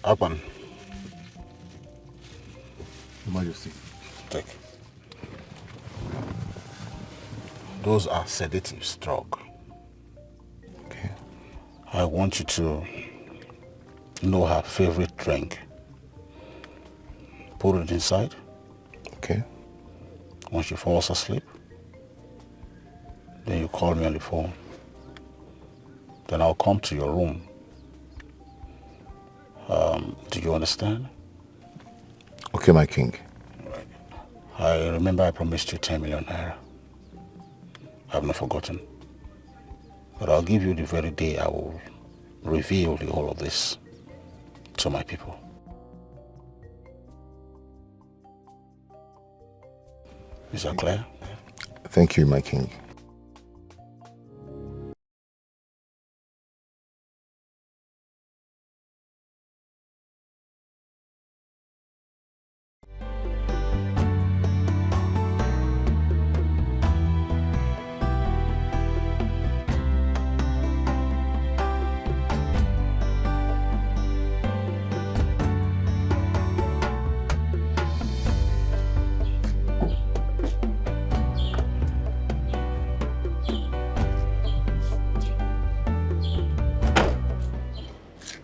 Happen. Your Majesty. Take. Those are sedatives, drug. Okay. I want you to know her favorite drink. Put it inside. Okay. When she falls asleep, then you call me on the phone. Then I'll come to your room. Do you understand? Okay, my king. Right. I remember I promised you 10 million naira. I've not forgotten. But I'll give you the very day I will reveal the whole of this to my people. Is that clear? Thank you, my king.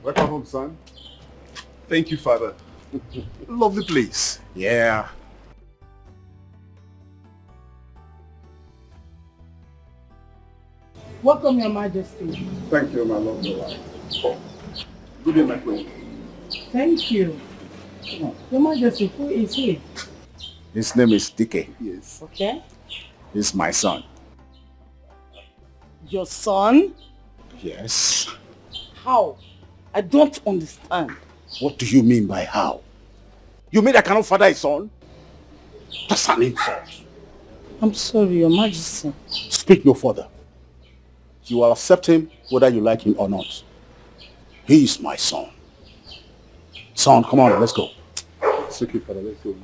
Welcome home, son. Thank you, father. Lovely place. Yeah. Welcome, Your Majesty. Thank you, my lovely wife. Good day, my queen. Thank you. Your Majesty, who is he? His name is Dike. Yes. Okay. He's my son. Your son? Yes. How? I don't understand. What do you mean by how? You mean I cannot father a son? That's an insult. I'm sorry, Your Majesty. Speak no further. You will accept him whether you like him or not. He is my son. Son, come on, let's go. It's okay, father. Let's go.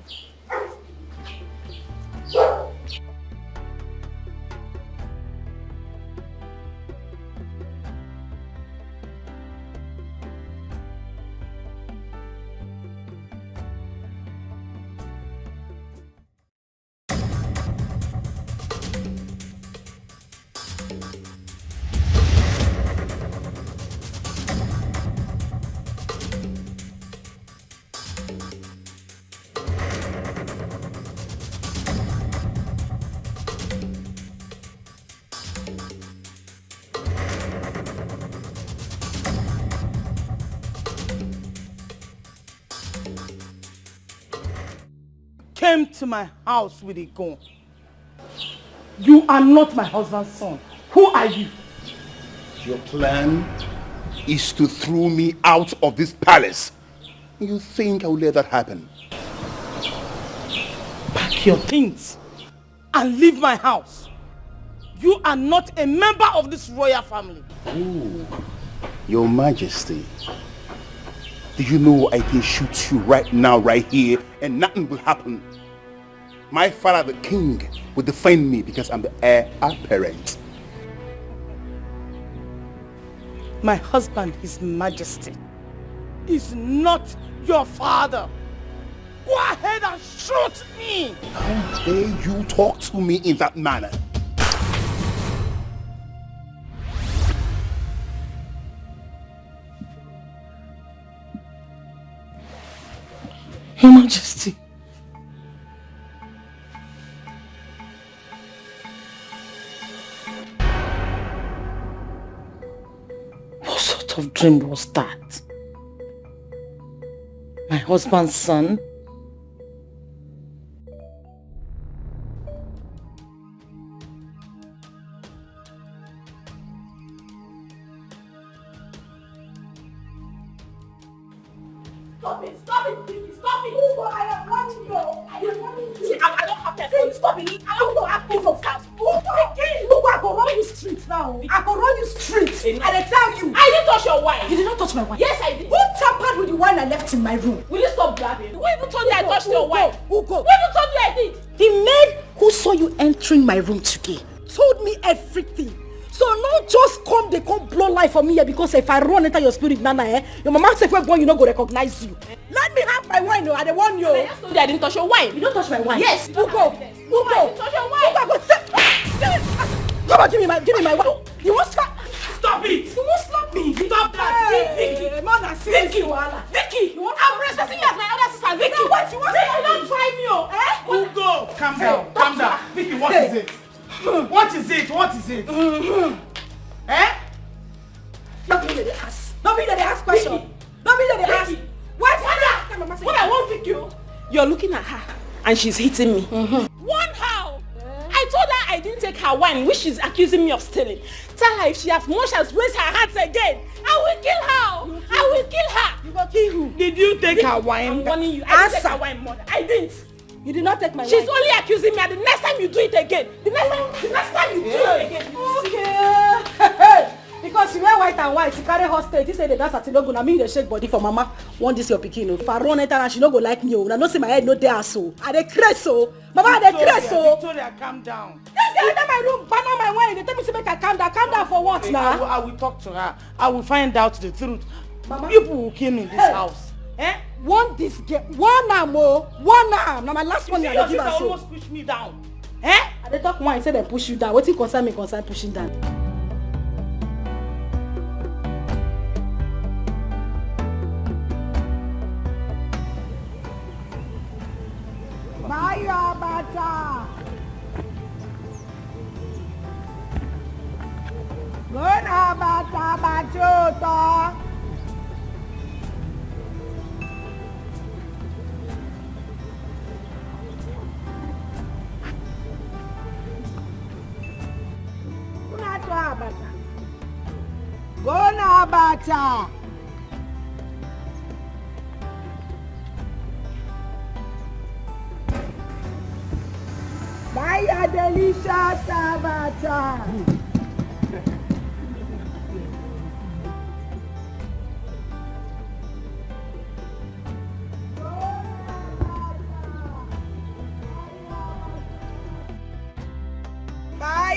Came to my house with a gun. You are not my husband's son. Who are you? Your plan is to throw me out of this palace. You think I will let that happen? Pack your things and leave my house. You are not a member of this royal family. Ooh, Your Majesty. Do you know I can shoot you right now, right here, and nothing will happen? My father, the king, will defend me because I'm the heir apparent. My husband, His Majesty, is not your father. Go ahead and shoot me. How dare you talk to me in that manner? Your Majesty. What sort of dream was that? My husband's son? Stop it! Stop it! Please, stop it! I am watching you! I am watching you! See, I don't have that. Stop it! I don't want to have people start. Look, I go run you streets now. I go run you streets. And I tell you. I didn't touch your wine. You did not touch my wine. Yes, I did. Who tampered with the wine I left in my room? Will you stop blabbing? Who even told you I touched your wine? Who even told you I did? The maid who saw you entering my room today told me everything. So not just come, they come blow life for me here because if I run enter your spirit, Nana, your mama say when born you not go recognize you. Let me have my wine, I don't want you. I told you I didn't touch your wine. You don't touch my wine. Yes. Who go? Touch your wine. Come on, give me my wine. You won't slap. Stop it! You won't slap me. Stop that! Hey, Mother, Vicky, I'm respecting you as my other sister. Vicky, No, what? You want Vicky, don't try me, oh. Ugo, calm down, calm down. Vicky, what is it? What is it? What is it? Eh? Don't be there, they ask. Don't be there, they ask question. Don't be there, they ask. What? What I want, Vicky, you're looking at her and she's hitting me. One how? I told her I didn't take her wine, which she's accusing me of stealing. Tell her if she as much as raise her hands again, I will kill her. I will kill her. You go kill who? Did you take her wine? I'm warning you. I didn't take her wine, mother. I didn't. You did not take my wine. She's only accusing me, and the next time you do it again, the next time you do it again. Okay. Because you wear white and white, you carry hostage. You say the dance at Tilogo, na me dey shake body for mama. Want this your pikin. If I run enter and she no go like me, na no see my head no there so. I dey craze so. Mama I dey craze so. Victoria, calm down. This girl enter my room, ban on my wine. They tell me say make I calm down. Calm down for what Okay, now? I will talk to her. I will find out the truth. Mama. People will kill me in this house. Eh? Want this girl? One arm, oh, one arm. Now my last one, You I see your dey give sister her so. almost pushed me down. Eh? I dey talk wine, say they push you down. Wetin concern me concern pushing down. Bayo bata. Gona bata bachoto. Kuna to bata. Gona bata. Buy a delicious bata.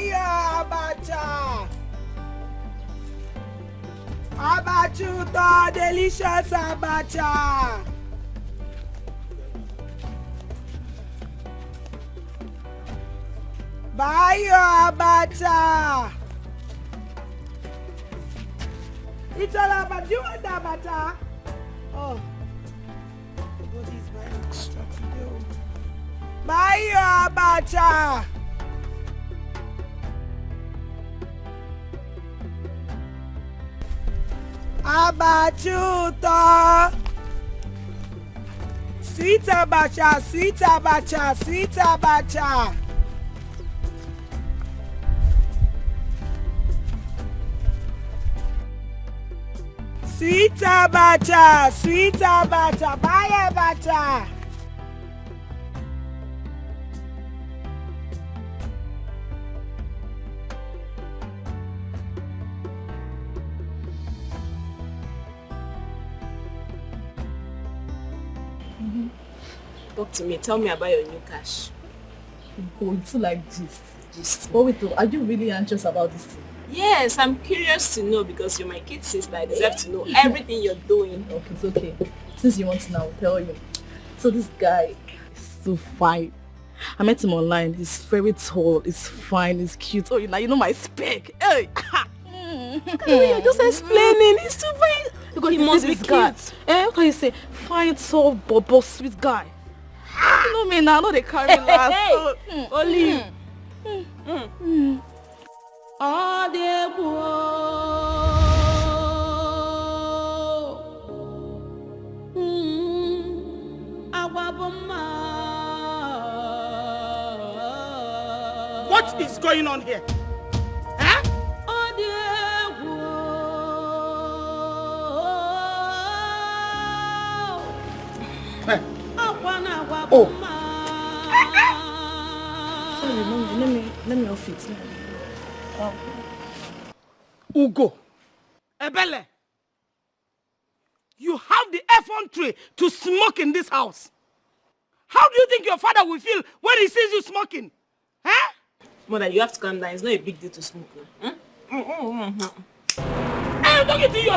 Abacha. Abachuto, delicious abacha. Bayo abacha. It's all about you and abacha. Oh. Everybody is buying extra today. Bayo abacha. Abachuto. Sweet abacha, sweet abacha, sweet abacha. Sweet abacha, buy abacha. Talk to me. Tell me about your new cash. Oh, it's like gist. But wait, are you really anxious about this thing? Yes, I'm curious to know because you're my kid sister. I deserve to know everything you're doing. Okay, it's okay. Since you want to know, I'll tell you. So this guy is so fine. I met him online. He's very tall. He's fine. He's cute. Oh, you know my spec. Hey. You're just explaining. He's too fine. Because He must be this guy. cute. How can you say fine, tall, bobo, sweet guy? You know me now. I know they carry last. Hey, only you. What is going on here? Huh? Oh. Sorry, let me off it. Ugo, Ebele, you have the effrontery to smoke in this house. How do you think your father will feel when he sees you smoking? Huh? Mother, you have to calm down. It's not a big deal to smoke now. I'm talking to you.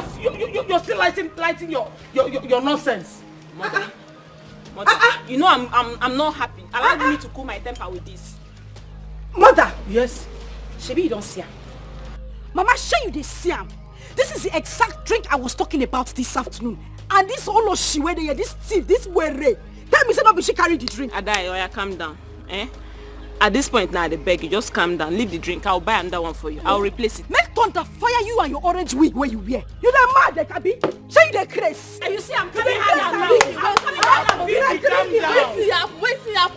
You're still lighting your nonsense. Mother, you know I'm not happy. Allow me to cool my temper with this. Mother, Yes. Shebi you don't see am. Mama, shey you dey see am. This is the exact drink I was talking about this afternoon. And this Oloshi wey dey here, this thief, this were, tell me say no be she carry the drink. Adai, Oya, calm down. At this point now, I beg you, just calm down. Leave the drink. I'll buy another one for you. I'll replace it. Make thunder fire you and your orange wig where you wear. You dey mad, Kabi? Shey you dey craze? And you see, I'm coming hard now.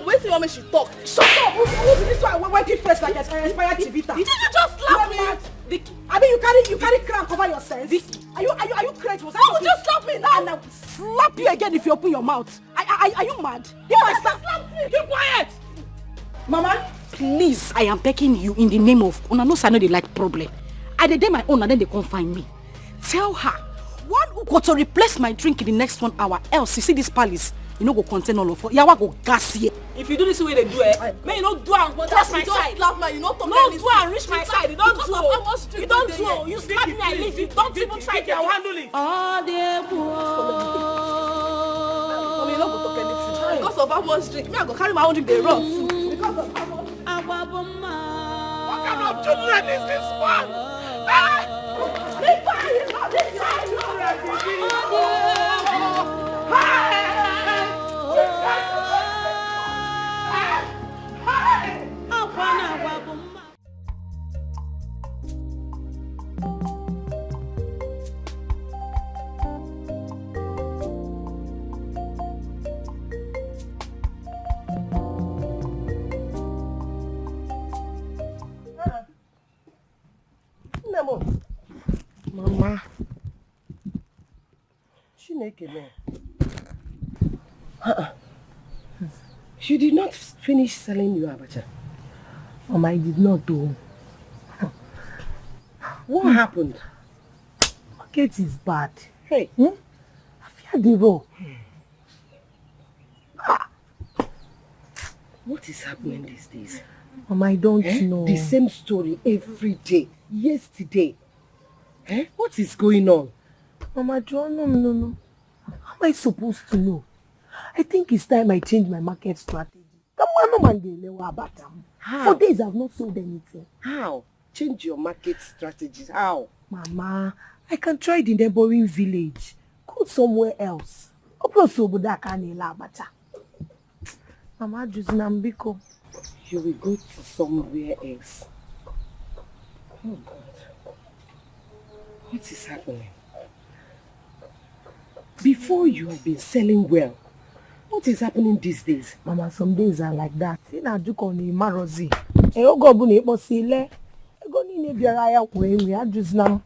Wait till you want me to talk. Shut up! Who be this one working face like expired Chivita? Did you just slap me? Vicky. I mean you carry crown cover your sense. Vicky. Are you crazy? I will just slap me now. And I will slap you again if you open your mouth. Are you mad? If I slap you, Keep quiet. Mama, please, I am begging you in the name of Una. No, I know they like problem. I dey my own and then they come find me. Tell her one who got to replace my drink in the next 1 hour. Else, you see this palace, you know go contain all of us. Yawa go gas here. If you do this the way they do it, may you not do and cross my side. Slap me, you know, talk No, do and reach my side. You don't because do. of how much drink You don't dey do. here. You slap me, I leave. You don't even try to handle it. I mean, you no go talk anything. Because of how much drink, me I go carry my own drink dey run. Because of how much. What kind of children is this one? Mama, Chineke me. You did not finish selling your abacha. Mama, I did not do. What happened? Market is bad. Hey, I fear the raw. what is happening these days? Mama, I don't know. The same story every day. Yesterday. What is going on? Mama, John, no. How am I supposed to know? I think it's time I change my market strategy. How? For days I've not sold anything. How? Change your market strategies. How? Mama, I can try the neighboring village. Go somewhere else. Mama, Juzinambiko. You will go to somewhere else. Oh God. What is happening? Before you have been selling well, what is happening these days? Mama, some days are like that. Ina juko ni marozi. Ogo bu ni ipo sile. Ego ni ne biara ya kwe nwe ajuzinam.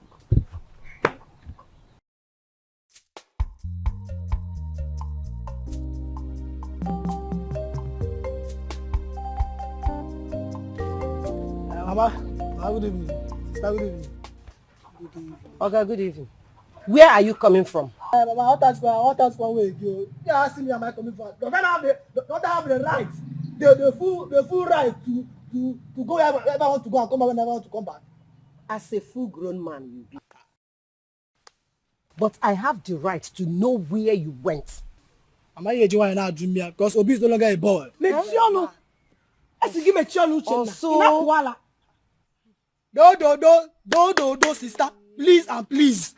Mama, good evening. Sister, good evening. Okay, good evening. Where are you coming from? Mama, what else one way you? You ask me, am I coming from? Don't have the right, the full right to go wherever I want to go and come back whenever I want to come back. As a full-grown man, you be. But I have the right to know where you went. Am I here to now, Jumia? Because Obi is no longer a boy. Mechionu. Asigi mechionu uchenna. Also, do, sister. Please and please.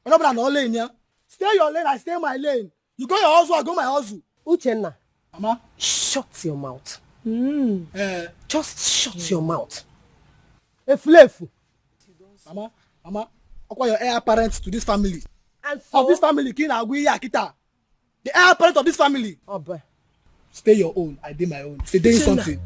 I'm not in all lane, yeah? Stay your lane, I stay my lane. You go your hustle, I go my hustle. Uchenna. Mama? Shut your mouth. Just shut your mouth. Eflefu. Mama, I'm your heir parent to this family. And so? Of this family, Kina Agui Akita. The heir parent of this family. Oh boy. Stay your own, I did my own. Stay doing something.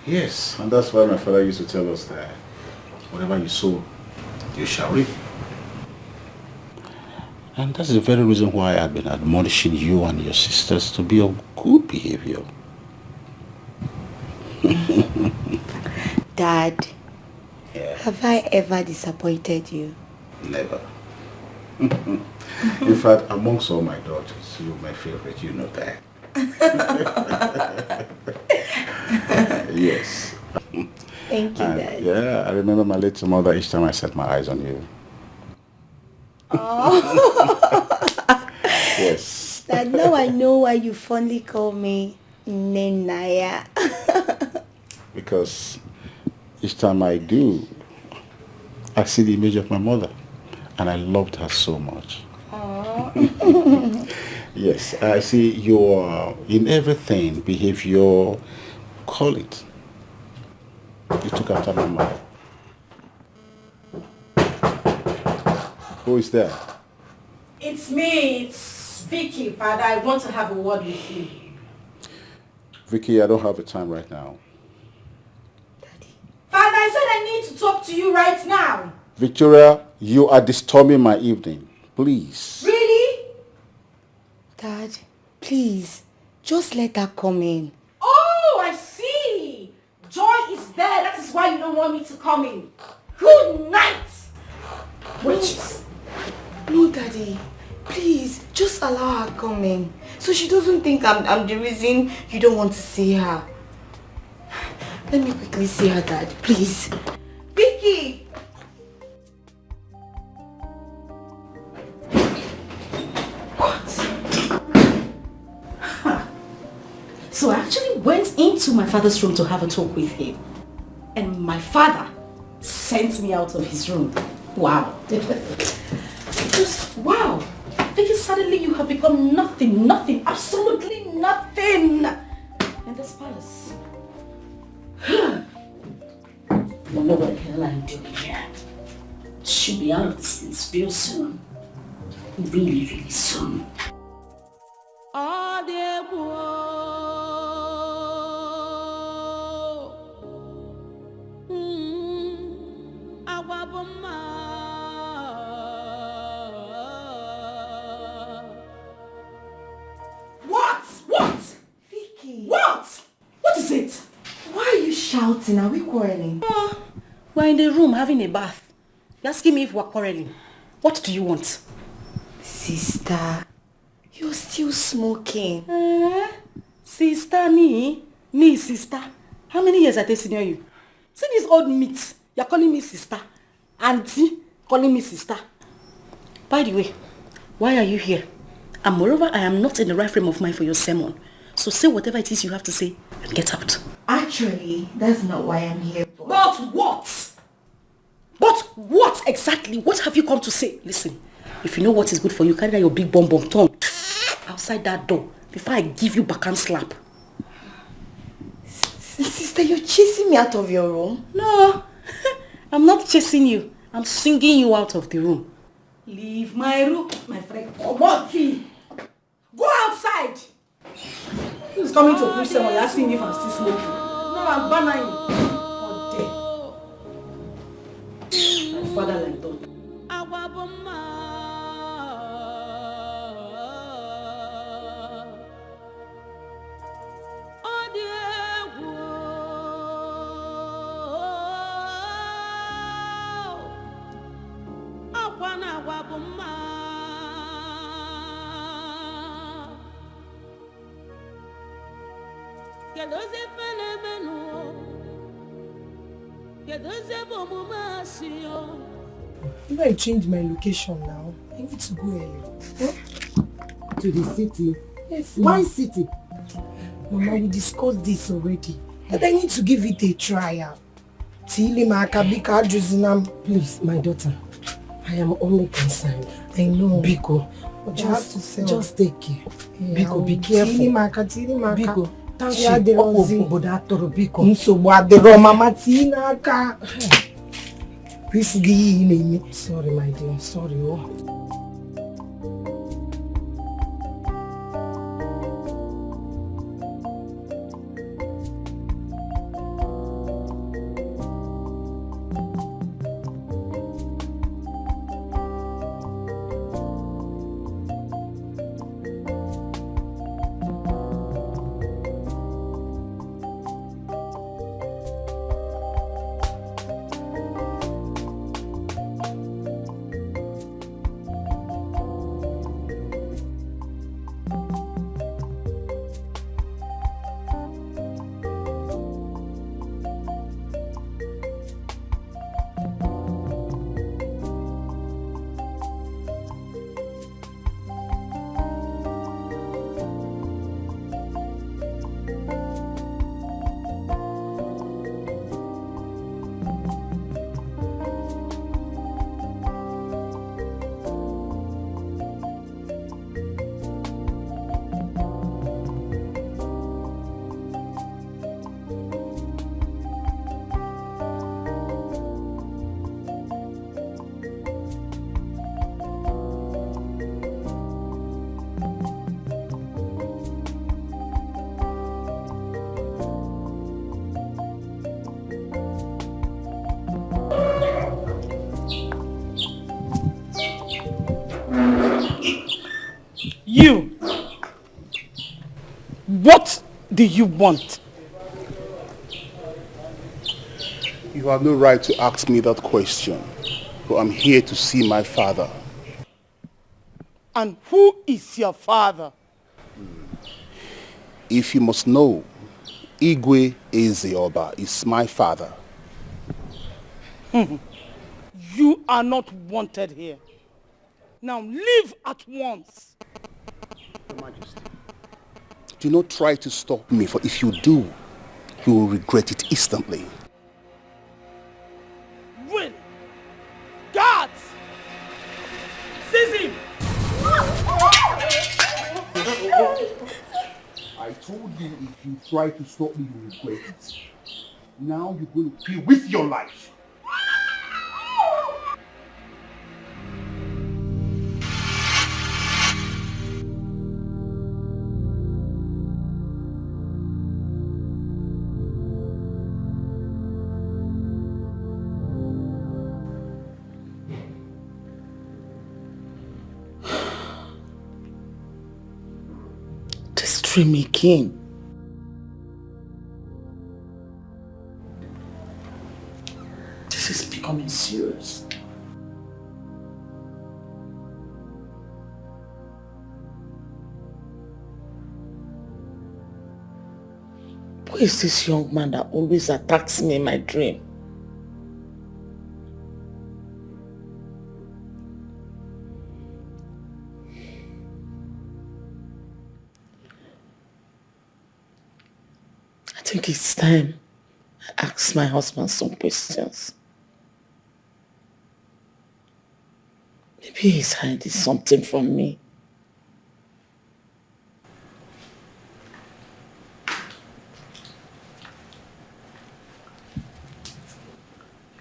Yes, and that's why my father used to tell us that whatever you sow, you shall reap. And that's the very reason why I've been admonishing you and your sisters to be of good behavior. Dad, Yeah. have I ever disappointed you? Never. In fact, amongst all my daughters, you're my favorite, you know that. Yes. Thank you, And, Dad. yeah, I remember my little mother each time I set my eyes on you. Oh. Yes. Dad, now I know why you fondly call me Nenaya. Because each time I do, I see the image of my mother. And I loved her so much. Yes, I see your, in everything, behavior, call it. You took after my mother. Who is there? It's me. It's Vicky, Father. I want to have a word with you. Vicky, I don't have the time right now. Father, I said I need to talk to you right now. Victoria, you are disturbing my evening. Please. Really? Dad, please, just let her come in. Oh, I see. Joy is there. That is why you don't want me to come in. Good night. Witches. No, Daddy. Please, just allow her come in. So she doesn't think I'm the reason you don't want to see her. Let me quickly see her, Dad. Please. Vicky! So I actually went into my father's room to have a talk with him. And my father sent me out of his room. Wow. Just wow. Because suddenly you have become nothing, absolutely nothing in this palace. I don't know what the hell I'm doing here. Should be out of this place real soon. Really, really soon. What? Vicky. What is it? Why are you shouting? Are we quarreling? We're in the room having a bath. You're asking me if we're quarreling. What do you want? Sister, you're still smoking. Sister, me, sister. How many years have I senior you? See this old meat. You're calling me sister. Auntie, calling me sister. By the way, why are you here? And moreover, I am not in the right frame of mind for your sermon. So say whatever it is you have to say and get out. Actually, that's not why I'm here. But what? But what exactly? What have you come to say? Listen, if you know what is good for you, carry out your big bomb tongue outside that door before I give you backhand slap. Sister, you're chasing me out of your room? No, I'm not chasing you. I'm singing you out of the room. Leave my room, my friend. Come on, Fee. Go outside. Who's coming to preach someone? You're asking me if I'm still smoking. No, I'm banning. Oh, dear. My father like that. If I change my location now, I need to go early. To the city? Yes. Why city? Mama, we discussed this already. But I need to give it a trial. Please, my daughter, I am only concerned. I know. Biko, just take care. Biko, be careful. Biko, township obodo atọrọ biko. Nsogbu adịrọ mama tinye aka. Ifugi ihe ị na-eme. Sorry, my dear. Sorry, oh. do you want? You have no right to ask me that question, but I'm here to see my father. And who is your father? If you must know, Igwe Ezeoba is my father. You are not wanted here. Now leave at once. Your Majesty, do not try to stop me, for if you do, you will regret it instantly. Will! Guards! Seize him! I told you if you try to stop me, you will regret it. Now you're going to pay with your life. This me king. This is becoming serious. Who is this young man that always attacks me in my dream? I think it's time I ask my husband some questions. Maybe he's hiding something from me.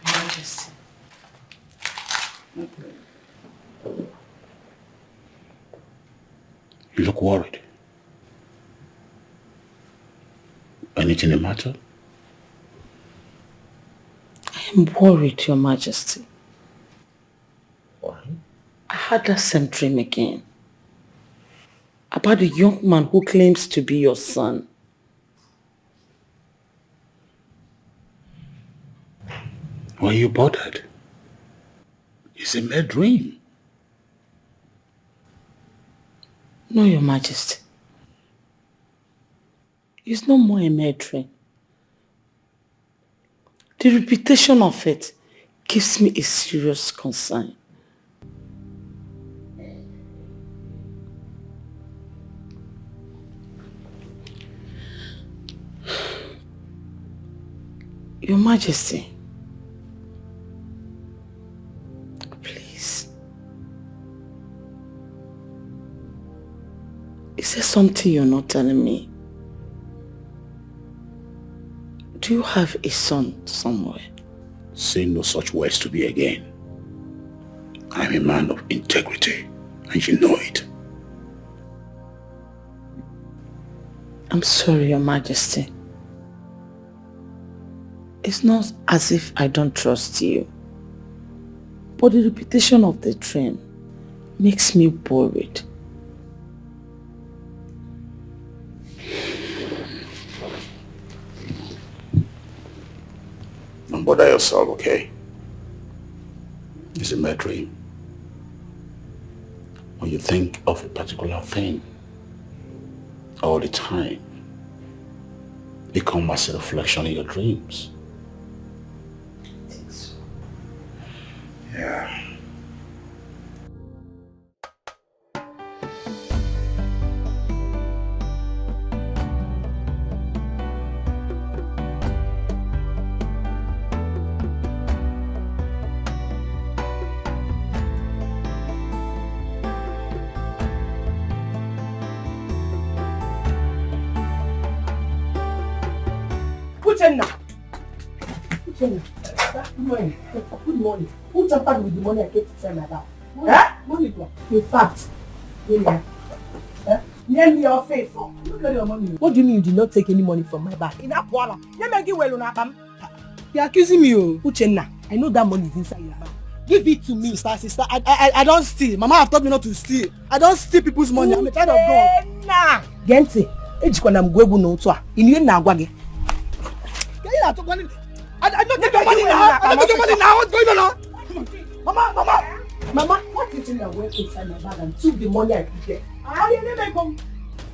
Majesty. You look worried. Anything the matter? I am worried, Your Majesty. Why? I had that same dream again. About the young man who claims to be your son. Why are you bothered? It's a mere dream. No, Your Majesty. It's no more a mere dream. The repetition of it gives me a serious concern. Your Majesty, please. Is there something you're not telling me? Do you have a son somewhere? Say no such words to me again. I'm a man of integrity, and you know it. I'm sorry, Your Majesty. It's not as if I don't trust you. But the repetition of the dream makes me worried. Don't bother yourself, okay? It's a mere dream. When you think of a particular thing all the time, it becomes as a reflection in your dreams. I think so. Yeah. Uchenna, good morning. Good morning. Who tampered with the money I kept inside my bag? Money. In fact, name me your face. Look at your money. What do you mean you did not take any money from my bag? In that water. You're accusing me, Uchenna. I know that money is inside your bag. Give it to me. Sister, I don't steal. Mama have taught me not to steal. I don't steal people's money. I'm a child of God. Gente, ejikwana m egwu na otu a. Inu na-agwa gị. I don't take your money now. I don't take your money now. What's going on? Mama, what is in your way inside my bag and took the money I put there? I didn't come.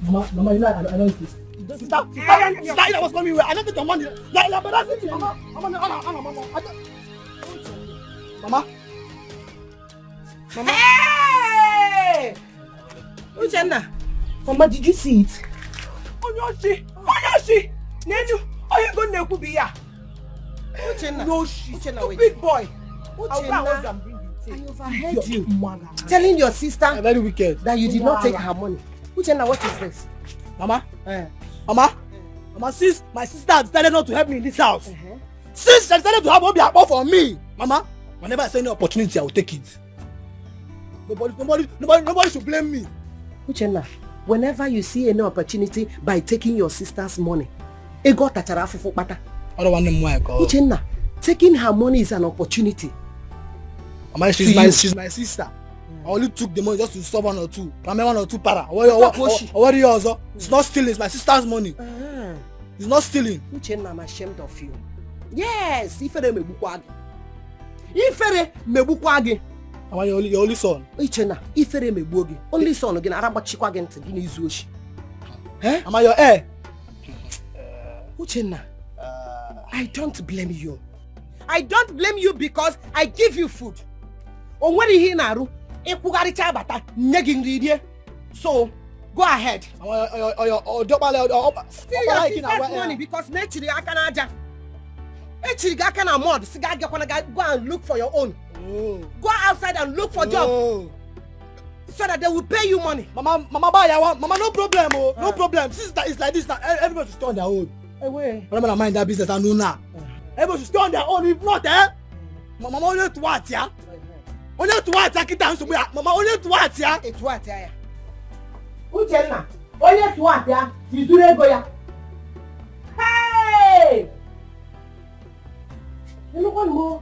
Mama, you know I don't insist. Sister, I was coming where I don't take your money. But that's it, Mama. Mama. Hey! Uchenna. Mama, did you see it? Onyoshi. Nenyu, are you going to be here? Uchenna. No, Uchenna, big boy. Uchenna, I overheard you telling your sister very wicked that you did not take her money. Uchenna, what is this? Mama? Mama, since my sister had decided not to help me in this house, since she decided to have Obi Akpo for me, Mama, whenever I see any opportunity, I will take it. Nobody should blame me. Uchenna, whenever you see any opportunity by taking your sister's money, I don't want them more. Uchenna, taking her money is an opportunity. Mama, she's my sister. I only took the money just to stop one or two. One or two para. What yours? It's not stealing, it's my sister's money. It's not stealing. Uchenna, I'm ashamed of you. Yes, Ifere mebukwagi. Mama, your only son. Uchenna, Ifere mebuogi. Only son again, Araba chikwa again to Guinea Zushi. Eh? Am I your heir? Uchenna, I don't blame you. I don't blame you because I give you food. On what he naru, so go ahead. Steal your sister's money because naturally I can aja. Actually, I can mod. Go and look for your own. Go outside and look for job. So that they will pay you money. Mama, no problem. No problem. Since that is like this now, everybody should stay on their own. Remember, I mind that business I know now. Everybody should stay on their own. If not, Mama only to what, yeah? Only to what? I can't answer me. Mama only to what, yeah? It's what, yeah? Uchenna, only to what, yeah? You do not go, yeah? Hey! You look one more.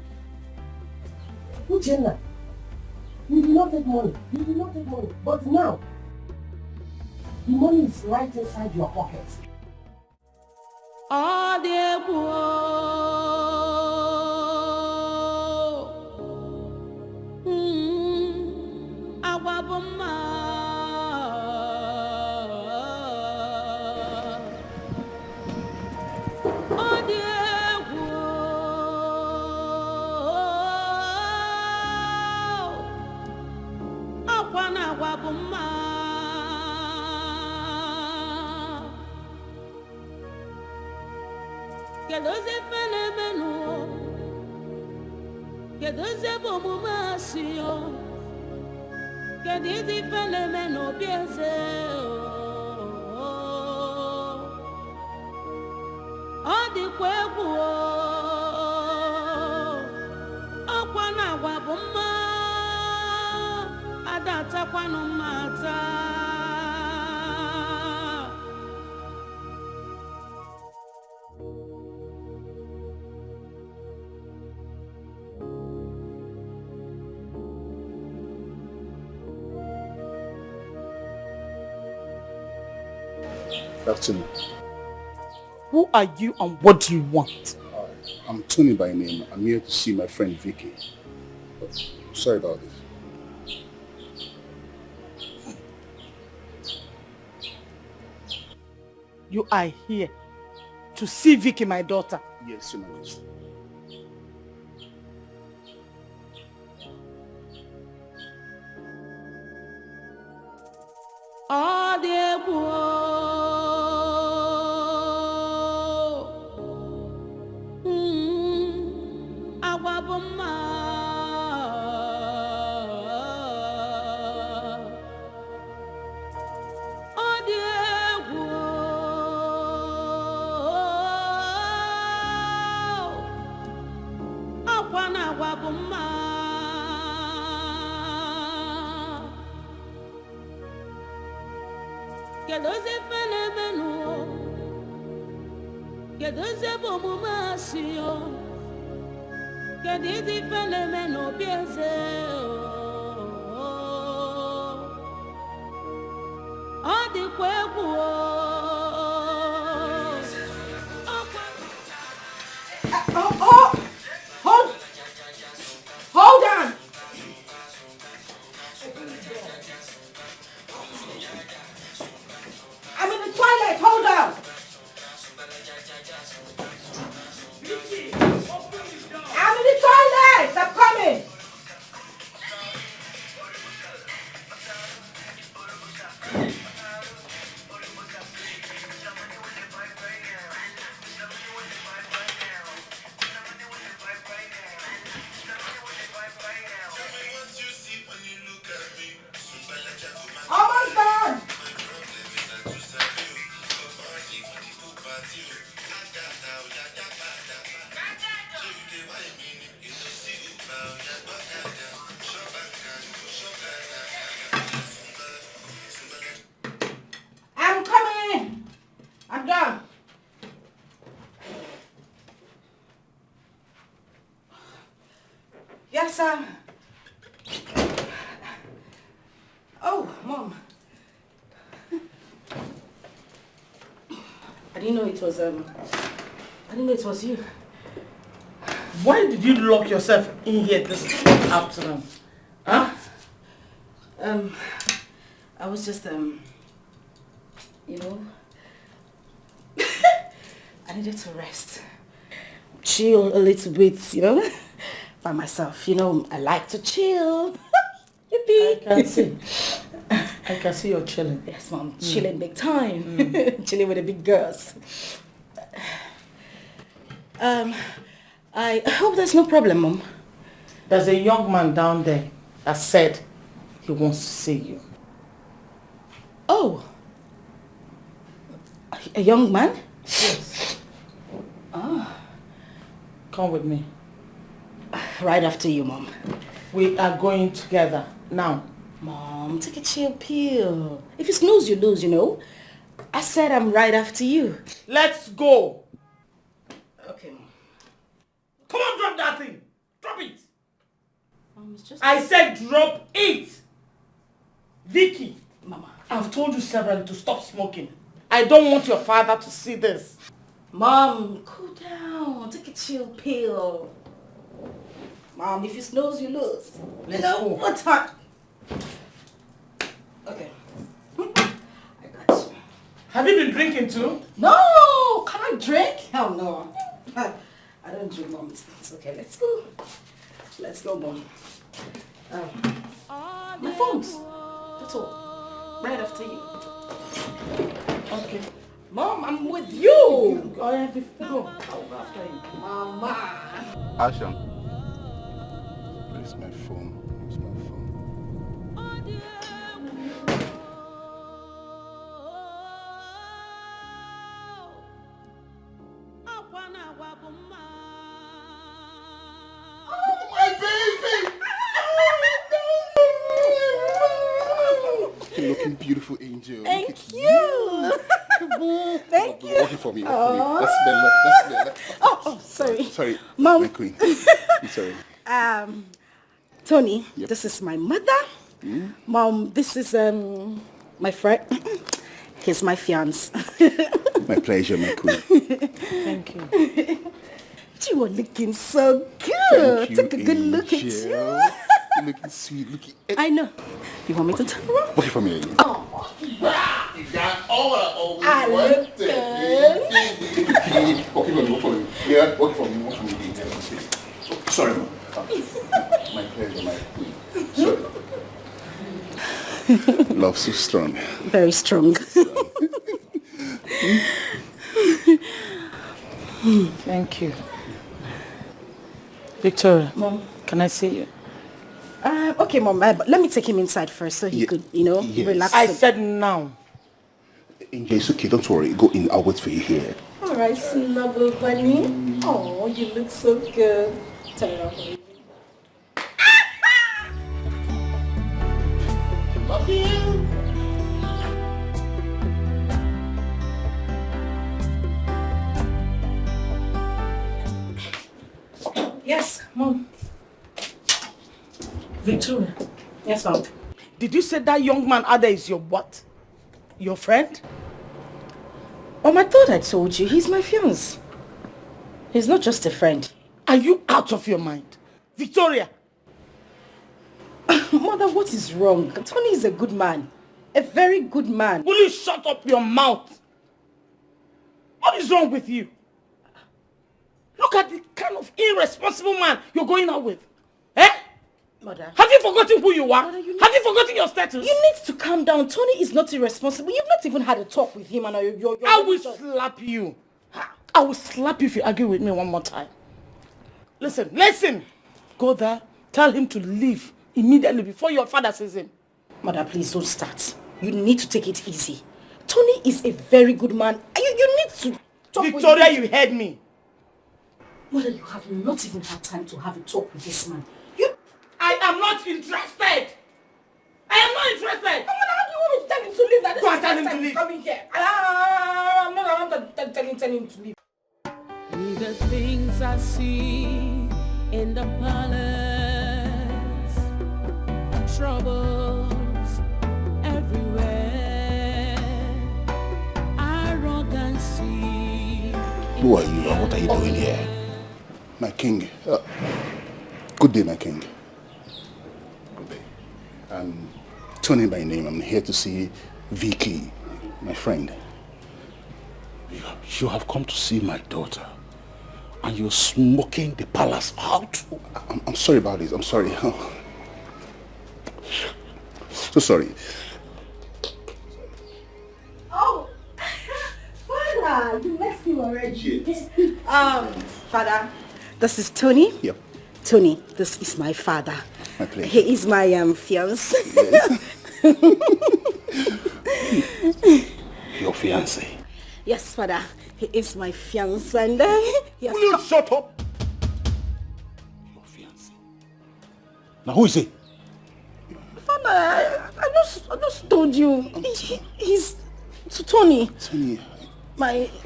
Uchenna, you did not take money. But now, the money is right inside your pocket. Oh, dear boy. Awaboma. Oh, dear boy. Awana waboma. Kedoze fenomeno, kedoze bomumasiyo, kedizi fenomeno bieze. Odi kwebu, okwana wabuma, adata kwanu mata. Afternoon. Who are you and what do you want? I'm Tony by name. I'm here to see my friend Vicky. Sorry about this. You are here to see Vicky, my daughter? Yes, Your Majesty. Oh, dear boy. Awaboma. Oh, dear boy. Awana waboma. Kedoze fenomeno, kedoze bomumasiyo, kedizi fenomeno bieze. Odi kwebu, Yes, Oh, Mom. I didn't know it was you. Why did you lock yourself in here this afternoon? Huh? I was just, you know, I needed to rest. Chill a little bit, you know, by myself. You know, I like to chill. Yippee! I can see you're chilling. Yes, Mom. Chilling big time. Chilling with the big girls. I hope there's no problem, Mom. There's a young man down there that said he wants to see you. Oh. A young man? Yes. Ah. Come with me. Right after you, Mom. We are going together now. Mom, take a chill pill. If you snooze, you lose, you know. I said I'm right after you. Let's go. Okay, Mom. Come on, drop that thing. Drop it. Mom, it's just... I said drop it. Vicky. Mama. I've told you several to stop smoking. I don't want your father to see this. Mom, cool down. Take a chill pill. Mom, if you snooze, you lose. Let's go. What time? Okay. I got you. Have you been drinking too? No! Can I drink? Hell no. I don't drink, Mom. It's okay. Let's go. Let's go, Mom. My phones. That's all. Right after you. Okay. Mom, I'm with you. Go ahead, go. I'll go after you. Mama. Action. Where's my phone? Where's my phone? Oh, my baby! You're looking beautiful, Angel. Thank you. Thank you. Working for me. That's better. Oh, sorry. Sorry, Mom. my queen. I'm sorry. Tony, Yep. This is my mother. Mom, this is my friend. He's my fiance. My pleasure, my queen. Thank you. You are looking so good. Thank you, Take a good look at Angel. you. You're looking sweet. Looking. I know. You want me to turn around? Working for me, Angel. Oh. You got all I always I look good. Working for me. Yeah, working for me. Working for me. Sorry, Mom. My pleasure, my queen. Sorry. Love so strong. Very strong. Thank you. Victoria, Mom. Can I see you? Okay, Mom, but let me take him inside first so he could, you know, relax. I said now. Angel, it's okay. Don't worry. Go in. I'll wait for you here. All right, snuggle bunny. Oh, you look so good. Turn it off. Love you. Yes, Mom. Victoria. Yes, Mom. Did you say that young man out there is your what? Your friend? I thought I told you. He's my fiance. He's not just a friend. Are you out of your mind? Victoria! Mother, what is wrong? Tony is a good man. A very good man. Will you shut up your mouth? What is wrong with you? Look at the kind of irresponsible man you're going out with. Eh? Mother. Have you forgotten who you are? Mother, Have you forgotten your status? You need to calm down. Tony is not irresponsible. You've not even had a talk with him and you're I will slap you. I will slap you if you argue with me one more time. Listen. Go there. Tell him to leave immediately before your father sees him. Mother, please don't start. You need to take it easy. Tony is a very good man. You need to talk Victoria, with him. you heard me. Mother, you have not even had time to have a talk with this man. I am not interested. I am not interested. Mother, how do you want me to tell him to leave? That Go and tell him to leave. Coming here. I'm not telling him to leave. The things I see in the parlor troubles everywhere. Arrogancy. Who are you and what are you doing here? My king. Good day, my king. Good day. I'm Tony by name. I'm here to see Vicky, my friend. You have come to see my daughter. And you're smoking the palace out? I'm sorry about this. I'm sorry. So sorry. Oh, Father, you left me already. Father, this is Tony. Yep. Tony, this is my father. My pleasure. He is my fiancé. Yes. Your fiancé? Yes, Father. He is my fiancé and he has Will you shut up? Your fiancé. Now who is he? Father, I just told you. He's Tony. Tony.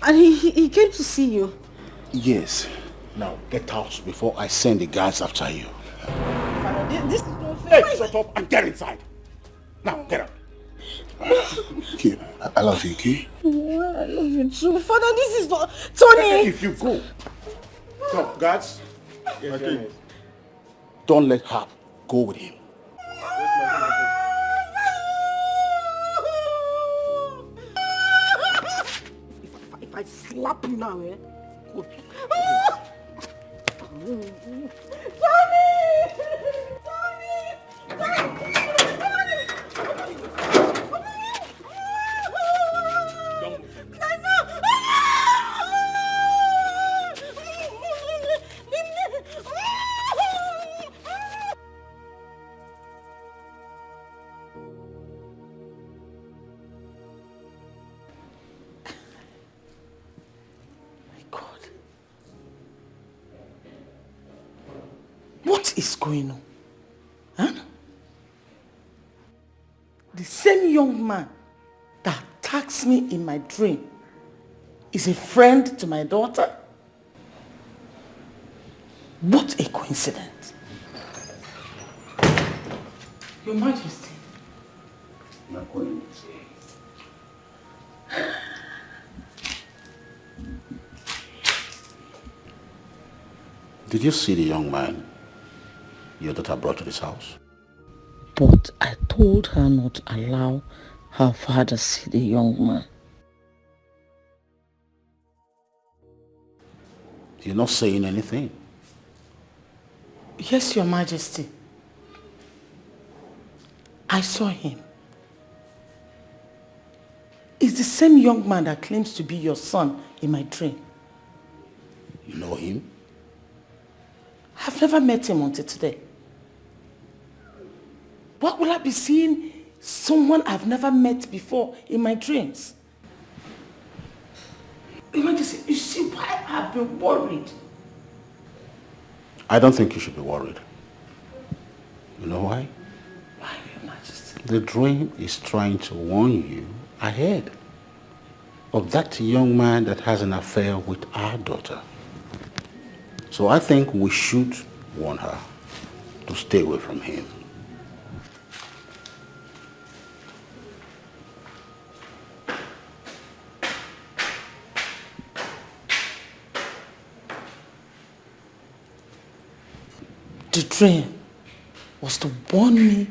And he came to see you. Yes. Now get out before I send the guards after you. Father, this is not fair. Hey, shut up and get inside. Now, get out. Okay, I love you, okay? I love you too. Father, this is not... Tony! If you go. Come, guards. Yes, okay. Don't let her go with him. If I slap you now, eh? What is going on? Huh? The same young man that attacks me in my dream is a friend to my daughter? What a coincidence. Your Majesty. My queen. Did you see the young man your daughter brought to this house? But I told her not to allow her father see the young man. You're not saying anything. Yes, Your Majesty. I saw him. It's the same young man that claims to be your son in my dream. You know him? I've never met him until today. Why will I be seeing someone I've never met before in my dreams? Your Majesty, you see why I've been worried? I don't think you should be worried. You know why? Why, Your Majesty? The dream is trying to warn you ahead of that young man that has an affair with our daughter. So I think we should warn her to stay away from him. The dream was to warn me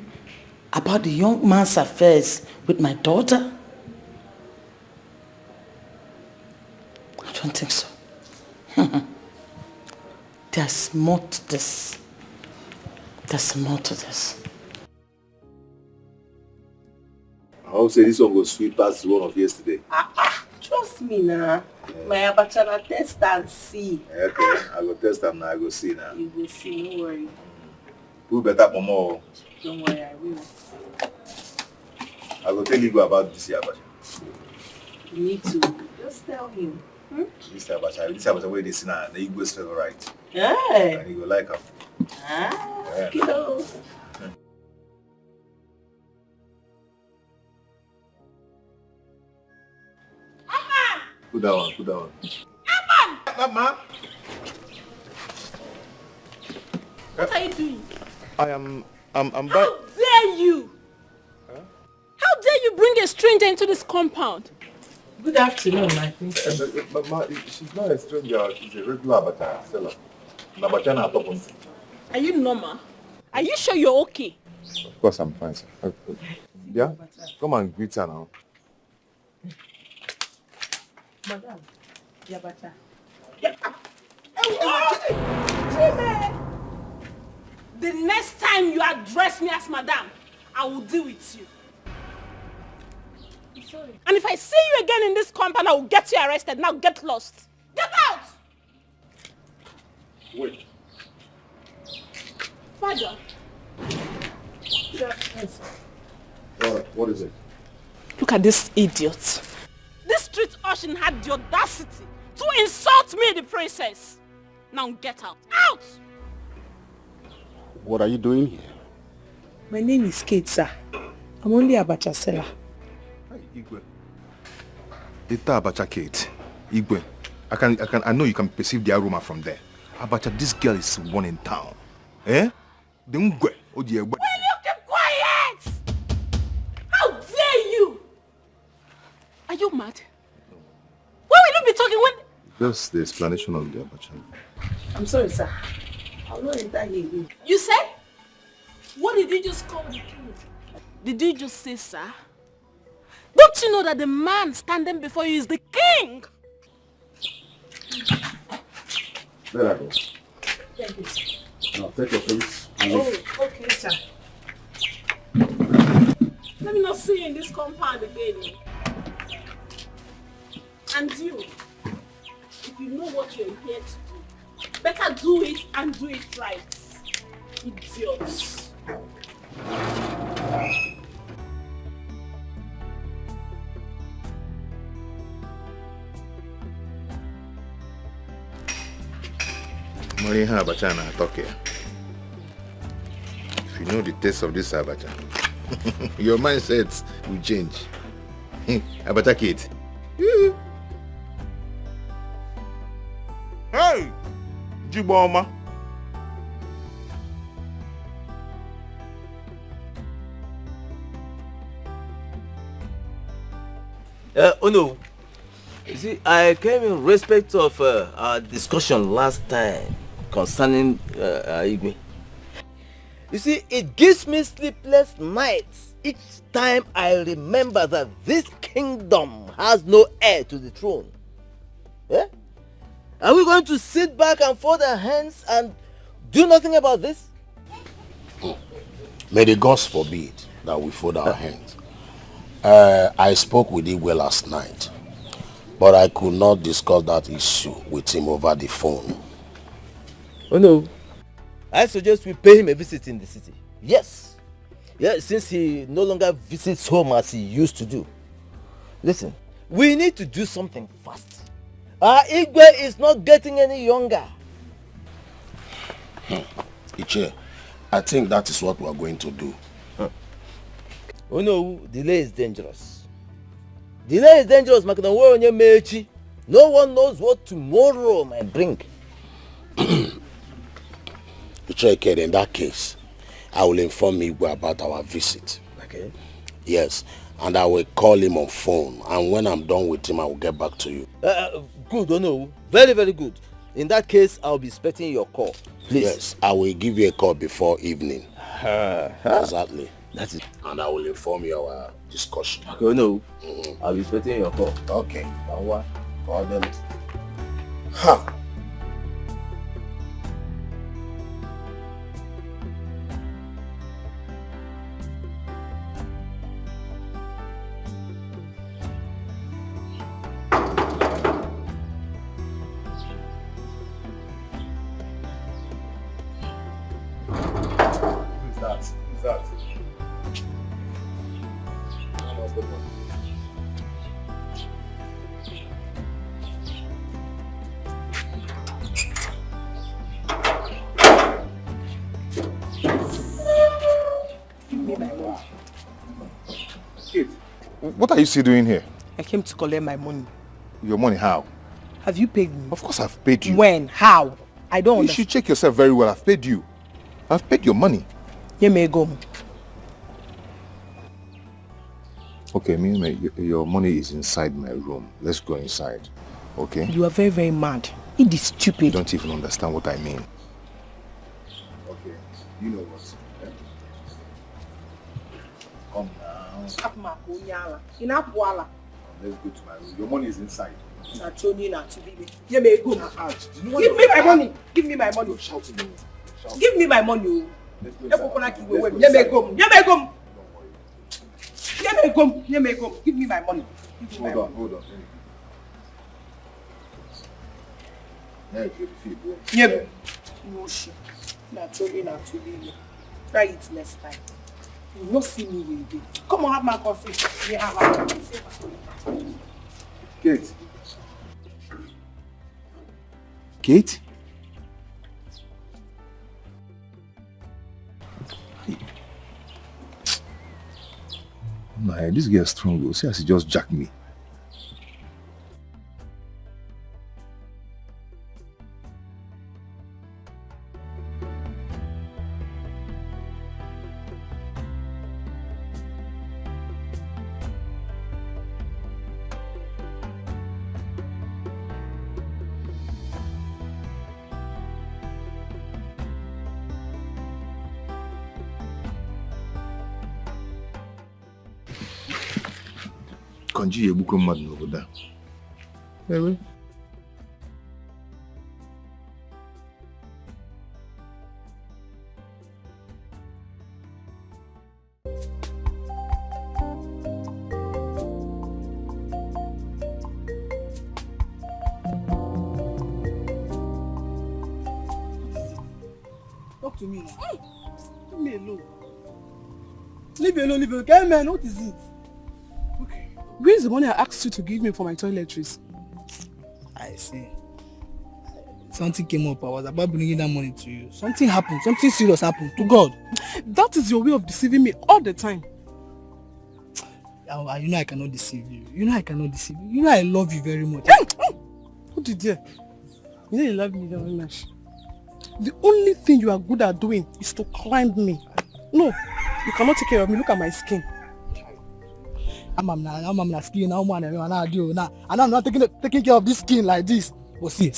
about the young man's affairs with my daughter? I don't think so. There's more to this. There's more to this. I would say this one goes sweet past the one of yesterday. Trust me now. My abachana test and see. Okay, I go test them now, I go see now. You will see, no worry. We better for more. Don't worry, I will. I will tell you about this abacha. You need to just tell him. This abacha where they see now, the Igbo's favorite. Yeah. And you go like him. Ah, yeah. go. Put that one, put that one. Mama! What are you doing? I'm How dare dare you? Huh? How dare you bring a stranger into this compound? Good afternoon, my princess. Mama, she's not a stranger. She's a regular abacha seller. Abacha na top. Are you normal? Are you sure you're okay? Of course, I'm fine, sir. Yeah? Come and greet her now. Madam, Yabacha. The next time you address me as madam, I will deal with you. I'm sorry. And if I see you again in this compound, I will get you arrested. Now get lost. Get out! Wait. Father. Yes. What is it? Look at this idiot. This street urchin had the audacity to insult me, the princess. Now get out. Out! What are you doing here? My name is Kate, sir. I'm only a abacha seller. Hey, Igwe. Ita abacha Kate. Igwe. I know you can perceive the aroma from there. Abacha, this girl is one in town. Eh? The Ngwe. Oh, dear. Will you keep quiet? How dare you? Are you mad? Why will you be talking when... Just the explanation of the abacha. I'm sorry, sir. I'll not enter here again. You said? What did you just call the king? Did you just say, sir? Don't you know that the man standing before you is the king? There I go. Thank you, sir. Now take your place. Oh, okay, sir. Let me not see you in this compound again. And you, if you know what you're here to do, better do it and do it right. Idiots. Money abacha na Turkey. If you know the taste of this abacha, your mindset will change. Abacha Kate. Hey! Jiboma. Oh no. You see, I came in respect of our discussion last time concerning Igwe. You see, it gives me sleepless nights each time I remember that this kingdom has no heir to the throne. Yeah? Are we going to sit back and fold our hands and do nothing about this? May the gods forbid that we fold our hands. I spoke with Igwe last night, but I could not discuss that issue with him over the phone. Oh no. I suggest we pay him a visit in the city. Yes. Yeah, since he no longer visits home as he used to do. Listen, we need to do something fast. Our Igwe is not getting any younger. Iche, I think that is what we are going to do. Oh no, delay is dangerous. Delay is dangerous, Mechi. No one knows what tomorrow might bring. Iche, in that case, I will inform Igwe about our visit. Okay. Yes, and I will call him on phone, and when I'm done with him, I will get back to you. Good, oh no, very, very good. In that case, I'll be expecting your call. Please. Yes, I will give you a call before evening. Exactly. That's it. And I will inform you our discussion. Okay, oh no. I'll be expecting your call. Okay. Call them. Ha! What are you still doing here? I came to collect my money. Your money, how? Have you paid me? Of course I've paid you. When? How? I don't understand. You should check yourself very well. I've paid you. I've paid your money. You may go. Okay, your money is inside my room. Let's go inside. Okay? You are very, very mad. It is stupid. You don't even understand what I mean. Okay, you know what? Come now. Let's go to my room. Your money is inside. Give me my money. Give me my money. You're shouting at me. Give me my money. Let's go inside. Give me my money. Hold on. Try it next time. You will not see me with it. Come on, have my coffee. Yeah, have my coffee. Kate. Kate? Nah, this girl's strong. See how she just jacked me. Kanji ebuko mmadụ n'obodo a. Ewe. Talk to me now. Leave me alone. Leave me alone. Gateman, what is it? Where's the money I asked you to give me for my toiletries? I see. Something came up. I was about bringing that money to you. Something happened. Something serious happened. To God. That is your way of deceiving me all the time. You know I cannot deceive you. You know I love you very much. What did you? You know you love me very much. The only thing you are good at doing is to climb me. No, you cannot take care of me. Look at my skin. I'm not skin now, man. And I'm not taking care of this skin like this. But see,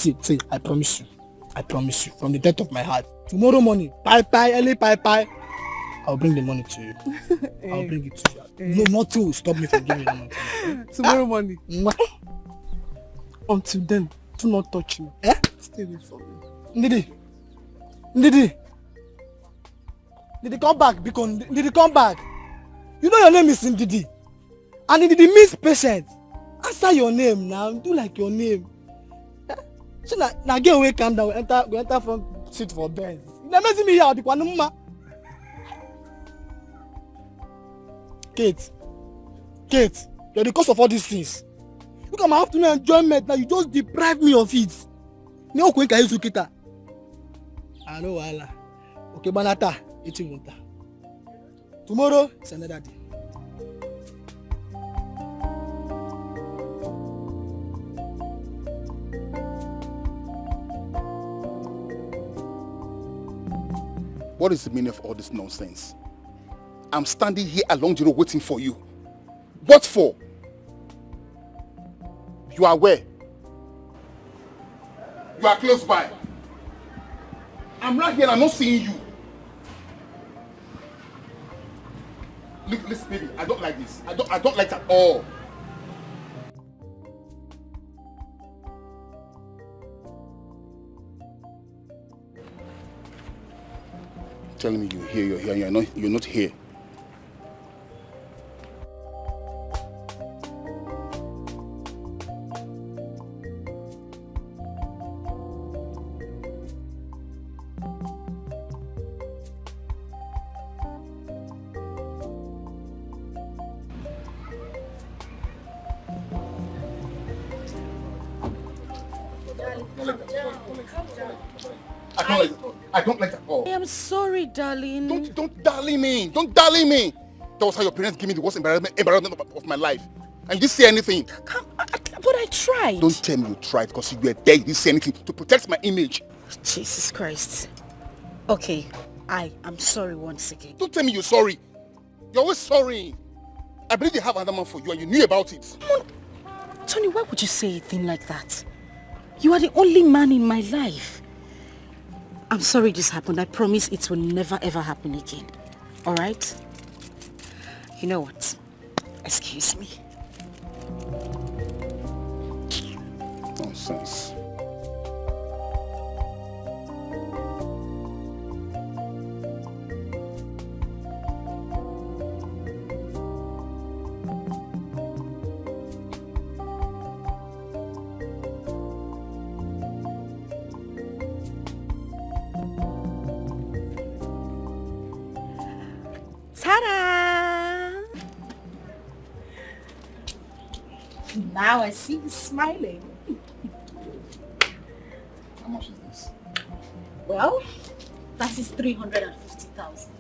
I promise you, from the depth of my heart, tomorrow morning, early pie, I'll bring the money to you. I'll bring it to you. No, nothing will stop me from giving the money. Tomorrow morning. Until then, do not touch me. Stay away from me. Ndidi, come back, because Ndidi, come back. You know your name is Ndidi. And it means patient. Answer your name now. Do like your name. So now get away, calm down. Go enter from seat for Benz. You messing me here. Kate, you're the cause of all these things. Look at my afternoon enjoyment now. You just deprive me of it. No quick, I use Kita. I know wala. Okay, banata. It's winter. Tomorrow is another day. What is the meaning of all this nonsense? I'm standing here along the road waiting for you. What for? You are where? You are close by. I'm right here and I'm not seeing you. Look, listen, baby, I don't like this. I don't like it at all. Telling me you're here, you're not here. I don't like that at all. I am sorry, darling. Don't darling me. Don't darling me. That was how your parents gave me the worst embarrassment of my life. And you didn't say anything. But I tried. Don't tell me you tried because you were there. You didn't say anything to protect my image. Jesus Christ. Okay, I am sorry once again. Don't tell me you're sorry. You're always sorry. I believe they have another man for you and you knew about it. Tony, why would you say a thing like that? You are the only man in my life. I'm sorry this happened. I promise it will never ever happen again. Alright? You know what? Excuse me. Nonsense. Ta-da! Now I see you smiling. How much is this? Well, that is 350,000.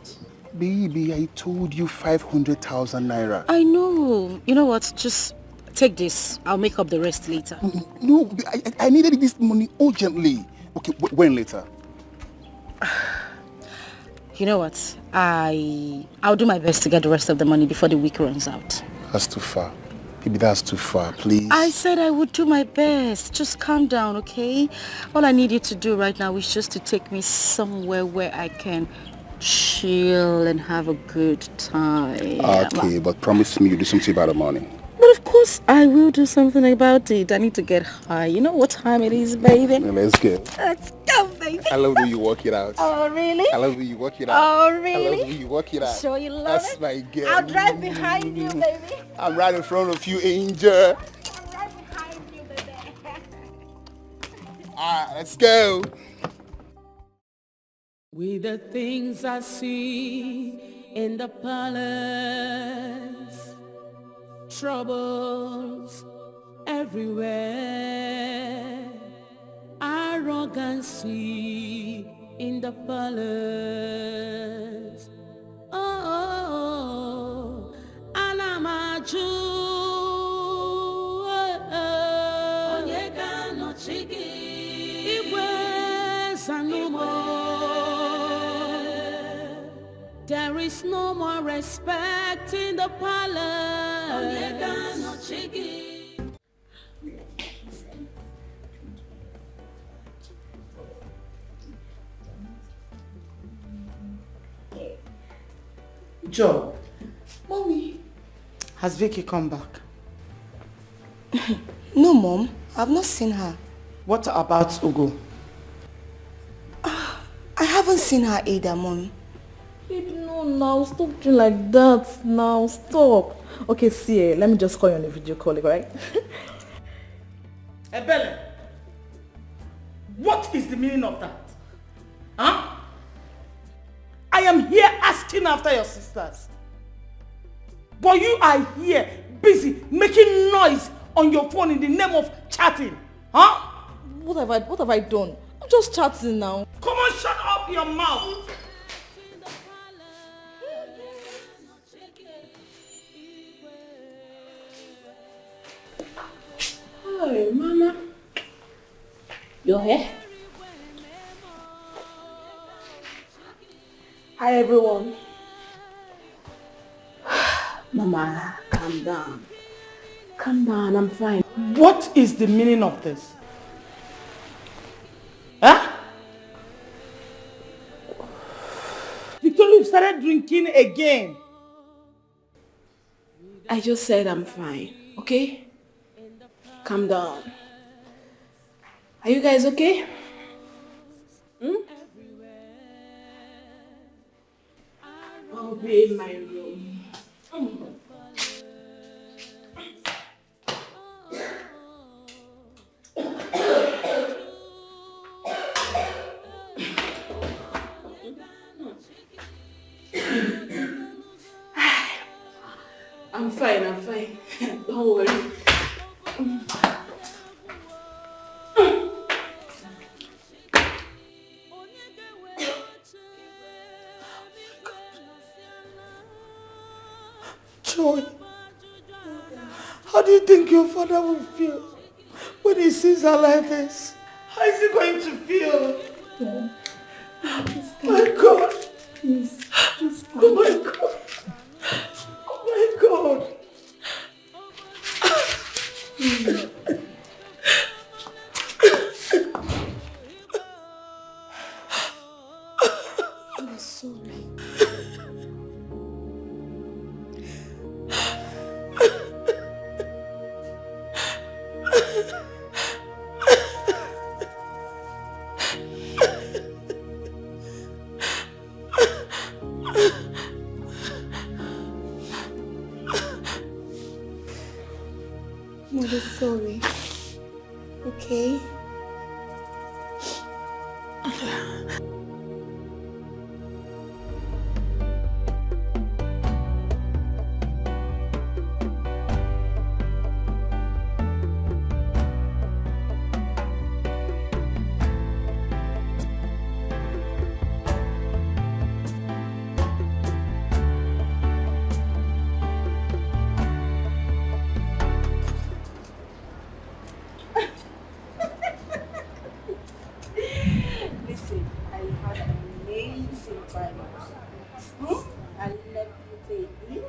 Baby, I told you 500,000 naira. I know. You know what? Just take this. I'll make up the rest later. No, I needed this money urgently. Okay, when later? You know what? I'll do my best to get the rest of the money before the week runs out. That's too far. Baby, that's too far, please. I said I would do my best. Just calm down, okay? All I need you to do right now is just to take me somewhere where I can chill and have a good time. Okay, but promise me you'll do something about the money. But of course I will do something about it. I need to get high. You know what time it is, baby? Let's go. Let's go, baby. I love the way you work it out. Oh, really? I love the way you work it out. Oh, really? I love the way you work it out. Sure you love That's it? my girl. I'll drive behind you, baby. I'm right in front of you, Angel. I'll drive behind you, baby. Alright, let's go. With the things I see in the palace, troubles everywhere, arrogancy in the palace. Oh, Anamaju, Onyeka no chigi, Igwe Sanumo. There is no more respect in the palace. Onyeka no chigi. Joe. Mommy. Has Vicky come back? No, Mom. I've not seen her. What about Ugo? I haven't seen her either, Mom. No, now stop doing like that. Now stop. Okay, see, let me just call you on a video call, right? Ebele, what is the meaning of that? Huh? I am here asking after your sisters. But you are here busy making noise on your phone in the name of chatting. Huh? What have I done? I'm just chatting now. Come on, shut up your mouth. Hi, Mama. You're here? Hi, everyone. Mama, calm down. Calm down, I'm fine. What is the meaning of this? Huh? Victoria, you started drinking again. I just said I'm fine, okay? Calm down. Are you guys okay? I'll be in my room. I'm fine. Don't worry. Joy, how do you think your father will feel when he sees her like this? How is he going to feel? My God. Please. Oh my God. Oh my God. I'm sorry. Mother, sorry. Okay? Listen, I had an amazing time. I love you, baby.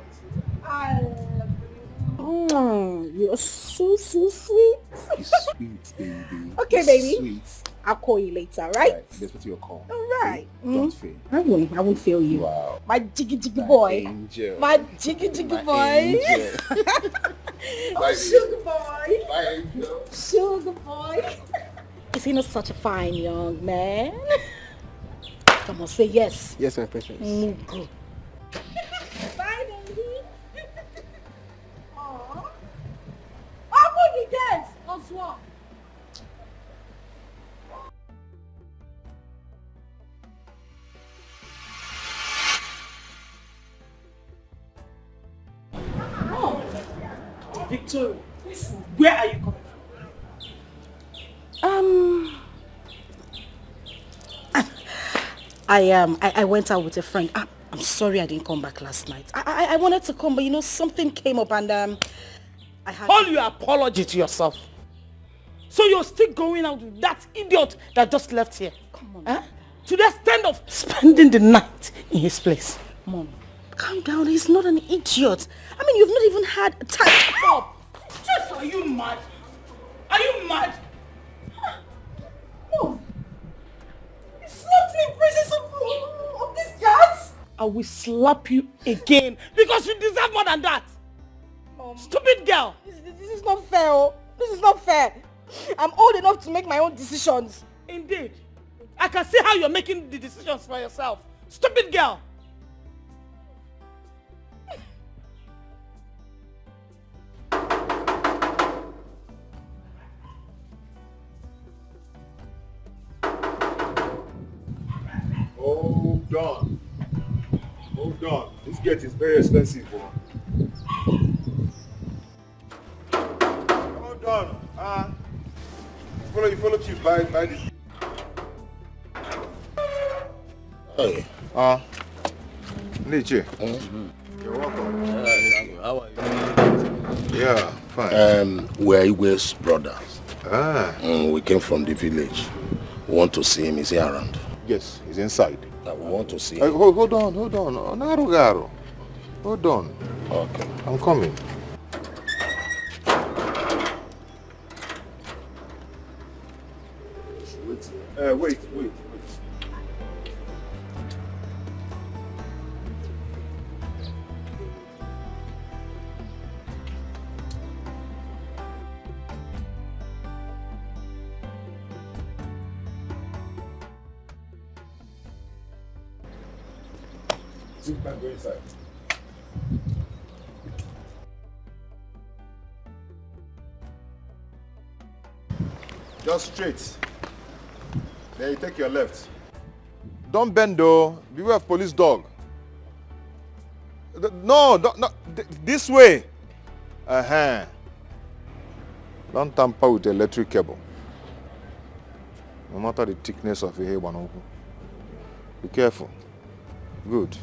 I love you. Oh, you're so sweet. Sweet, baby. Okay, baby. Sweet. I'll call you later, right? That's what you're called. All right. Don't fail. I won't fail you. Wow. My jiggy boy. Angel. My jiggy boy. Angel. Oh, sugar boy. Bye, Angel. Sugar boy. Is he not such a fine young man? Come on, say yes. Yes, my precious. Good. Bye, baby. Aww. Oh, what you dance? On swap. Victoria, where are you coming from? I went out with a friend. I'm sorry I didn't come back last night. I wanted to come, but you know, something came up and I had... All your apology to yourself. So you're still going out with that idiot that just left here? Come on. Huh? To the extent of spending the night in his place. Mom, calm down. He's not an idiot. I mean, you've not even had time. Stop! Just, are you mad? Are you mad? Mom, you slapped me in presence of these guys? I will slap you again because you deserve more than that. Mom, stupid girl. This is not fair. Oh. This is not fair. I'm old enough to make my own decisions. Indeed. I can see how you're making the decisions for yourself. Stupid girl. Hold on. Hold on. This gate is very expensive. Hold on. Follow chief. Buy this. Hey. Nietzsche. You're welcome. Thank you. How are you? Yeah, fine. We're Igwe's brothers. We came from the village. We want to see him. Is he around? Yes, he's inside. We want to see him. Hold on. Narugaro. Hold on. Okay. I'm coming. Wait. Sit back, go inside. Just straight. Then you take your left. Don't bend though. Beware of police dog. No, this way. Don't tamper with the electric cable. No matter the thickness of your hair. Be careful. Good.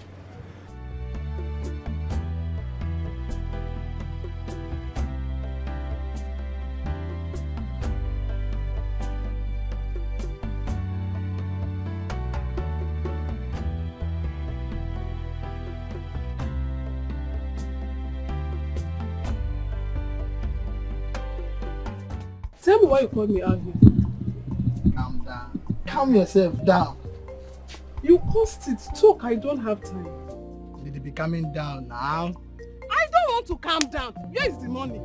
Tell me why you called me out here. Calm down. Calm yourself down. You caused it. Talk, I don't have time. Did it be coming down now? I don't want to calm down. Where is the money?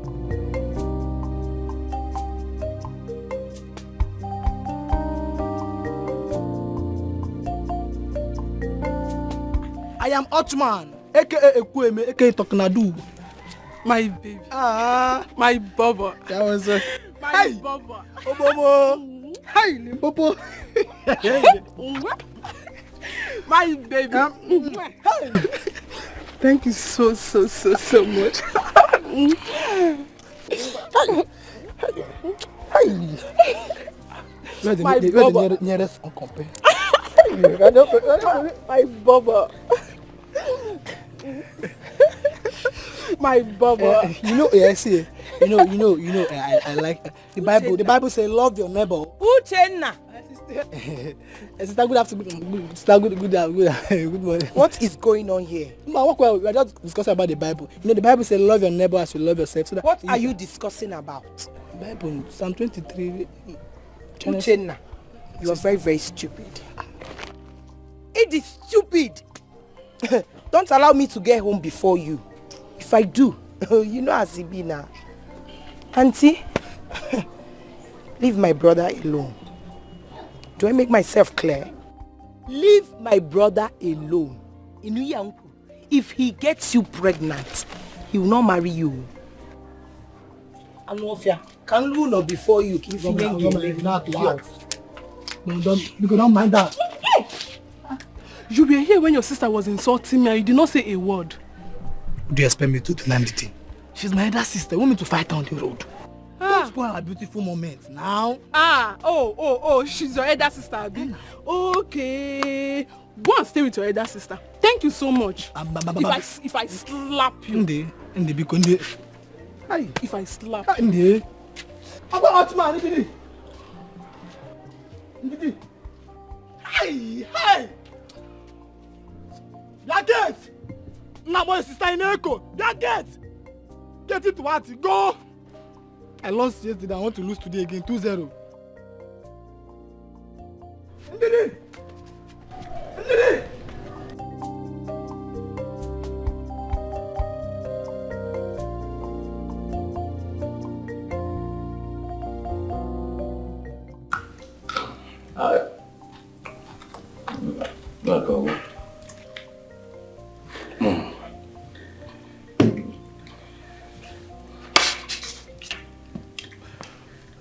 I am Otman, aka Ekweme, aka Toknadu. My baby. My Baba. That was a... My Baba. Obomo. Hi, Limpopo. My baby. Hi. Thank you so much. My Baba. Nearest uncle. My Baba. My Baba. You know, I see. You know. I like the Bible. The Bible says, "Love your neighbor." Uchenna. Sister, good afternoon. Sister, good morning. What is going on here? No, we are just discussing about the Bible. You know, the Bible says, "Love your neighbor as you love yourself." So that What are you discussing about? Bible, Psalm 23. Uchenna, you are very stupid. It is stupid. Don't allow me to get home before you. If I do, you know as it be now. Auntie, leave my brother alone. Do I make myself clear? Leave my brother alone. If he gets you pregnant, he will not marry you. Anofia, can you not before you keep from not loud? You don't mind that. You were here when your sister was insulting me and you did not say a word. Do you expect me to deny the thing? She's my elder sister. You want me to fight on the road? Don't spoil our beautiful moment now. She's your elder sister, Abi. Okay. Go and stay with your elder sister. Thank you so much. If I slap you. If I slap you. Hey! Get! Now my sister in Echo. Get it to what? Go! I lost yesterday. I want to lose today again. 2-0.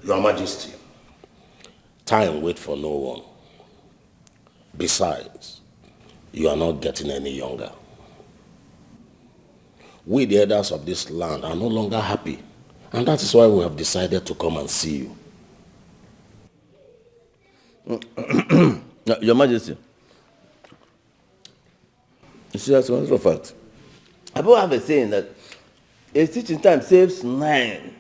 Your Majesty, time waits for no one. Besides, you are not getting any younger. We, the elders of this land, are no longer happy. And that is why we have decided to come and see you. Your Majesty, you see, as a matter of fact, I have a saying that a teaching time saves 9.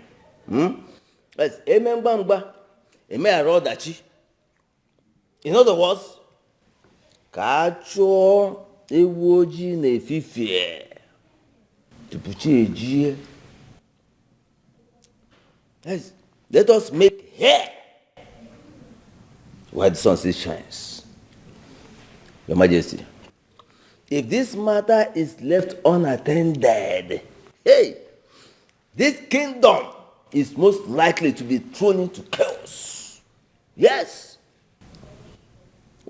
That's amen bangba, amen arodachi. In other words, kacho ewoji na efifie. Tupuchi ejie. Yes, let us make hair while the sun still shines. Your Majesty, if this matter is left unattended, this kingdom is most likely to be thrown into chaos. Yes.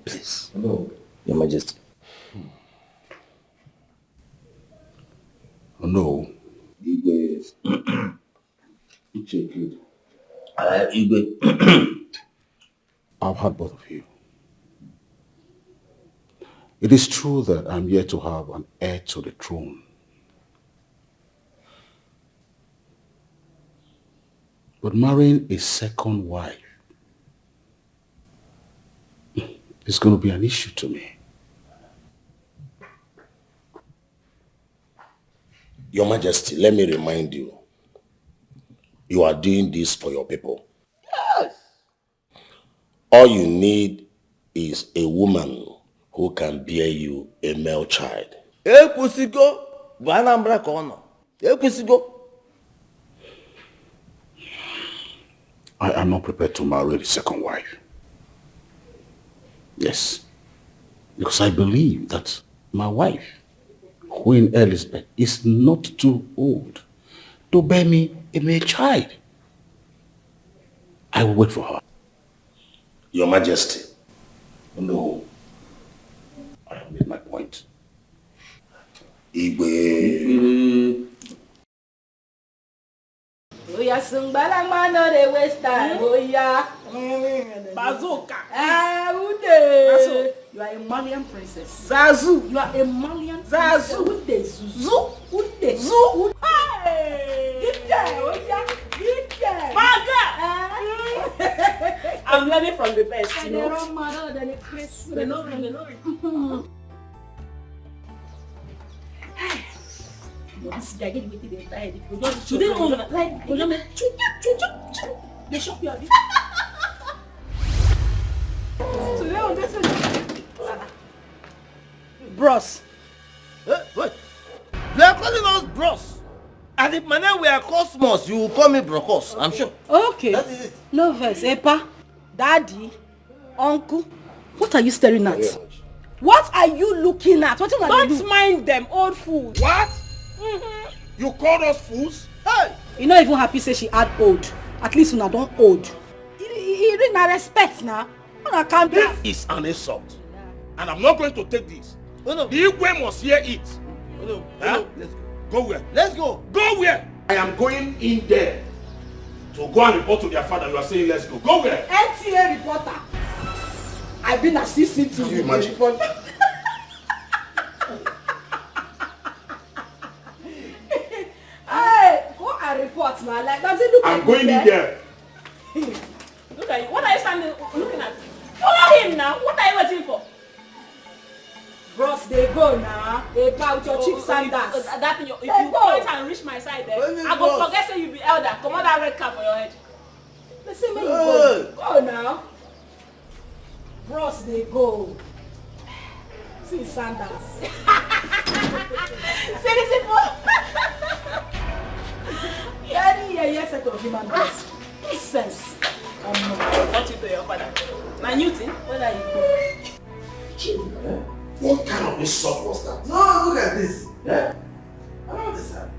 Please. No. Your Majesty. No. Igwe. It's good. Igwe. I've heard both of you. It is true that I'm yet to have an heir to the throne. But marrying a second wife is going to be an issue to me. Your Majesty, let me remind you, you are doing this for your people. Yes. All you need is a woman who can bear you a male child. Ekusigo, Banambra Kono. Ekusigo. I am not prepared to marry the second wife. Yes. Because I believe that my wife, Queen Elizabeth, is not too old to bear me a mere child. I will wait for her. Your Majesty. No. I have made my point. Igwe. Oya sungbala man no dey waste time. Oya. Bazooka. Ude. You are a Malian princess. Zazu. You are a Malian Zazu. Ude. Zuzu. Ude. Zu. Hey. Ike. Oya. Ike. Maga. I'm learning from the best. I don't run mad than a Chris. They know. This guy get with the entire today on like they shop you. Today on this Bros. What? You are calling us bros. And if my name were Cosmos, you will call me Brocos, I'm sure. Okay. That is it. No verse. Epa, Daddy, Uncle, what are you staring at? What are you looking at? What Don't mind them, old fools. What? You called us fools? Hey! You're not even happy say she add old. At least una don't old. You need na respect now. Una can't This is an insult. And I'm not going to take this. Oh, no. The Igwe must hear it. Oh, no. Huh? Oh, no. Let's go. Go where? Let's go. Go where? I am going in there to go and report to their father. You are saying let's go. Go where? NTA reporter. I've been a CCTV. Can you imagine? Hey, go and report now. Like, does it look I'm like going in there. Look at you. What are you standing looking at? Follow him now. What are you waiting for? Bros, they go now. They bow with your cheap sandals. That thing, if you point and reach my side there, I go forget say you be elder. Come on, that red cap for your head. The same way you go. Go now. Bros, they go. See sandals. See this people? Yeah, set of human beings. Nonsense. What you to your father? My new thing? Where are you going? What kind of insult was that? No, look at this. Yeah? I don't understand.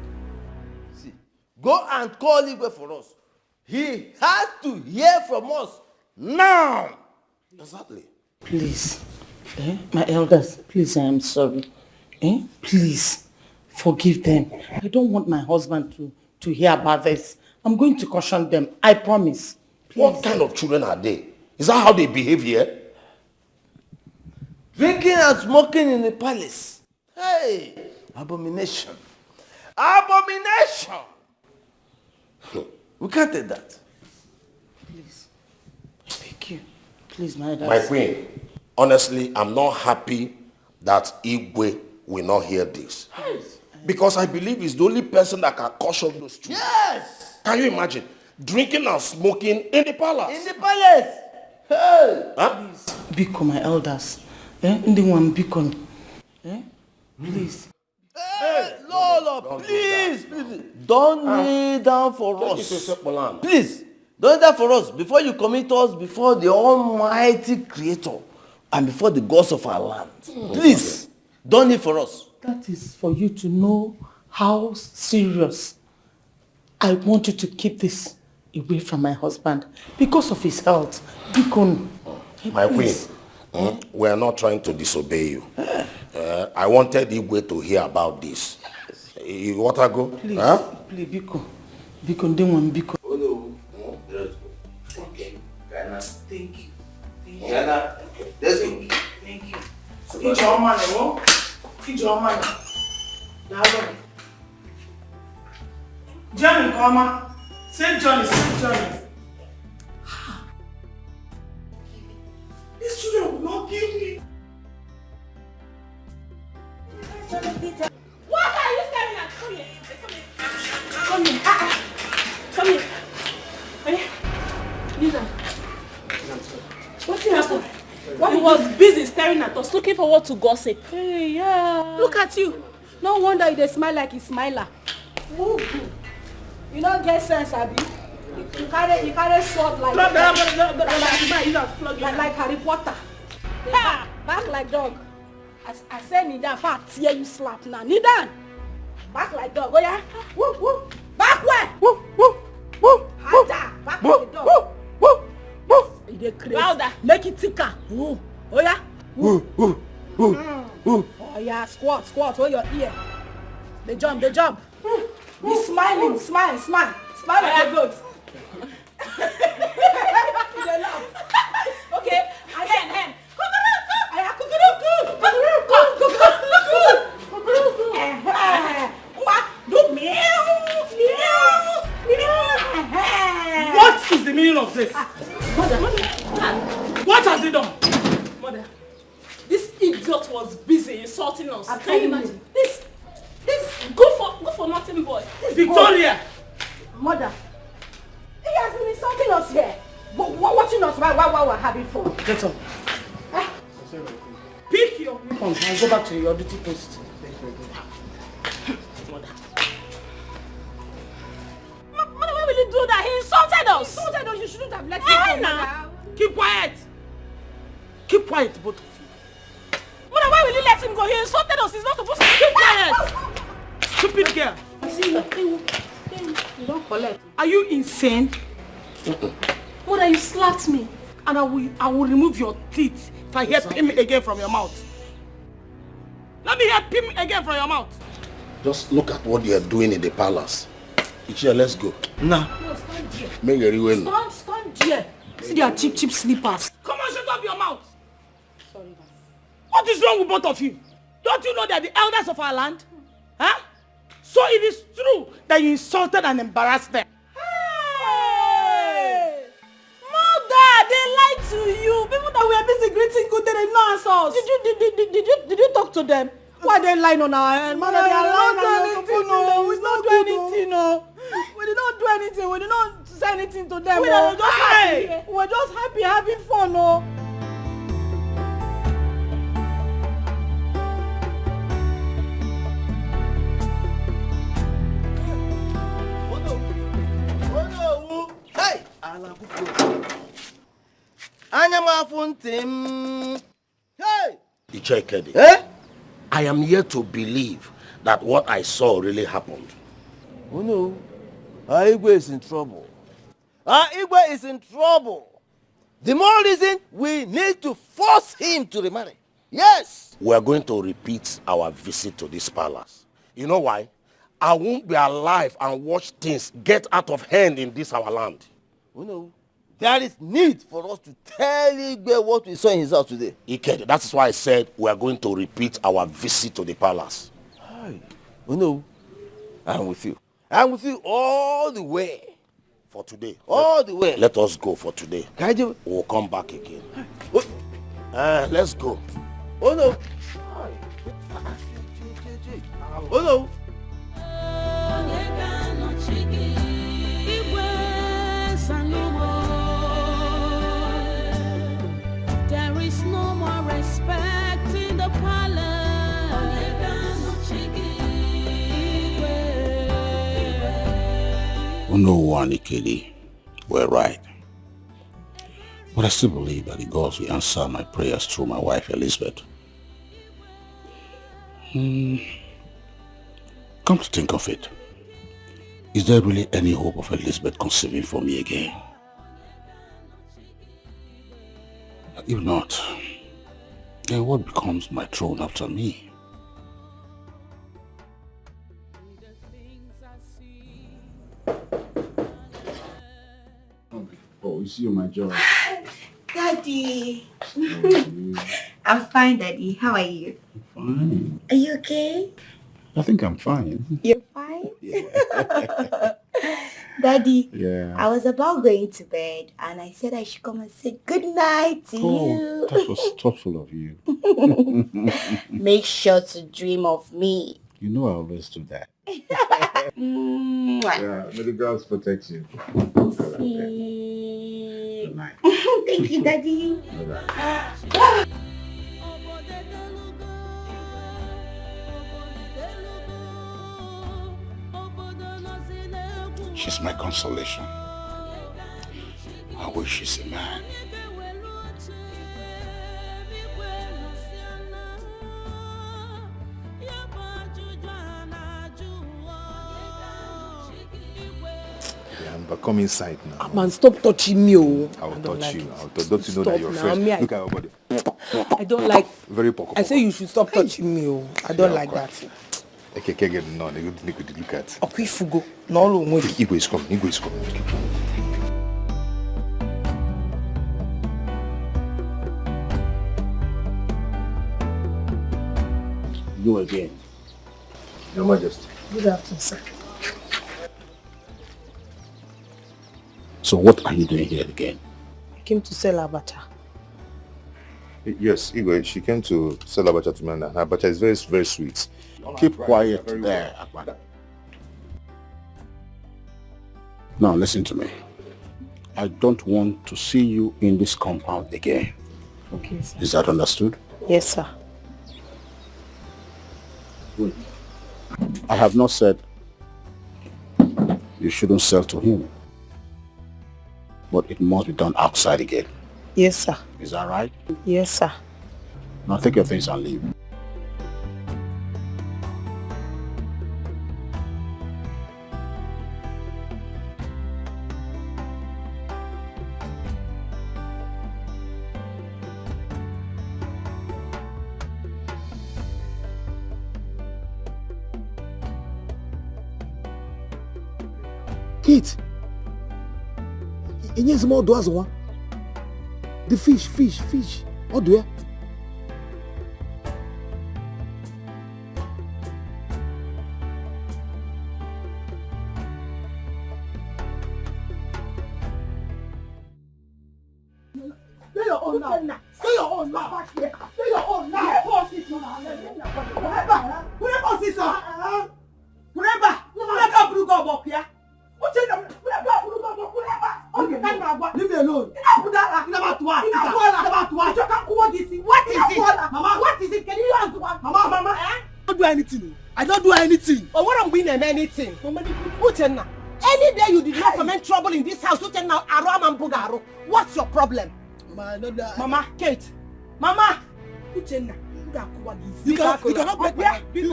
See, go and call Igwe for us. He has to hear from us now. Exactly. Please, my elders, please, I am sorry. Please, forgive them. I don't want my husband to hear about this. I'm going to caution them, I promise. Please. What kind of children are they? Is that how they behave here? Drinking and smoking in the palace. Hey, abomination. Abomination. We can't take that. Please, I beg you. Please, my elders. My queen, honestly, I'm not happy that Igwe will not hear this. Because I believe he's the only person that can caution those children. Yes! Can you imagine? Drinking and smoking in the palace. In the palace. Hey! Huh? Biko, my elders. Ndị nwa biko. Please. Hey, Lord, please. Don't kneel down for us. Please, don't kneel down for us before you commit us before the Almighty Creator and before the gods of our land. Please, don't kneel for us. That is for you to know how serious I want you to keep this away from my husband because of his health. Biko, my queen. We are not trying to disobey you. I wanted Igwe to hear about this. You want to go? Please, huh? Please, Biko. Biko, Biko. Oh no. Let's go. Okay. Ghana. Thank you. Ghana. Let's go. Thank you. Teach your man, Teach your man. Johnny, come Say Johnny, say Johnny. These children will not kill me. What are you staring at? Come here. Come here. Come here. Come here. Lisa. What happened? He was busy staring at us, looking forward to gossip. Hey, yeah. Look at you. No wonder they smile like a smiler. You don't get sense, Abby. You carry sword like Harry Potter. Back like dog. I said kneel down. Fat tear you slap now. Kneel down. Back like dog. Oh yeah. Woo woo. Back where? Woo woo woo. Harder. Back like dog. Woo woo woo. You dey crazy. Louder. Make it thicker. Woo. Oh yeah. Woo woo woo woo. Oh yeah. Squat. Hold your ear. They jump. Be smiling. Smile like a goat. They laugh. Okay. Hand. What is the meaning of this? Mother. What has he done? Mother, this idiot was busy insulting us. Can you imagine? This good for nothing boy. Victoria! Mother, he has been insulting us here. Watching us while we're having fun. Get up. Pick your weapons and go back to your duty post. Mother, why will you do that? He insulted us. You shouldn't have let him go. Now. Keep quiet, both of you. Mother, why will you let him go? He insulted us. He's not supposed to keep quiet. Stupid girl. You don't collect. Are you insane? Mother, you slapped me. And I will remove your teeth if I hear pim again from your mouth. Let me hear pim again from your mouth. Just look at what they are doing in the palace. Ichia, let's go. No, stand here. Stand here. See their cheap slippers. Come on, shut up your mouth. Sorry, guys. What is wrong with both of you? Don't you know they're the elders of our land? Huh? So it is true that you insulted and embarrassed them. Hey! Mother, they lied to you. People that were busy greeting good, they didn't answer us. Did you talk to them? Why are they lying on our hand? Mother, they are lying on anything. No, we don't do anything. No, we did not do anything. We did not say anything to them. We were just happy. We were just happy having fun. No. Hey! Hey! Ichekedi. Eh? I am here to believe that what I saw really happened. Oh no. Igwe is in trouble. Igwe is in trouble. The more reason we need to force him to remarry. Yes! We are going to repeat our visit to this palace. You know why? I won't be alive and watch things get out of hand in this our land. Oh no. There is need for us to tell Igwe what we saw in his house today. Ikedi, that is why I said we are going to repeat our visit to the palace. Hi. Oh no. I'm with you. I'm with you all the way. For today. All the way. Let us go for today. Kaiju. We'll come back again. Let's go. Oh no. Oh no. There is no more respect in the palace. No one, Ikedi, we're right. But I still believe that the gods will answer my prayers through my wife, Elizabeth. Come to think of it, is there really any hope of Elizabeth conceiving for me again? If not, then what becomes my throne after me? Oh, it's you, my joy. Daddy. I'm fine, Daddy. How are you? Fine. Are you okay? I think I'm fine. You're fine? Yeah. Daddy, yeah. I was about going to bed and I said I should come and say good night to you. That was thoughtful of you. Make sure to dream of me. You know I always do that. Yeah, may the gods protect you. See. Good night. Thank you, Daddy. Good night. She's my consolation. I wish she's a man. But come inside now. Man, stop touching me, oh. I'll touch like you. it. Don't you know that you're Stop fresh? now, me, Look at your body. I don't like... Very poco. I say you should stop touching me, oh. I don't like that. Okay, can't get no. They could look at. Okay, fugo. No, no, Igwe is coming. Igwe is coming. You again. Your Majesty. Good afternoon, sir. So what are you doing here again? I came to sell abacha. Yes, Igwe, she came to sell abacha to me, and her abacha is very, very sweet. Keep quiet there, Akman. Now listen to me. I don't want to see you in this compound again. Okay, sir. Is that understood? Yes, sir. Wait. I have not said you shouldn't sell to him. But it must be done outside again. Yes, sir. Is that right? Yes, sir. Now take your things and leave. Kate, and yes, more does one. The fish. What do you? Stay your own now. Stay your own now. Stay your own now. Pause it now. Whoever sees her. Whoever go up here. Leave me alone. What is it? Mama, what is it? Can you answer? Mama, I don't do anything. I don't do anything. But what I'm doing anything? Uchenna, any day you did not foment trouble in this house, Uchenna, Aram and Bugaro. What's your problem? Mama, Kate. Mama, Uchenna. You cannot break my... You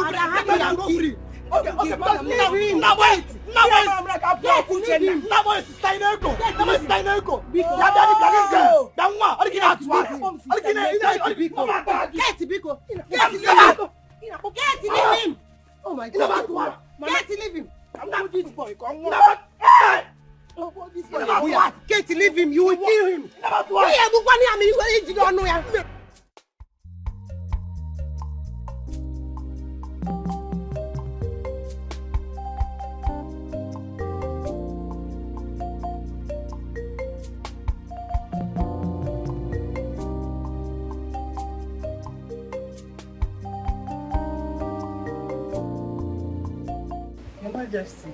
can go free. Okay, now wait. Oh my God. Leave him. I'm not this boy. Kate, leave him. You will kill him. Your Majesty.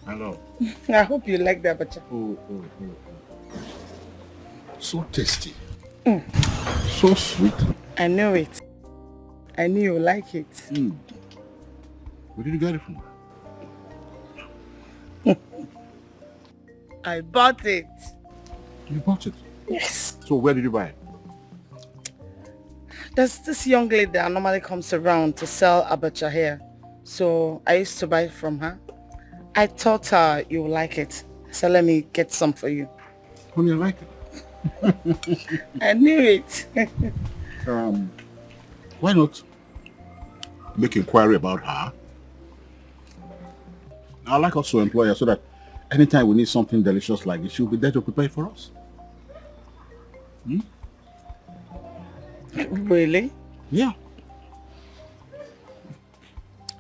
Hello. I hope you like the abacha. So tasty. So sweet. I know it. I knew you like it. Where did you get it from? I bought it. You bought it? Yes. So where did you buy it? There's this young lady that normally comes around to sell abacha here. So I used to buy it from her. I thought you would like it. So let me get some for you. Honey, I like it. I knew it. Why not make inquiry about her? I'd like us to employ her so that anytime we need something delicious like this, she'll be there to prepare it for us. Really? Yeah.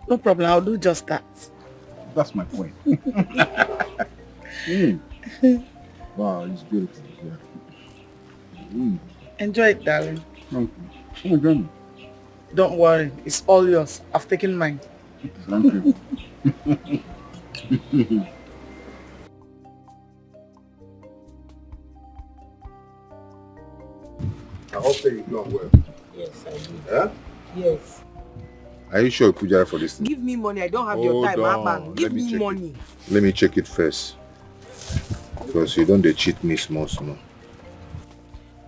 No problem, I'll do just that. That's my point. Wow, it's beautiful. Yeah. Enjoy it, darling. Thank you. Oh my God. Don't worry, it's all yours. I've taken mine. Thank you. I hope that you've done well. Yes, I did. Huh? Yes. Are you sure you put Jara for this thing? Give me money. I don't have your time, man. Give me money. Let me check it first. Because you don't dey cheat me small.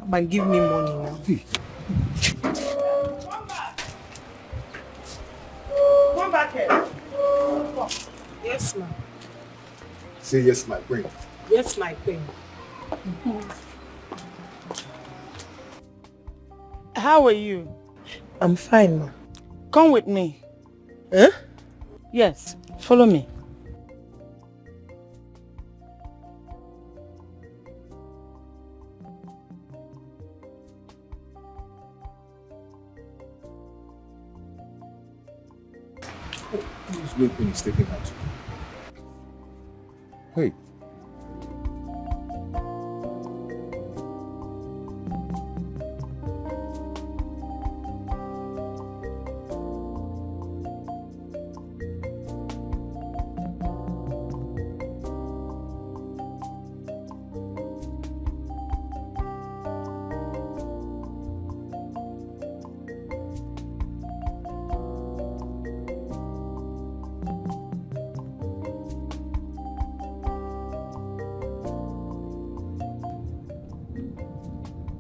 Man, give me money now. jacket. Yes, ma'am. Say yes, my queen. Yes, my queen. How are you? I'm fine, ma. Come with me. Huh? Yes, follow me. Who's when he's taking her to? Wait.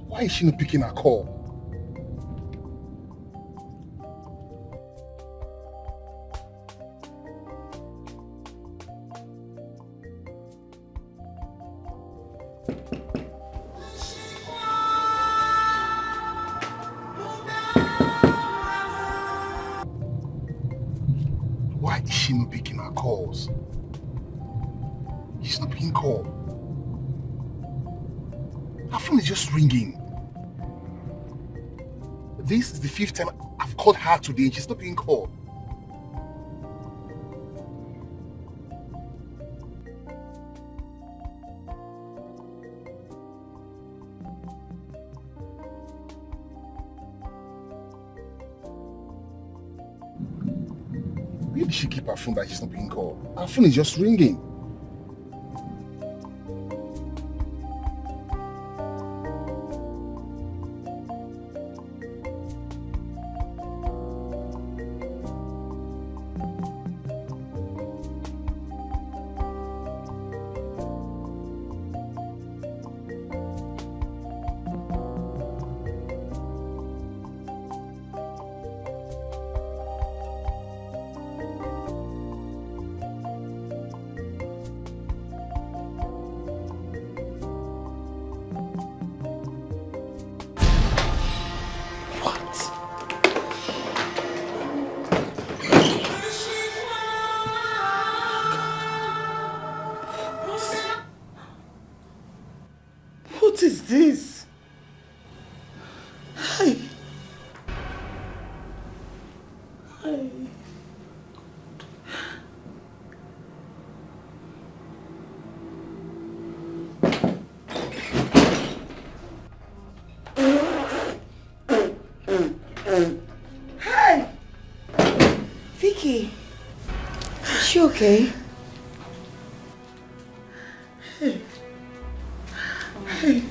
Why is she not picking her call? Why is she not picking her calls? She's not picking call. Her phone is just ringing. This is the 5th time I've called her today and she's not picking call. Where did she keep her phone that she's not picking call? Her phone is just ringing. What is this? Hi. Hi. Hi! Vicky, is she okay? Hey.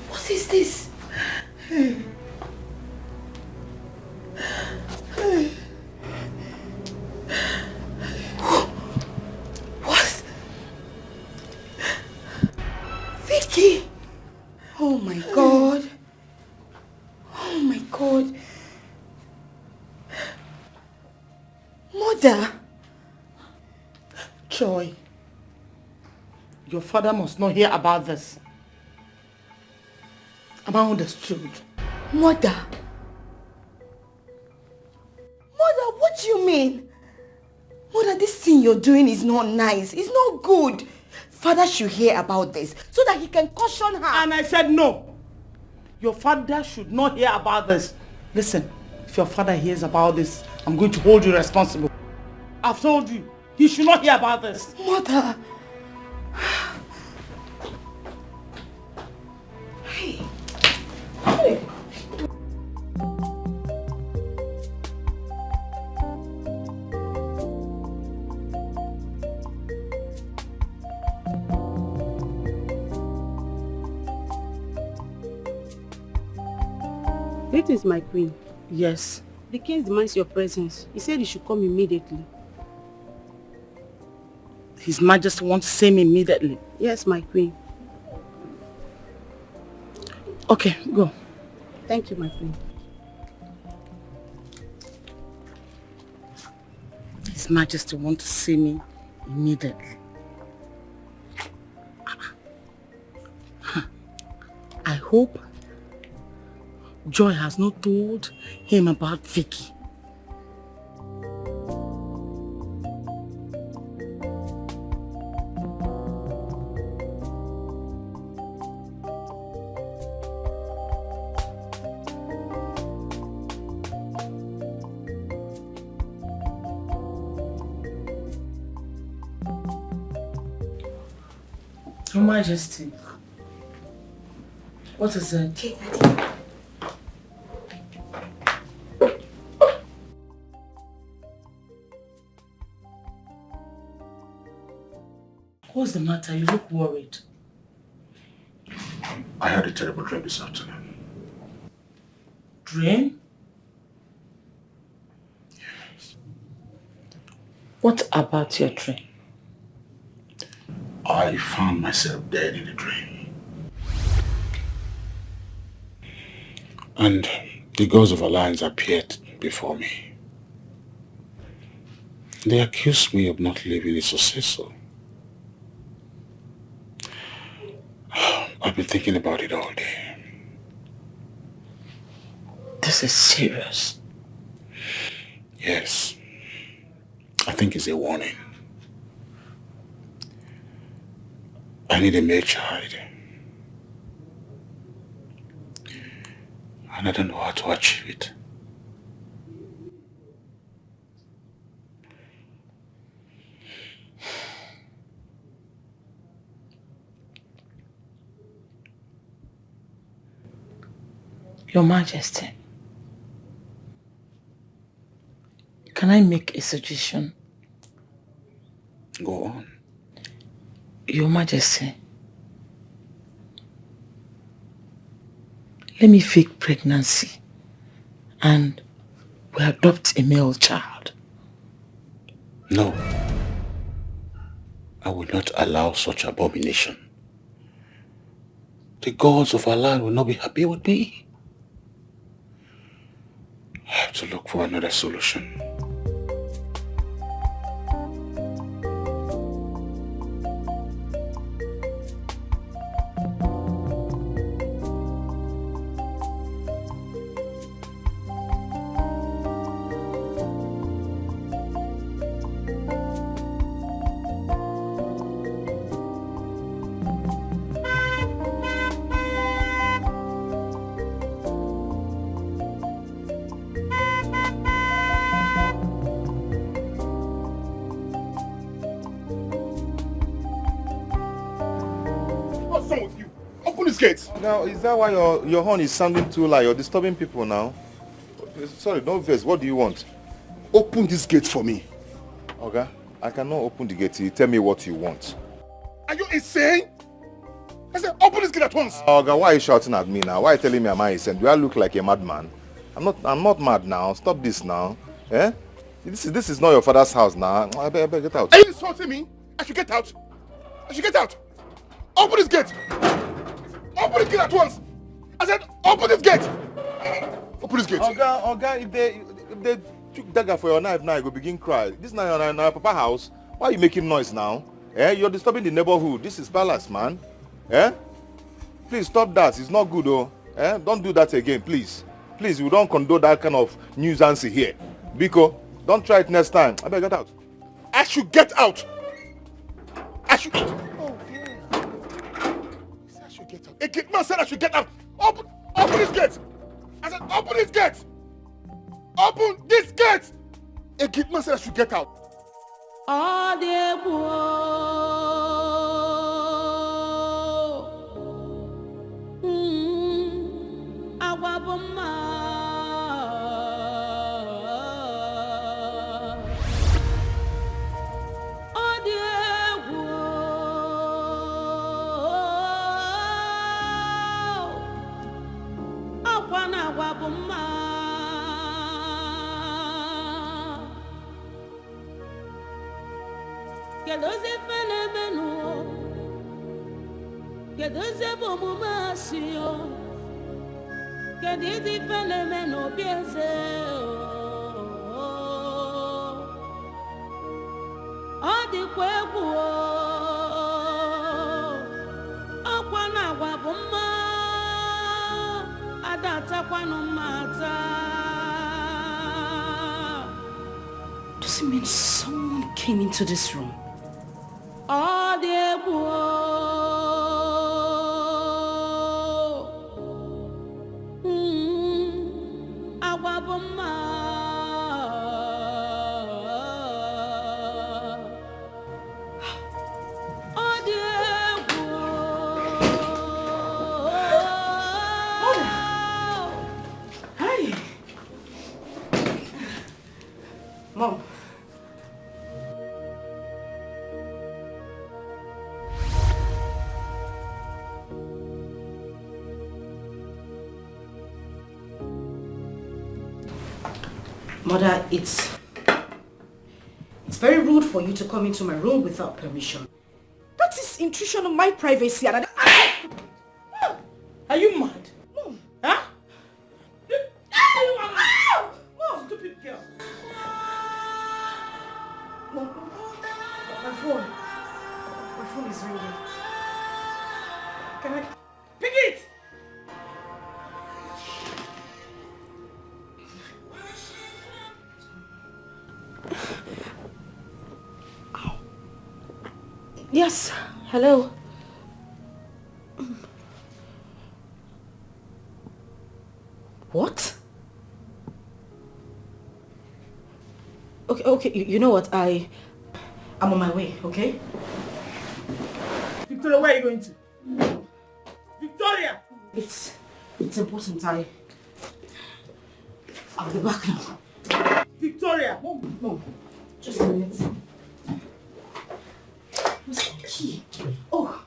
What is this? Hey. Hey. What? Vicky! Oh my God. Oh my God. Mother. Joy, your father must not hear about this. Am I understood? Mother. Mother, what do you mean? Mother, this thing you're doing is not nice. It's not good. Father should hear about this so that he can caution her. And I said no. Your father should not hear about this. Listen, if your father hears about this, I'm going to hold you responsible. I've told you, he should not hear about this. Mother. Hey. Hey. Greetings, my queen. Yes. The king demands your presence. He said you should come immediately. His Majesty wants to see me immediately. Yes, my queen. Okay, go. Thank you, my queen. His His Majesty wants to see me immediately. I hope Joy has not told him about Vicky. Your Majesty, what is it? What's the matter? You look worried. I had a terrible dream this afternoon. Dream? Yes. What about your dream? I found myself dead in a dream. And the gods of Alliance appeared before me. They accused me of not leaving a successor. I've been thinking about it all day. This is serious. Yes. I think it's a warning. I need a male child. And I don't know how to achieve it. Your Majesty, can I make a suggestion? Go on. Your Majesty, let me fake pregnancy and we adopt a male child. No. I will not allow such abomination. The gods of our land will not be happy with me. I have to look for another solution. Now, is that why your horn is sounding too loud? You're disturbing people now. Sorry, no verse. What do you want? Open this gate for me. Okay, I cannot open the gate. You tell me what you want. Are you insane? I said, open this gate at once. Okay, why are you shouting at me now? Why are you telling me am I insane? Do I look like a madman? I'm not mad now. Stop this now. Eh? This is not your father's house now. I better get out. Are you insulting me? I should get out. I should get out. Open this gate. Open this gate at once. I said, open this gate. Open this gate. Okay, if they took dagger for your knife now, you go begin cry. This is not your papa house. Why are you making noise now? Eh? You're disturbing the neighborhood. This is palace, man. Eh? Please stop that. It's not good, though. Eh? Don't do that again, please. Please, we don't condone that kind of nuisance here. Biko, don't try it next time. I better get out. I should get out. I should... A gate man said I should get out. Open this gate. I said, open this gate. Open this gate. A gate man said I should get out. dịkwa egwu ọkwa na agwa bụ mma ada atakwanụ mma ata. Does it mean someone came into this room? Ọ dị egwu agwa bụ mma. Mom. Mother, it's very rude for you to come into my room without permission. That is intrusion on my privacy. And Are you mad? Mom. Huh? Mom, stupid girl. Mom, my phone. My phone is ringing. Can I pick it? Yes, hello. What? Okay, you know what? I'm on my way, okay? Victoria, where are you going to? Victoria! It's important. I'll be back now. Victoria! Mom, just a minute. Where's the key? Oh,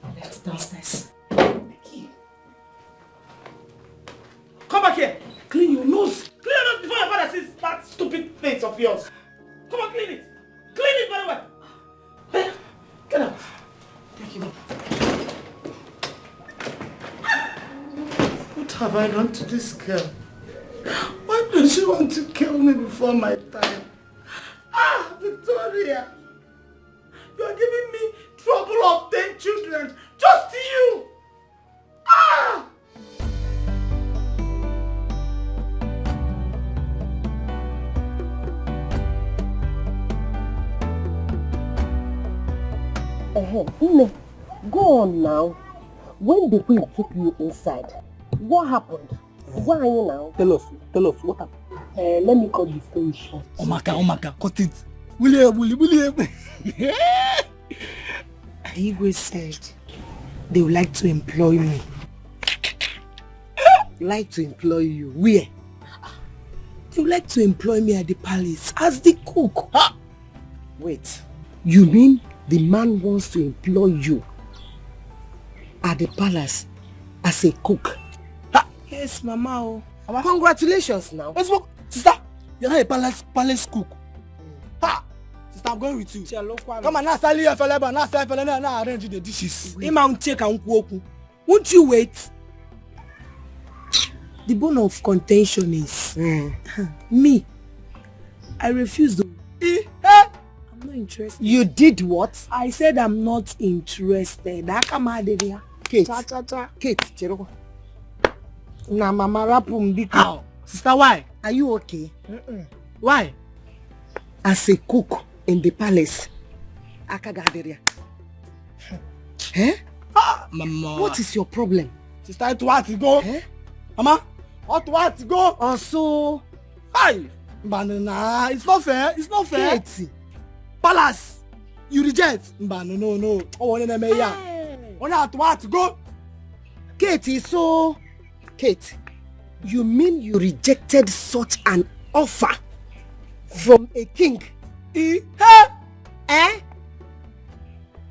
I left it downstairs. The key. Come back here. Clean your nose. Clean your nose before your father sees that stupid face of yours. Come on, clean it. Clean it very well. Hey, get up. Thank you, Mom. What have I done to this girl? Why does she want to kill me before my time? Ah, Victoria! You are giving me trouble of 10 children. Just you! Ah! Nne, go on now. When the queen took you inside, what happened? Why are you now? Tell us what happened. Let me cut the story short. Omaka, cut it. William. Igwe said they would like to employ me. Like to employ you? Where? They would like to employ me at the palace as the cook. Ha! Wait, you mean the man wants to employ you at the palace as a cook? Ha! Yes, Mama. Congratulations now. Let's walk. Sister, you're not a palace cook. Ha! Sister, I'm going with you. Come on, now arrange the dishes. Won't you wait? The bone of contention is me. I refuse to. I'm not interested. You did what? I said I'm not interested. Kate. Kate, na mama rapum biko. How? Sister, why? Are you okay? Why? As a cook in the palace. Akagaderia. Eh? Mama. What is your problem? Sister, it what to go? Eh? Mama, what to go? Also, hi. Banana, it's not fair. It's not fair. Kate. Palace, you reject. Banana, no. Oh, what to go? Kate, so Kate, you mean you rejected such an offer from a king? Eh?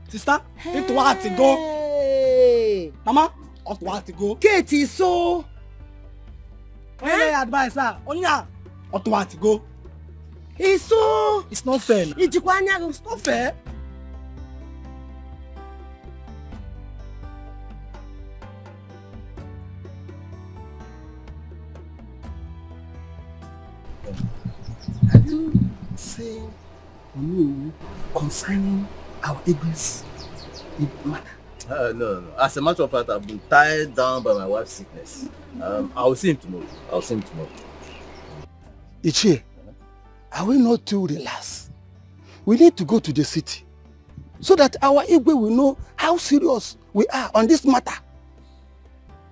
Sister, it what to go? Mama, what to go? Kate, so advice, Onya, what to go? So it's not fair. It's not fair. Have you seen concerning our Igwe's matter. No. As a matter of fact, I've been tied down by my wife's sickness. I'll see him tomorrow. Ichie, are we not too relaxed? We need to go to the city so that our Igwe will know how serious we are on this matter.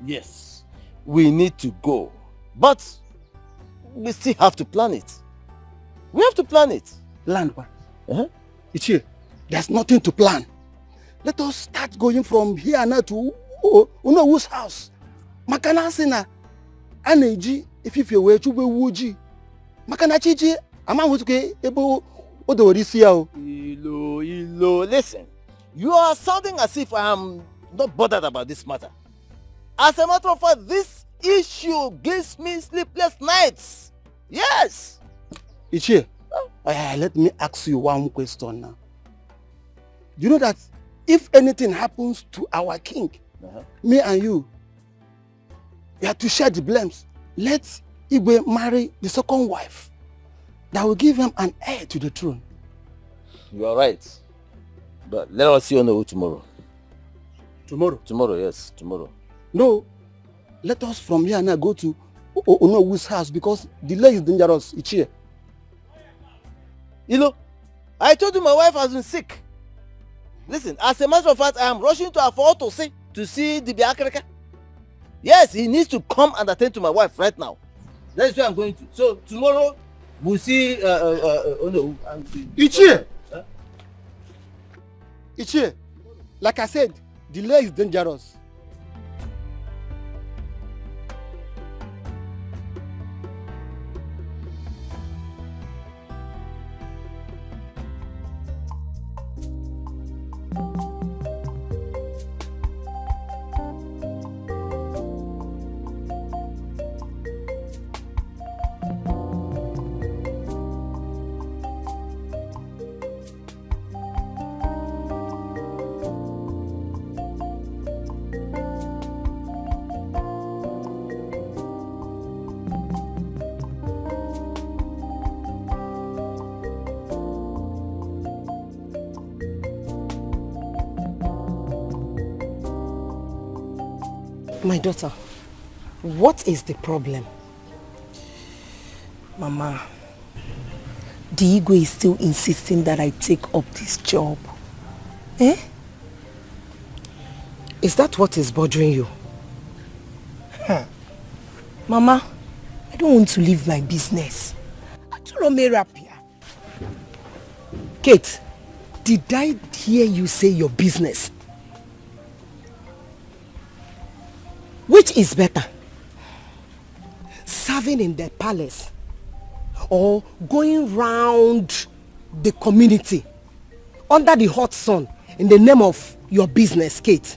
Yes, we need to go. But we still have to plan it. We have to plan it. Plan what? Ichie, there's nothing to plan. Let us start going from here now to whose house. Makana sena aneji ifife we chube wuji. Makana chichi ama hutuke ebo odorisi ya o. Ilo, listen. You are sounding as if I am not bothered about this matter. As a matter of fact, this issue gives me sleepless nights. Yes. Ichie, let me ask you one question now. You know that if anything happens to our king, me and you have to share the blames. Let Igwe marry the second wife that will give him an heir to the throne. You are right. But let us see Onowu tomorrow. Tomorrow? Tomorrow, yes, tomorrow. No. Let us from here now go to Onowu's house because delay is dangerous. Ichie. Ilo, I told you my wife has been sick. Listen, as a matter of fact, I am rushing to Afo to see the Biakreka. Yes, he needs to come and attend to my wife right now. That's where I'm going to. So tomorrow we'll see Onowu. Ichie! Ichie, like I said, delay is dangerous. My daughter, what is the problem? Mama, the Igwe is still insisting that I take up this job. Eh? Is that what is bothering you? Mama, I don't want to leave my business. Kate, did I hear you say your business? Which is better? Serving in the palace or going round the community under the hot sun in the name of your business, Kate?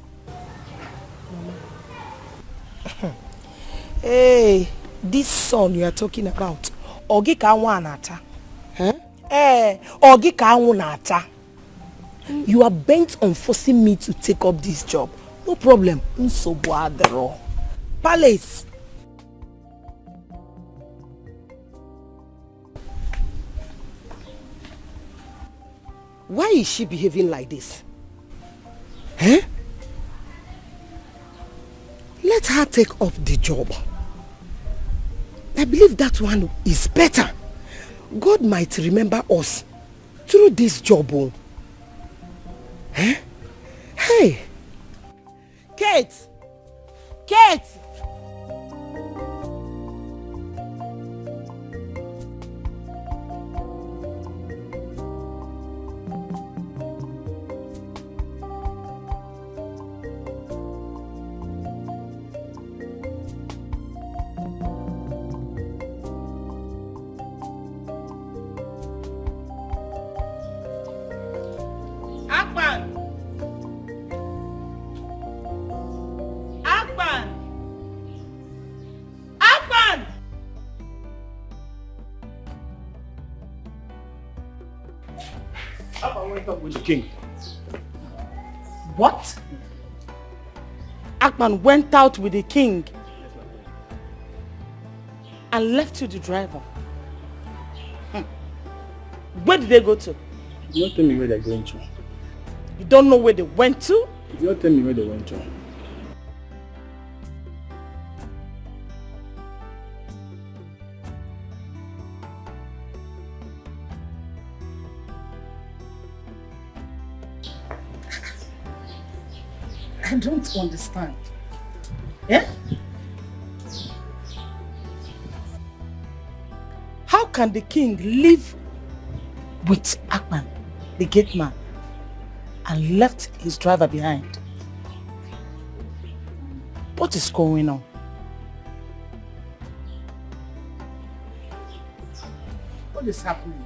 Hey, this sun you are talking about, Ogika Wanata. Ogika Wanata. You are bent on forcing me to take up this job. No problem. Palace. Why is she behaving like this? Let her take up the job. I believe that one is better. God might remember us through this job. Hey! Kate! Kate! With the king. What? Akman went out with the king and left you the driver. Where did they go to? You don't tell me where they're going to. You don't know where they went to? You don't tell me where they went to. I don't understand. Yeah? How can the king live with Akman, the gateman, and left his driver behind? What is going on? What is happening?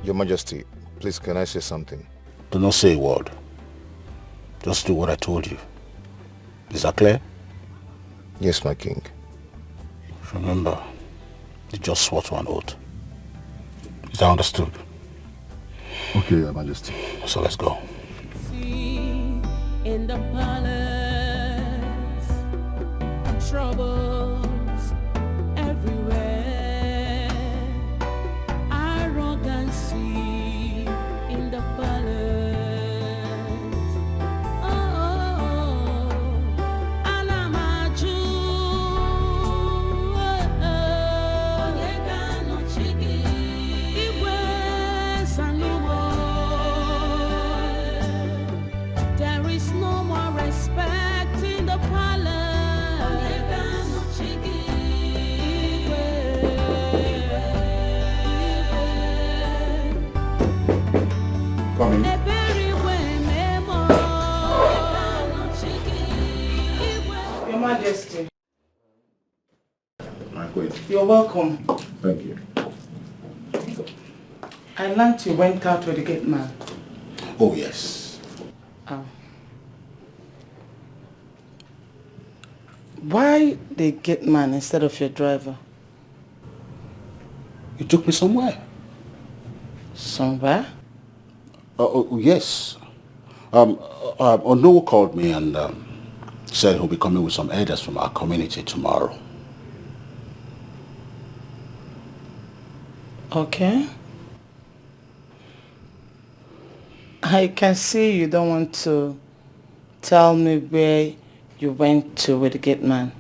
Your Majesty, please can I say something? Do not say a word. Just do what I told you. Is that clear? Yes, my king. Remember, you just swore to an oath. Is that understood? Okay, Your Majesty. So let's go. In the palace, troubles everywhere, arrogancy in the palace. Oh, Alamaju, Onyeka no chigi, Igwe Sanuwo. There is no more respect in the palace. Come in. Your Majesty. My queen. You're welcome. Thank you. I learned you went out with the gateman. Oh, yes. Why the gateman instead of your driver? You took me somewhere. Somewhere? Oh, yes. Onowo called me and said he'll be coming with some elders from our community tomorrow. Okay. I can see you don't want to tell me where you went to with the gateman.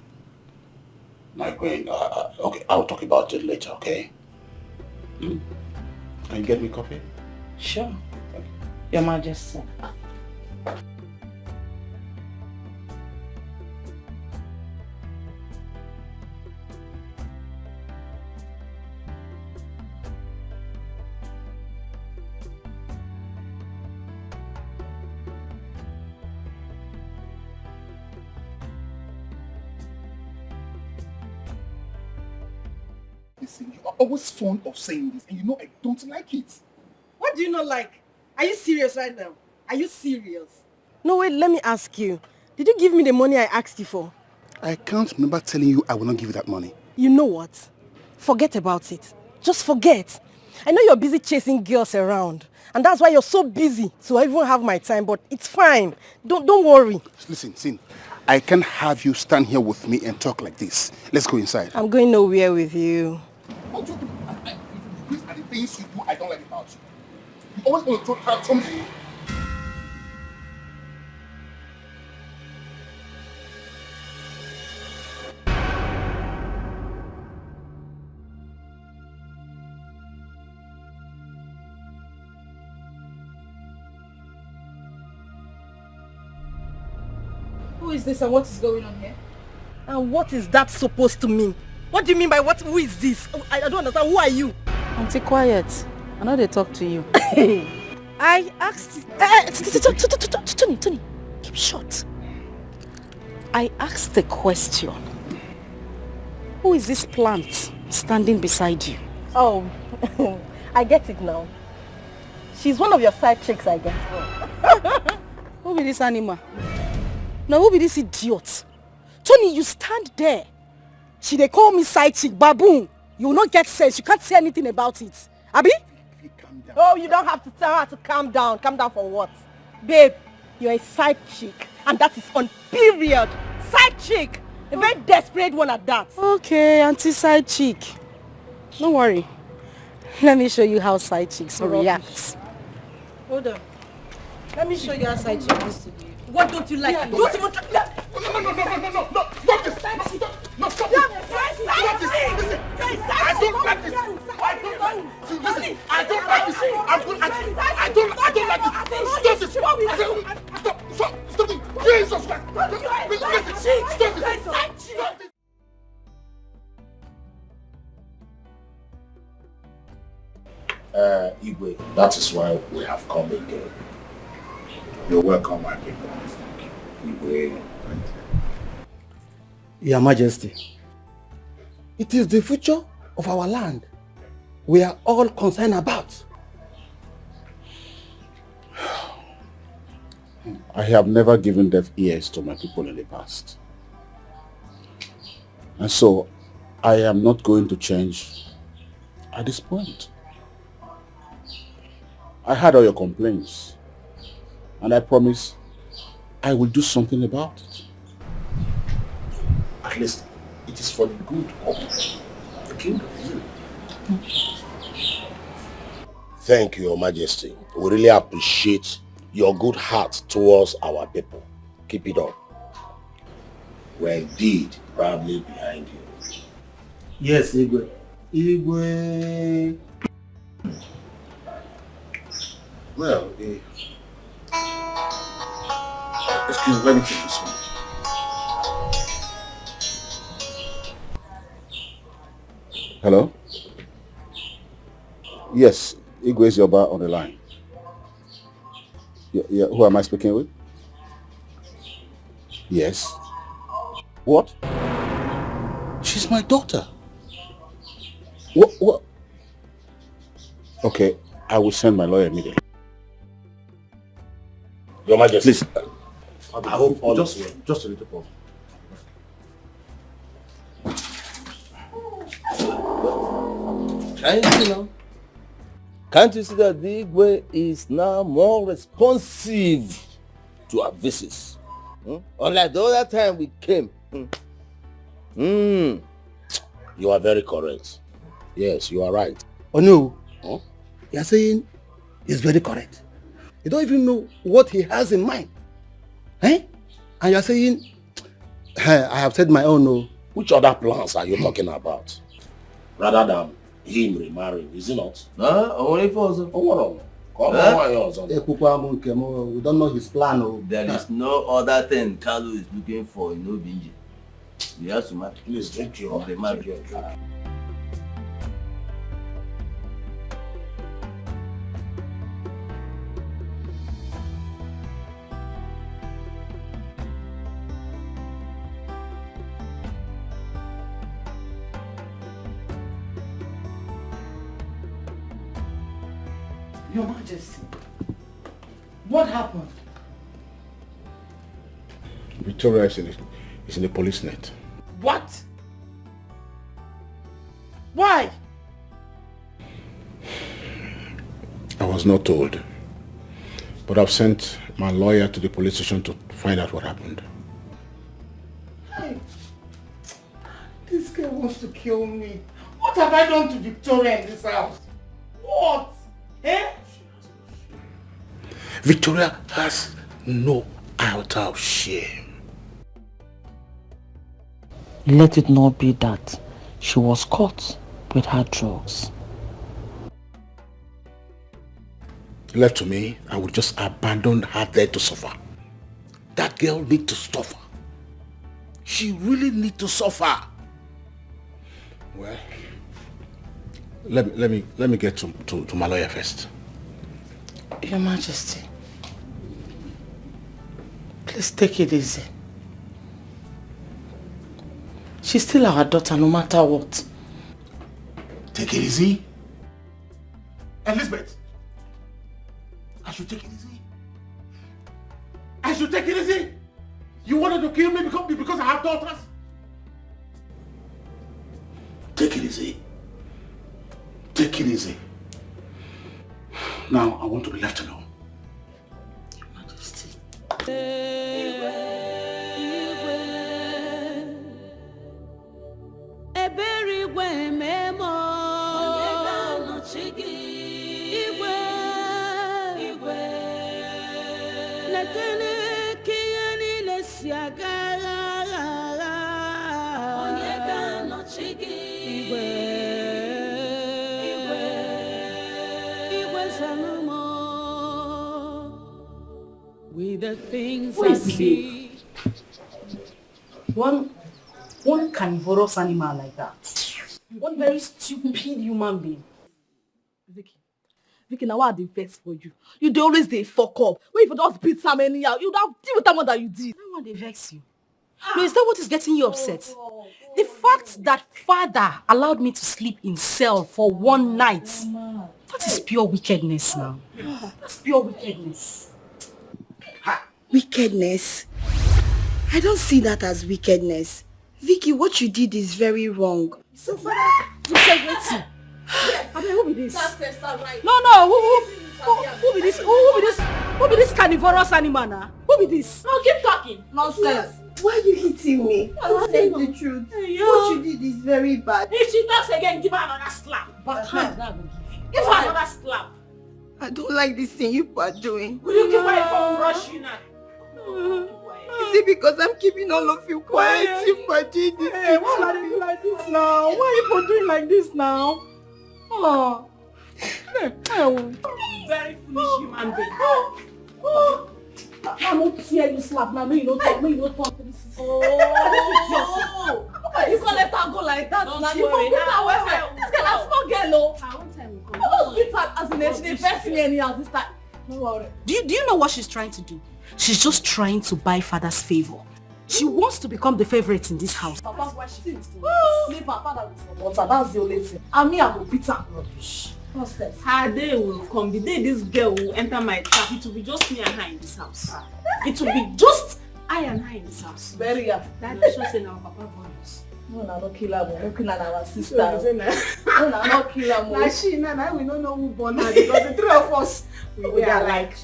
My queen, okay, I'll talk about it later, okay? Can you get me coffee? Sure. Your Majesty. Listen, you are always fond of saying this, and you know I don't like it. What do you not like? Are you serious right now? Are you serious? No, wait, let me ask you. Did you give me the money I asked you for? I can't remember telling you I will not give you that money. You know what? Forget about it. Just forget. I know you're busy chasing girls around. And that's why you're so busy. So I even have my time, but it's fine. Don't worry. Listen, Sin. I can't have you stand here with me and talk like this. Let's go inside. I'm going nowhere with you. These are the things you do I don't like about you. You always want to throw something. Who is this and what is going on here? And what is that supposed to mean? What do you mean by what? Who is this? I don't understand. Who are you? Auntie, quiet. I know they talk to you. I asked... Tony, keep short. I asked the question. Who is this plant standing beside you? Oh, I get it now. She's one of your side chicks, I guess. Who be this animal? Now who be this idiot? Tony, you stand there. She they call me side chick, baboon. You will not get sense. You can't say anything about it. Abi? Oh, you don't have to tell her to calm down. Calm down for what? Babe, you're a side chick. And that is on period. Side chick. A very desperate one at that. Okay, auntie side chick. Don't worry. Let me show you how side chicks react. Hold on. Let me show you how side chick is to be. What don't you like? Yeah, Don't even try. No. Stop this. No, stop this. Stop this. Listen, I don't like this. Listen, I don't like this. I don't like this. Stop this. Stop it. Jesus Christ. Listen, stop this. Igwe, that is why we have come again. You're welcome, my people. Igwe. Your Majesty, it is the future of our land we are all concerned about. I have never given deaf ears to my people in the past. And so, I am not going to change at this point. I heard all your complaints, and I promise I will do something about it. At least it is for the good of the kingdom. Thank you, Your Majesty. We really appreciate your good heart towards our people. Keep it up. We're indeed proudly behind you. Yes, Igwe. Igwe. Well, excuse me, let me take this one. Hello? Yes, Igwe is your bar on the line. Yeah, who am I speaking with? Yes. What? She's my daughter. What? Okay, I will send my lawyer immediately. Your Majesty. Please, I hope all is well. Just a little pause. Can't you see that the Igwe is now more responsive to our visits? Unlike the other time we came. You are very correct. Yes, you are right. Oh no. Huh? You are saying he's very correct. You don't even know what he has in mind. Eh? And you are saying, I have said my own no. Which other plans are you talking about? Rather than him remarrying, is it not? Only for us. We don't know his plan. There is no other thing Carlo is looking for in Obinji. He has to marry. Please drink your drink. Your Majesty, what happened? Victoria is in the police net. What? Why? I was not told. But I've sent my lawyer to the police station to find out what happened. Hey, this girl wants to kill me. What have I done to Victoria in this house? What? Eh? Victoria has no iota of shame. Let it not be that she was caught with her drugs. Left to me, I would just abandon her there to suffer. That girl needs to suffer. She really needs to suffer. Well, let me get to my lawyer first. Your Majesty, please take it easy. She's still our daughter no matter what. Take it easy. Elizabeth, I should take it easy. I should take it easy. You wanted to kill me because I have daughters? Take it easy. Take it easy. Now, I want to be left alone. Your Majesty. With the things I see. One carnivorous animal like that. One very stupid human being. Vicky, now what are the vex for you? You dey always dey fuck up. When if you don't beat some anyhow, you don't deal with that one that you did. That one they vex you. No, is that what is getting you upset? The fact that father allowed me to sleep in cell for one night. That is pure wickedness now. That's pure wickedness. Wickedness? I don't see that as wickedness. Vicky, what you did is very wrong. So father, you said waiting. I mean, who be this? Right. No, who be this? Who be this carnivorous animal now? Who be this? No, keep talking. Nonsense. Why are you hitting me? I said the truth. What you did is very bad. If she talks again, give her another slap. But hand that will give you. Give her another slap. I don't like this thing you are doing. Will you keep quiet from rush you now? Is it because I'm keeping all of you quiet? If I did this, Hey, why are you doing like this now? Why are you doing like this now? Oh. Very foolish human being. I'm not here you slap now. Me, you don't talk. Me, you don't talk. This is you can't let her go like that. Don't now. worry. You forget her well. This girl Now, is small girl, oh. I won't tell you. I was beat her as in age. They vex me anyhow this time. No worry. Do you know what she's trying to do? She's just trying to buy father's favor. She wants to become the favorite in this house. Papa's why she thinks to leave her father with some water. That's the only thing. And me, I will beat her. Rubbish. Nonsense. Her day will come. The day this girl will enter my trap, it will be just me and her in this house. It will be just I and her in this house. Very happy. That is just in our papa voice. No, no kill her. No kill her, our sister. No, no kill her. Now she, now we don't know who born her because the three of us, we are like.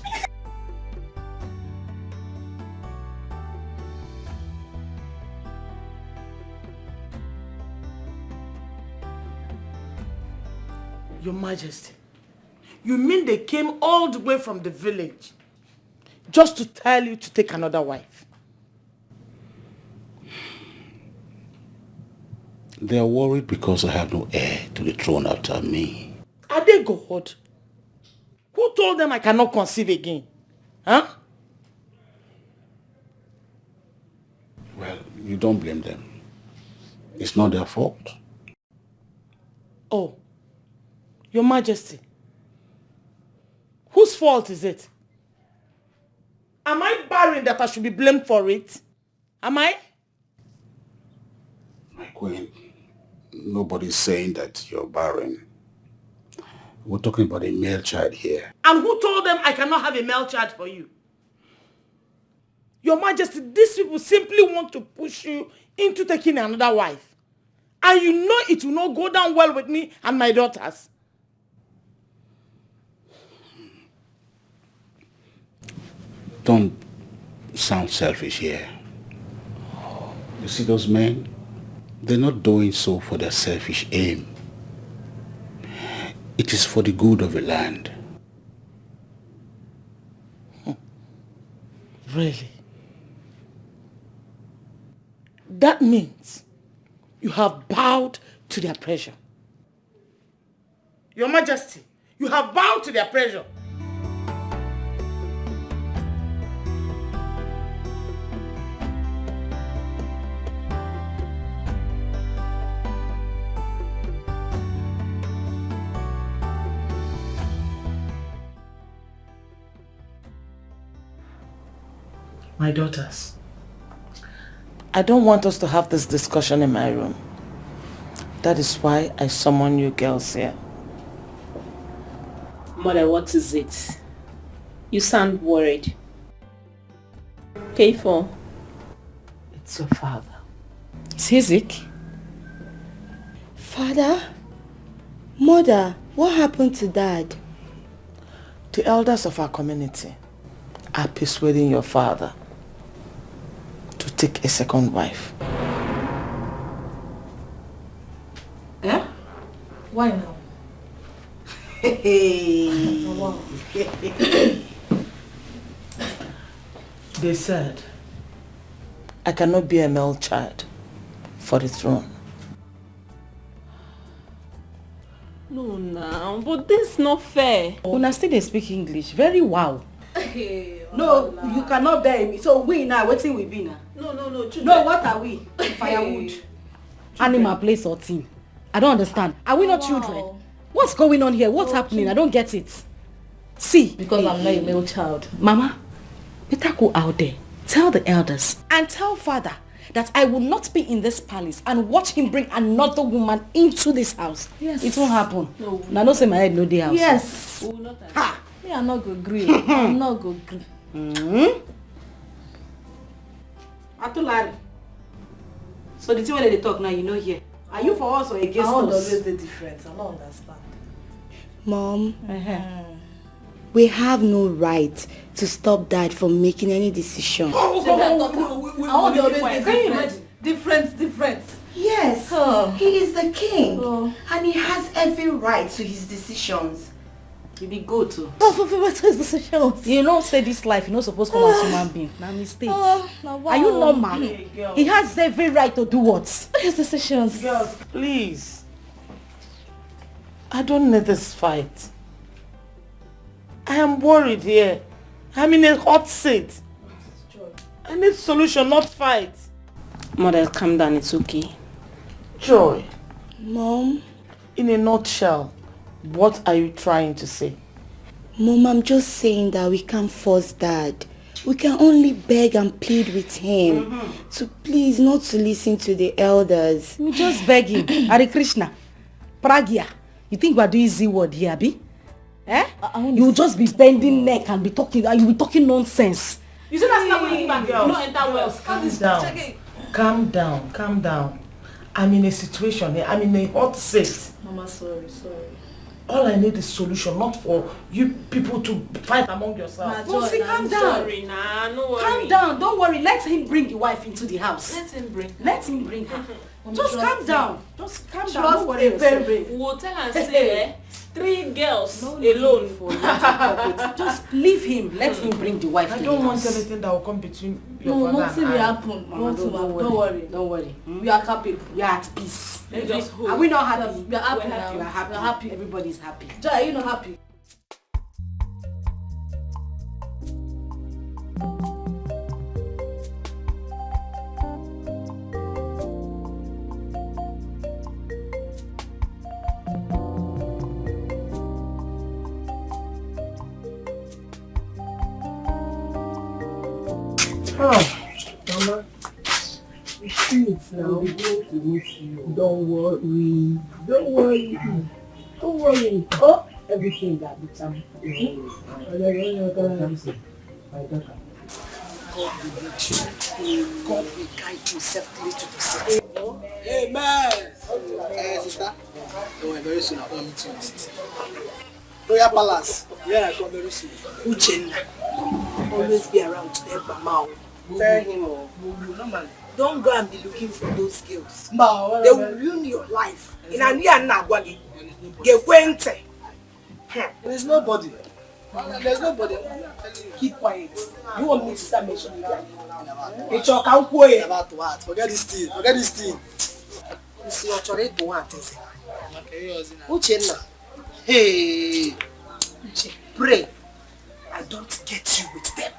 Your Majesty, you mean they came all the way from the village just to tell you to take another wife? They are worried because I have no heir to the throne after me. Are they God? Who told them I cannot conceive again? Huh? Well, you don't blame them. It's not their fault. Oh, Your Majesty, whose fault is it? Am I barren that I should be blamed for it? Am I? My queen, nobody's saying that you're barren. We're talking about a male child here. And who told them I cannot have a male child for you? Your Majesty, these people simply want to push you into taking another wife. And you know it will not go down well with me and my daughters. Don't sound selfish here. You see those men? They're not doing so for their selfish aim. It is for the good of the land. Really? That means you have bowed to their pressure. Your Majesty, you have bowed to their pressure. My daughters, I don't want us to have this discussion in my room. That is why I summon you girls here. Mother, what is it? You sound worried. Pay for? It's your father. Is he sick? Father? Mother, what happened to Dad? The elders of our community are persuading your father to take a second wife. Eh? Why now? Wow. They said I cannot be a male child for the throne. No, now, but this is not fair. Una still they speak English. Very wow. No, you cannot bear me. So we now, what we be now? No. No, what are we? Firewood. Animal place or team? I don't understand. Are we not children? What's going on here? What's happening? I don't get it. See. Because I'm not a male child. Mama, better go out there. Tell the elders and tell father that I will not be in this palace and watch him bring another woman into this house. Yes. It won't happen. No. Now don't say my head no day house. Yes. Ha! Me, I'm not going to agree. I'm not going to agree. Atulari. So the thing when they talk now, you know here. Are you for us or against us? I don't always the difference. I don't understand. Mom, we have no right to stop Dad from making any decision. I want to always the difference. Yes, he is the king and he has every right to his decisions. You be good too. What is decisions? You know, say this life, you're not supposed to come as human being. Now mistake. Are you normal? He has every right to do what? His decisions. Girls, please. I don't need this fight. I am worried here. I'm in a hot seat. I need solution, not fight. Mother, calm down. It's okay. Joy. Mom? In a nutshell, what are you trying to say? Mom, I'm just saying that we can't force Dad. We can only beg and plead with him to please not to listen to the elders. You just beg him. Hare Krishna. Pragya. You think we're doing Z word here, Abi? Eh? You will just be bending neck and be talking, and you'll be talking nonsense. You see that's not going back. You don't enter well. Calm down. I'm in a situation here. I'm in a hot seat. Mama, sorry. All I need is solution, not for you people to fight among yourselves. Calm down. Sorry, nah, no worry. Calm down. Don't worry. Let him bring the wife into the house. Let him bring her. Just calm down. Just calm down. Trust Don't worry yourself. We'll tell and say 3 girls alone for you. Just leave him. Let him bring the wife. I to don't the want house. anything that will come between your No, father nothing and will I. happen. Mama, don't worry. Don't worry. We are capable. We are at peace. Let's just hold. Are we not happy? We are happy We're now. We are happy. We are happy. Everybody's happy. Joy, are you not happy? Mama, we see it now. We're going to miss you. Don't worry. Oh, everything that becomes. God will guide you safely to the city. Amen. Sister, don't worry, very soon I'll come meet you in the city. Royal Palace. Yeah, I come very soon. Uchenna, always be around to help Mama. Tell him, don't go and be looking for those girls. They will ruin your life. In a year now, get went. There's nobody. There's nobody. Keep quiet. You want me to start mentioning that? It's your cowboy. About what? Forget this thing. You see, you're trying to want to say. Uchenna. Hey. Pray I don't get you with them.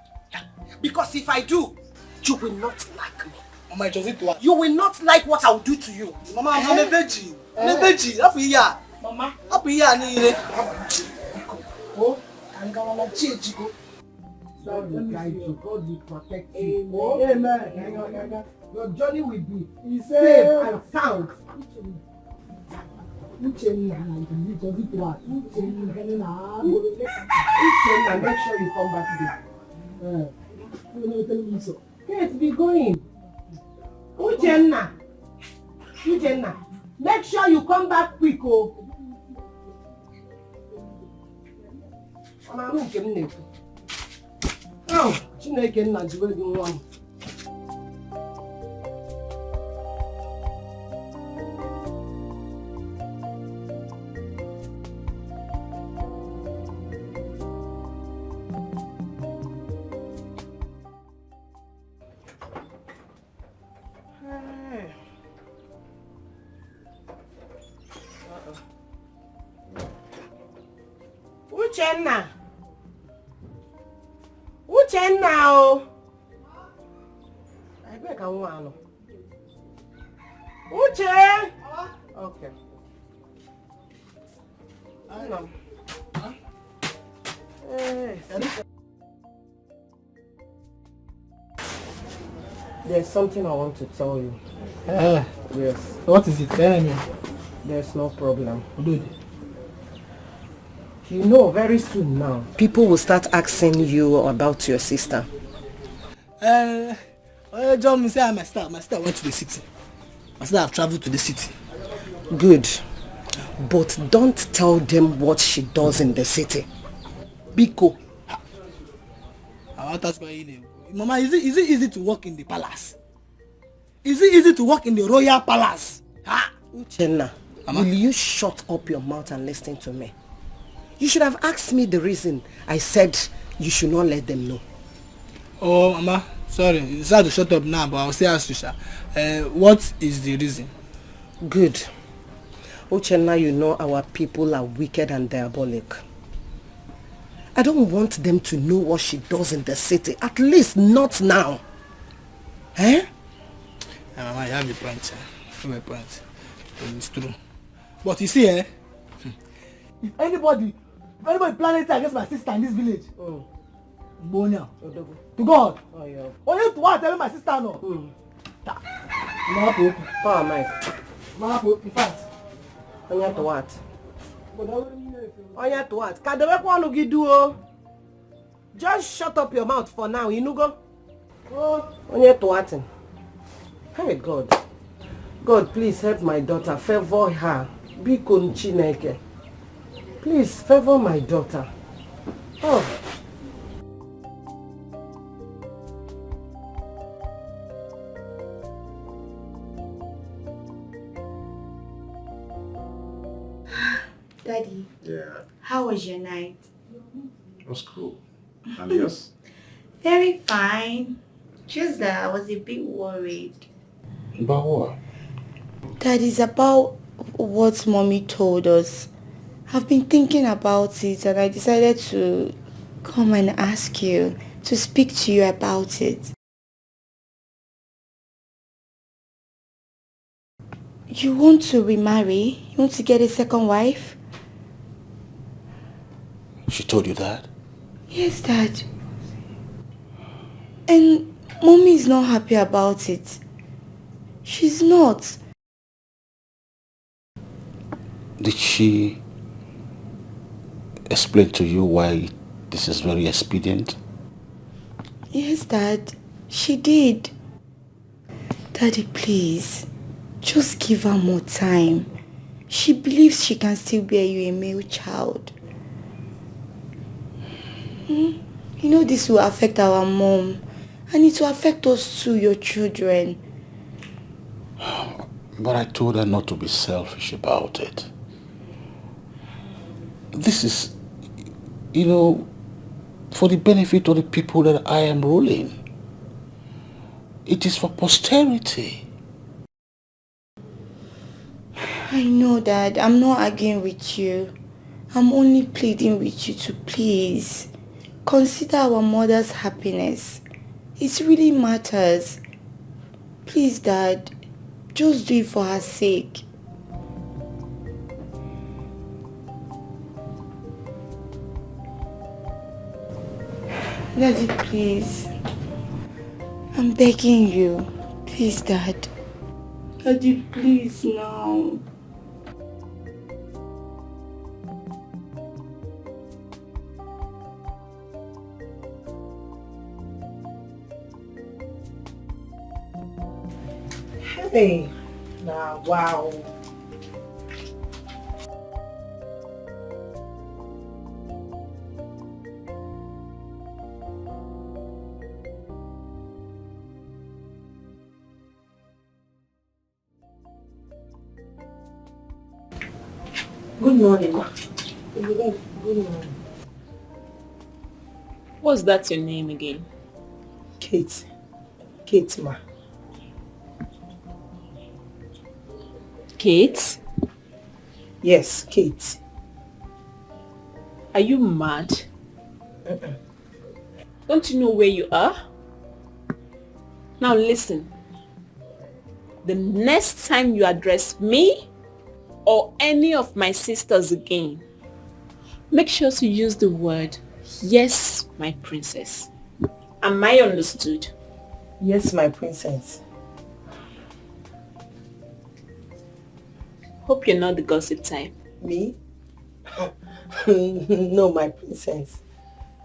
Because if I do, you will not like me. Mama, it was it what? You will not like what I will do to you. Mama, I'm a veggie. Happy year. Mama. Happy year, ni. Oh, I'm gonna change you. God will guide you. God will protect you. Amen. Your journey will be safe and sound. Uchenna, make sure you come back today. Kate, be going. Uchenna, make sure you come back quick, oh. Oh, Chineke nna jiwe gị nwa m. Uchenna. Uchenna, oh. I beg I want. Uche. Okay. I know. There's something I want to tell you. Yes. What is it? Tell me. There's no problem. Good. You know, very soon now, people will start asking you about your sister. John, say my sister went to the city. My sister have traveled to the city. Good. But don't tell them what she does in the city. Biko. I want to ask you, Mama, is it easy to work in the palace? Is it easy to work in the royal palace? Uchenna, will you shut up your mouth and listen to me? You should have asked me the reason I said you should not let them know. Oh, Mama, sorry. You decided to shut up now, but I'll say ask you, what is the reason? Good. Uchenna, you know our people are wicked and diabolic. I don't want them to know what she does in the city. At least not now. Eh? Mama, you have a point. You have a point. It's true. But you see, if anybody planning to against my sister in this village, Bonya, to God. Only to what? Tell my sister no. Power Mike. In fact. Only to what? Only to what? Can the work one you do? Just shut up your mouth for now. You know go. Only to what? Hey God. God, please help my daughter. Favor her. Be Chineke. Please favor my daughter. Oh. Daddy. Yeah. How was your night? It was cool. And yours? Very fine. Just that I was a bit worried. About what? That is about what Mommy told us. I've been thinking about it and I decided to come and ask you to speak to you about it. You want to remarry? You want to get a second wife? She told you that? Yes, Dad. And Mommy is not happy about it. She's not. Did she explain to you why this is very expedient? Yes, Dad. She did. Daddy, please. Just give her more time. She believes she can still bear you a male child. You know this will affect our mom. And it will affect us too, your children. But I told her not to be selfish about it. This is, for the benefit of the people that I am ruling. It is for posterity. I know, Dad. I'm not arguing with you. I'm only pleading with you to please consider our mother's happiness. It really matters. Please, Dad. Just do it for her sake. Daddy, please. I'm begging you. Please, Dad. Daddy, please now. Hey, nah, wow. Good morning, ma. Good morning. What's that your name again? Kate. Kate, ma. Kate? Yes, Kate. Are you mad? Don't you know where you are? Now listen. The next time you address me or any of my sisters again, make sure to use the word, yes, my princess. Am I understood? Yes, my princess. Hope you're not the gossip type. Me? No, my princess.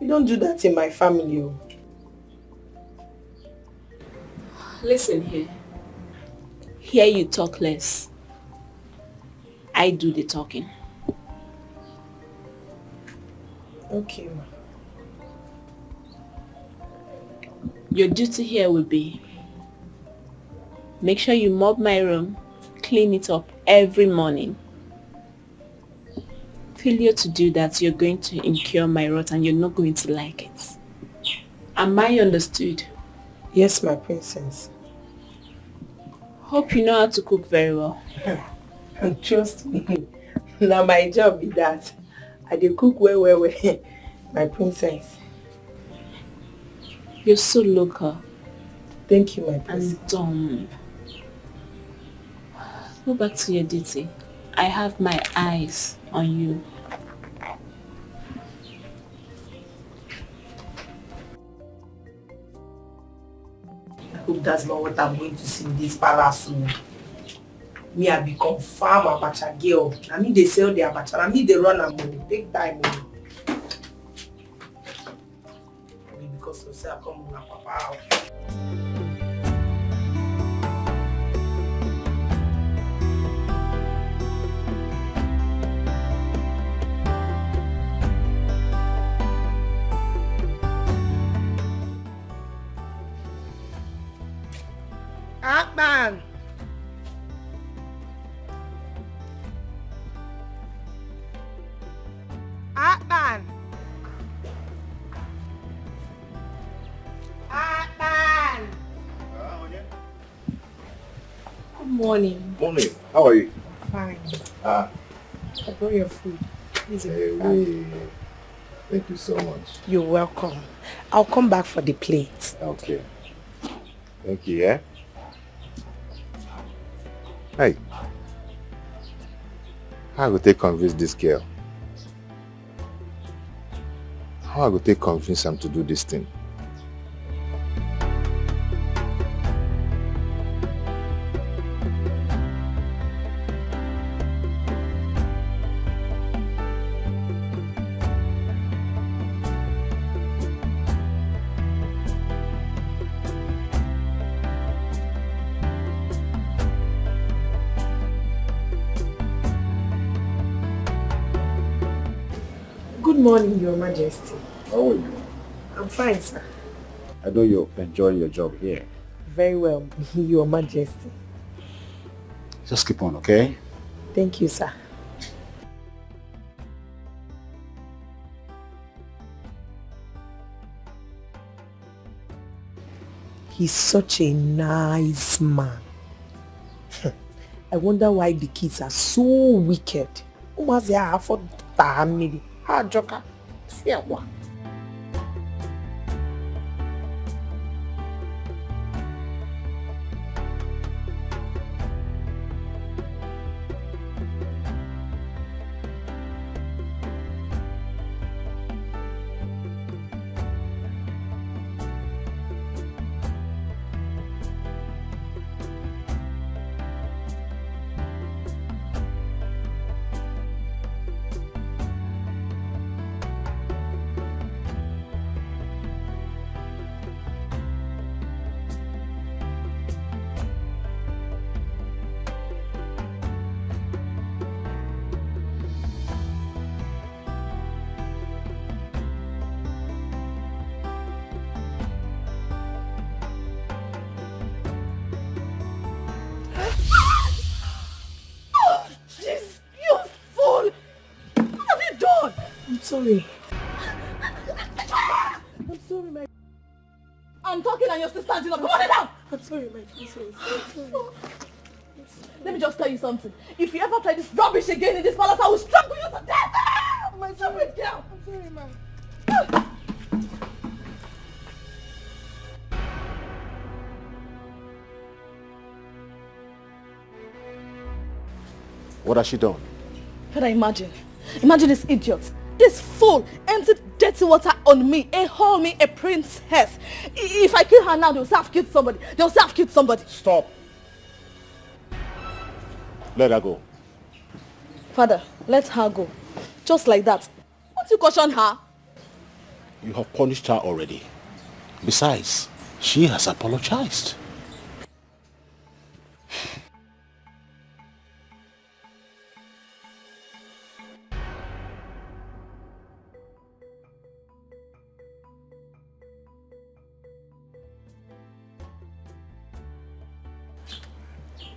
We don't do that in my family. Oh. Listen here. Here you talk less. I do the talking. Okay, ma. Your duty here will be, make sure you mop my room, clean it up every morning. Failure to do that, you're going to incur my wrath and you're not going to like it. Am I understood? Yes, my princess. Hope you know how to cook very well. And trust me, now my job is that. I dey cook well, my princess. You're so local. Thank you, my princess. And dumb. Go back to your duty. I have my eyes on you. I hope that's not what I'm going to see in this palace soon. Me, I become farm abacha girl. I mean, they sell the abacha. I mean, they run a money. Big time money. Only because of say I come with my papa house. Akman! Akman! Akman! Good morning. Morning. How are you? Fine. Ah. I brought your food. Thank you so much. You're welcome. I'll come back for the plate. Okay. Thank you, yeah? Hey. How I go take convince this girl? How I go take convince him to do this thing? Good morning, Your Majesty. How are you? I'm fine, sir. I know you're enjoying your job here. Very well, Your Majesty. Just keep on, okay? Thank you, sir. He's such a nice man. I wonder why the kids are so wicked. Joker. Fear one. sorry. I'm sorry, my... I'm talking and your sister standing up. Come on, down! I'm sorry, my... I'm sorry. Let me just tell you something. If you ever try this rubbish again in this palace, I will strangle you to death! My stupid girl! I'm sorry, man. What has she done? Father, imagine this idiot. This fool emptied dirty water on me, called me a princess. If I kill her now, they'll say I've killed somebody. They'll say I've killed somebody. Stop. Let her go. Father, let her go. Just like that. Won't you caution her? You have punished her already. Besides, she has apologized.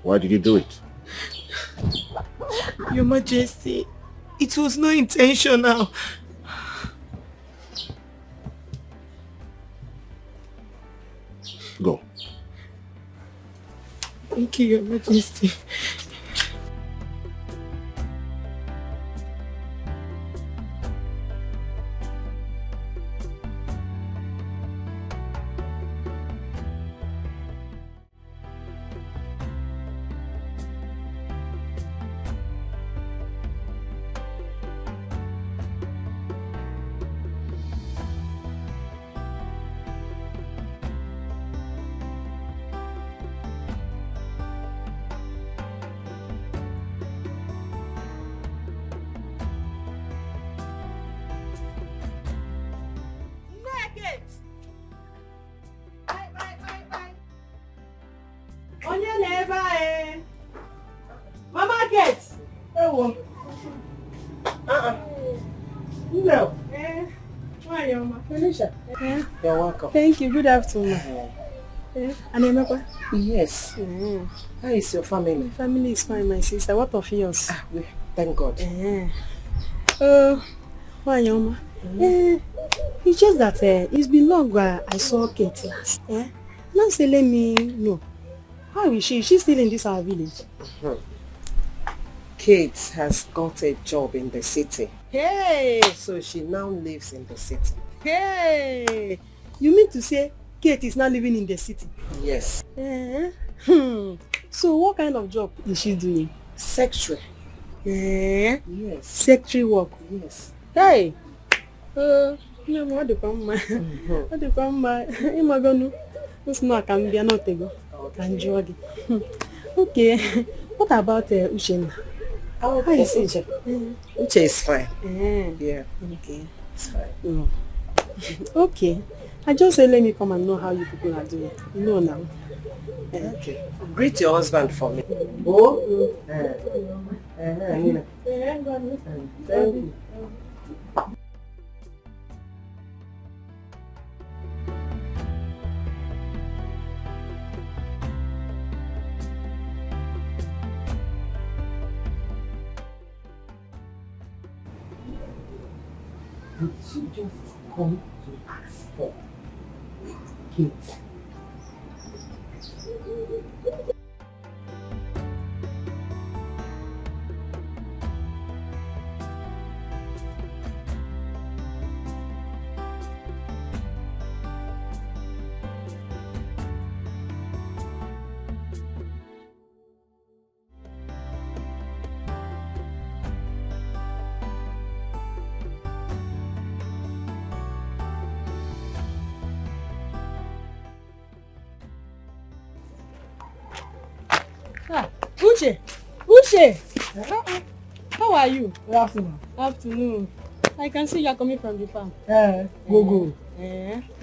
Why did you do it? Your Majesty, it was not intentional. Go. Thank you, Your Majesty. You're welcome. Thank you. Good afternoon. Anemekwa? Yes. How is your family? My family is fine, my sister. What of yours? Thank God. Why, Oma? It's just that it's been long while I saw Kate last. Now say let me know. How is she? Is she still in this our village? Kate has got a job in the city. Hey! So she now lives in the city. Hey! You mean to say Kate is now living in the city? Yes. So what kind of job is she doing? Secretary. Yes. Secretary work. Yes. Hey! What do come ma? What do come ma? Imagonu. It's not can be an otego. Enjoy. Okay. What about Uchenna? How is Uche? Uche is fine. Yeah. Okay. It's fine. Okay. I just say let me come and know how you people are doing. You know now. Okay. Greet your husband for me. Oh. Thank you. Did she just come to ask for Kate? Uche! How are you? Good afternoon. Afternoon. I can see you are coming from the farm. Go.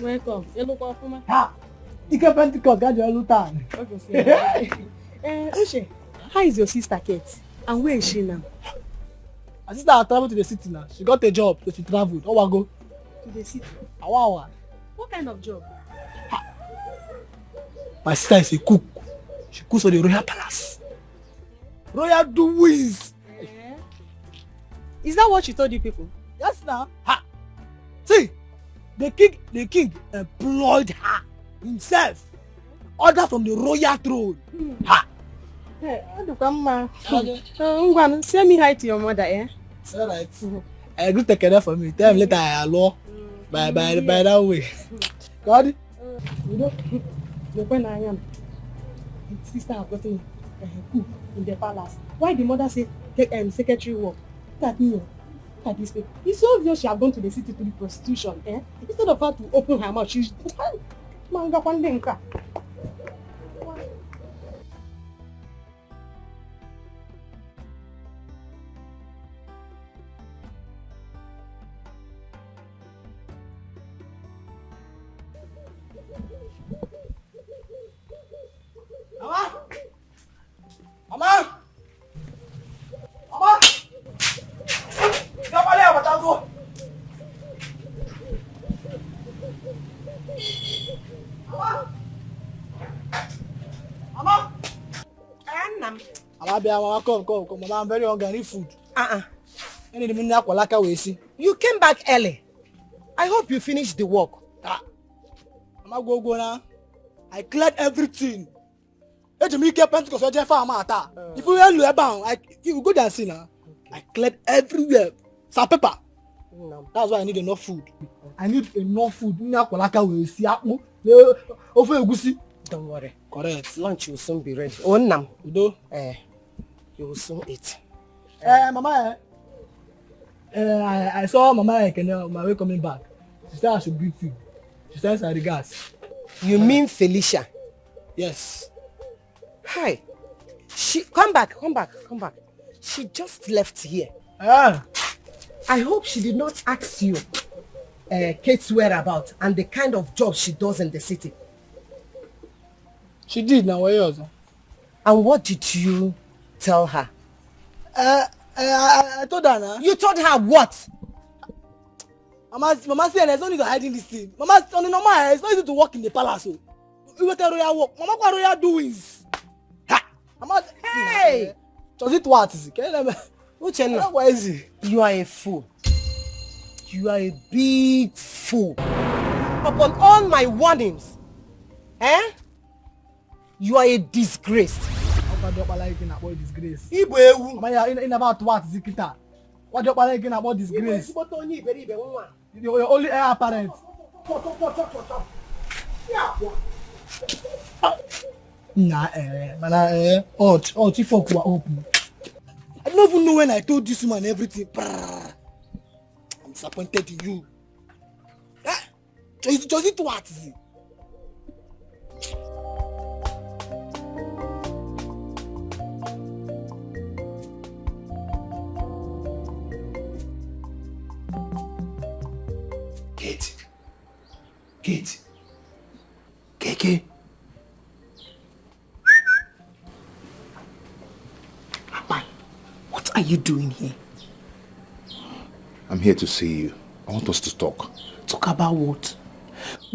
Welcome. You look up for me. You can Pentecost, got your time. Okay. Uche, how is your sister Kate? And where is she now? My sister has traveled to the city now. She got a job, so she traveled. Oh, I go. To the city? What kind of job? My sister is a cook. She cooks for the royal palace. Royal doings. Is that what she told you people? Yes, now. Ha. See, the king employed her himself. Order from the royal throne. Ha. Hey, Ngwan, send me hi to your mother, eh? All right. I go take care for me. Tell him later I allow. By that way. God. You know, when I am, his sister have gotten cook in the palace. Why the mother say take secretary work? Look at me. Look at this way. It's so obvious she have gone to the city to do prostitution, eh? Instead of her to open her mouth, she's manga kwandenka. Mama! Mama, come. Mama, I'm very hungry. I need food. You came back early. I hope you finished the work. Mama, go now. I cleared everything. If you go there and see now, I cleared everywhere. Some paper. No. That's why I need enough food. I need enough food. Don't worry. Correct. Lunch will soon be ready. Oh, nam. You will soon eat. Mama, I saw Mama on my way coming back. She said I should greet you. She sends her regards. You mean Felicia? Yes. Hi. She come back. She just left here. I hope she did not ask you Kate's whereabouts and the kind of job she does in the city. She did now. And what did you tell her? I told her now. You told her what? Mama said there's no need to hiding this thing. Mama, on the normal, it's not easy to work in the palace. So. You got a royal work. Mama, what royal doings? Ha! Mama, hey! Does it what is it? Why is it? You are a fool. You are a big fool. Upon all my warnings, you are a disgrace. What do you like about disgrace? In about what is it? What do you like about disgrace? You're only heir apparent. Chief of open. I don't even know when I told this woman everything. I'm disappointed in you. Just it what is it? Kate. Keke. Papa, what are you doing here? I'm here to see you. I want us to talk. Talk about what?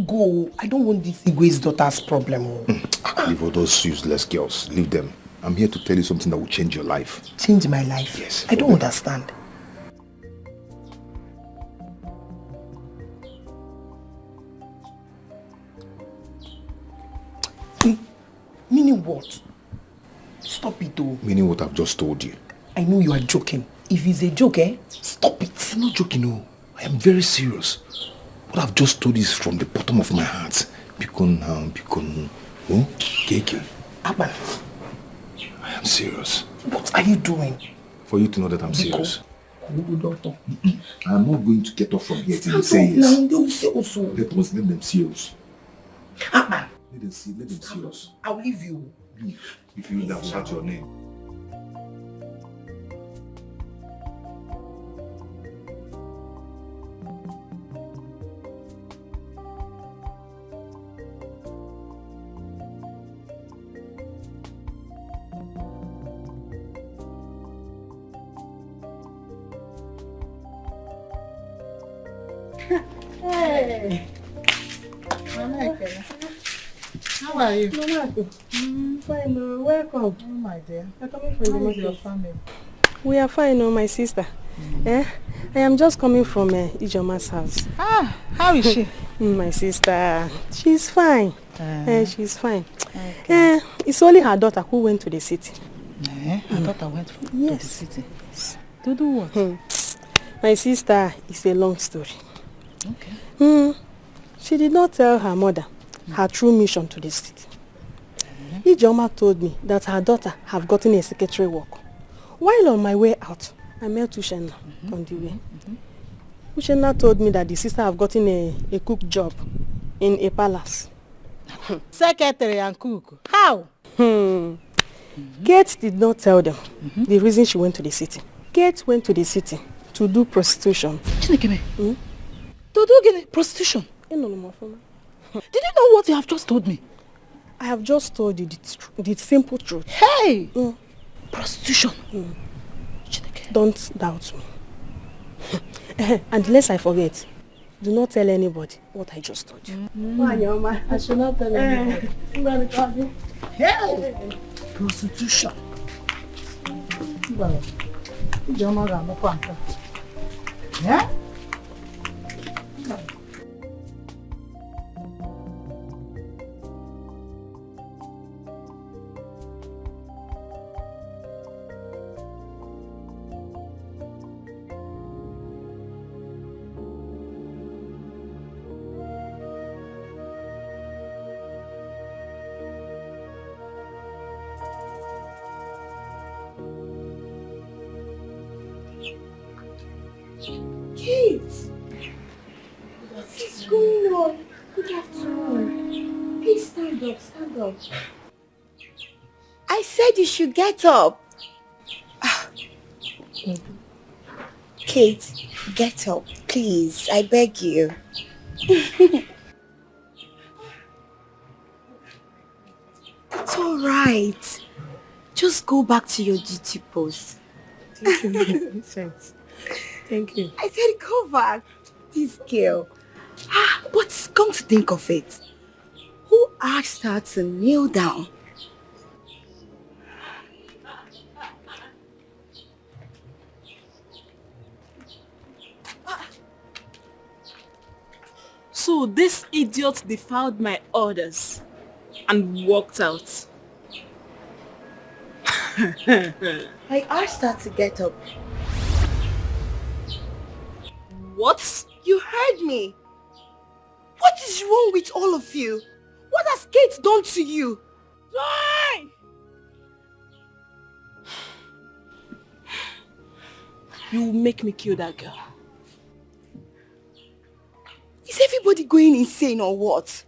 Go. I don't want this Igwe's daughter's problem. Leave all those useless girls. Leave them. I'm here to tell you something that will change your life. Change my life? Yes. I don't understand. Meaning what? Stop it though. Meaning what I've just told you. I know you are joking. If it's a joke, stop it. I'm not joking, no. I am very serious. What I've just told you is from the bottom of my heart. Bikon. Oh, Keke. Aban. I am serious. What are you doing? For you to know that I'm serious. I'm not going to get off from here till you say yes. Let them serious. Aban. Let them serious. I'll leave you. Leave. If you that shout your name. Hey. How are you? Fine, welcome. Oh my dear. You're coming from How is your family? We are fine, my sister. I am just coming from Ijoma's house. Ah, how is she? My sister, she's fine. She's fine. Okay. It's only her daughter who went to the city. Her daughter went to the city? To do what? My sister is a long story. Okay. She did not tell her mother her true mission to the city. Ijoma told me that her daughter have gotten a secretary work. While on my way out, I met Uchenna on the way. Uchenna told me that the sister have gotten a cook job in a palace. Secretary and cook? How? Kate did not tell them the reason she went to the city. Kate went to the city to do prostitution. Chinekeme? To do prostitution? Did you know what you have just told me? I have just told you the simple truth. Hey! Prostitution? Don't doubt me. And lest I forget, do not tell anybody what I just told you. I should not tell anybody. Hey! Prostitution. Yeah? Kate! What is going on? Good afternoon. Please stand up, stand up. I said you should get up. Kate, get up, please. I beg you. It's alright. Just go back to your duty post. Thank you. Thanks. Thank you. I said go back. This girl. But come to think of it, who asked her to kneel down? So this idiot defiled my orders and walked out. I asked her to get up. What? You heard me. What is wrong with all of you? What has Kate done to you? Joy! You will make me kill that girl. Is everybody going insane or what?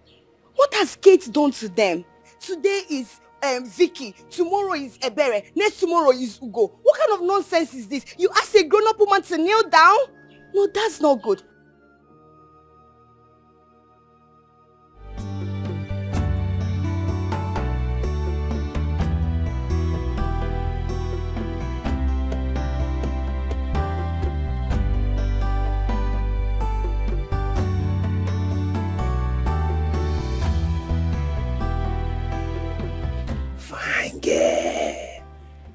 What has Kate done to them? Today is Vicky, tomorrow is Ebere, next tomorrow is Ugo. What kind of nonsense is this? You ask a grown-up woman to kneel down? No, that's not good. Fine girl.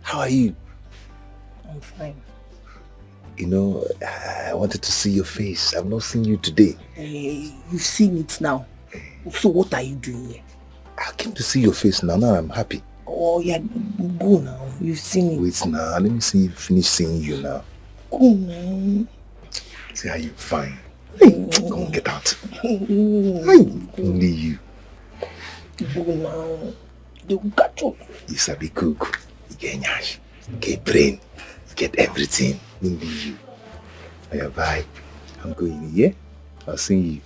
How are you? I'm fine. You know, I wanted to see your face. I've not seen you today. Hey, you've seen it now. So what are you doing here? I came to see your face now. Now I'm happy. Oh yeah, go now. You've seen it. Wait now. Let me finish seeing you now. Go now. See how you fine. Hey, come on, get out. Hey, only you. Go now. They will catch up. You sabi cook. You get nyash. You get brain. You get everything. Only you. Oh, bye. I'm going, yeah? I'll see you.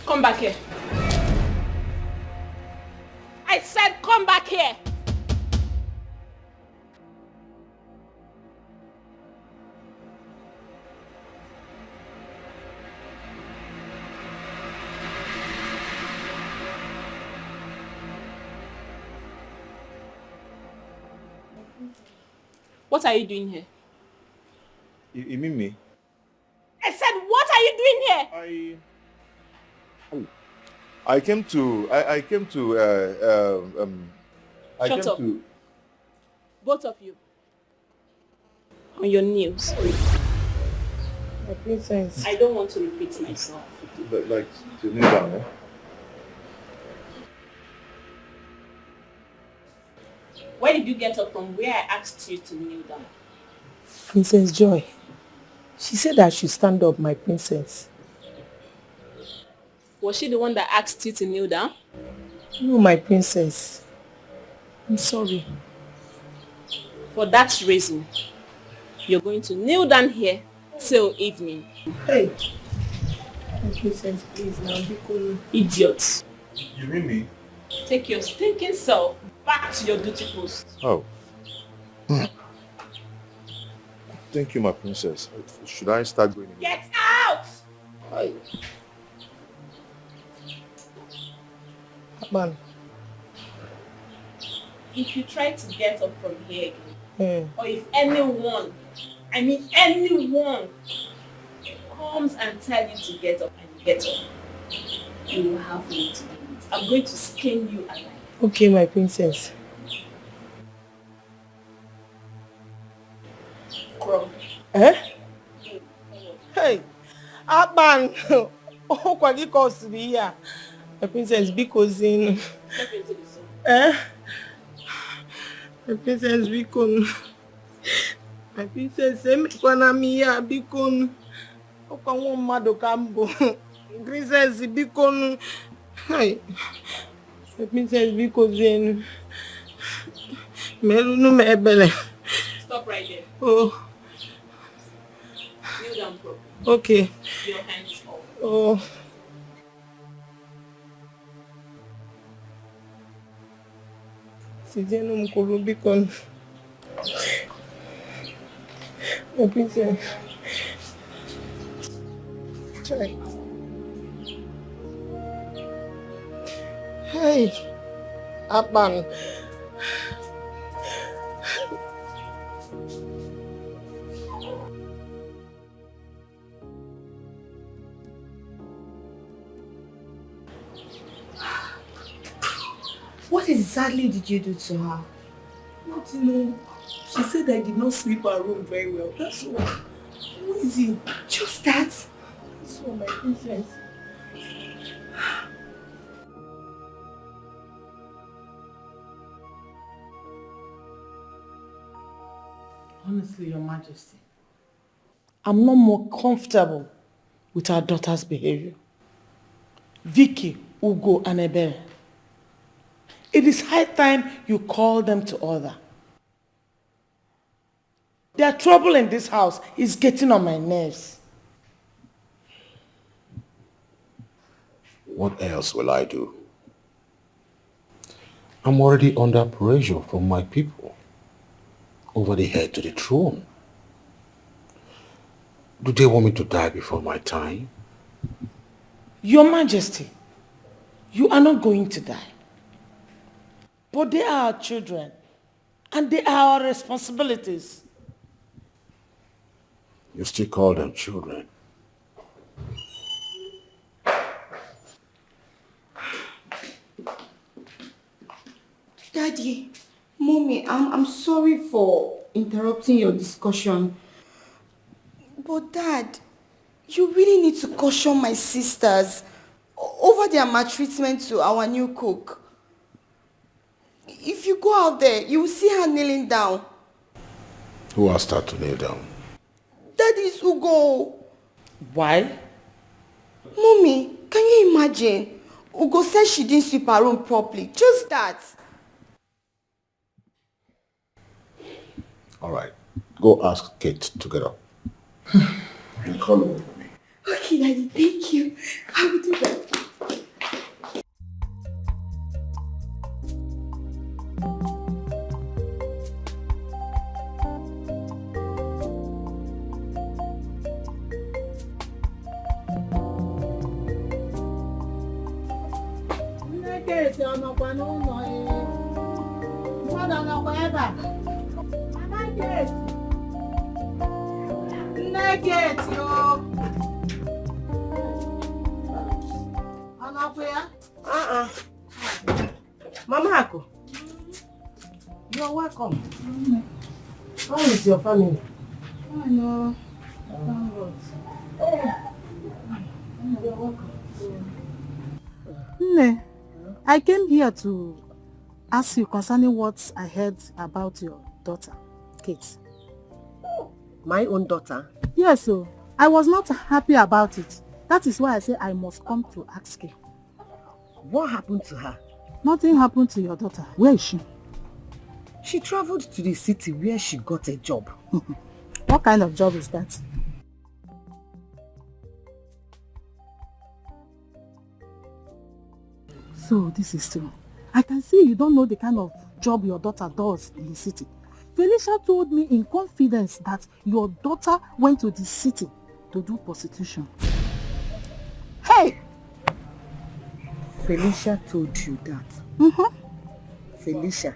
Come back here. I said come back here. What are you doing here? You mean me? I said, what are you doing here? I came to. I Shut came up. to. Shut up. I came to. Shut up. Both of you. On your knees. My princess. I don't want to repeat myself. Like, to kneel down, eh? Why did you get up from where I asked you to kneel down? Princess Joy. She said I should stand up, my princess. Was she the one that asked you to kneel down? No, my princess. I'm sorry. For that reason, you're going to kneel down here till evening. Hey. My princess, please now, be cool. Idiots. You mean me? Take your stinking self back to your duty post. Oh. Thank you, my princess. Should I start going? Get out! Hi. Man. If you try to get up from here again, or if anyone, I mean anyone, comes and tell you to get up and you get up, you will have me to do it. I'm going to skin you alive. Okay, my princess. Bro. Eh? Hey, Akban. Oh, what you call here? My princess, because in. Step into the sun. Eh? My princess, because. My princess, Mia, because. Oh, come on, Mado Cambo. Princess, because. Hey. My princess, because in. Stop right there. Oh. Kneel down, bro. Okay. Your hands off. Oh. Sijeno mkulu bikon. My princess. Try. Hey. Akban. What exactly did you do to her? Not know. She said I did not sweep her room very well. That's all. Who is he? Just that? That's all, my princess. Honestly, Your Majesty, I'm not more comfortable with our daughter's behavior. Vicky, Ugo, and Ebere. It is high time you call them to order. Their trouble in this house is getting on my nerves. What else will I do? I'm already under pressure from my people over the head to the throne. Do they want me to die before my time? Your Majesty, you are not going to die. But they are our children, and they are our responsibilities. You still call them children? Daddy, Mommy, I'm sorry for interrupting your discussion. But Dad, you really need to caution my sisters over their maltreatment to our new cook. If you go out there, you will see her kneeling down. Who asked her to kneel down? That is Ugo. Why? Mommy, can you imagine? Ugo said she didn't sweep her room properly. Just that. All right. Go ask Kate to get up. And call her for me. Okay, Daddy, thank you. I will do that. Mama Ako, your wife welcome. How is your family? I know. Thank God. You're welcome. Nne, I came here to ask you concerning what I heard about your daughter, Kate. My own daughter? Yes, so I was not happy about it. That is why I say I must come to ask you. What happened to her? Nothing happened to your daughter. Where is she? She traveled to the city where she got a job. What kind of job is that? So this is true. I can see you don't know the kind of job your daughter does in the city. Felicia told me in confidence that your daughter went to the city to do prostitution. Hey! Felicia told you that? Felicia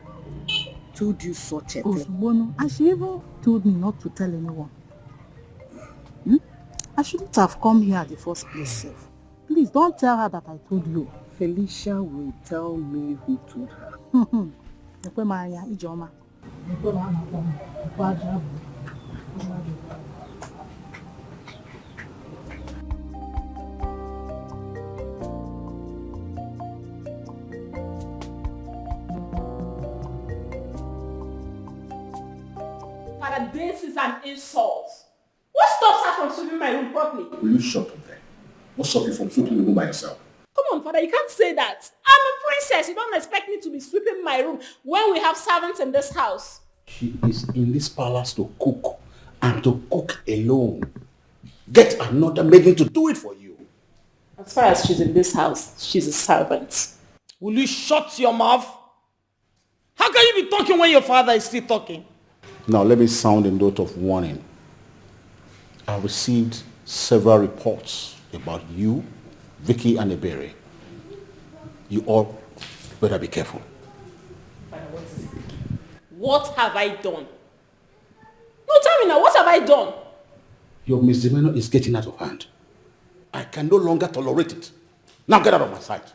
told you such a thing? And she even told me not to tell anyone. I shouldn't have come here at the first place, sef. Please don't tell her that I told you. Felicia will tell me who told her. Father, this is an insult. What stops her from sweeping my room properly? Will you shut up there? What stops you from sweeping the room by yourself? Come on, Father, you can't say that. I'm a princess. You don't expect me to be sweeping my room when we have servants in this house. She is in this palace to cook, and to cook alone. Get another maid to do it for you. As far as she's in this house, she's a servant. Will you shut your mouth? How can you be talking when your father is still talking? Now let me sound a note of warning. I received several reports about you, Vicky and Ebere. You all better be careful. What have I done? No, tell me now, what have I done? Your misdemeanor is getting out of hand. I can no longer tolerate it. Now get out of my sight.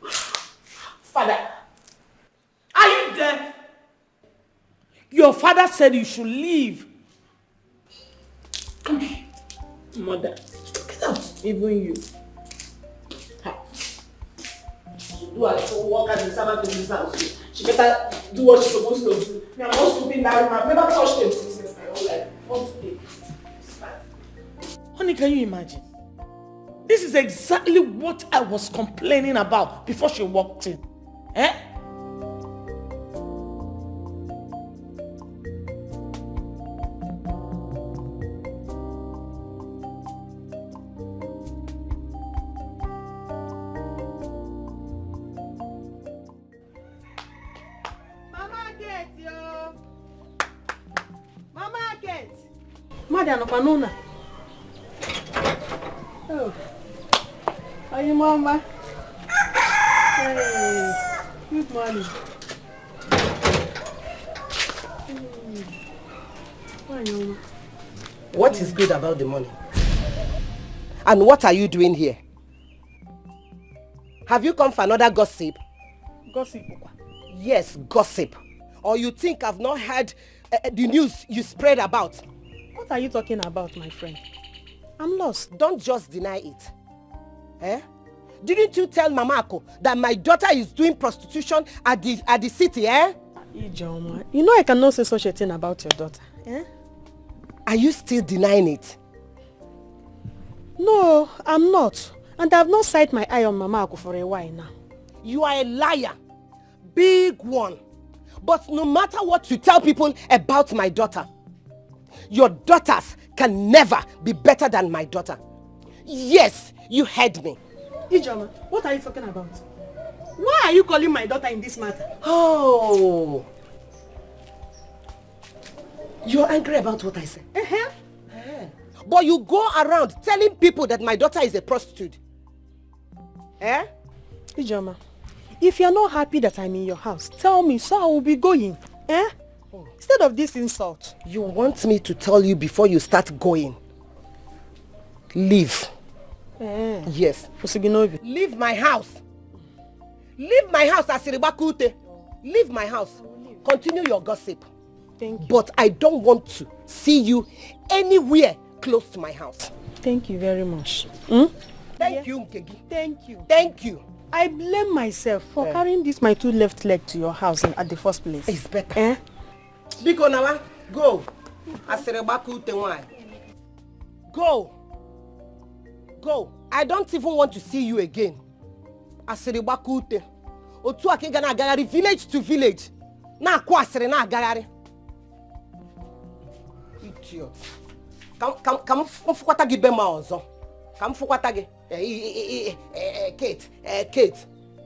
Father, are you deaf? Your father said you should leave. Mother, get out. Even you. Do as to work as a servant in this house. She better do what she's supposed to do. Me, I'm not stupid that room. I've never touched them since my whole life. Not today. Honey, can you imagine? This is exactly what I was complaining about before she walked in. Eh? Oh, are you mama? Hey, good morning. What is good about the money? And what are you doing here? Have you come for another gossip? Gossip? Yes, gossip. Or you think I've not heard the news you spread about? What are you talking about, my friend? I'm lost. Don't just deny it. Eh? Didn't you tell Mama Ako that my daughter is doing prostitution at the city, eh? Ijoma, you know I cannot say such a thing about your daughter, eh? Are you still denying it? No, I'm not. And I've not set my eye on Mama Ako for a while now. You are a liar. Big one. But no matter what you tell people about my daughter, your daughters can never be better than my daughter. Yes, you heard me. Ijoma, what are you talking about? Why are you calling my daughter in this matter? Oh. You're angry about what I said? Uh-huh. But you go around telling people that my daughter is a prostitute. Eh? Ijoma, if you're not happy that I'm in your house, tell me so I will be going. Eh? Instead of this insult. You want me to tell you before you start going? Leave. Yes. Leave my house. Leave my house, Asiribakute. Leave my house. Continue your gossip. Thank you. But I don't want to see you anywhere close to my house. Thank you very much. Thank you, Nkegi. Thank you. Thank you. I blame myself for carrying this my 2 left leg to your house at the first place. It's better. Biko nawa, go. Go. Go. I don't even want to see you again. Asiribakute. Otu akinga na agagari village to village. Na akwa asiri na agagari. Idiot. Kam fukwata gi bema ozo. Kam fukwata gi. Kate.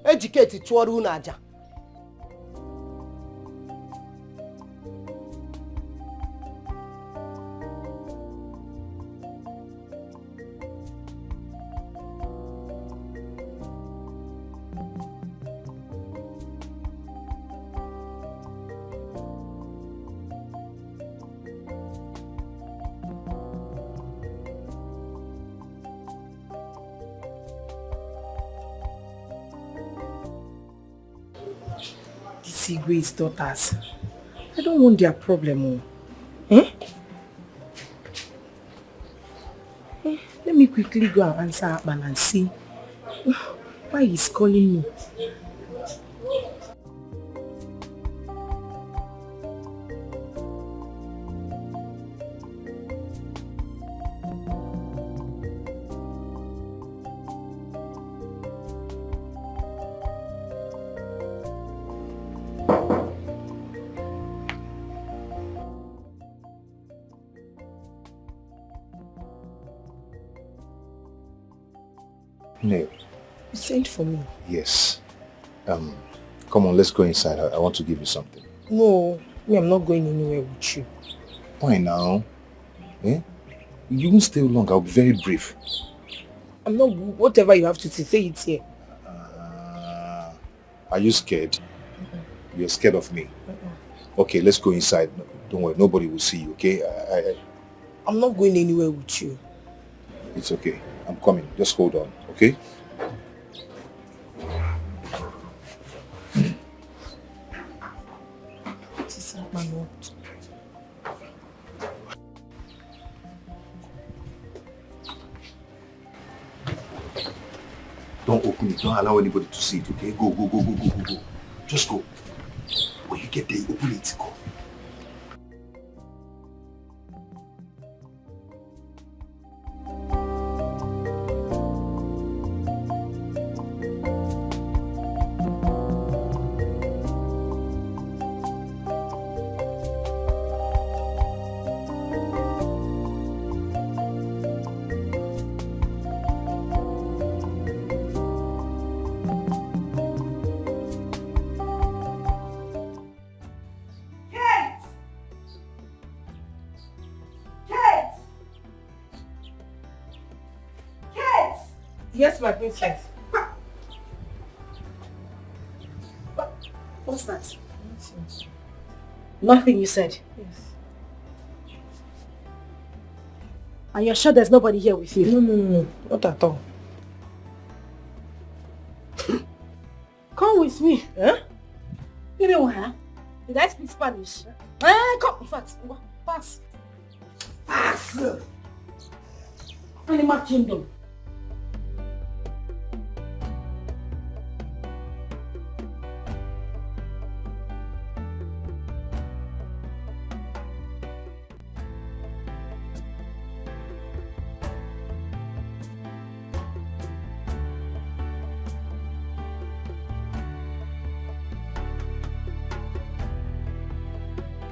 Eji Kate chụọrọ unu aja. Igwe's daughters. I don't want their problem. Let me quickly go and answer Akpan and see why he's calling me. Maid. You sent for me? Yes. Come on, let's go inside. I want to give you something. No, I'm not going anywhere with you. Why now? You won't stay long. I'll be very brief. I'm not. Whatever you have to say it here. Are you scared? You're scared of me? Okay, let's go inside. Don't worry, nobody will see you, okay? I'm not going anywhere with you. It's okay. I'm coming. Just hold on, okay? Don't open it. Don't allow anybody to see it, okay? Go. Just go. When you get there, open it. Go. Yes, my princess. What's that? Nothing you said? Yes. And you're sure there's nobody here with you? No. Not at all. Come with me. Huh? You know what? Did I speak Spanish? Come, in fact, pass. Pass! Animal kingdom.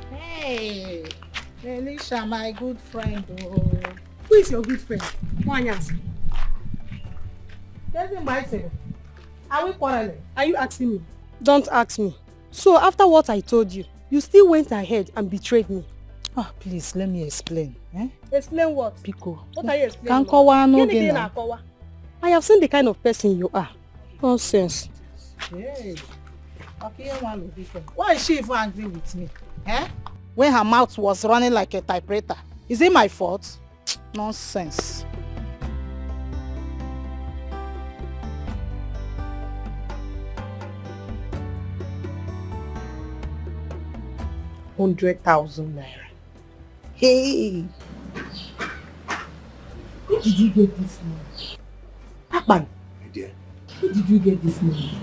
Hey, Elisha, my good friend. Oh. Who is your good friend? Mwanyas. Are we quarreling? Are you asking me? Don't ask me. So after what I told you, you still went ahead and betrayed me. Please, let me explain. Explain what? Pico. What are you explaining? No, I have seen the kind of person you are. Nonsense. Hey. Okay, why is she even angry with me? When her mouth was running like a typewriter. Is it my fault? Nonsense. 200,000 naira. Hey! Where did you get this money? Akban! My dear. Where did you get this money?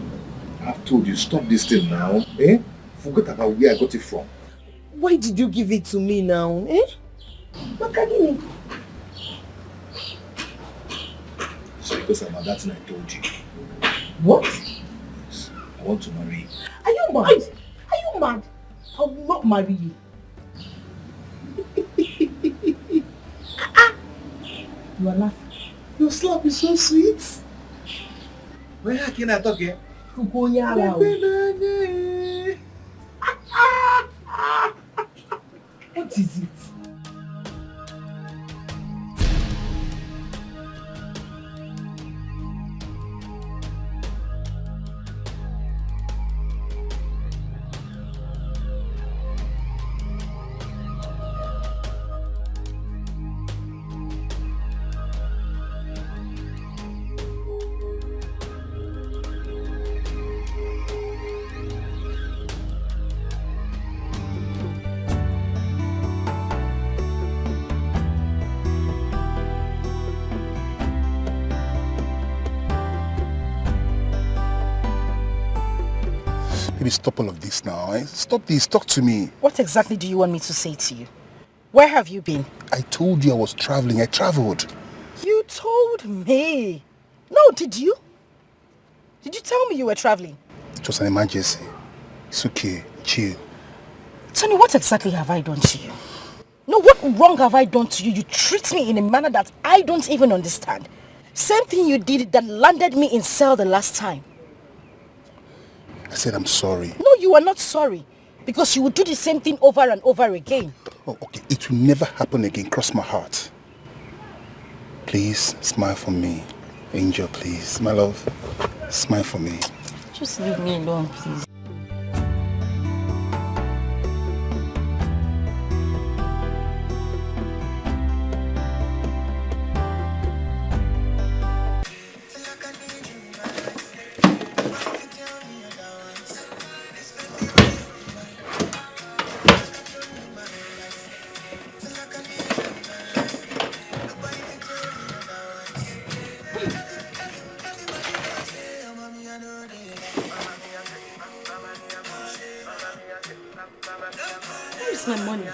I've told you, stop this thing now. Eh? Forget about where I got it from. Why did you give it to me now? Eh? Makagini. So because about that thing I told you. What? Yes. I want to marry you. Are you mad? Are you mad? I will not marry you. You are laughing. Your slap is so sweet. Where can I talk here? What is it? Baby, stop all of this now. Eh? Stop this. Talk to me. What exactly do you want me to say to you? Where have you been? I told you I was traveling. I traveled. You told me. No, did you? Did you tell me you were traveling? It was an emergency. It's okay. Chill. Tony, what exactly have I done to you? No, what wrong have I done to you? You treat me in a manner that I don't even understand. Same thing you did that landed me in cell the last time. I said I'm sorry. No, you are not sorry. Because you would do the same thing over and over again. Oh, okay. It will never happen again. Cross my heart. Please, smile for me. Angel, please. My love, smile for me. Just leave me alone, please. Where's my money?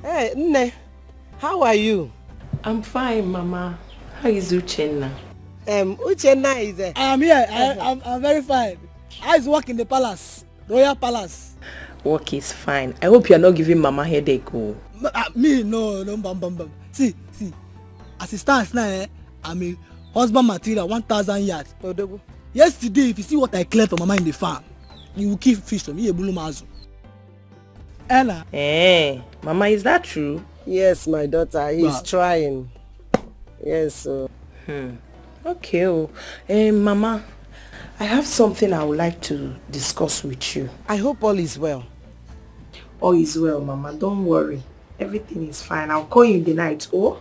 Hey, Nne, how are you? I'm fine, Mama. How is Uchenna? Uchenna is there. I'm here. I'm very fine. How is work in the palace? Royal Palace. Work is fine. I hope you are not giving Mama headache. Oh. Me, no, bam. See. As it stands now, I'm a husband material, 1,000 yards. Yesterday, if you see what I cleared for Mama in the farm, you will keep fish from me, Bulumazu. Ella. Eh, Mama, is that true? Yes, my daughter. He's trying. Yes. Okay. Mama, I have something I would like to discuss with you. I hope all is well. All is well, Mama. Don't worry. Everything is fine. I'll call you in the night. Oh?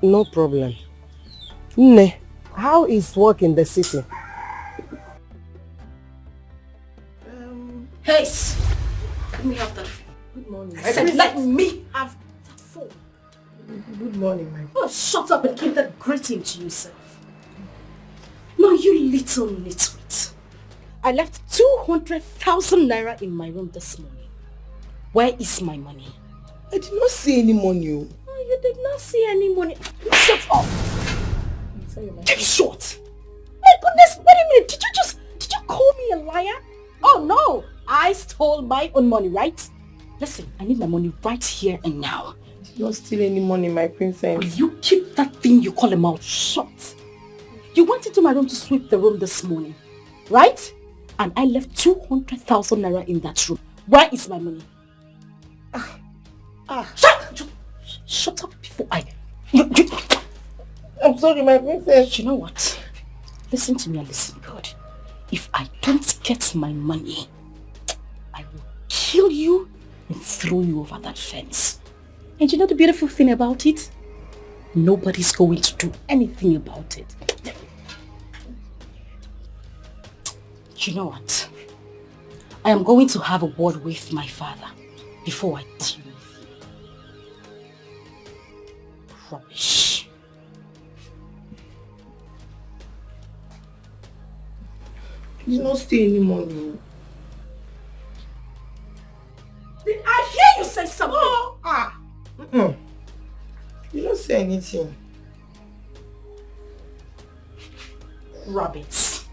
No problem. Nne, how is work in the city? Hey! Let me have that phone. Good morning. I said let me have that phone. Good morning, my Oh, shut up and keep that greeting to yourself. No, you little nitwit. I left 200,000 naira in my room this morning. Where is my money? I did not see any money. Oh, you did not see any money. Shut up! Keep short! My goodness, wait a minute. Did you call me a liar? Oh no! I stole my own money, right? Listen, I need my money right here and now. I did not steal any money, my princess. You keep that thing you call a mouth shut. You went into my room to sweep the room this morning, right? And I left 200,000 naira in that room. Where is my money? Shut up before I'm sorry, my princess. You know what? Listen to me and listen good. get my money, I will kill you and throw you over that fence. And you know the beautiful thing about it? Nobody's going to do anything about it. You know what? I am going to have a word with my father before I deal with you. Rubbish. You don't steal any money. Did I hear you say something? You don't say anything. Rabbits.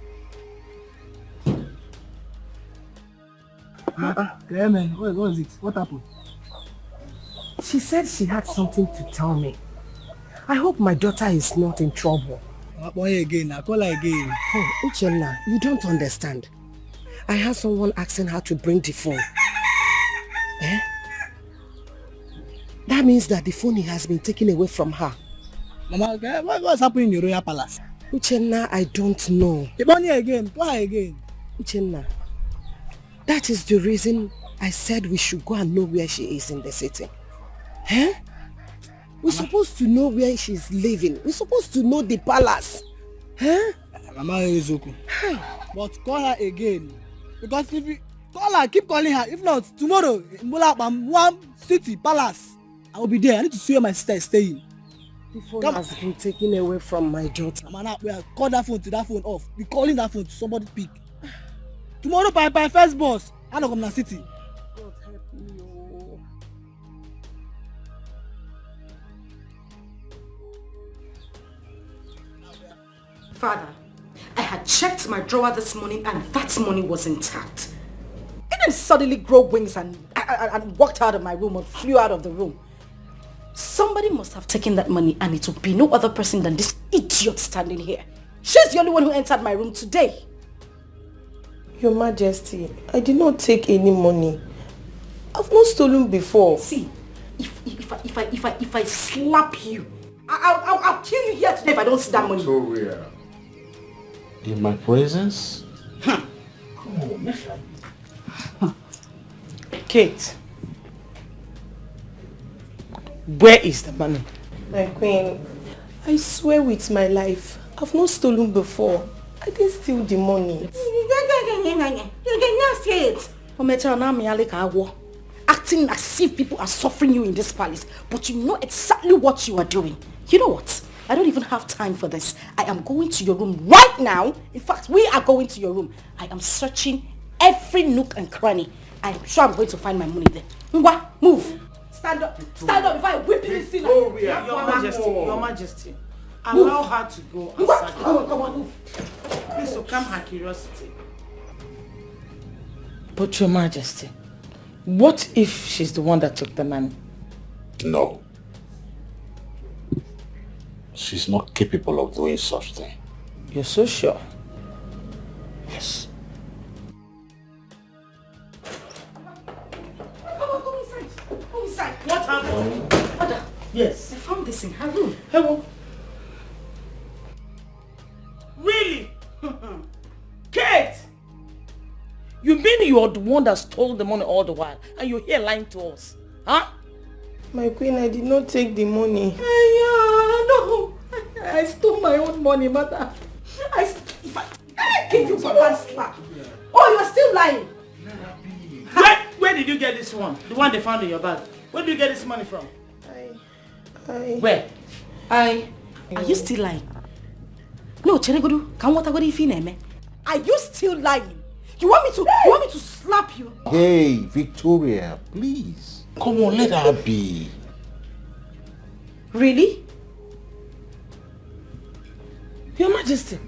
Gateman, what is it? What happened? She said she had something to tell me. I hope my daughter is not in trouble. Boy again, I call her again. Oh, Uchenna, you don't understand. I had someone asking her to bring the phone. Eh? That means that the phone has been taken away from her. Mama, what's happening in the royal palace? Uchenna, I don't know. Bonnie again, why again? Uchenna, that is the reason I said we should go and know where she is in the city. Eh? We're supposed to know where she's living. We're supposed to know the palace. Huh? Mama Izuku. But call her again. Because if you call her, keep calling her. If not, tomorrow, in one city, palace, I will be there. I need to see where my sister is staying. The phone has been taken away from my daughter. Mama, we call that phone to that phone off. Be calling that phone to somebody pick. Tomorrow, by first boss, I don't come to the city. God help me, oh. Father, I had checked my drawer this morning and that money was intact. It didn't suddenly grow wings and walked out of my room or flew out of the room. Somebody must have taken that money and it will be no other person than this idiot standing here. She's the only one who entered my room today. Your Majesty, I did not take any money. I've not stolen before. See, if I slap you, I'll kill you here today if I don't see that money. Victoria, in my presence? Kate, where is the money? My queen, I swear with my life, I've not stolen before. I didn't steal the money. You cannot say it. Acting as if people are suffering you in this palace, but you know exactly what you are doing. You know what? I don't even have time for this. I am going to your room right now. In fact, we are going to your room. I am searching every nook and cranny. I'm sure I'm going to find my money there. Ngwa, move. Stand up if I whip you in Your Majesty, allow her to go and search. Come on, move. Please, so calm her curiosity. But Your Majesty, what if she's the one that took the money? No. She's not capable of doing such thing. You're so sure? Yes. Go inside. Go inside. What happened? Mother. Yes. I found this in her room. Hello. Really? Kate! You mean you're the one that stole the money all the while and you're here lying to us? Huh? My queen, I did not take the money. No. I stole my own money, mother. If I give you one slap. Oh, you are still lying. Where did you get this one? The one they found in your bag. Where did you get this money from? Where? Are you still lying? No, Chenegodu, can what if you name? Are you still lying? You want me to slap you? Hey, Victoria, please. Come on, let her be. Really? Your Majesty,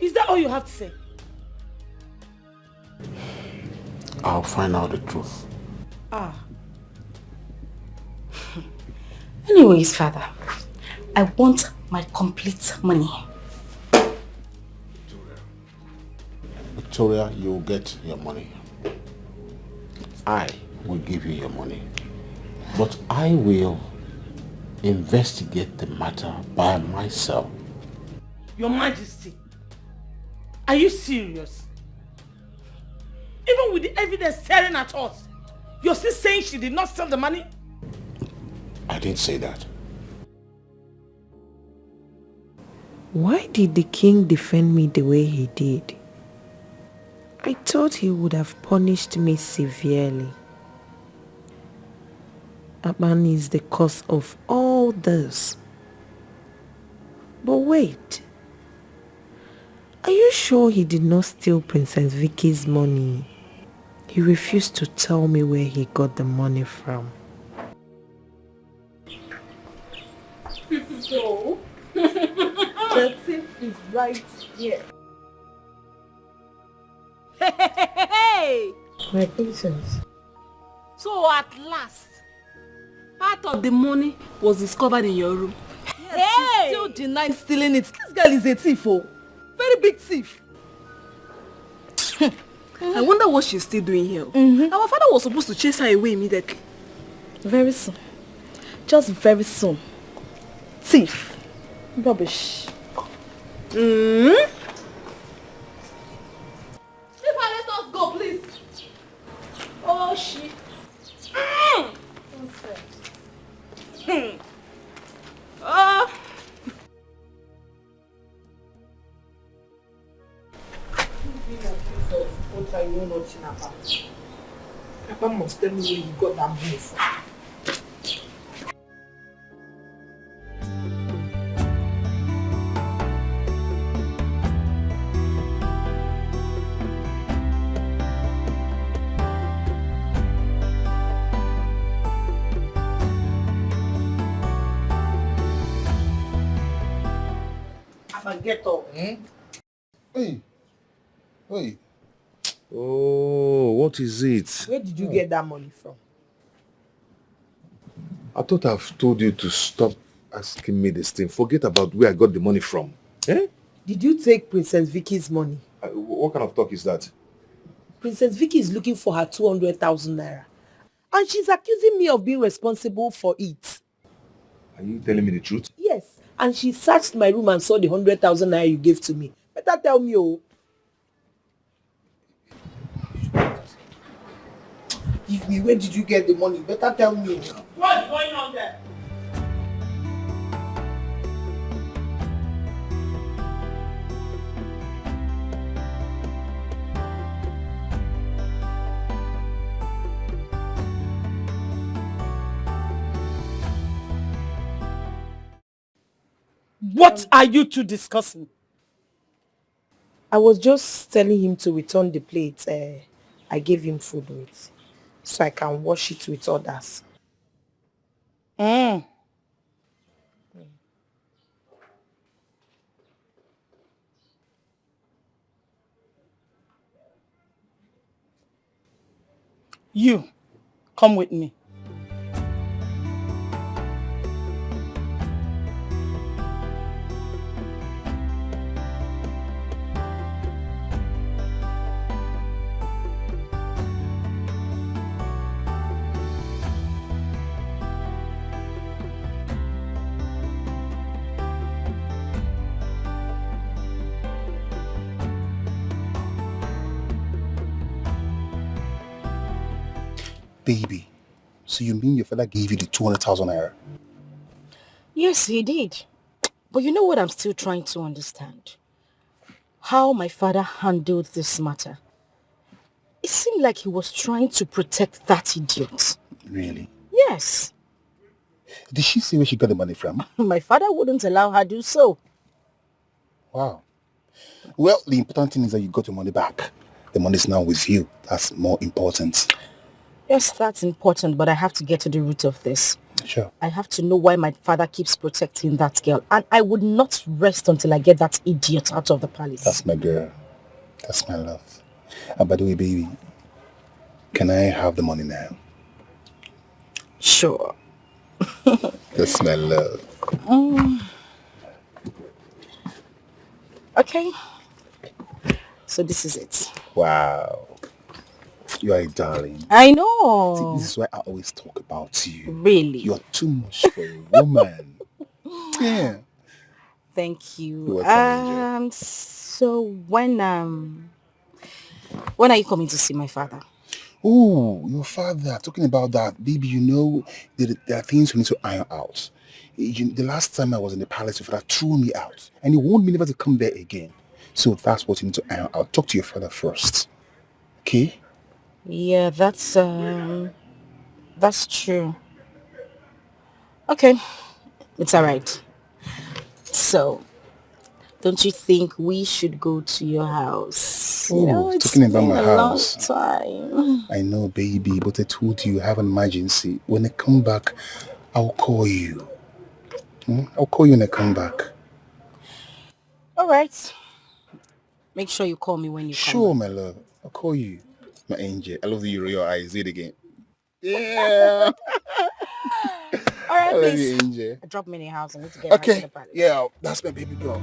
is that all you have to say? I'll find out the truth. Anyways, Father, I want my complete money. Victoria, you'll get your money. I will give you your money. But I will investigate the matter by myself. Your Majesty, are you serious? Even with the evidence staring at us, you're still saying she did not steal the money? I didn't say that. Why did the king defend me the way he did? I thought he would have punished me severely. Aban is the cause of all this. But wait. Are you sure he did not steal Princess Vicky's money? He refused to tell me where he got the money from. So, the thief is right here. Hey! My princess. So at last, part of the money was discovered in your room. Yes, she still denies stealing it. This girl is a thief, oh. Very big thief. I wonder what she's still doing here. Our father was supposed to chase her away immediately. Very soon. Just very soon. Thief. Rubbish. Mm-hmm. Shifa, let us go, please. Oh, shit. What I know nothing about. Papa must tell me where you got that money from. Get up. Hey. Hey. Oh, what is it? Where did you get that money from? I thought I've told you to stop asking me this thing. Forget about where I got the money from. Eh? Did you take Princess Vicky's money? What kind of talk is that? Princess Vicky is looking for her 200,000 naira. And she's accusing me of being responsible for it. Are you telling me the truth? Yes. And she searched my room and saw the 100,000 naira you gave to me. Better tell me, oh. Give me, where did you get the money? Better tell me. What's going on there? What are you two discussing? I was just telling him to return the plate I gave him food with, so I can wash it with others. You, come with me. Baby, so you mean your father gave you the 200,000 naira? Yes, he did. But you know what I'm still trying to understand? How my father handled this matter. It seemed like he was trying to protect that idiot. Really? Yes. Did she say where she got the money from? My father wouldn't allow her to do so. Wow. Well, the important thing is that you got your money back. The money is now with you. That's more important. Yes, that's important, but I have to get to the root of this. Sure. I have to know why my father keeps protecting that girl. And I would not rest until I get that idiot out of the palace. That's my girl. That's my love. And by the way, baby, can I have the money now? Sure. That's my love. Okay. So this is it. Wow. You are a darling. I know. See, this is why I always talk about you. Really? You are too much for a woman. Yeah. Thank you. You're welcome, So when When are you coming to see my father? Oh, your father. Talking about that. Baby, you know, there are things we need to iron out. The last time I was in the palace, your father threw me out. And he warned me never to come there again. So that's what you need to iron out. Talk to your father first. Okay? Yeah, that's true. Okay, it's all right. So, don't you think we should go to your house? You know, it's talking about been my a long house. time. I know, baby, but I told you I have an emergency. When I come back, I'll call you. I'll call you when I come back. All right. Make sure you call me when you come Sure, back. my love. I'll call you. My angel. I love the you roll your eyes. Do it again. Yeah. All right, I love please. you, angel. I dropped me in the house. I need to get back to the palace. Yeah, that's my baby girl.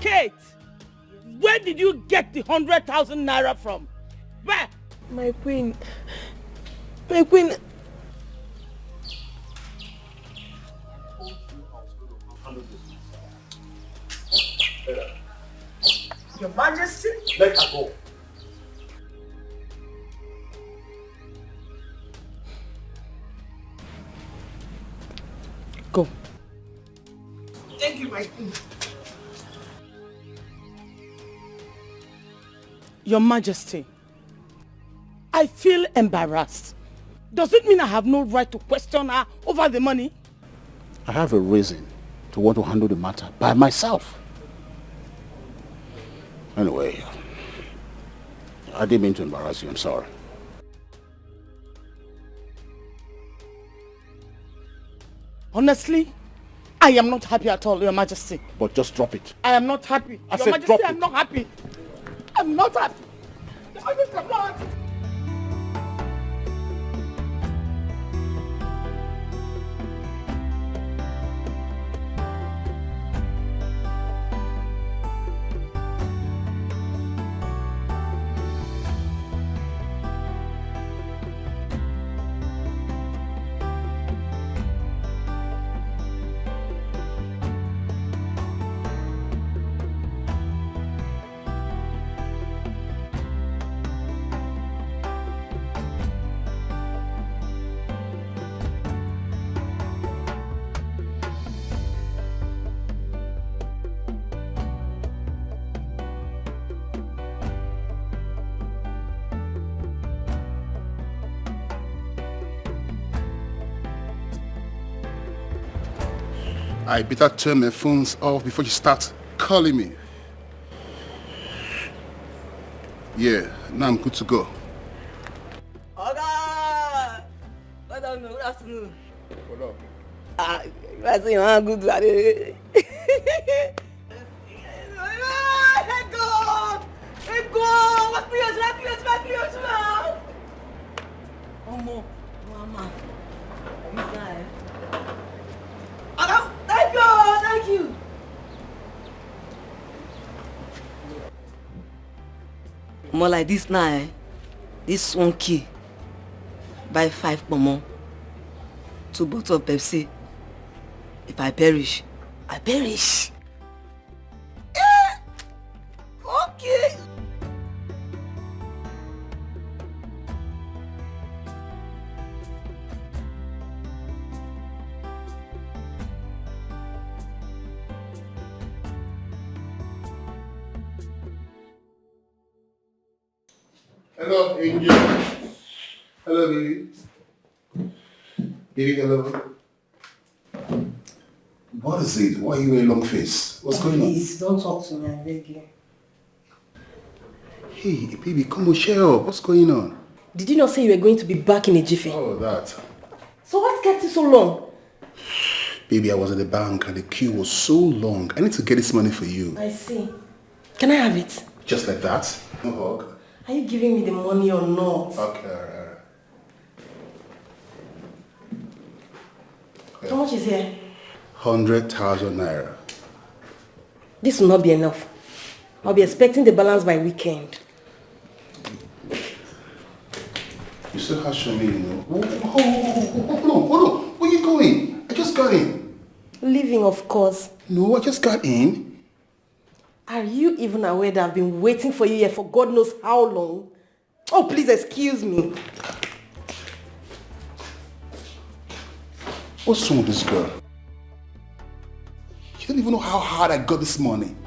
Kate, where did you get the 100,000 naira from? Where? My queen. My queen. Your Majesty? Let her go. Go. Thank you, my queen. Your Majesty, I feel embarrassed. Does it mean I have no right to question her over the money? I have a reason to want to handle the matter by myself. Anyway, I didn't mean to embarrass you. I'm sorry. Honestly, I am not happy at all, Your Majesty. But just drop it. I am not happy. I Your said Majesty, drop it. I'm not happy. I'm not happy. Your Majesty, I'm not happy. I better turn my phones off before you start calling me. Yeah, now I'm good to go. Oga! Good afternoon. Hold up. You are saying I'm good at it. Let go! Let go! What please now? Mama. Oga, thank you! More like this now, eh? This one key. Buy 5 pomo. 2 bottles of Pepsi. If I perish, I perish. Okay. Hello, Angel. Hello, baby. Baby, hello. What is it? Why are you wearing a long face? What's going on? Please, don't talk to me, I beg you. Hey, baby, come on, share up. What's going on? Did you not say you were going to be back in a jiffy? Oh, that. So what kept you so long? Baby, I was at the bank and the queue was so long. I need to get this money for you. I see. Can I have it? Just like that? No hug. Are you giving me the money or not? Okay, alright. How much is here? 100,000 naira. This will not be enough. I'll be expecting the balance by weekend. You too harsh on me, you know. Hold on. Where are you going? I just got in. Leaving, of course. No, I just got in. Are you even aware that I've been waiting for you here for God knows how long? Oh, please excuse me. What's wrong with this girl? You don't even know how hard I got this morning.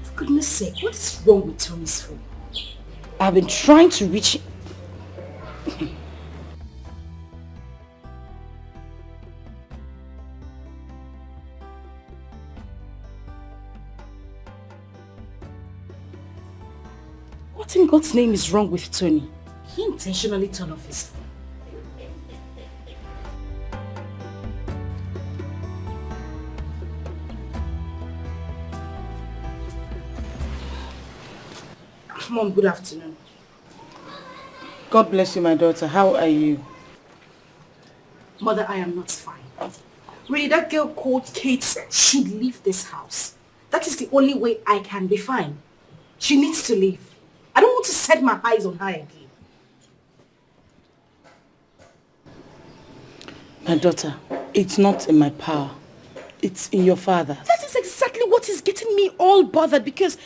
For goodness sake, what is wrong with Tony's phone? I've been trying to reach him. What in God's name is wrong with Tony? He intentionally turned off his phone. Mom, good afternoon. God bless you, my daughter. How are you? Mother, I am not fine. Really, that girl called Kate should leave this house. That is the only way I can be fine. She needs to leave. I don't want to set my eyes on her again. My daughter, it's not in my power. It's in your father's. That is exactly what is getting me all bothered, because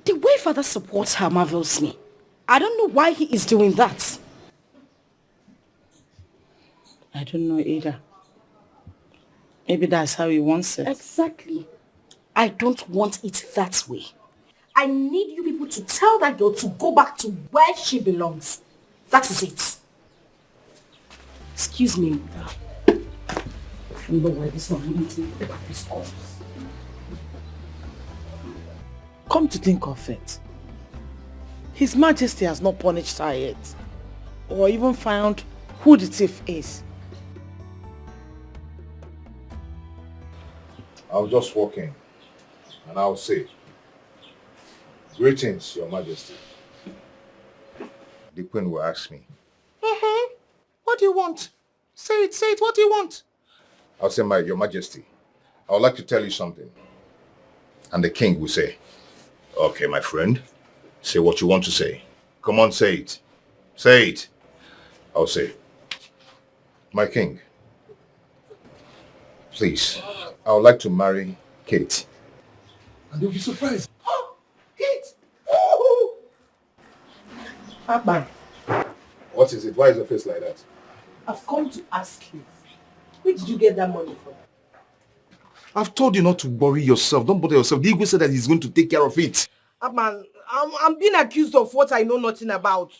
the way father supports her marvels me. I don't know why he is doing that. I don't know either. Maybe that's how he wants it. Exactly. I don't want it that way. I need you people to tell that girl to go back to where she belongs. That is it. Excuse me. I don't know why this one needs to pick up his calls. Come to think of it, His Majesty has not punished her yet, or even found who the thief is. I'll just walk in and I'll say, "Greetings, Your Majesty." The Queen will ask me, What do you want? Say it, what do you want? I'll say, Your Majesty, I would like to tell you something. And the King will say, "Okay, my friend, say what you want to say. Come on, say it. Say it." I'll say, "My King, please, I would like to marry Kate." And they'll be surprised. Kate! Oh! Papa, What is it? Why is your face like that? I've come to ask you, where did you get that money from? I've told you not to worry yourself. Don't bother yourself. The Igwe said that he's going to take care of it. Man, I'm being accused of what I know nothing about.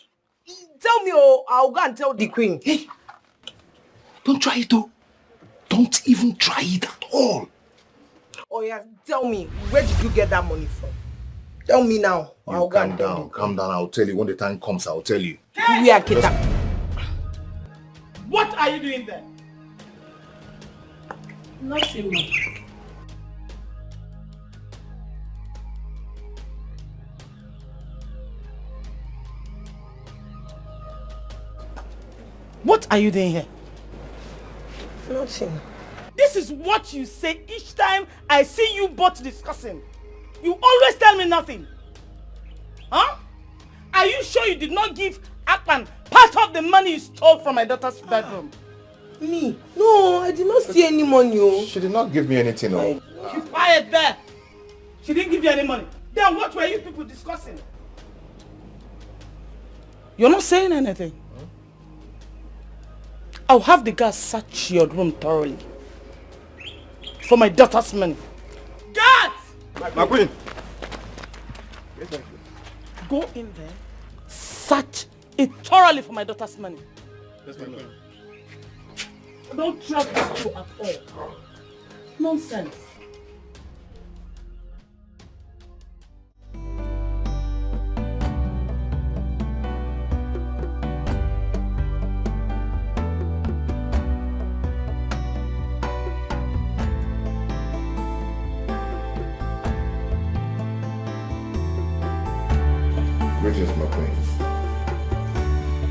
Tell me or I'll go and tell the Queen. Hey, don't try it though. Don't even try it at all. Oh yeah, tell me, where did you get that money from? Tell me now. I'll go and tell you. Calm down. I'll tell you. When the time comes, I'll tell you. We are Kita. What are you doing there? Nothing more. What are you doing here? Nothing. This is what you say each time I see you both discussing. You always tell me nothing. Huh? Are you sure you did not give Akpan part of the money you stole from my daughter's bedroom? Me? No, I did not steal any money. Oh. She did not give me anything. No. Keep quiet there. She didn't give you any money. Then what were you people discussing? You're not saying anything. I'll have the guys search your room thoroughly for my daughter's money. Guards! My Queen! Go in there, search it thoroughly for my daughter's money. Yes, my Queen. Don't trust this at all. Nonsense. Greetings, my queen.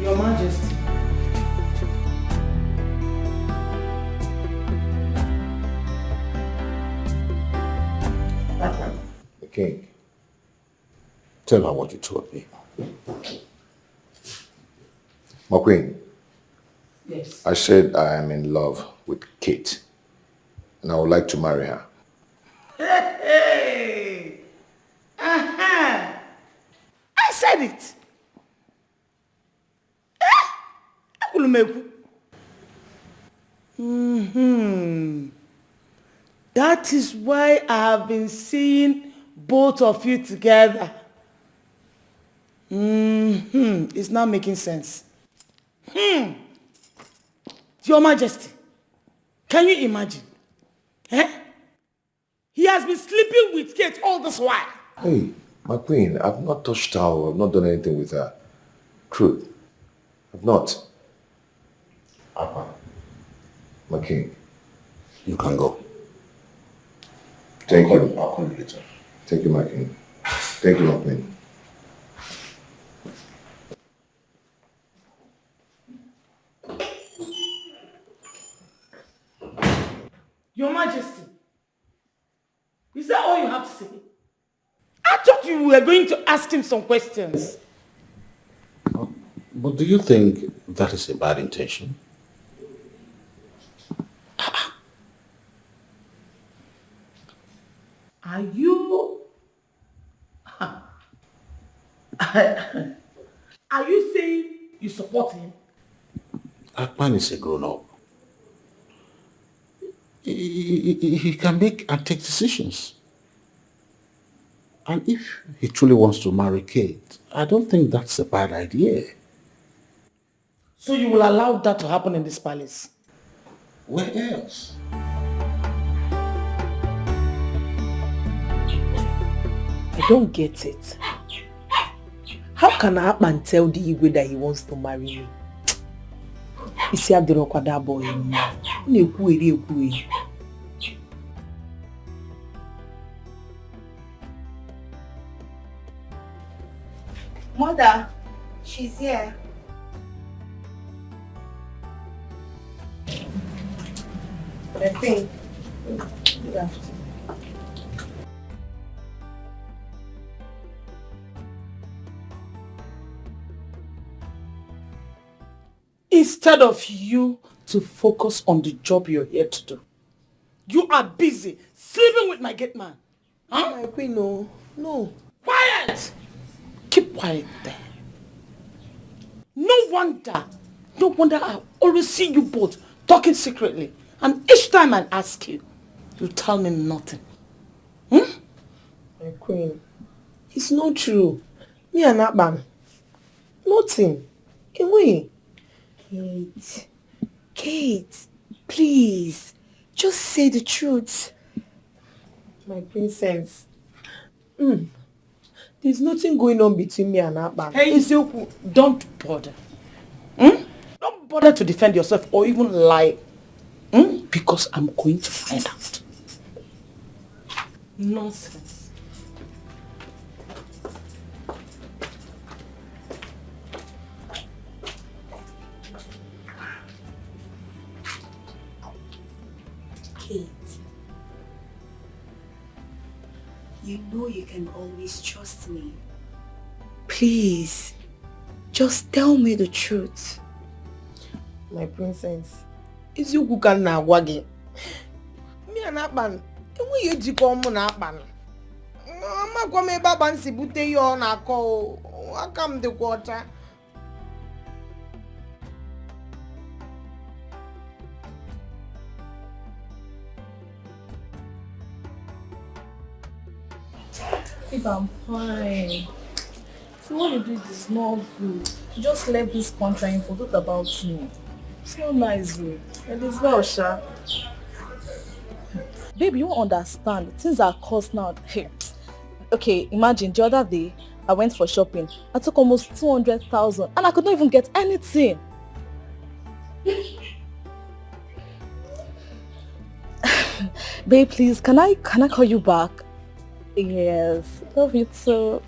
Your Majesty. The king. Tell her what you told me. My queen. Yes. I said I am in love with Kate. And I would like to marry her. Hey! Uh-huh. I said it. That is why I have been seeing both of you together. It's not making sense. Your Majesty, can you imagine? He has been sleeping with Kate all this while. Hey, my queen, I've not touched her. I've not done anything with her. Truth. I've not. Appa, my king. You can go. Thank you. I'll call you later. Thank you, my king. Thank you, my queen. Your Majesty, is that all you have to say? I thought you were going to ask him some questions. But do you think that is a bad intention? Are you... Are you saying you support him? Akpan is a grown-up. He can make and take decisions. And if he truly wants to marry Kate, I don't think that's a bad idea. So you will allow that to happen in this palace? Where else? I don't get it. How can Akpan tell the Igwe that he wants to marry me? Isi adịrọ kwa that boy anymore. Ọ na-ekwugheri ekwugheri. Mother, she's here. I think. Good afternoon. Instead of you to focus on the job you're here to do, you are busy sleeping with my Gateman. Huh? My queen, no. No. Quiet! Keep quiet there. No wonder I always see you both talking secretly. And each time I ask you, you tell me nothing. My queen, it's not true. Me and Akpan, nothing. Away. Kate, please, just say the truth. My princess. There's nothing going on between me and Akpan. Hey, Izioku, don't bother. Don't bother to defend yourself or even lie. Because I'm going to find out. Nonsense. Kate, you know you can always trust me. Please, just tell me the truth. My princess, Izioku ka na-agwa gị. Me and Akpan, enweghị ejikọ mụ na Akpan. Amakwa m ebe Akpan si bute ihe ọ na-akọ, aka m dịkwa ọcha. If I'm fine. So what you did is not good. You just left this country and forgot about me. It's not nice, though. And it's well, Sha. Baby, you won't understand. Things are cost now. Hey. Okay, imagine the other day I went for shopping. I took almost 200,000 and I could not even get anything. Babe, please, can I call you back? Yes, love you too.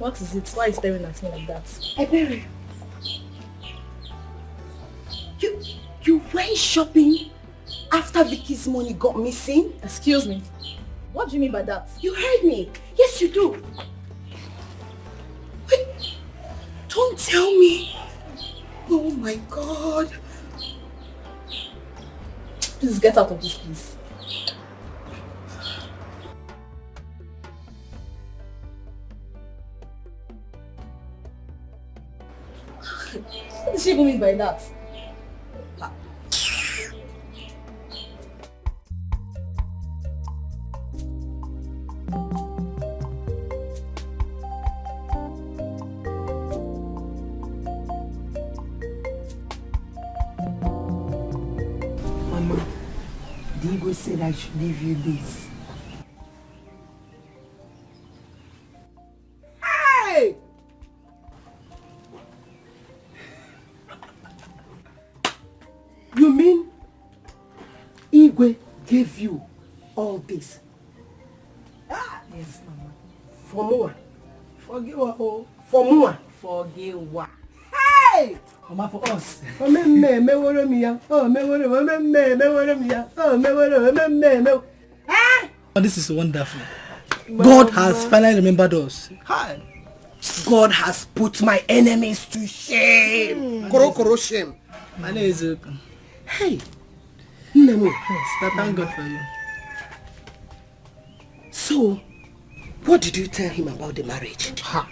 What is it? Why are you staring at me like that? Ebere, you went shopping after Vicky's money got missing? Excuse me. What do you mean by that? You heard me. Yes, you do. Wait, don't tell me. Oh my God. Please get out of this place. What does she even mean by that? Mama, Diego said I should give you this. Hey! You mean Igwe gave you all this? Ah, yes, Mama. For more. Forgive her, oh. For more. Forgive her. Hey! Mama, for us. Oh, this is wonderful. God has finally remembered us. Hi. God has put my enemies to shame. Koro shame. My name is open. Hey. Nemo. Yes, thank God for you. So, what did you tell him about the marriage? Ha.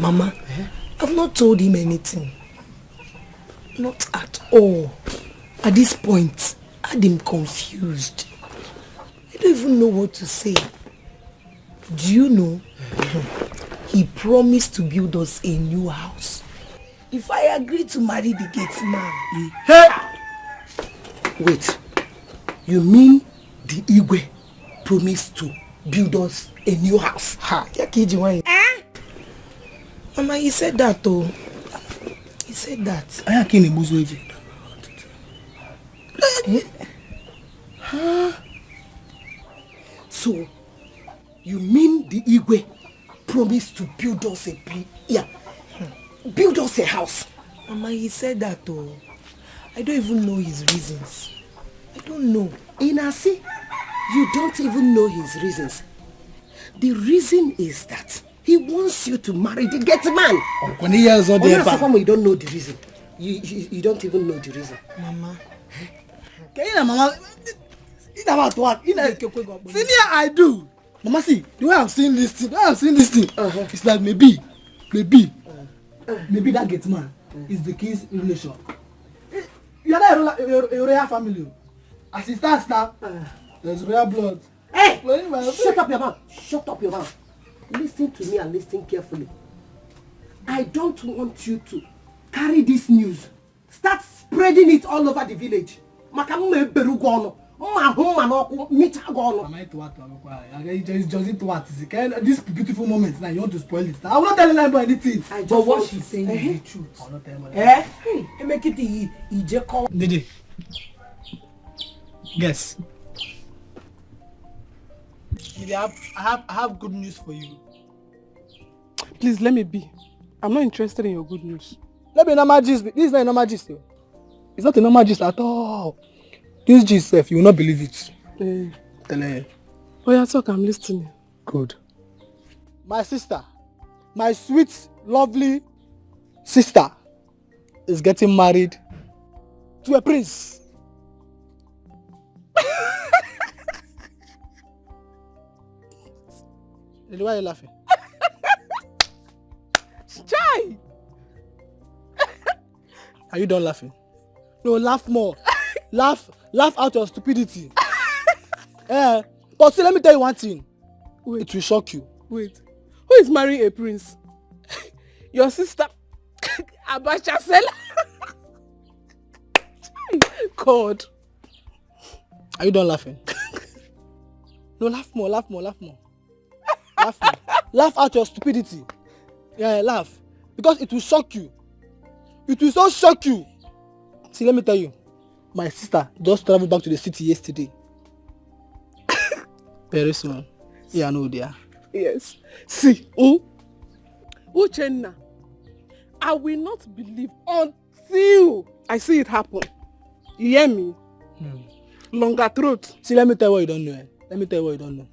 Mama, I've not told him anything. Not at all. At this point, I had him confused. I don't even know what to say. Do you know? He promised to build us a new house if I agree to marry the Gateman. Hey! Wait, you mean the Igwe promised to build us a new house? Ha! Mama, he said that though. He said that. I can't even Huh? So, you mean the Igwe promised to build us build us a house? Mama, he said that though. I don't even know his reasons. I don't know. Inasi, you don't even know his reasons. The reason is that he wants you to marry the Gateman. When he hears all the you don't know the reason. You don't even know the reason. Mama. Mama. Senior, I do. Mama, see, the way I've seen this thing, it's like maybe that Gateman is the king's relation. You are not a royal family. As it stands now, there's royal blood. Hey! Shut up your mouth. Shut up your mouth. Listen to me and listen carefully. I don't want you to carry this news. Start spreading it all over the village. This beautiful moment now, you want to spoil it. I will not tell anybody anything. But what she's saying is the truth. I will not tell anybody. Hey, make it Dede. Guess. I have good news for you. Please let me be. I'm not interested in your good news. Let me normal gist. This is not a normal gist. It's not a normal gist at all. This gist, you will not believe it. Tell her. Oh yeah, talk. I'm listening. Good. My sister, my sweet, lovely sister, is getting married to a prince. Why are you laughing? Chai! Are you done laughing? No, laugh more. laugh out your stupidity. But see, let me tell you one thing. Wait. It will shock you. Wait. Who is marrying a prince? Your sister? Abacha Sela? God. Are you done laughing? No, laugh more. Laugh more. Laugh out your stupidity. Yeah, laugh. Because it will shock you. It will so shock you. See, let me tell you. My sister just traveled back to the city yesterday. Very soon. Yeah, I know they are. Yes. See, Uchenna, I will not believe until I see it happen. You hear me? Longer throat. See, let me tell you what you don't know. Let me tell you what you don't know.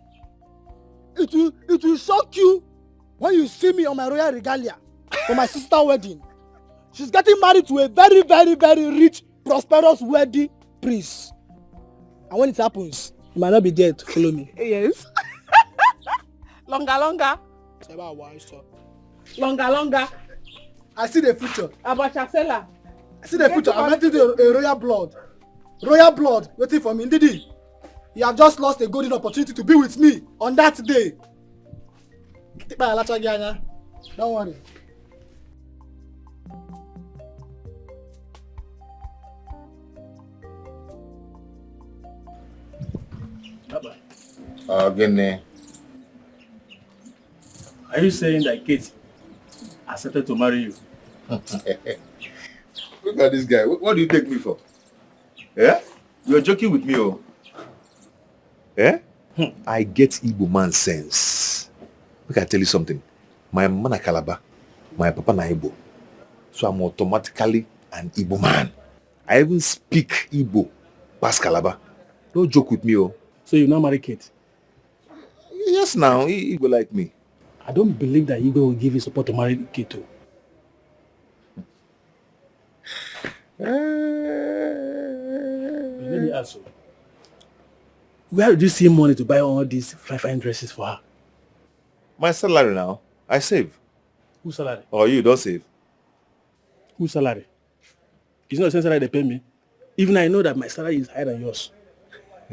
It will shock you when you see me on my royal regalia for my sister's wedding. She's getting married to a very, very, very rich, prosperous wedding prince. And when it happens, you might not be there to follow me. Yes. Longer. Longer. I see the future. Abacha seller. I see the future. I'm getting a royal blood. Royal blood waiting for me. Ndidi, you have just lost a golden opportunity to be with me on that day. Don't worry. Again, are you saying that Kate accepted to marry you? Look at this guy. What do you take me for? Yeah? You're joking with me, oh? Yeah? I get Igbo man sense. Look, I tell you something. My mama na Calabar, my papa na Igbo. So I'm automatically an Igbo man. I even speak Igbo past Calabar. Don't joke with me, oh. So you now marry Kate? Yes, now. Igbo like me. I don't believe that Igbo will give you support to marry Kate too. Let me ask you. Where did you see money to buy all these fine dresses for her? My salary now. I save. Whose salary? Or you don't save. Whose salary? It's not the same salary they pay me. Even I know that my salary is higher than yours.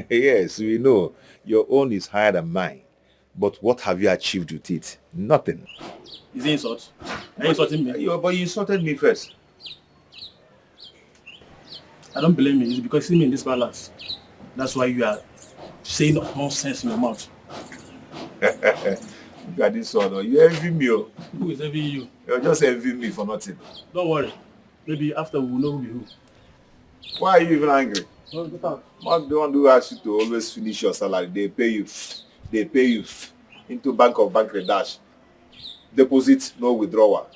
Yes, we know. Your own is higher than mine. But what have you achieved with it? Nothing. Is it insult? Are you insulting me? But you insulted me first. I don't blame you. It's because you see me in this balance. That's why you are saying nonsense in your mouth. Look at this one. You envy me. Oh. Who is envying you? You're just envying me for nothing. Don't worry. Maybe after we will know who be who. Why are you even angry? No, get out. Mark the one who asks you to always finish your salary. They pay you into Bank of Bank dash. Deposit, no withdrawal.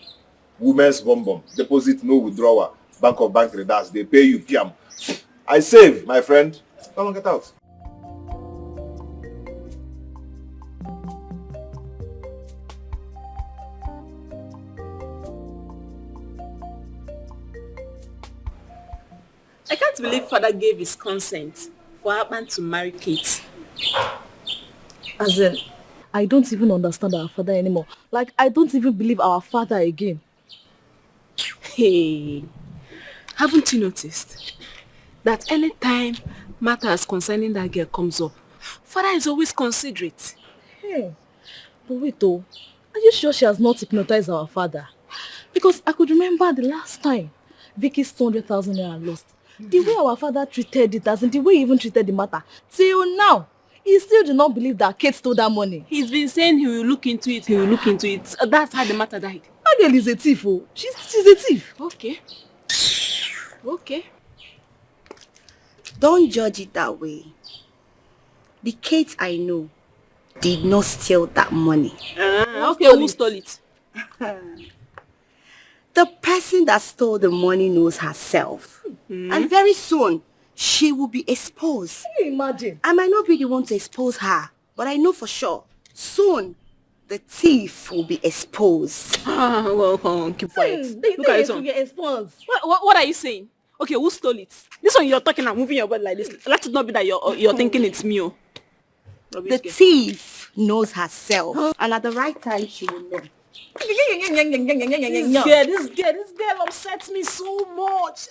Women's bonbon. Deposit, no withdrawal. Bank of Bank dash. They pay you piam. I save, my friend. Come on, get out. I can't believe father gave his consent for Akpan to marry Kate. As in, I don't even understand our father anymore. Like, I don't even believe our father again. Hey, haven't you noticed that anytime matters concerning that girl comes up, father is always considerate? Hey, but wait though, are you sure she has not hypnotized our father? Because I could remember the last time Vicky's 200,000 naira lost. The way our father treated it, as in the way he even treated the matter, till now, he still did not believe that Kate stole that money. He's been saying he will look into it, That's how the matter died. That girl is a thief, oh. She's a thief. Okay. Don't judge it that way. The Kate I know did not steal that money. Who stole it? The person that stole the money knows herself. And very soon, she will be exposed. Can you imagine? I might not be the one to expose her, but I know for sure, soon, the thief will be exposed. Well, keep quiet. Look at this one. Get exposed. What are you saying? Okay, who stole it? This one you're talking and moving your body like this. Let it not be that you're thinking it's me. The thief knows herself. And at the right time, she will know. This girl upsets me so much.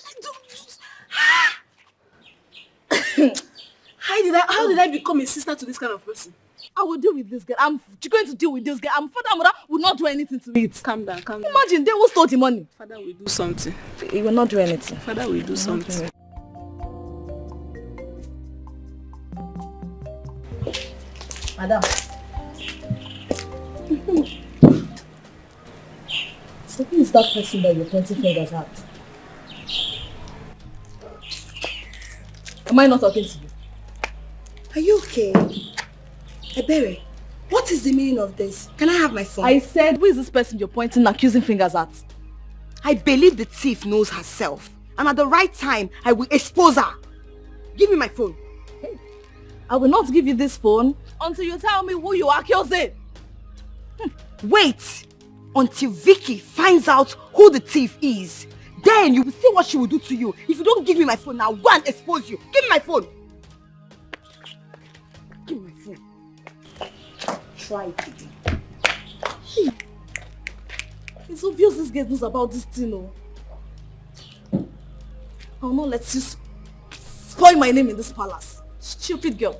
How did I become a sister to this kind of person? I will deal with this girl. I'm going to deal with this girl. Father and mother will not do anything to it. Calm down. Imagine, they will steal the money. Father will do something. He will not do anything. Father will do something. Madam. So who is that person that you're pointing fingers at? Am I not talking to you? Are you okay? Ebere, What is the meaning of this? Can I have my phone? I said, who is this person you're pointing accusing fingers at? I believe the thief knows herself. And at the right time, I will expose her. Give me my phone. Hey, I will not give you this phone until you tell me who you are accusing. Wait until Vicky finds out who the thief is. Then you will see what she will do to you. If you don't give me my phone, I'll go and expose you. Give me my phone. Give me my phone. Try it again. It's obvious this girl knows about this thing, oh. I'll not let you spoil my name in this palace. Stupid girl.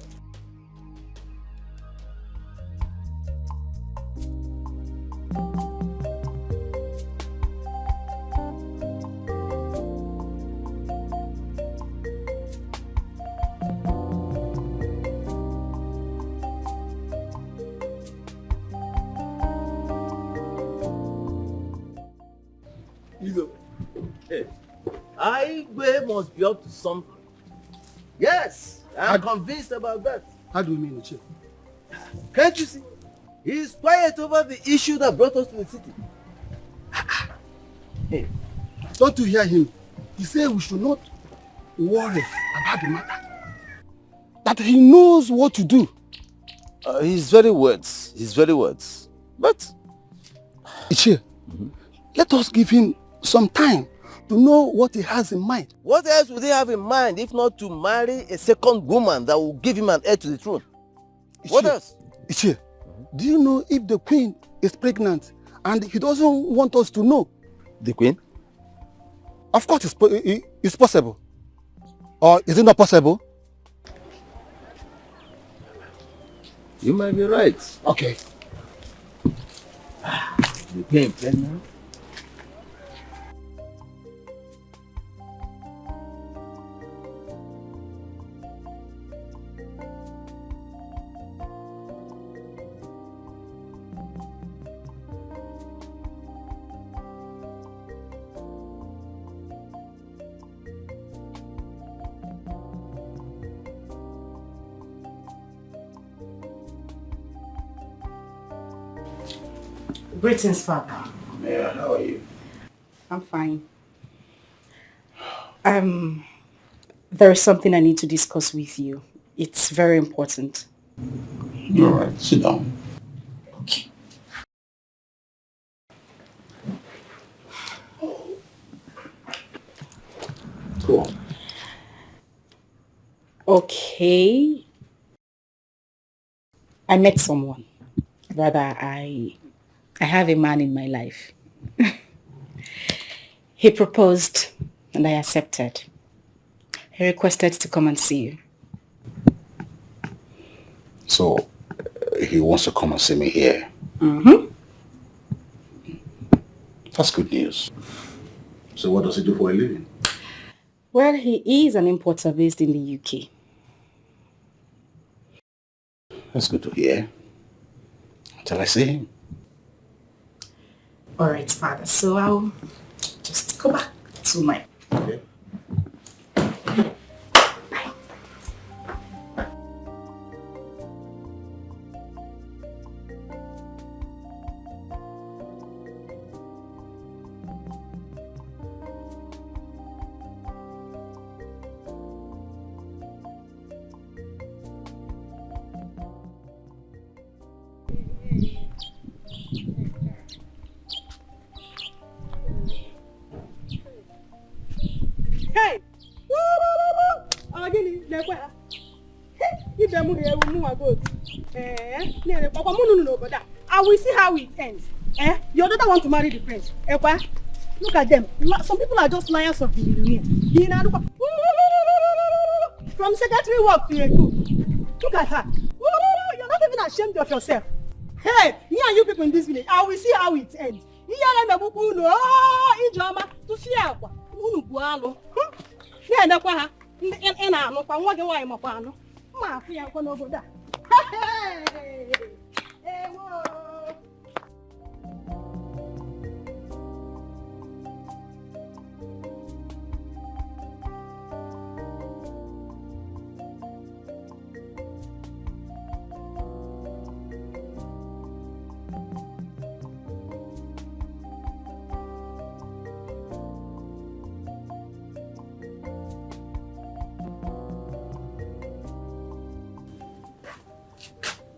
Igwe must be up to something. Yes, I'm convinced about that. How do you mean, Uche? Can't you see? He's quiet over the issue that brought us to the city. Hey, don't you hear him? He said we should not worry about the matter. That he knows what to do. His very words. But... Ichie, let us give him some time to know what he has in mind. What else would he have in mind if not to marry a second woman that will give him an heir to the throne? Ichie, what else? Ichie, do you know if the queen is pregnant and he doesn't want us to know? The queen? Of course it's possible. Or is it not possible? You might be right. Okay. The queen pregnant? Greetings, Father. Yeah, how are you? I'm fine. There is something I need to discuss with you. It's very important. All right, sit down. Go on. Okay. I met someone. Rather, I have a man in my life. He proposed and I accepted. He requested to come and see you. So, he wants to come and see me here. Mm-hmm. That's good news. So what does he do for a living? Well, he is an importer based in the UK. That's good to hear. Until I see him. All right, Father. So I'll just go back to my... Okay. Hey! Agini, lekwa. If them here will move about. I will see how it ends. Your daughter want to marry the prince. Look at them. Some people are just liars of the millionaire. From secretary work to a cook. Look at her. You're not even ashamed of yourself. Hey, me and you people in this village, I will see how it ends.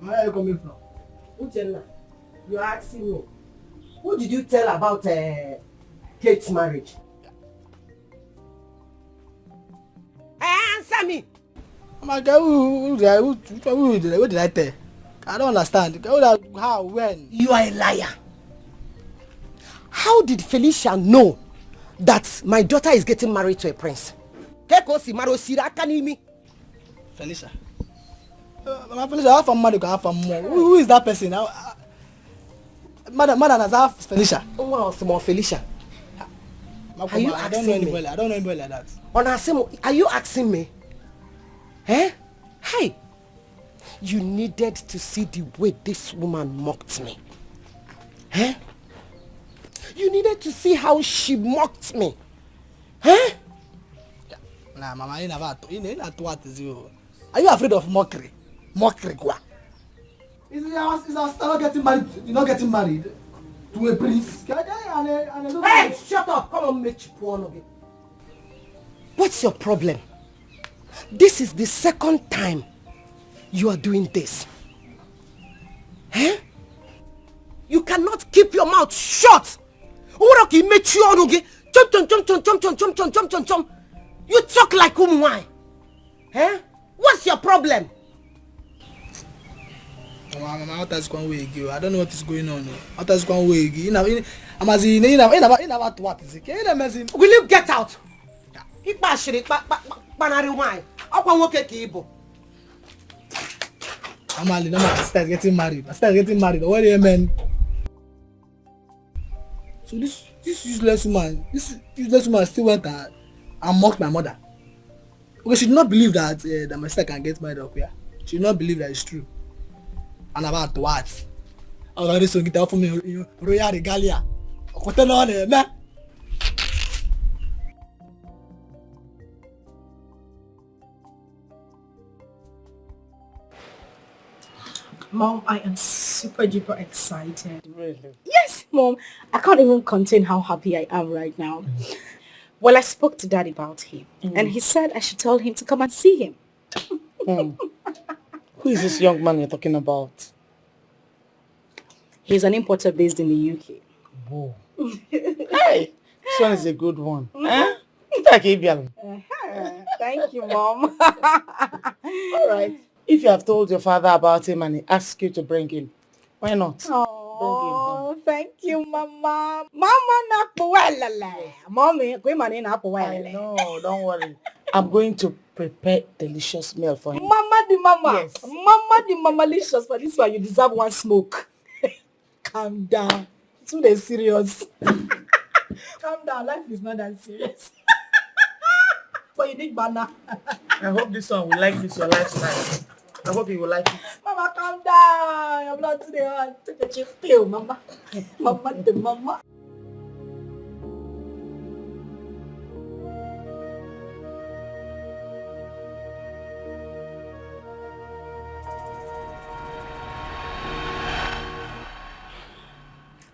Where are you coming from? Uchenna, you're asking me. Who did you tell about Kate's marriage? Answer me! My girl, who did I tell? I don't understand. How, when? You are a liar. How did Felicia know that my daughter is getting married to a prince? Felicia. Felicia, how from Maduka, how from more? Who is that person? Madam has asked Felicia. Oh, small Felicia. Are you asking me? I don't know anybody like that. Are you asking me? Eh? Hey! You needed to see the way this woman mocked me. Eh? You needed to see how she mocked me. Eh? Nah, Mama, are you afraid of mockery? Mockery, what? Is our sister not getting married? You're not getting married to a prince? Hey, shut up! Come on, make you porn again. What's your problem? This is the second time you are doing this. Eh? You cannot keep your mouth shut. You talk like why? Eh? What's your problem? Mama, what is going on? I don't know what is going on. What is going on? Will you get out? Amali, no, my sister is getting married. My sister is getting married. What do you mean? So this useless woman still went and mocked my mother. Okay, she did not believe that that my sister can get married up here. She did not believe that it's true. And about what? I was already so get out for me royal regalia. Mom, I am super duper excited. Really? Yes, Mom. I can't even contain how happy I am right now. Well, I spoke to Dad about him, and he said I should tell him to come and see him. Who is this young man you're talking about? He's an importer based in the UK. Whoa. Hey, this one is a good one. Thank you, Mom. All right. If you have told your father about him and he asks you to bring him, why not? Oh, thank you, Mama. Mommy, I know, don't worry. I'm going to prepare delicious meal for him. Mama the mama. Yes. Mama the mamalicious. For this one, you deserve one smoke. Calm down. It's too serious. Calm down. Life is not that serious. But you need banana. I hope this one will like this your lifestyle. I hope you will like it. Mama, calm down. I'm not today on. Take a chill pill, Mama. Mama the mama.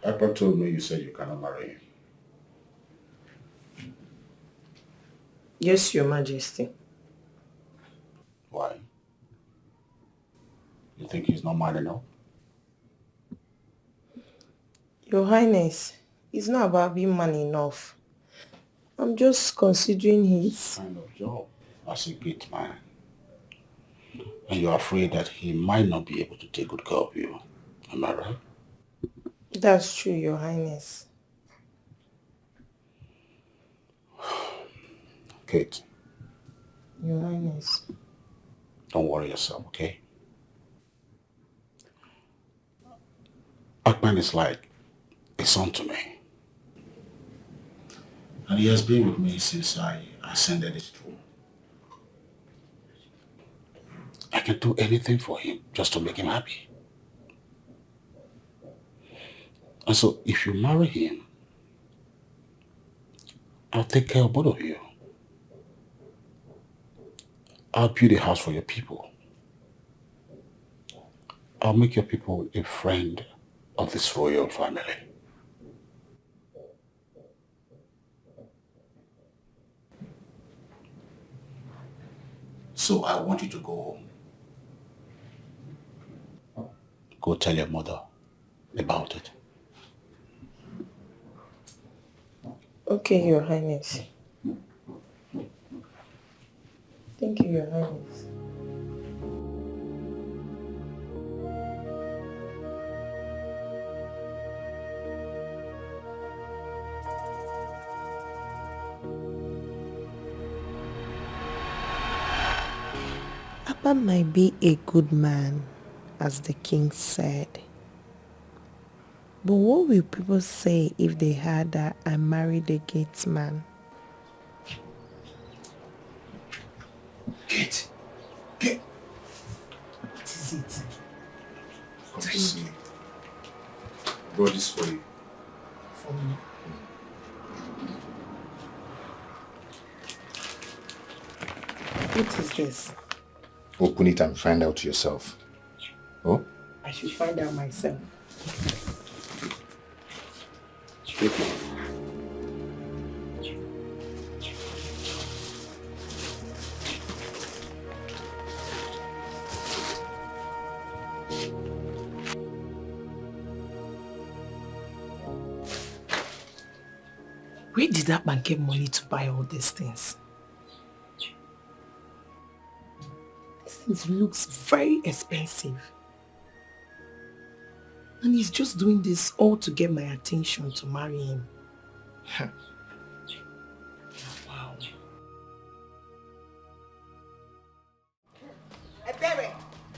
Papa told me you said you cannot marry him. Yes, Your Majesty. Why? You think he's not man enough? Your Highness, it's not about being man enough. I'm just considering his kind of job as a gateman. And you're afraid that he might not be able to take good care of you. Am I right? That's true, Your Highness. Kate. Your Highness. Don't worry yourself, okay? Gateman is like a son to me. And he has been with me since I ascended his throne. I can do anything for him just to make him happy. And so if you marry him, I'll take care of both of you. I'll build a house for your people. I'll make your people a friend of this royal family. So I want you to go home go tell your mother about it. Okay, Your Highness. Thank you, Your Highness. Papa might be a good man, as the king said. But what will people say if they heard that I married a Gateman? Gate. What is it? Come see. Brought this for you. For me? What is this? Open it and find out yourself. Oh? I should find out myself. Take it. Where did that man get money to buy all these things? These things looks very expensive. And he's just doing this all to get my attention to marry him. Wow.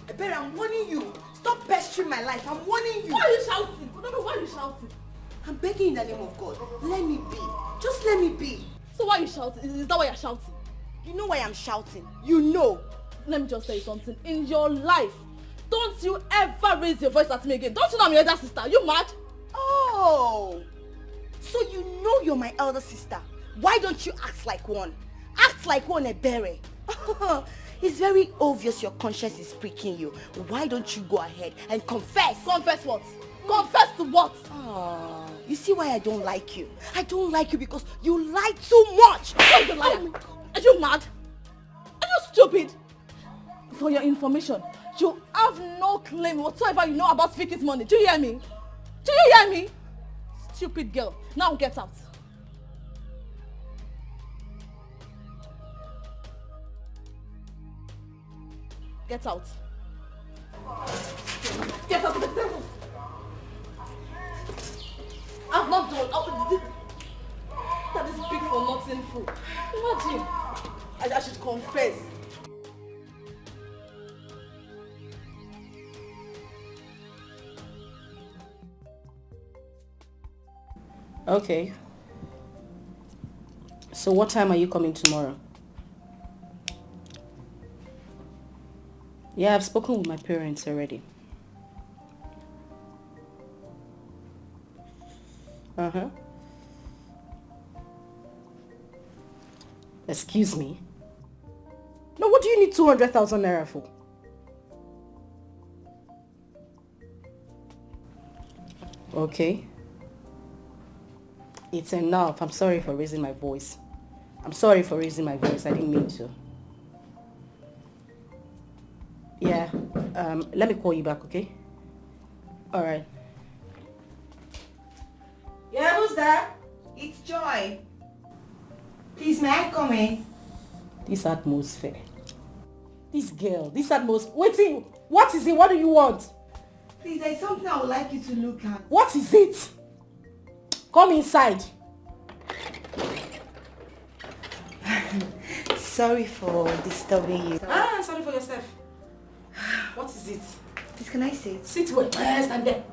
Ebere, I'm warning you. Stop pestering my life. I'm warning you. Why are you shouting? No, why are you shouting? I'm begging in the name of God. Let me be. Just let me be. So why are you shouting? Is that why you're shouting? You know why I'm shouting. You know. Let me just tell you something. In your life, don't you ever raise your voice at me again. Don't you know I'm your elder sister? Are you mad? Oh. So you know you're my elder sister. Why don't you act like one? Act like one, Ebere. It's very obvious your conscience is pricking you. Why don't you go ahead and confess? Confess what? Confess to what? Oh, you see why I don't like you? I don't like you because you lie too much. Who's the liar? Are you mad? Are you stupid? For your information, you have no claim whatsoever you know about Vicky's money. Do you hear me? Do you hear me? Stupid girl. Now get out. Get out. Get out of the table. I'm not done. That is big for nothing fool. Imagine. I should confess. Okay. So what time are you coming tomorrow? Yeah, I've spoken with my parents already. Uh-huh. Excuse me? No, what do you need 200,000 naira for? Okay. It's enough. I'm sorry for raising my voice. I didn't mean to. Yeah. Let me call you back, okay? Alright. Yeah, who's there? It's Joy. Please, may I come in? This atmosphere. This girl, this atmosphere. Wait, what is it? What do you want? Please, there's something I would like you to look at. What is it? Come inside. Sorry for disturbing you. Sorry for yourself. What is it? Please, can I sit? Sit where? Stand there.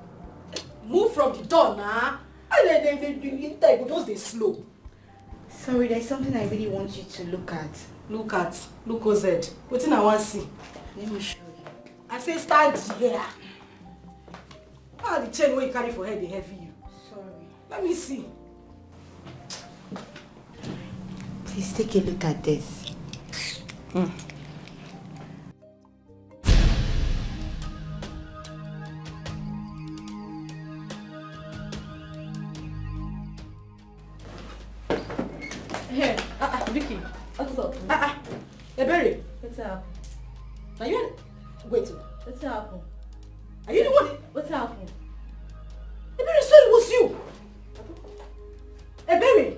Move from the door now. And those they slow. Sorry, there's something I really want you to look at. Look OZ. What thing I want to see? Let me show you. I say stand here. The chain where you carry for head they heavy you. Sorry. Let me see. Please take a look at this. Hey, Vicky. What's up? Ebere. What's up? Now you wait. What's happened? Are you the one? What's happening? Ebere said it was you. Ebere.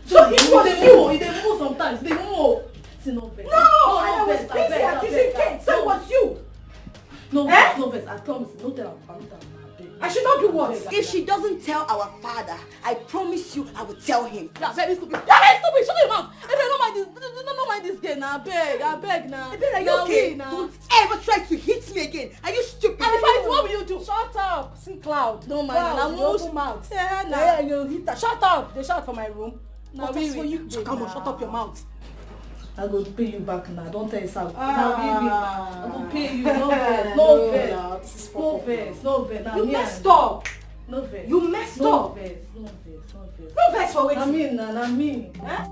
So it was you. They move sometimes. They move. No, I was busy accusing Kate. So it was you. No, no, I promise. No tell her. I should not do what? If she doesn't tell our father, I promise you I will tell him. You're very stupid. You're very stupid. Shut your mouth. If you don't mind this girl now, I beg now. Are you okay? Don't ever try to hit me again. Are you stupid? And if I what will you do? Shut up. See Cloud. Don't mind. I'm open mouth. Yeah, you hit her. Shut up. They shout for my room. Now, for you. Come on, shut up your mouth. I go pay you back now. Don't tell yourself. I go pay you. No verse. You messed up. No verse. You messed up. No verse for waiting. I mean. Eh?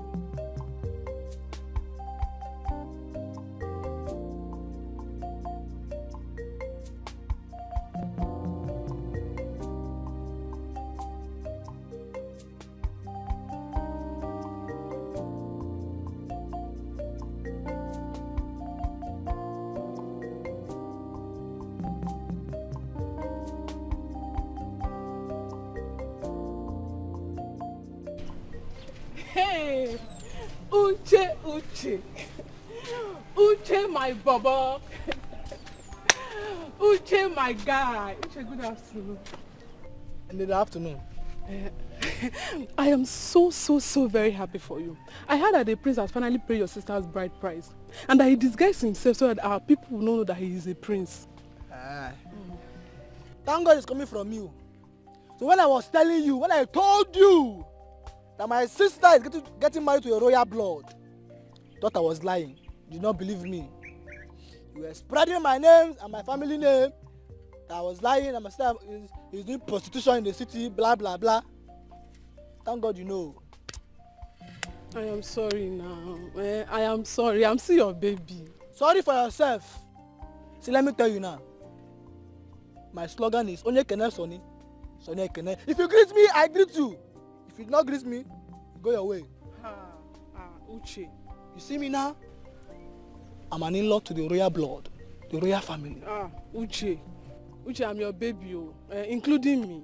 Hey, Uche, my baba. Uche, my guy. Uche, good afternoon. And good afternoon. I am so very happy for you. I heard that the prince has finally paid your sister's bride price, and that he disguised himself so that our people will know that he is a prince. Thank God it's coming from you. So when I was telling you, when I told you that my sister is getting married to a royal blood, you thought I was lying. You did not believe me. You were spreading my name and my family name. That I was lying and my sister is doing prostitution in the city, blah blah blah. Thank God you know. I am sorry now. I am sorry. I'm still your baby. Sorry for yourself. See, let me tell you now. My slogan is Onye Kene Sonny. Sonny Kene. If you greet me, I greet you. If you do not greet me, go your way. Uche. You see me now? I'm an in-law to the royal blood, the royal family. Uche, I'm your baby, including me.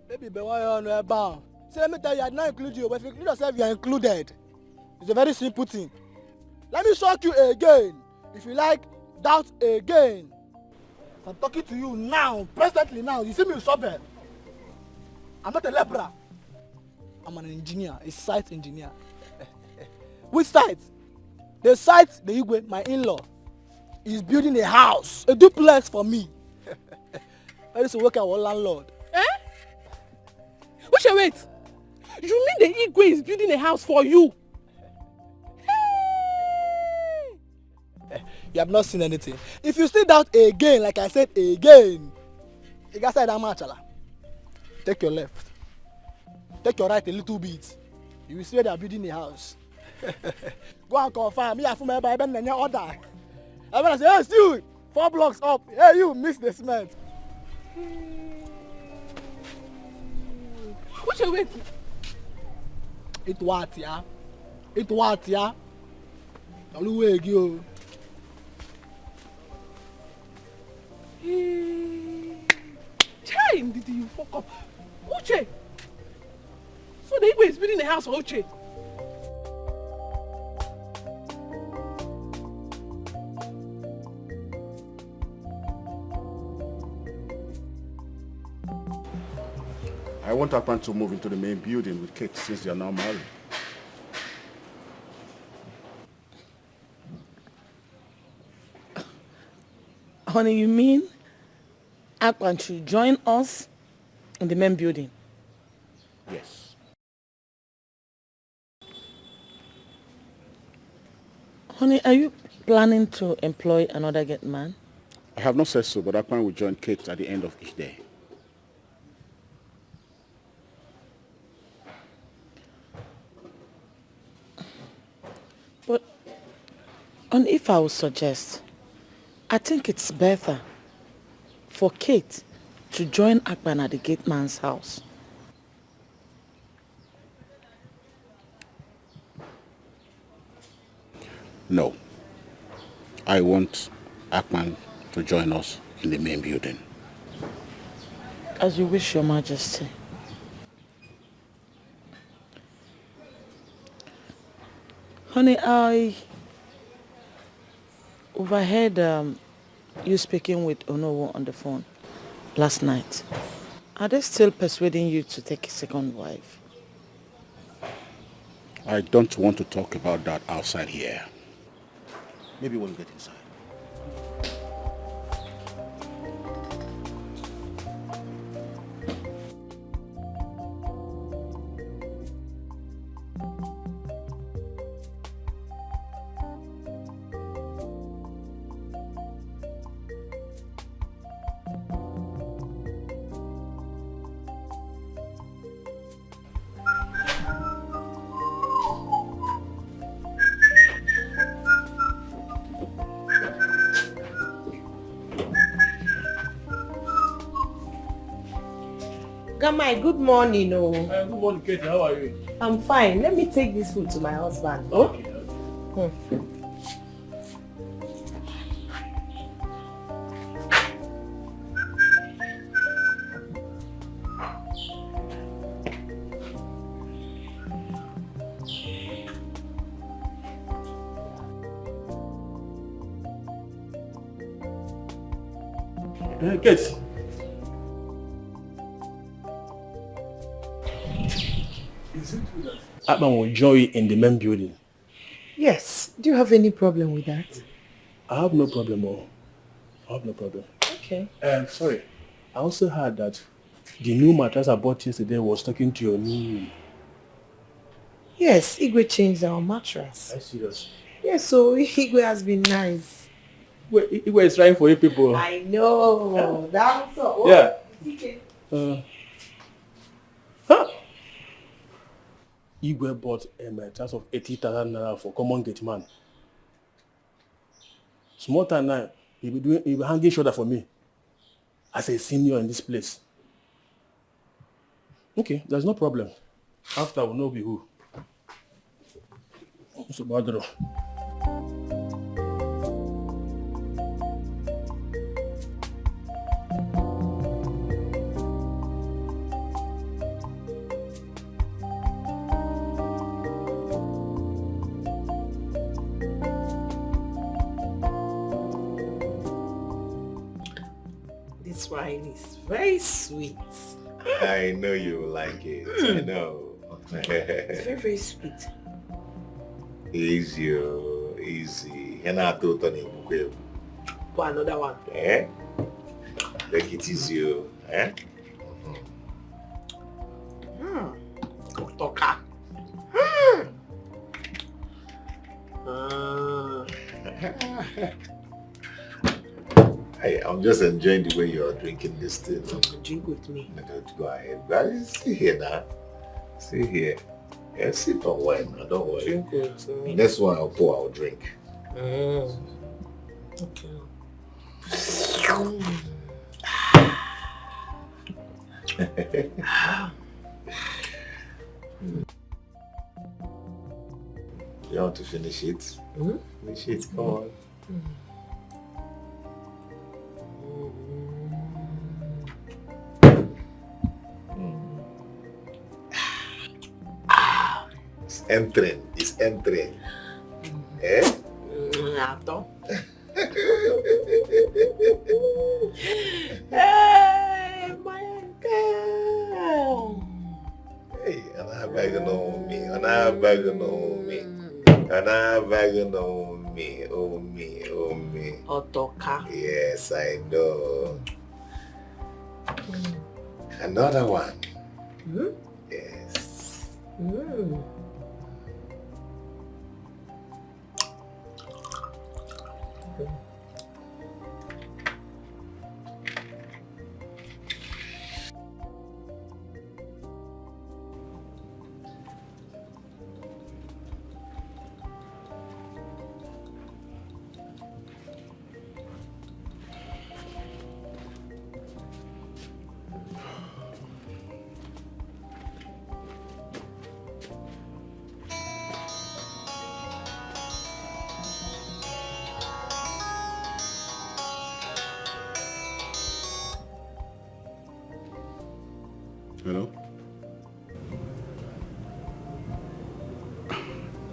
Baby, but why are you bound? See, let me tell you, I did not include you, but if you include yourself, you are included. It's a very simple thing. Let me shock you again. If you like, doubt again. I'm talking to you now, presently now. You see me with shovel. I'm not a leper. I'm an engineer, a site engineer. Which site? The site, the Igwe, my in-law, is building a house, a duplex for me. I used to work as a landlord. Uche, wait. You mean the Igwe is building a house for you? You have not seen anything. If you still doubt again, like I said again, you got that much. Take your left. Take your right a little bit. You will see they are building a house. Go and confirm. Me, I feel my Bible and your order. I'm gonna say, hey, you 4 blocks up. Hey, you miss the cement. What's your weight? It what, yeah? It what, yeah? Don't wait, you. Chai, did you fuck up? Uche! So the Igwe is building a house for Uche. I want Akpan to move into the main building with Kate since they are now married. Honey, you mean Akpan should join us in the main building? Yes. Honey, are you planning to employ another Gateman? I have not said so, but Akpan will join Kate at the end of each day. But, and if I would suggest, I think it's better for Kate to join Akpan at the Gateman's house. No. I want Akpan to join us in the main building. As you wish, Your Majesty. Honey, I overheard you speaking with Onowo on the phone last night. Are they still persuading you to take a second wife? I don't want to talk about that outside here. Maybe when we get inside. Gateman, good morning. Good morning, Katie. How are you? I'm fine. Let me take this food to my husband. Okay. Kate. Is it true that Atman will join you in the main building? Yes. Do you have any problem with that? I have no problem, I have no problem. Okay. Sorry. I also heard that the new mattress I bought yesterday was talking to your new... Yes, Igwe changed our mattress. Are you serious? Yes, so Igwe has been nice. Igwe is trying for you people. I know. That's all. Yeah. Igwe bought a mattress of 80,000 naira for common Gateman. Small time now, he'll be hanging shoulder for me as a senior in this place. Okay, there's no problem. After we'll know be who. So Badro. This wine is very sweet. I know you will like it. I know. It's very, very sweet. Easy, easy. And I thought on it. For another one. Eh? Take it easy, eh? Toka. I'm just enjoying the way you're drinking this thing. Drink with me. Don't go ahead. But see here now. See here. Yeah, sip on wine now. Don't worry. Drink with me. Next one I'll pour, I'll drink. Okay. You want to finish it? Finish it, come on. It's entering. It's entering. Eh? Hey, my girl. Hey, and I'm begging on me. And I'm begging on me. And I'm begging on me. Oh me. Oh me. Otoka. Yes, I know. Another one. Yes. Hello?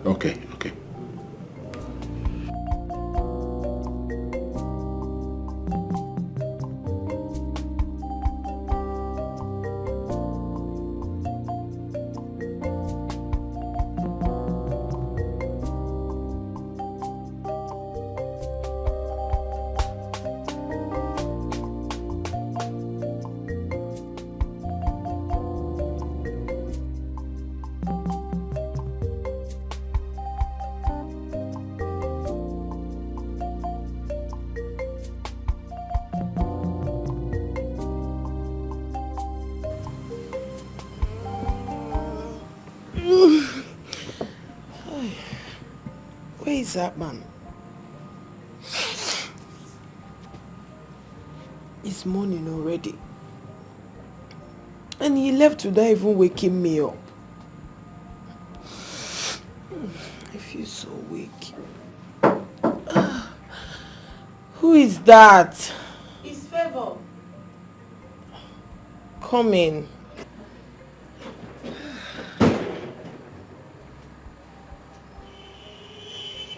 Okay. Where is that man? It's morning already. And he left without even waking me up. I feel so weak. Who is that? It's Favor. Come in.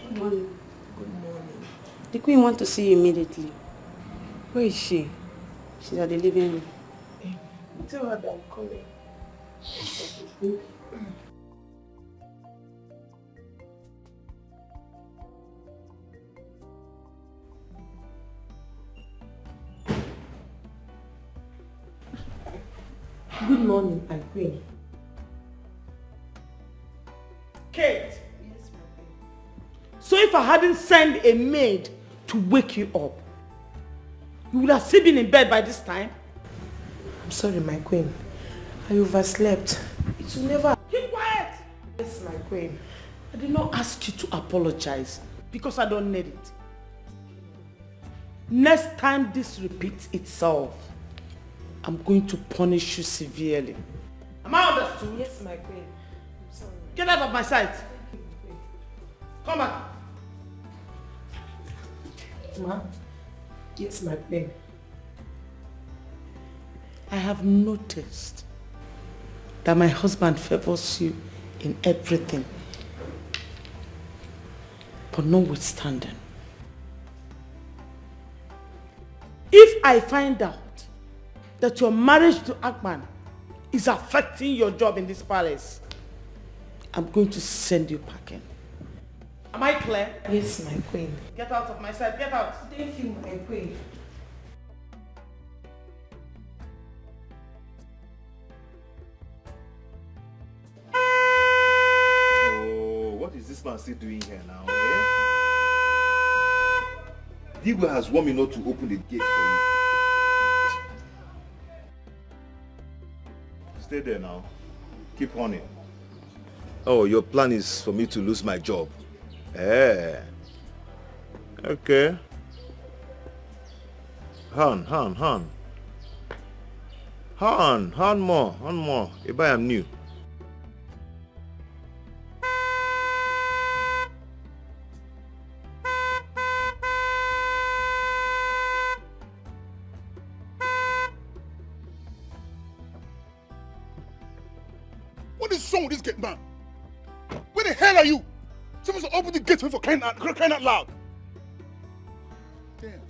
Good morning. Good morning. The queen wants to see you immediately. Where is she? She's at the living room. Tell her that I'm coming. Good morning, my queen. Kate! Yes, my queen. So if I hadn't sent a maid to wake you up, you would have still been in bed by this time? I'm sorry, my queen. I overslept. It will never... Keep quiet! Yes, my queen. I did not ask you to apologize because I don't need it. Next time this repeats itself, I'm going to punish you severely. Am I understood? Yes, my queen. I'm sorry. Get out of my sight. Come back. Ma? Yes, my queen. I have noticed that my husband favors you in everything. But notwithstanding, if I find out that your marriage to Akman is affecting your job in this palace, I'm going to send you packing. Am I clear? Yes, my queen. Get out of my sight, get out. Thank you, my queen. Oh, what is this man still doing here now? Eh? Digwe has warned me not to open the gate for you. Stay there now. Keep on it. Oh, your plan is for me to lose my job. Eh. Okay. Han more. If I am new. What is wrong with this gate, man? Where the hell are you? Someone's open the gate for crying out loud. Damn.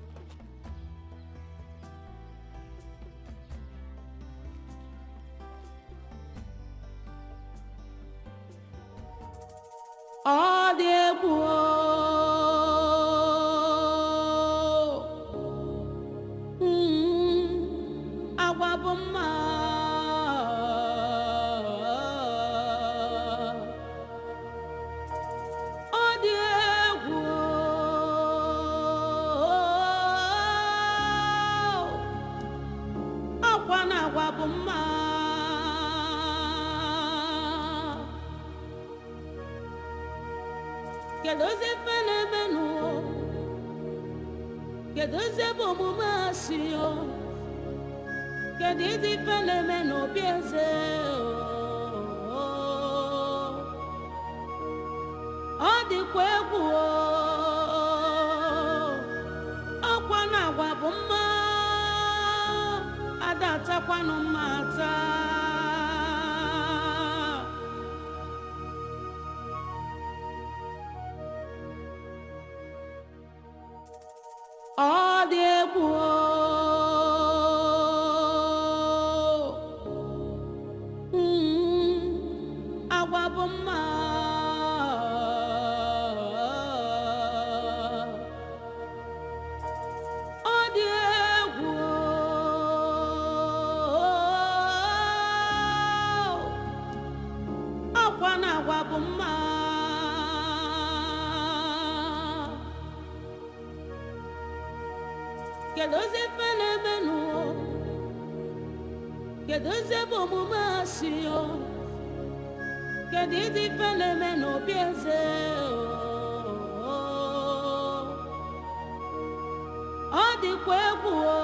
Adatakwa no mata Ọ dị egwu agwa bụ mma ọ dị egwu akwa na agwa bụ mma kedozie fenemenu kedozie bụ omume asị o kedu ịdị fenemenu obi eze ọ dịkwa egwu o.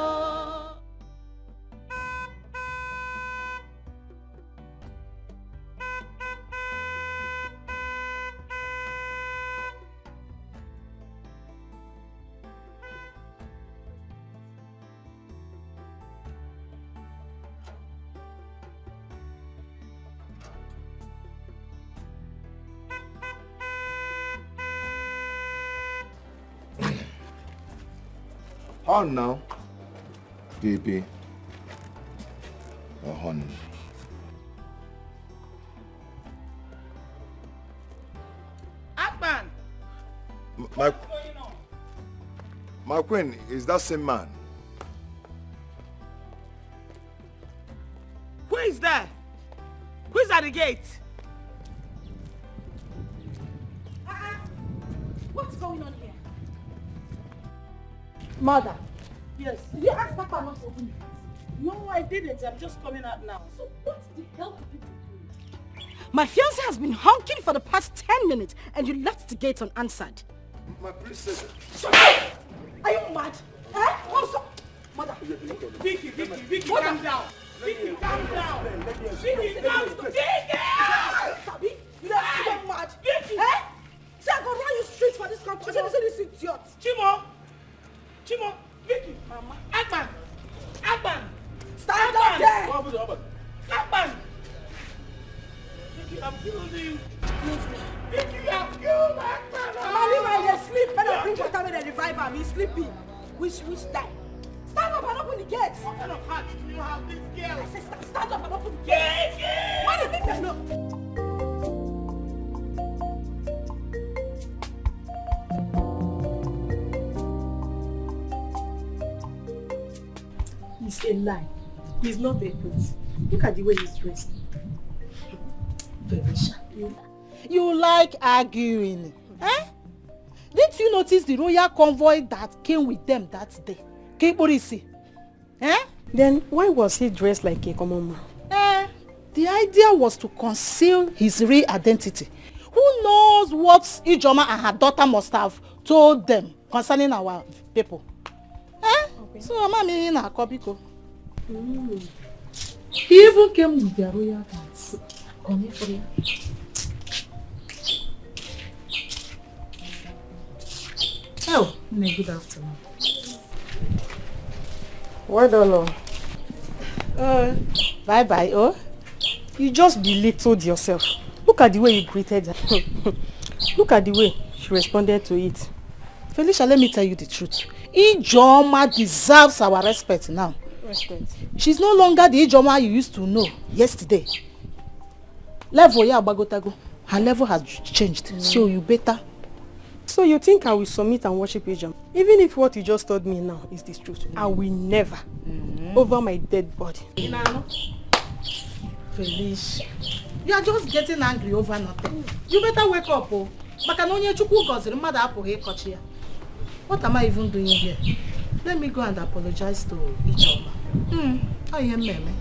On now, baby. On. Akpan! My queen, is that same man? Who is there? Who is at the gate? What's going on here? Mother. Yes. Did you ask Papa not to open the gate? No, I didn't. I'm just coming out now. So what the hell could you be doing? My fiancé has been honking for the past 10 minutes and you left the gate unanswered. My princess. Are you mad? Eh? Oh, so... Mother. Vicky, calm down. Vicky, calm down. Vicky, calm down. Vicky! Sabi, you are mad. Vicky! Eh? Say I go run you straight for this competition. You say this idiot. Chimo, Vicky, Mama. Akpan. Stand up there. Akpan. Vicky, I'm killing. Vicky, I'm killed. Akpan. Mama, leave my sleep. When I bring water, when I revive him, he's sleeping. Which die. Stand up and open the gate. What kind of heart do you have, this girl? I said stand up and open the gate. Why do you think there's no... It's a lie. He's not a prince. Look at the way he's dressed. Very sharp. You like arguing, eh? Didn't you notice the royal convoy that came with them that day? Kiburisi, eh? Then why was he dressed like a common man? The idea was to conceal his real identity. Who knows what Ijoma and her daughter must have told them concerning our people? Eh? Okay. So, mommy in a copyco. He even came with their royal guards. Come for you. Oh, good afternoon. Well done. Bye-bye, oh. You just belittled yourself. Look at the way you greeted her. Look at the way she responded to it. Felicia, let me tell you the truth. Ijoma deserves our respect now. Respect. She's no longer the Ijoma you used to know yesterday. Level, yeah, Bagotago. Her level has changed, so you better. So you think I will submit and worship Ijoma? Even if what you just told me now is the truth, I will never, over my dead body. Felicia, you are just getting angry over nothing. You better wake up, oh. What am I even doing here? Let me go and apologize to Ijoma. I am Meme.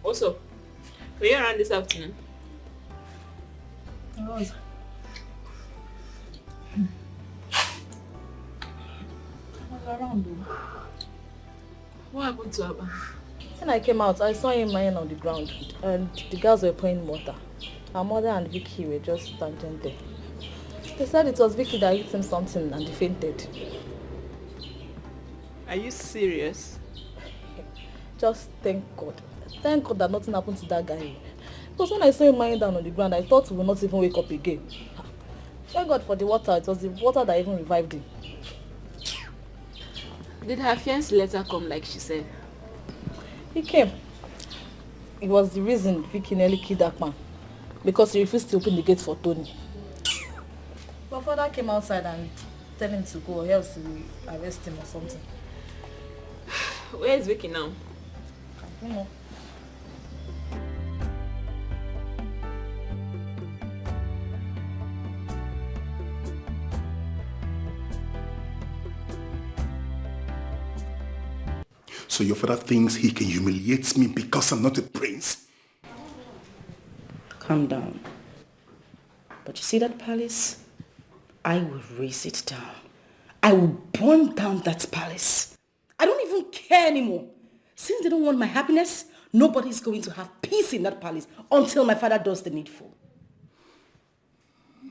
Also, were you around this afternoon? Around though. What happened to Abba? When I came out, I saw him lying on the ground and the girls were pouring water. Our mother and Vicky were just standing there. They said it was Vicky that hit him something and he fainted. Are you serious? Just thank God. Thank God that nothing happened to that guy. Because when I saw him lying down on the ground, I thought he would not even wake up again. Thank God for the water. It was the water that even revived him. Did her fiancé let her come like she said? He came. It was the reason Vicky nearly killed that man. Because he refused to open the gate for Tony. But father came outside and told him to go or else he will arrest him or something. Where is Vicky now? I don't know. So your father thinks he can humiliate me because I'm not a prince? Calm down. But you see that palace? I will raise it down. I will burn down that palace. I don't even care anymore. Since they don't want my happiness, nobody's going to have peace in that palace until my father does the needful.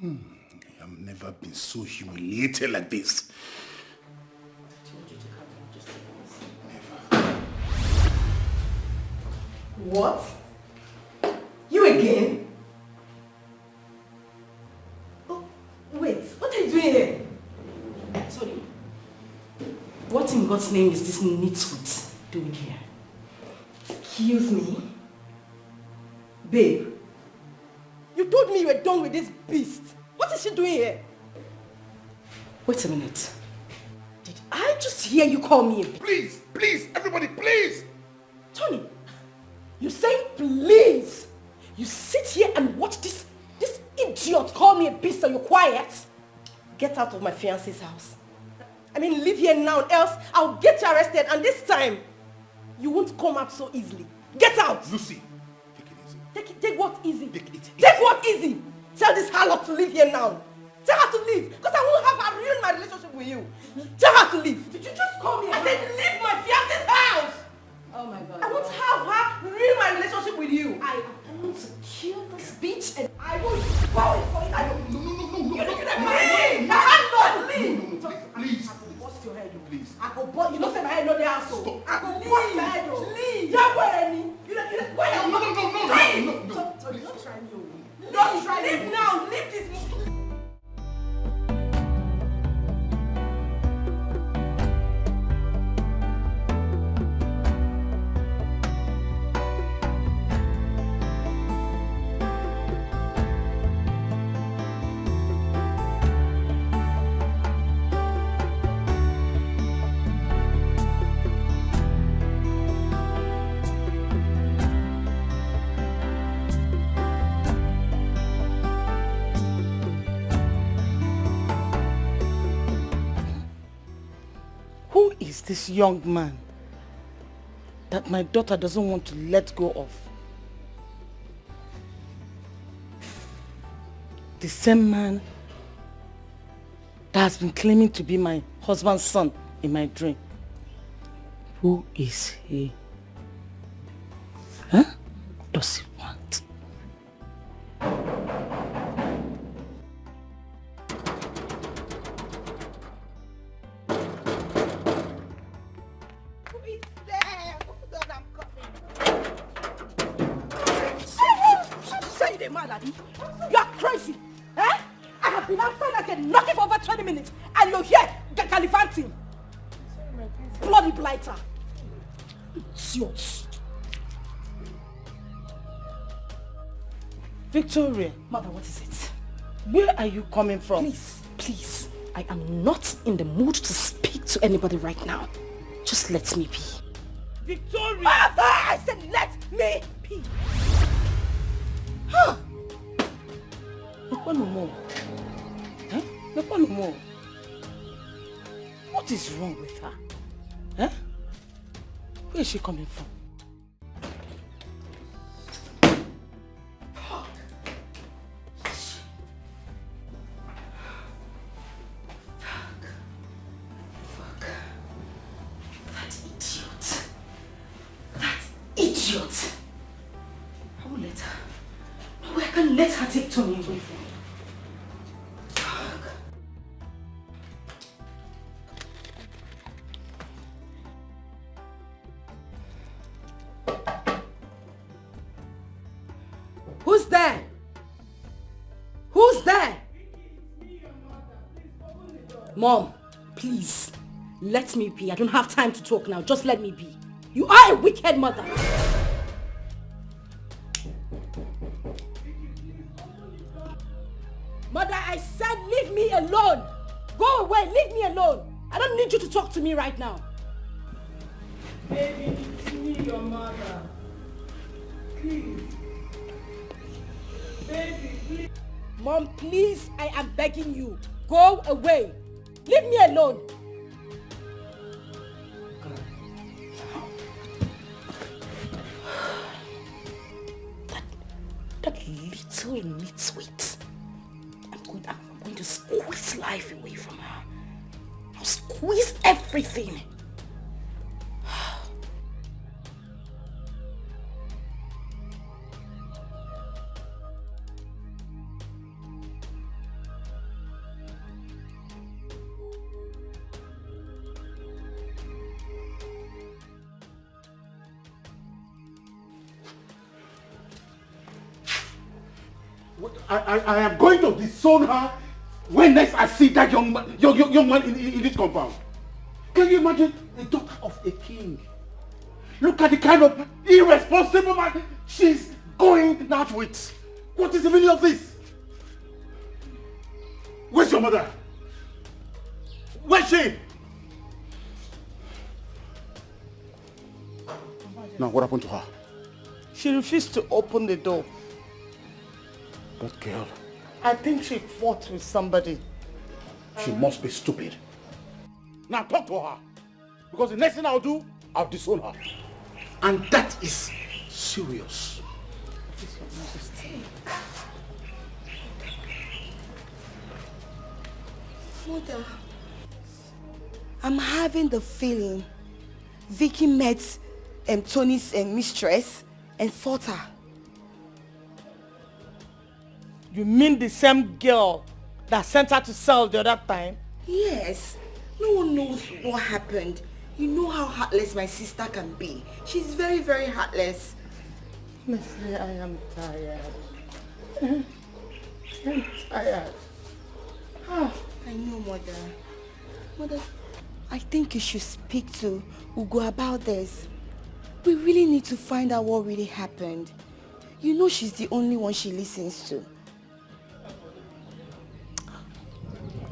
I've never been so humiliated like this. What? You again? Oh, wait, what are you doing here? Sorry. What in God's name is this nitwit doing here? Excuse me? Babe, you told me you were done with this beast. What is she doing here? Wait a minute. Did I just hear you call me a bitch? Please, please, everybody, please! Tony, you saying please? You sit here and watch this idiot call me a beast and you're quiet? Get out of my fiancé's house. I mean, leave here now, else I'll get you arrested, and this time, you won't come out so easily. Get out! Lucy, take what easy? Take what easy? Tell this harlot to leave here now. Tell her to leave, because I won't have her ruin my relationship with you. Tell her to leave. Did you just call me? I said leave my fiancé's house! Oh my God. I won't have her ruin my relationship with you. I am going to kill this bitch and I will spoil it for you. I don't. No. You leave! I leave! Please. I will bust your head. Please. I will bust. You don't say my head, no the asshole. Stop. I will bust your head. Leave. You're wearing me. You don't. No. Don't try me. Don't try me. Leave now. Leave this. Who is this young man that my daughter doesn't want to let go of? The same man that has been claiming to be my husband's son in my dream. Who is he? Huh? Does he want? You're crazy! Eh? I have been outside like a knocking for over 20 minutes and you're here gallivanting! Bloody blighter! Idiots! Victoria, Mother, what is it? where are you coming from? Please, I am not in the mood to speak to anybody right now. Just let me be. Victoria! Mother! I said let me be! Huh? No more. Huh? No more. What is wrong with her? Huh? Where is she coming from? can't let her take Tony away from me. Who's there? Who's there? Mom, please, let me be. I don't have time to talk now. Just let me be. You are a wicked mother. Mother, I said leave me alone. Go away, leave me alone. I don't need you to talk to me right now. Baby, it's me, your mother. Please. Baby, please. Mom, please, I am begging you. Go away. Leave me alone. That little nitwit. I'm going to squeeze life away from her. I'll squeeze everything. I am going to disown her when next I see that young man in this compound. Can you imagine the daughter of a king? Look at the kind of irresponsible man she's going out with. What is the meaning of this? Where's your mother? Where's she? Now, what happened to her? She refused to open the door. That girl. I think she fought with somebody. She must be stupid. Now talk to her. Because the next thing I'll do, I'll disown her. And that is serious. Mother, I'm having the feeling Vicky met Tony's mistress and fought her. You mean the same girl that sent her to sell the other time? Yes. No one knows what happened. You know how heartless my sister can be. She's very, very heartless. Leslie, I am tired. I'm tired. I know, Mother. Mother, I think you should speak to Ugo about this. We really need to find out what really happened. You know she's the only one she listens to.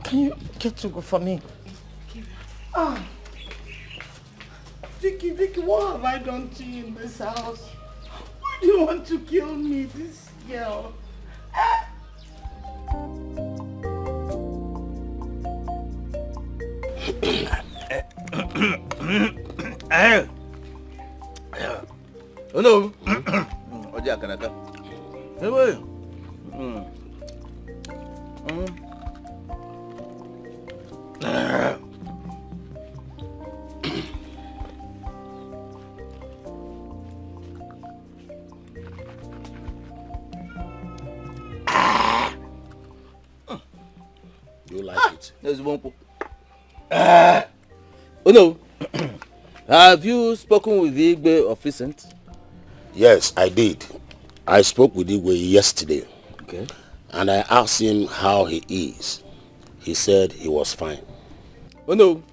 Can you get to go for me? Vicky, what have I done to you in this house? Why do you want to kill me, this girl? Oh no! Oji akanaka. Hey boy. You like it? There's one. Oh no! Have you spoken with the Igbe of recent? Yes, I did. I spoke with Igwe yesterday. Okay. And I asked him how he is. He said he was fine. Oh no!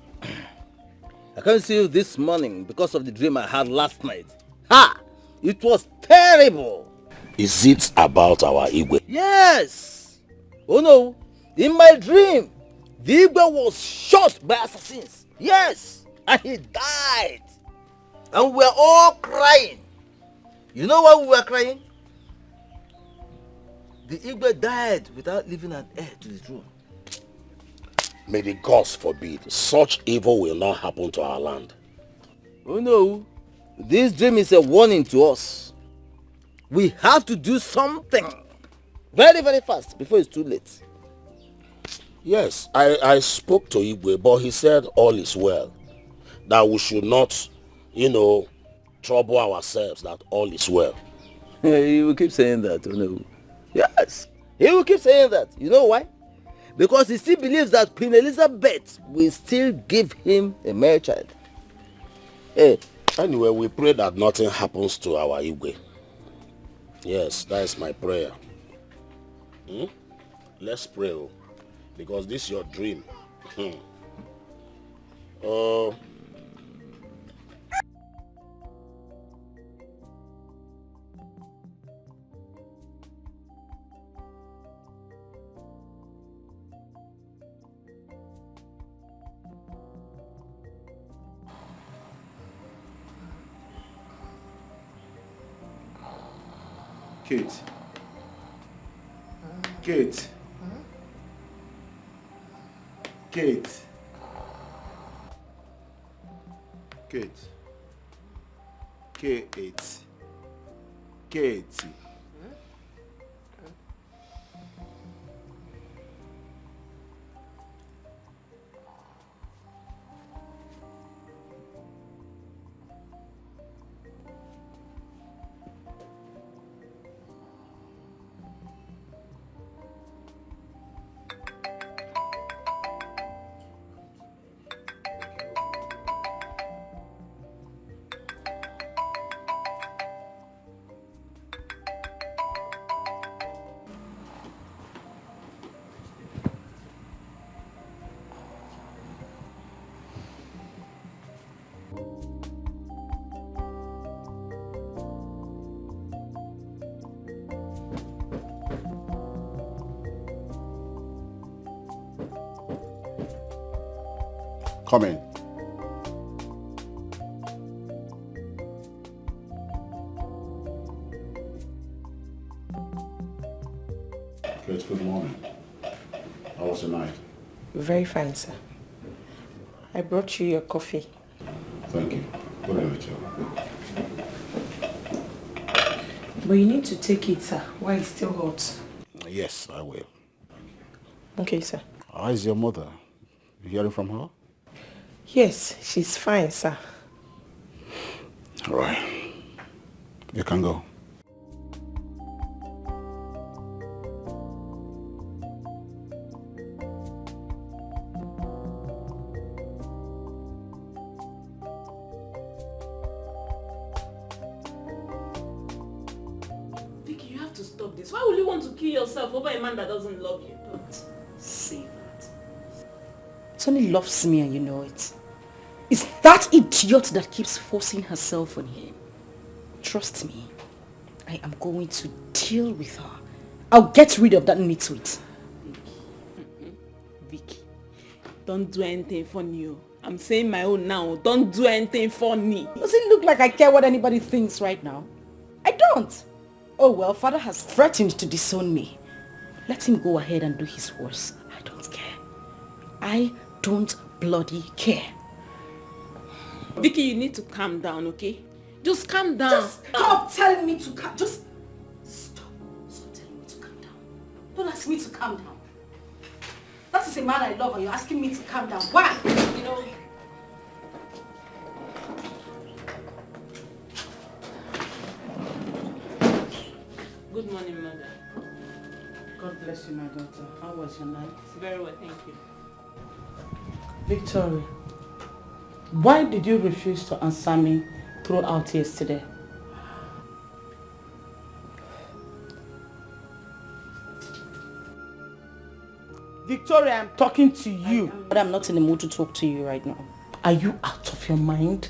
I can't see you this morning because of the dream I had last night. Ha! It was terrible! Is it about our Igwe? Yes! Oh no! In my dream, the Igwe was shot by assassins. Yes! And he died! And we were all crying. You know why we were crying? The Igwe died without leaving an heir to the throne. May the gods forbid such evil will not happen to our land. Oh no, this dream is a warning to us. We have to do something very, very fast before it's too late. Yes, I spoke to Igwe, but he said all is well. That we should not, trouble ourselves, that all is well. You will keep saying that, oh no. Yes, he will keep saying that. You know why? Because he still believes that Queen Elizabeth will still give him a male child. Hey. Anyway, we pray that nothing happens to our Igwe. Yes, that is my prayer. Let's pray, because this is your dream. Kate. Kate. Kate. Kate. Kate. Kate. Come in. Kate, good morning. How was the night? Very fine, sir. I brought you your coffee. Thank you. Put it in the chair. But you need to take it, sir, while it's still hot. Yes, I will. Okay, sir. How is your mother? You hearing from her? Yes, she's fine, sir. All right. You can go. Vicky, you have to stop this. Why would you want to kill yourself over a man that doesn't love you? Don't say that. Tony loves me and you know it. It's that idiot that keeps forcing herself on him. Trust me, I am going to deal with her. I'll get rid of that nitwit. Vicky, don't do anything funny. I'm saying my own now. Don't do anything funny. Does it look like I care what anybody thinks right now? I don't. Oh well, father has threatened to disown me. Let him go ahead and do his worst. I don't care. I don't bloody care. Vicky, you need to calm down, okay? Just calm down. Just stop telling me to calm. Just stop. Stop telling me to calm down. Don't ask me to calm down. That is a man I love and you're asking me to calm down. Why? You know. Good morning, mother. God bless you, my daughter. How was your night? Very well, thank you. Victoria, why did you refuse to answer me throughout yesterday? Victoria, I'm talking to you. But I'm not in the mood to talk to you right now. Are you out of your mind?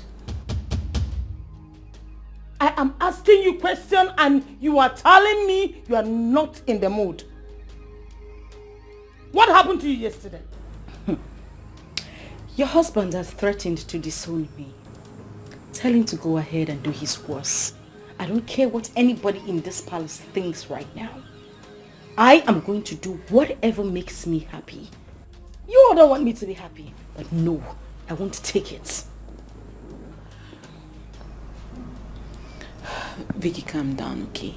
I am asking you questions and you are telling me you are not in the mood. What happened to you yesterday? Your husband has threatened to disown me. Tell him to go ahead and do his worst. I don't care what anybody in this palace thinks right now. I am going to do whatever makes me happy. You all don't want me to be happy, but no, I won't take it. Vicky, calm down, okay?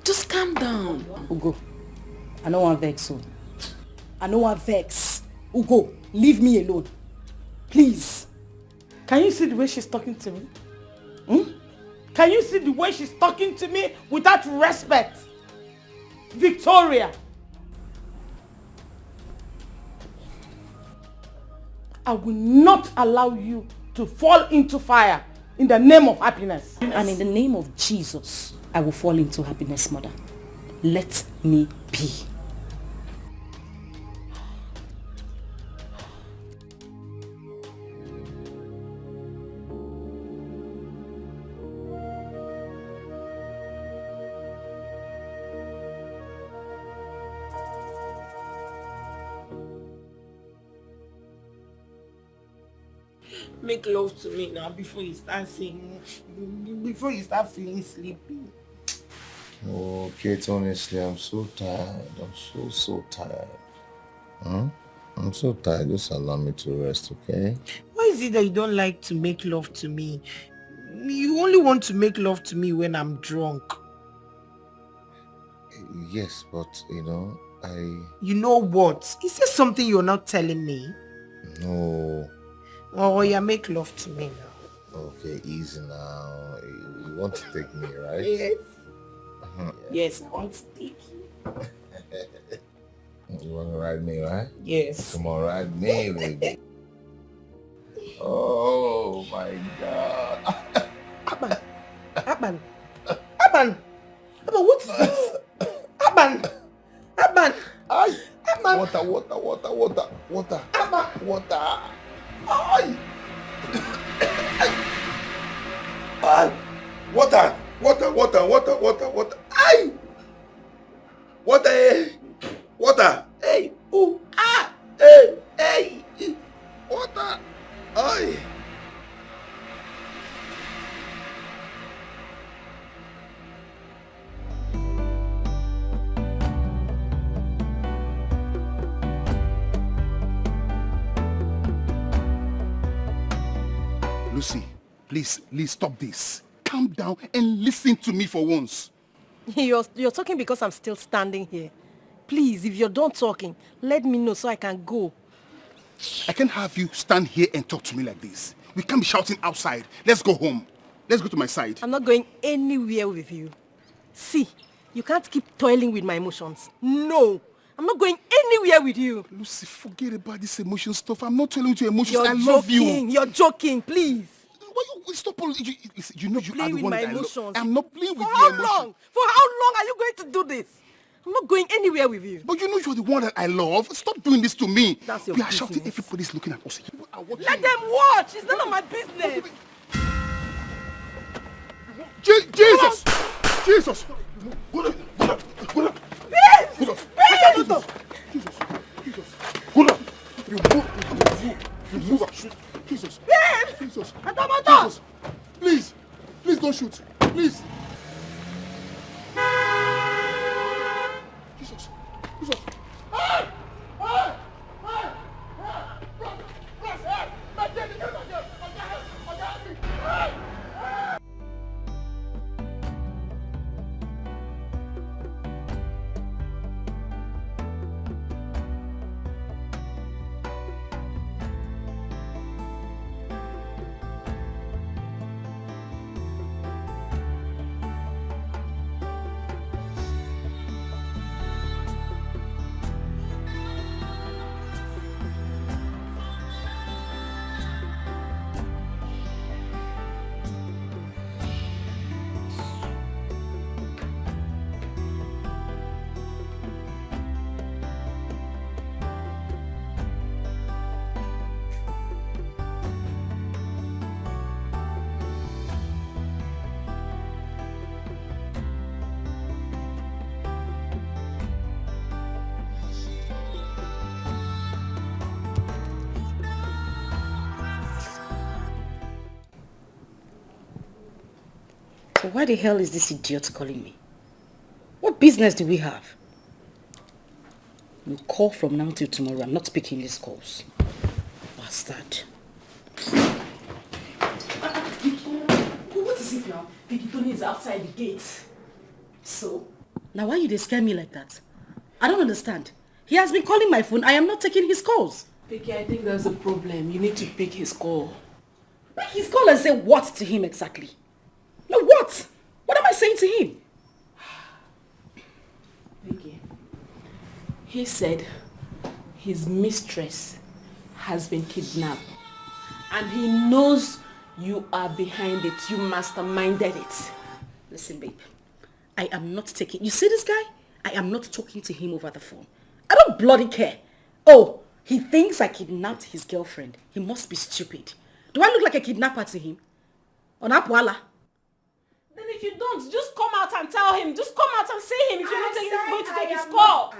Just calm down. Ugo, I don't want vex. I don't want vex. Ugo, leave me alone. Please. Can you see the way she's talking to me? Can you see the way she's talking to me without respect? Victoria. I will not allow you to fall into fire in the name of happiness. And in the name of Jesus, I will fall into happiness, mother. Let me be. Make love to me now before you start singing. Before you start feeling sleepy. Oh, Kate, honestly, I'm so tired. I'm so tired. I'm so tired. Just allow me to rest, okay? Why is it that you don't like to make love to me? You only want to make love to me when I'm drunk. Yes, but, You know what? Is there something you're not telling me? No. Oh, yeah, make love to me now. Okay, easy now. You want to take me, right? Yes. Yes, I want to take you. You want to ride me, right? Yes. Come on, ride me, baby. Oh, my God. Aban, what is this? Aban. Water. Water. Ay! Ay! Water! Ay! Water! Hey! Ooh! Ah! Hey! Water! Ay! Lucy, please stop this. Calm down and listen to me for once. You're talking because I'm still standing here. Please, if you're done talking, let me know so I can go. I can't have you stand here and talk to me like this. We can't be shouting outside. Let's go home. Let's go to my side. I'm not going anywhere with you. See, you can't keep toiling with my emotions. No, I'm not going anywhere with you. Lucy, forget about this emotion stuff. I'm not telling you emotions. You're I love you. You're joking, please. Why you stop? You know you are the one that I love. I'm not playing with For your how emotions. long? For how long are you going to do this? I'm not going anywhere with you. But you know you're the one that I love. Stop doing this to me. That's your We are business. shouting. Everybody's looking at us. Let them watch. It's none of my business. Jesus! Jesus! Go up. Jesus! Jesus! Jesus! Please don't shoot. Please. Jesus! So why the hell is this idiot calling me? What business do we have? You call from now till tomorrow. I'm not picking these calls. Bastard. What is it now? Vicky Tony is outside the gate. So? Now why you dey scare me like that? I don't understand. He has been calling my phone. I am not taking his calls. Vicky, I think there's a problem. You need to pick his call. Pick his call and say what to him exactly? No, what? What am I saying to him? Vicky, he said his mistress has been kidnapped and he knows you are behind it. You masterminded it. Listen, babe. I am not taking... You see this guy? I am not talking to him over the phone. I don't bloody care. Oh, he thinks I kidnapped his girlfriend. He must be stupid. Do I look like a kidnapper to him? On Apwala? Then if you don't, just come out and tell him. Just come out and see him if you're not going to take his call.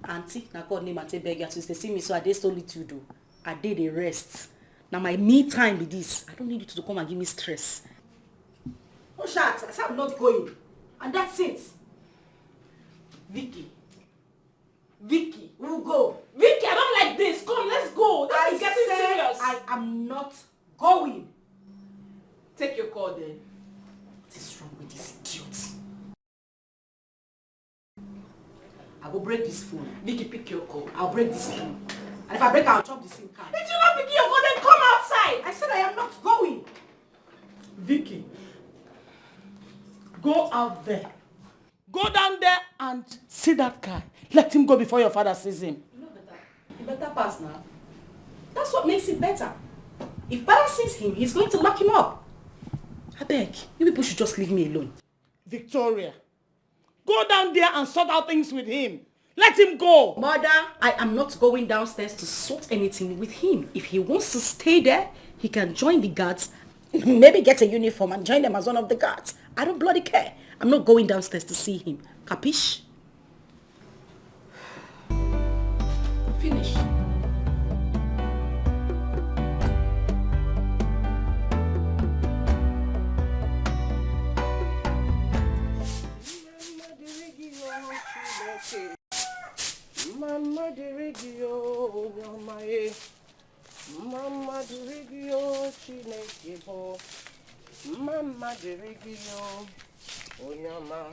Auntie, now God name Ate beg you to see me, so I did only to do. I did the rest. Now my me time with this. I don't need you to come and give me stress. Oh, shut! I said I'm not going. And that's it. Vicky, we'll go. Vicky, I don't like this. Come, let's go. This is getting serious. I am not going. Take your call then. What is wrong with these idiots? I will break this phone. Vicky, pick your call. I'll break this phone. And if I break, I'll chop the SIM card. If you not pick your call, then come outside. I said I am not going. Vicky, go out there. Go down there and see that guy. Let him go before your father sees him. You know better. You better pass now. That's what makes it better. If father sees him, he's going to lock him up. I beg, you people should just leave me alone. Victoria, go down there and sort out things with him. Let him go. Mother, I am not going downstairs to sort anything with him. If he wants to stay there, he can join the guards. Maybe get a uniform and join them as one of the guards. I don't bloody care. I'm not going downstairs to see him. Capiche? Finish. Mama dirigio, yamae. Mama dirigio, chinekebo. Mama dirigio, oyama.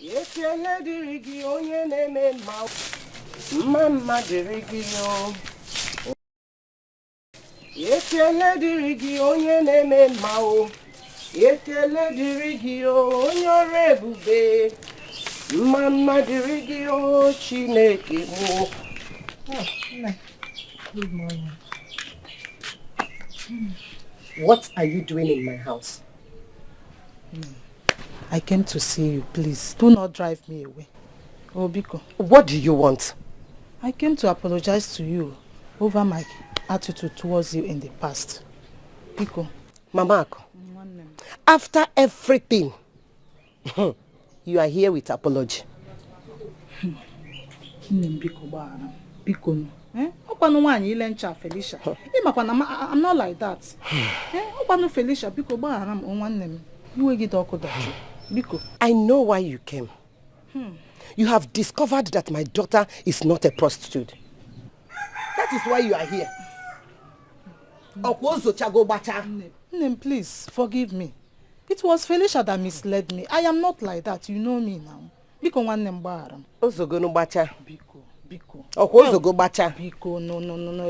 Yekele dirigio, yeneme mau. Mama dirigio. Yekele dirigio, yeneme mau. Yekele dirigio, onyorebube. Mama dirigio, chinekebo. Good morning. What are you doing in my house? I came to see you, please. Do not drive me away. Oh, Biko. What do you want? I came to apologize to you over my attitude towards you in the past. Biko. Mama Ako, after everything, you are here with apology. Biko. Felicia. I'm not like that. Felicia, I know why you came. You have discovered that my daughter is not a prostitute. That is why you are here. Please, forgive me. It was Felicia that misled me. I am not like that. You know me now. Biko, Biko. Biko, no.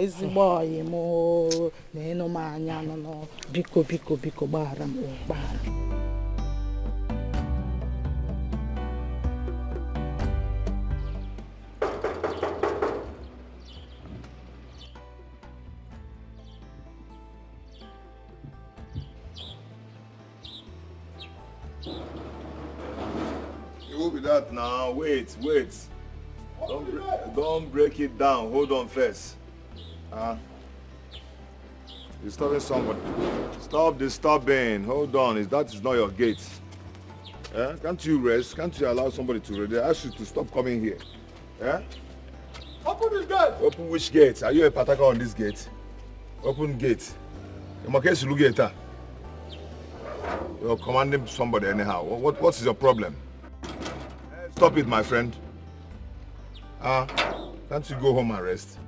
Ezigbo oyi mo. No manya, no. Biko, baharam. It will be that now. Wait. Don't break it down. Hold on first. Disturbing somebody. Stop disturbing. Hold on. That is not your gate. Can't you rest? Can't you allow somebody to read? I ask you to stop coming here. Open this gate. Open which gate? Are you a pataka on this gate? Open gate. You're commanding somebody anyhow. What is your problem? Stop it, my friend. Can't you go home and rest?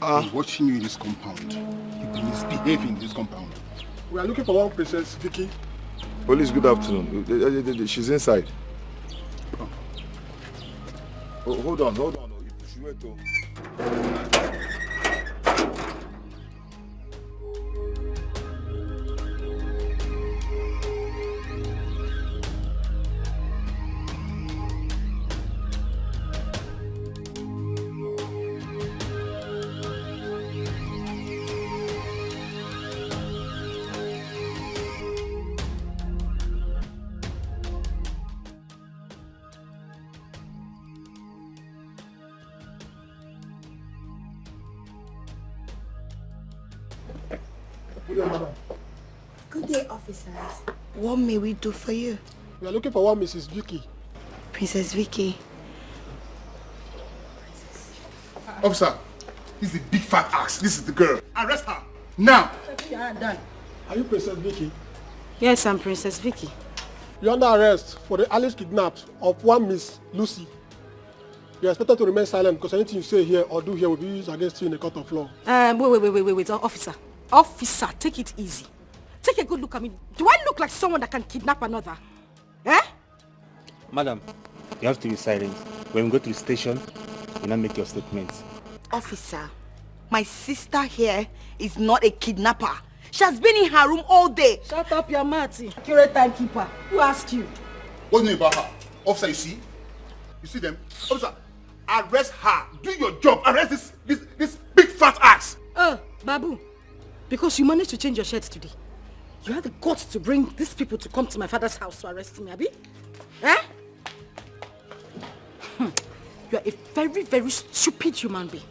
I'm watching you in this compound. You've been misbehaving in this compound. We are looking for one princess, Vicky. Police, good afternoon. She's inside. Oh, hold on. You should wait. Good day, officers. What may we do for you? We are looking for one Mrs. Vicky. Princess Vicky. Officer, this is a big fat ass. This is the girl. Arrest her. Now. Are you Princess Vicky? Yes, I'm Princess Vicky. You're under arrest for the alleged kidnapping of one Miss Lucy. You are expected to remain silent because anything you say here or do here will be used against you in a court of law. Wait, officer. Officer, take it easy. Take a good look at me. Do I look like someone that can kidnap another? Eh? Madam, you have to be silent. When we go to the station, you now make your statements. Officer, my sister here is not a kidnapper. She has been in her room all day. Shut up your mouth, accurate timekeeper. Who asked you? What do you know about her? Officer, you see? You see them? Officer, arrest her. Do your job. Arrest this big fat ass. Babu, because you managed to change your shirt today, you had the guts to bring these people to come to my father's house to arrest me, Abi? Eh? You are a very, very stupid human being.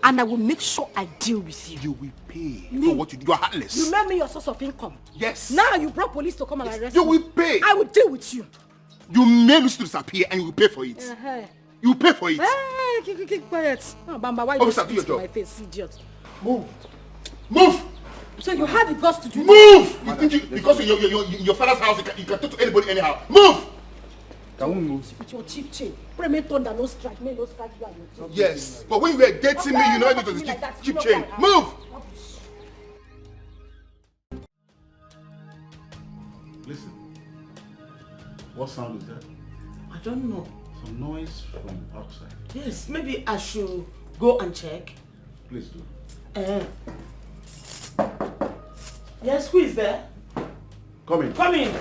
And I will make sure I deal with you. You will pay for what you do. You are heartless. You made me your source of income. Yes. Now you brought police to come and arrest you me. You will pay. I will deal with you. You made Lucy to disappear and you will pay for it. You will pay for it. Keep quiet. Oh, Bamba, why Officer, you do your spit in job. my face, idiot? Move! So you had the guts to do Move! You think because you're in your father's house, you can talk to anybody anyhow. Move! Can we move? With your cheap chain. Pray me thunder, no strike. Me no strike you and your chain. Yes, but when you were dating me, you know it was a cheap chain. Move! Listen. What sound is that? I don't know. Some noise from outside. Yes, maybe I should go and check. Please do. Yes, who is there? Come in. Come in.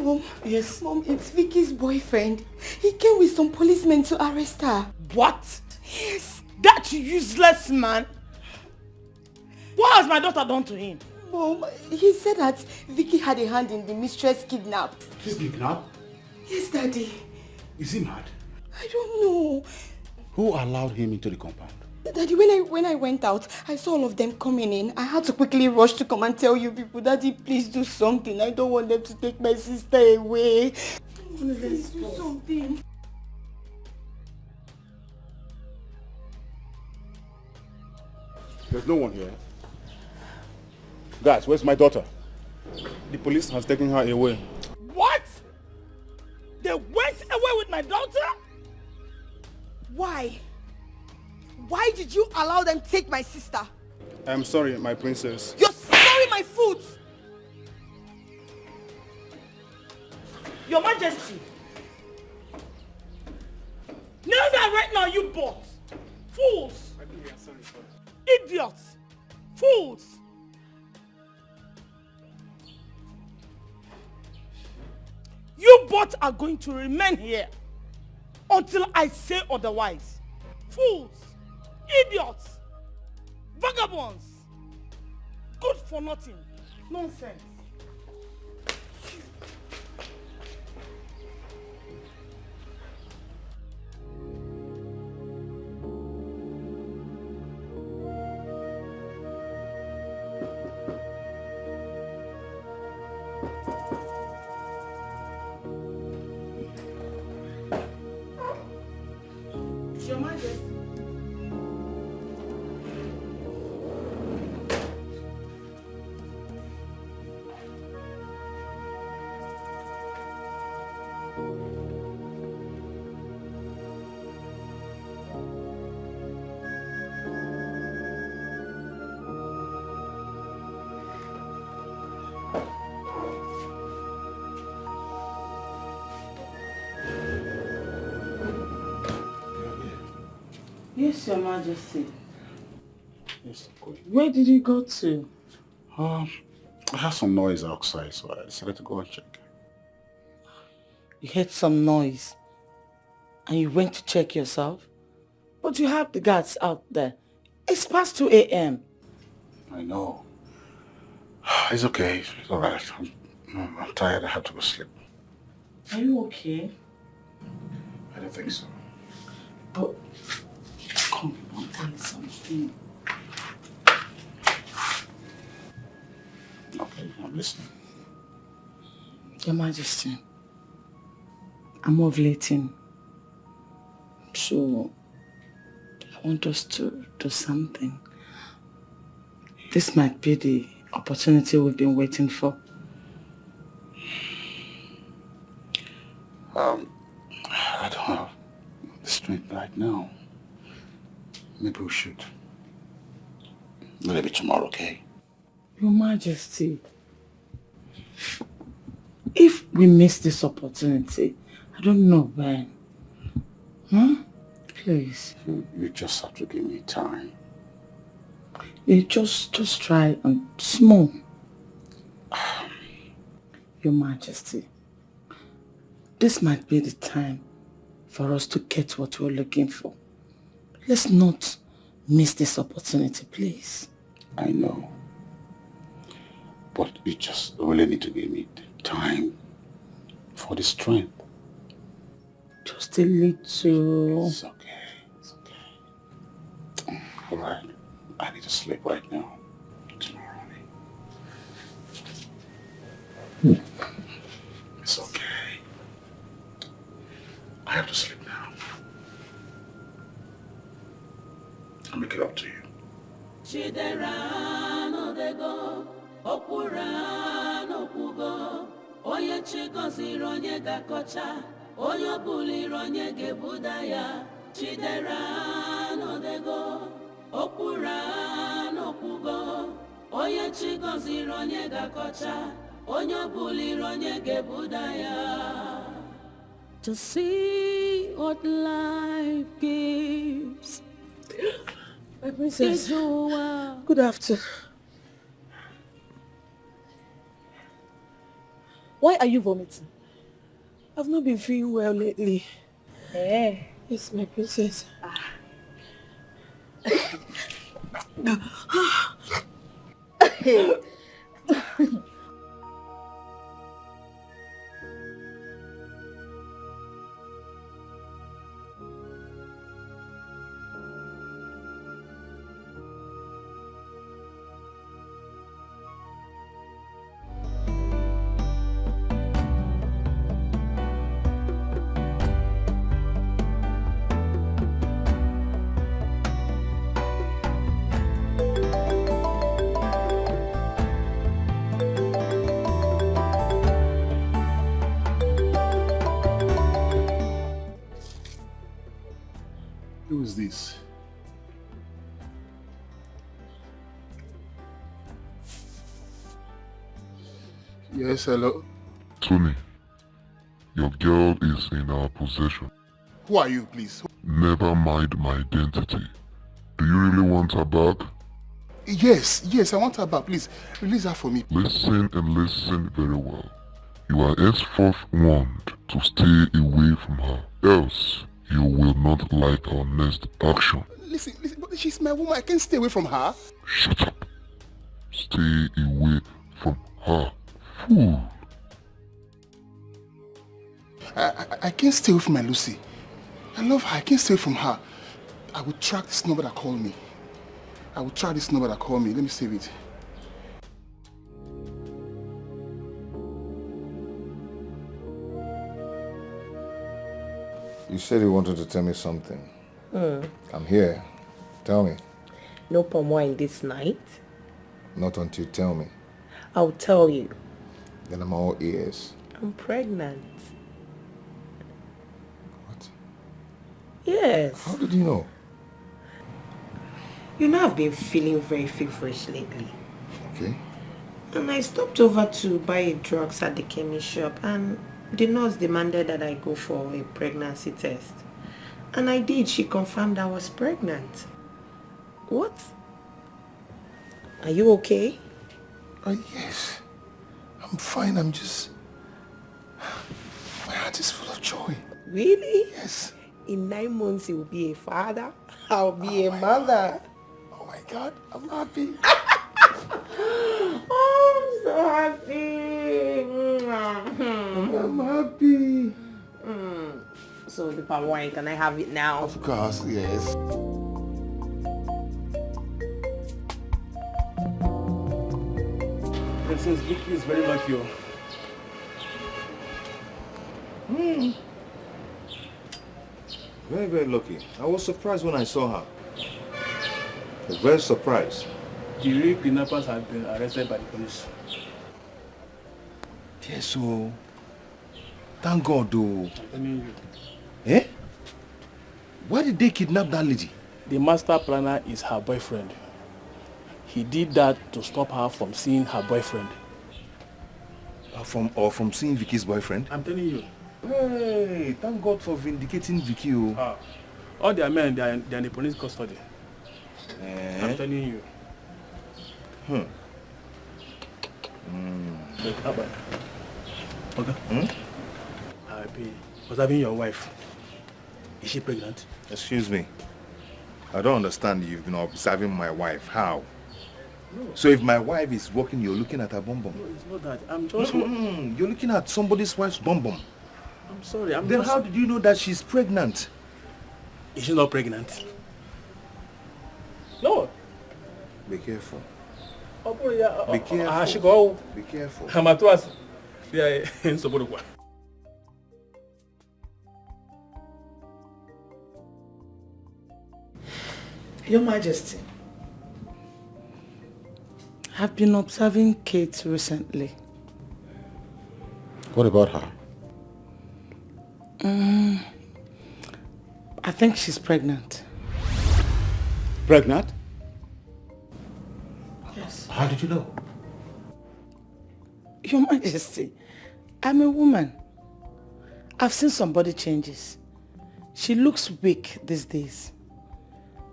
Mom, yes. Mom, it's Vicky's boyfriend. He came with some policemen to arrest her. What? Yes. That useless man? What has my daughter done to him? Mom, he said that Vicky had a hand in the mistress kidnap. He's kidnapped? Yes, Daddy. Is he mad? I don't know. Who allowed him into the compound? Daddy, when I went out, I saw all of them coming in. I had to quickly rush to come and tell you people, Daddy, please do something. I don't want them to take my sister away. Please do something. There's no one here. Guys, where's my daughter? The police has taken her away. What? They went away with my daughter? Why? Why did you allow them to take my sister? I'm sorry, my princess. You're sorry, my foot! Your Majesty. Now that right now you bought. Fools. Idiots. Fools. You both are going to remain here until I say otherwise. Fools. Idiots. Vagabonds. Good for nothing. Nonsense. Your Majesty. Yes, Your Majesty. Yes, of course. Where did you go to? I heard some noise outside, so I decided to go and check. You heard some noise and you went to check yourself? But you have the guards out there. It's past 2 a.m. I know. It's okay. It's all right. I'm tired. I have to go sleep. Are you okay? I don't think so. But come on, tell me something. I'm listening. Your Majesty, I'm ovulating. So, I want us to do something. This might be the opportunity we've been waiting for. I don't have the strength right now. Maybe we should. Maybe tomorrow, okay? Your Majesty, if we miss this opportunity, I don't know when. Please. You just have to give me time. You just try and small. Your Majesty, this might be the time for us to get what we're looking for. Let's not miss this opportunity, please. I know. But you just really need to give me time for the strength. Just a little. It's okay. It's okay. All right. I need to sleep right now. Tomorrow. It's okay. I have to sleep now. I'll make it up to you. Chiderano dego, opurano pugo, oye chico sironye gakocha, oye bulironye gebudaya. Chiderano dego, opurano pugo, oye chico sironye gakocha, oye bulironye gebudaya. To see what life gives. My princess. Good afternoon. Why are you vomiting? I've not been feeling well lately. Eh? Yes, my princess. Who is this? Yes, hello. Tony, your girl is in our possession. Who are you, please? Never mind my identity. Do you really want her back? Yes, I want her back. Please, release her for me. Listen and listen very well. You are henceforth warned to stay away from her, else you will not like our next action. Listen, but she's my woman. I can't stay away from her. Shut up. Stay away from her, fool. I can't stay away from my Lucy. I love her. I can't stay away from her. I will track this number that called me. Let me save it. You said you wanted to tell me something. I'm here. Tell me. No palm wine this night? Not until you tell me. I'll tell you. Then I'm all ears. I'm pregnant. What? Yes. How did you know? You know I've been feeling very feverish lately. Okay. And I stopped over to buy drugs at the chemist shop, and the nurse demanded that I go for a pregnancy test. And I did. She confirmed I was pregnant. What? Are you okay? Yes. I'm fine. I'm just... My heart is full of joy. Really? Yes. In 9 months, you will be a father. I'll be a mother. Oh my God, I'm happy. Oh, I'm so happy. I'm happy. So the palm wine, can I have it now? Of course, yes. Princess Vicky is very lucky. Very, very lucky. I was surprised when I saw her. I was very surprised. The real kidnappers have been arrested by the police. Yes, so... Thank God, though. I'm telling you. Eh? Why did they kidnap that lady? The master planner is her boyfriend. He did that to stop her from seeing her boyfriend. From seeing Vicky's boyfriend? I'm telling you. Hey, thank God for vindicating Vicky. All their men, they are in the police custody. Eh? I'm telling you. Look, how about okay. I was having your wife. Is she pregnant? Excuse me. I don't understand. You've been observing my wife. How? No. So if my wife is working, you're looking at her bum bum? No, it's not that. I'm just... You're looking at somebody's wife's bum bum. I'm sorry. Then how did you know that she's pregnant? Is she not pregnant? No. Be careful. Be careful. Be careful. I'm at once. Yeah, in Soborokwa. Your Majesty, I've been observing Kate recently. What about her? I think she's pregnant. Pregnant? Yes. How did you know? Your Majesty, I'm a woman. I've seen some body changes. She looks weak these days.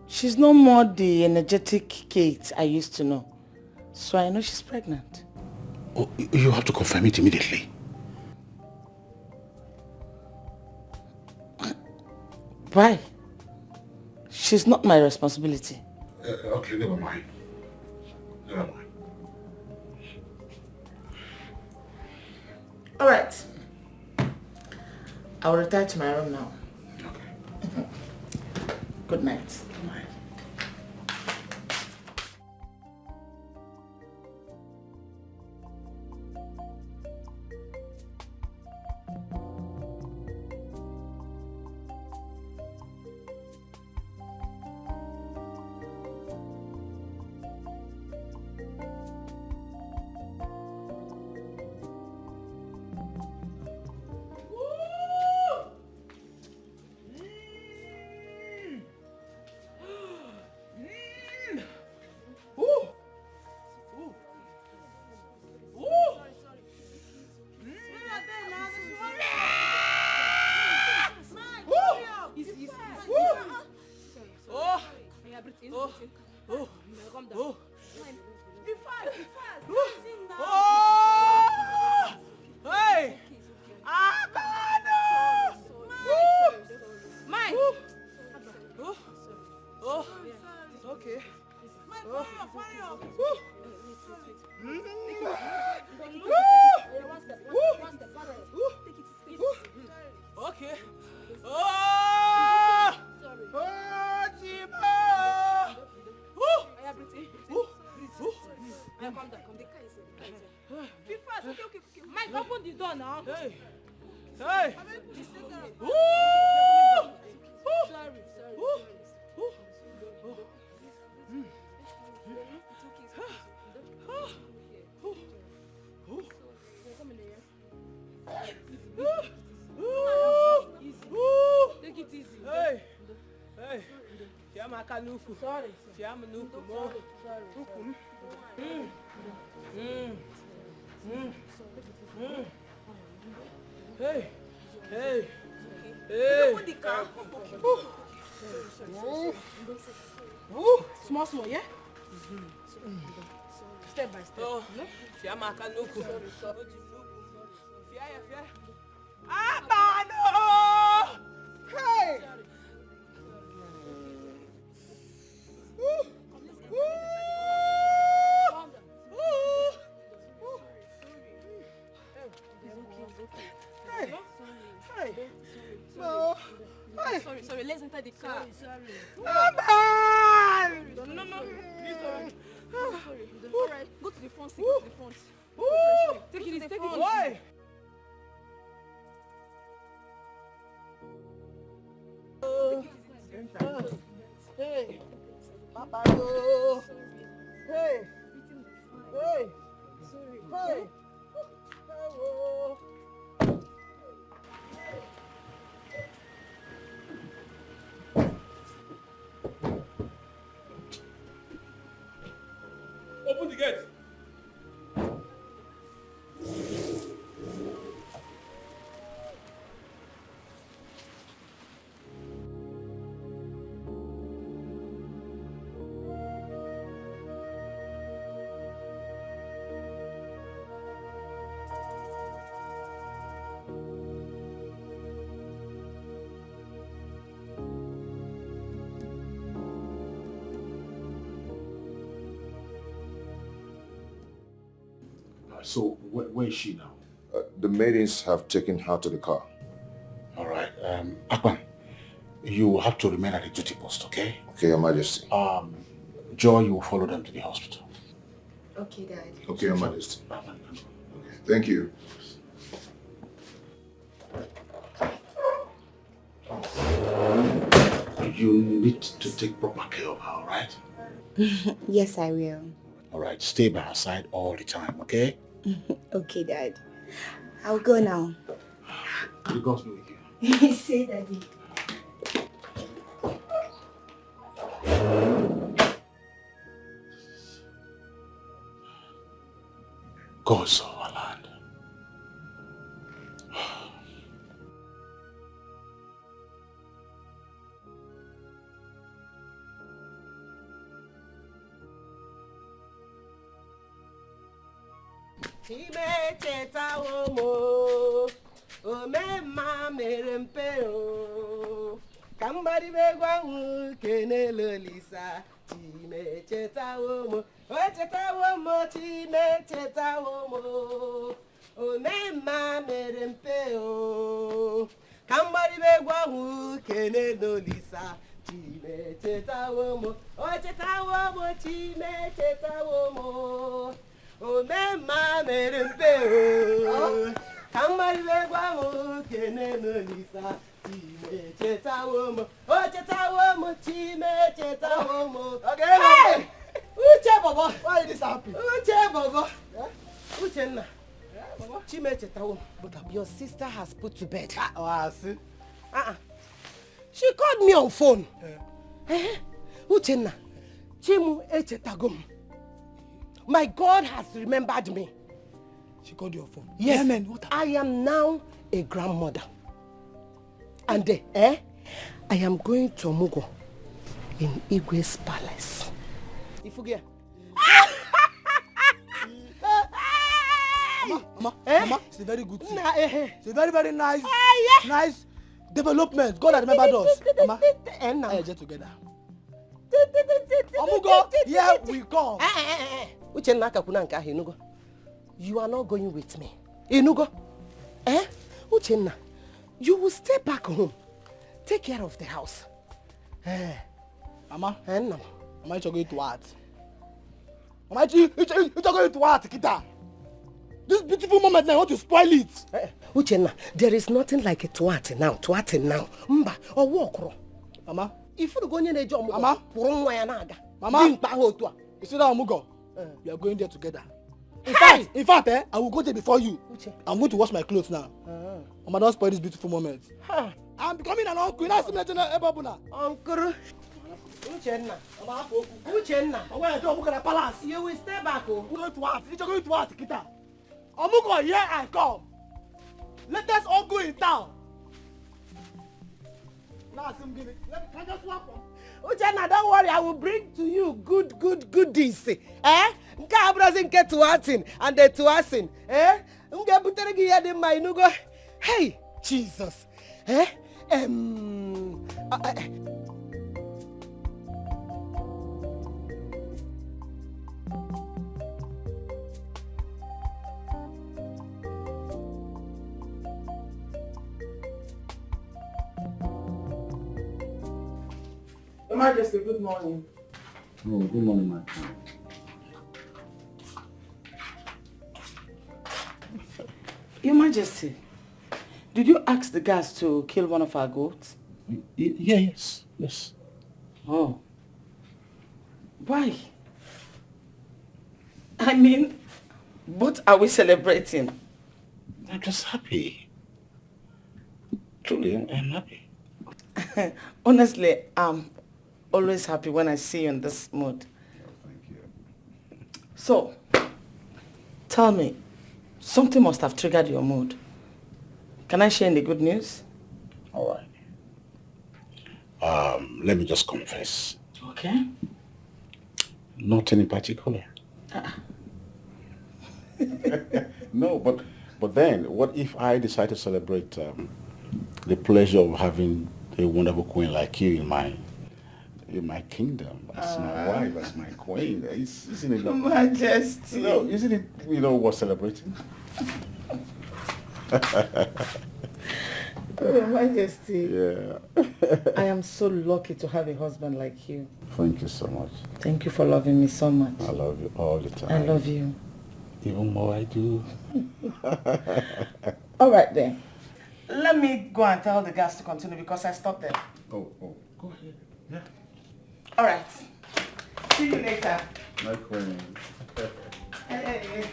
She's no more the energetic Kate I used to know. So I know she's pregnant. Oh, you have to confirm it immediately. Why? She's not my responsibility. Okay, never mind. Never mind. All right. I'll retire to my room now. Okay. Good night. Sorry. Hey. Hey. Small, yeah? Step by step. Oh, no? Fiamaka nuku. Sorry. Fia. Abano! Hey! Hey! No! Hey! Sorry, let's enter the car. Sorry. No! Please, sorry. Alright, go to the front seat, Hey. Open the gate. So, where is she now? The maidens have taken her to the car. All right. Akpan, you have to remain at the duty post, okay? Okay, Your Majesty. Joy, you will follow them to the hospital. Okay, Dad. Okay, Your Majesty. Thank you. You need to take proper care of her, all right? Yes, I will. All right, stay by her side all the time, okay? Okay, Dad. I'll go now. The gods be with you. Say, Daddy. God saw our land. Chime cheta omo, omemma mere mpe o. Kambari begwa kene lolisa. Chime cheta omo, o cheta omo, chime cheta omo. Omemma mere mpe o. Kambari begwa kene lolisa. Chime cheta omo, o cheta omo, chime cheta omo. Omemma mere mpe o. Kambari begwa kene lolisa. Chime cheta womo, oh cheta womo, chime cheta womo. Okay, hey! Uche Baba, why is this happening? Uche Baba, Uche na. Chime cheta womo. But your sister has put to bed. I see. She called me on phone. Uche na, Chimu echetagum. My God has remembered me. She called you on phone? Yes, Yeah, man, what I am now a grandmother. And I am going to Mugo in Igwe's palace. Ifugia. Mama, it's a very good thing. It's a very, very nice, nice development. God has remembered us. Mama, I get together. Omugo, here we come. Uchenna kakuna nka Inugo. You are not going with me. Inugo. Uchenna. You will stay back home. Take care of the house. Mama, Mama, you're going to what? Mama, you're going to what, Kita? This beautiful moment now, I want to spoil it. Uchenna, there is nothing like a twat now. Mba, or walk. Mama, if you go in a job, Mama, Mama, you see that Mugo? We are going there together. In fact, I will go there before you. I'm going to wash my clothes now. Mama, don't spoil this beautiful moment. I'm becoming an uncle. Uncle. Uchenna. Uchenna. You will stay back. You're going to what? Kita. Omugo, here I come. Let us all go in town. Now, can I just walk on? Uchenna, don't worry. I will bring to you good goodies. Nka abrazin ke tuatin and the tuasin. Nka buteregi ya de mainugo. Hey, Jesus. Your Majesty, good morning. Oh, good morning, my friend. Your Majesty, did you ask the guards to kill one of our goats? Yes. Oh. Why? I mean, What are we celebrating? I'm just happy. Truly, I'm happy. Honestly, I'm always happy when I see you in this mood. Thank you. So, tell me, something must have triggered your mood. Can I share in the good news? All right. Let me just confess. Okay. Nothing in particular. No, but then, what if I decide to celebrate the pleasure of having a wonderful queen like you in my kingdom? That's my wife, that's my queen. Isn't it? Majesty. No, isn't it? Worth celebrating? Oh, Majesty. Yeah. I am so lucky to have a husband like you. Thank you so much. Thank you for loving me so much. I love you all the time. I love you. Even more I do. All right then. Let me go and tell the gas to continue because I stopped there. Oh, go ahead. Yeah. All right. See you later. My queen. Hey.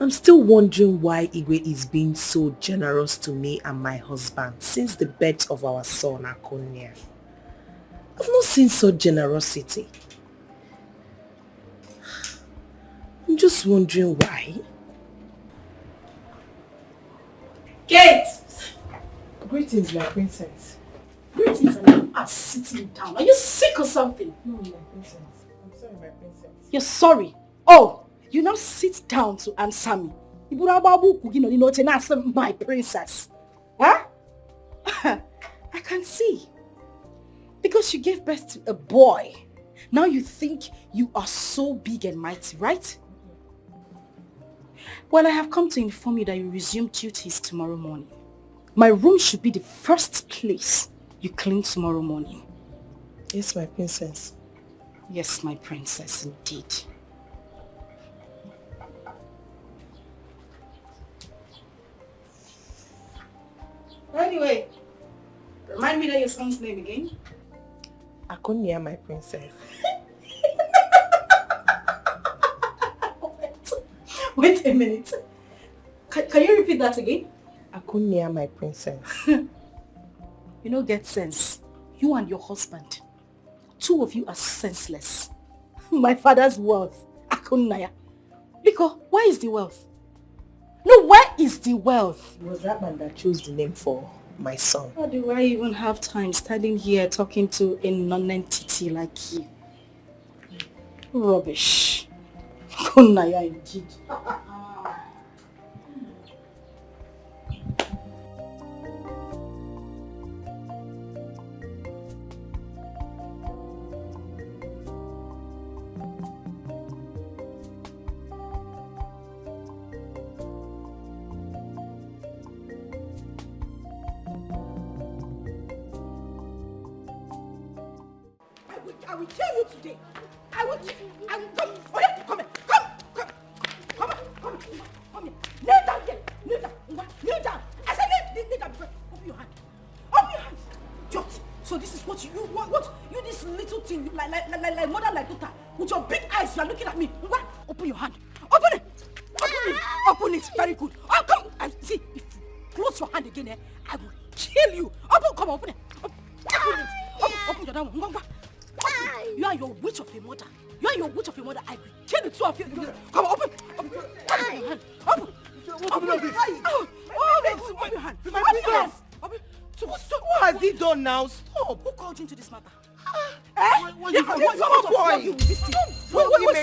I'm still wondering why Igwe is being so generous to me and my husband since the birth of our son, Akonia. I've not seen such generosity. I'm just wondering why. Kate! Greetings, my princess. Greetings, and you are sitting down. Are you sick or something? No, my princess. I'm sorry, my princess. You're sorry? Oh, you now sit down to answer me. My princess. Huh? I can see. Because you gave birth to a boy. Now you think you are so big and mighty, right? Well, I have come to inform you that you resume duties tomorrow morning. My room should be the first place you clean tomorrow morning. Yes, my princess. Yes, my princess, indeed. Anyway, remind me that your son's name again. Akonia, my princess. Wait a minute. Can you repeat that again? Akonia, my princess. You know, get sense. You and your husband. Two of you are senseless. My father's wealth. Akonia. Because where is the wealth? No, where is the wealth? It was that man that chose the name for my son. How do I even have time standing here talking to a non-entity like you? Rubbish. Akonia indeed. I will kill you today. I will come. Oh yeah, come here. Come here. Kneel down here. Kneel down. I said kneel down. Open your hand. Open your hands. Jot. So this is what you what you this little thing like mother like daughter with your big eyes. You are looking at me. What? Open your hand. Open it. Open it. Very good. Oh come and see if you close your hand again. I will kill you. Open it. Open your down. You are your witch of a mother. I will kill the two of you. Come on, open your hand. Open your hand. What has he done now? Stop. Who called you into this matter? Where's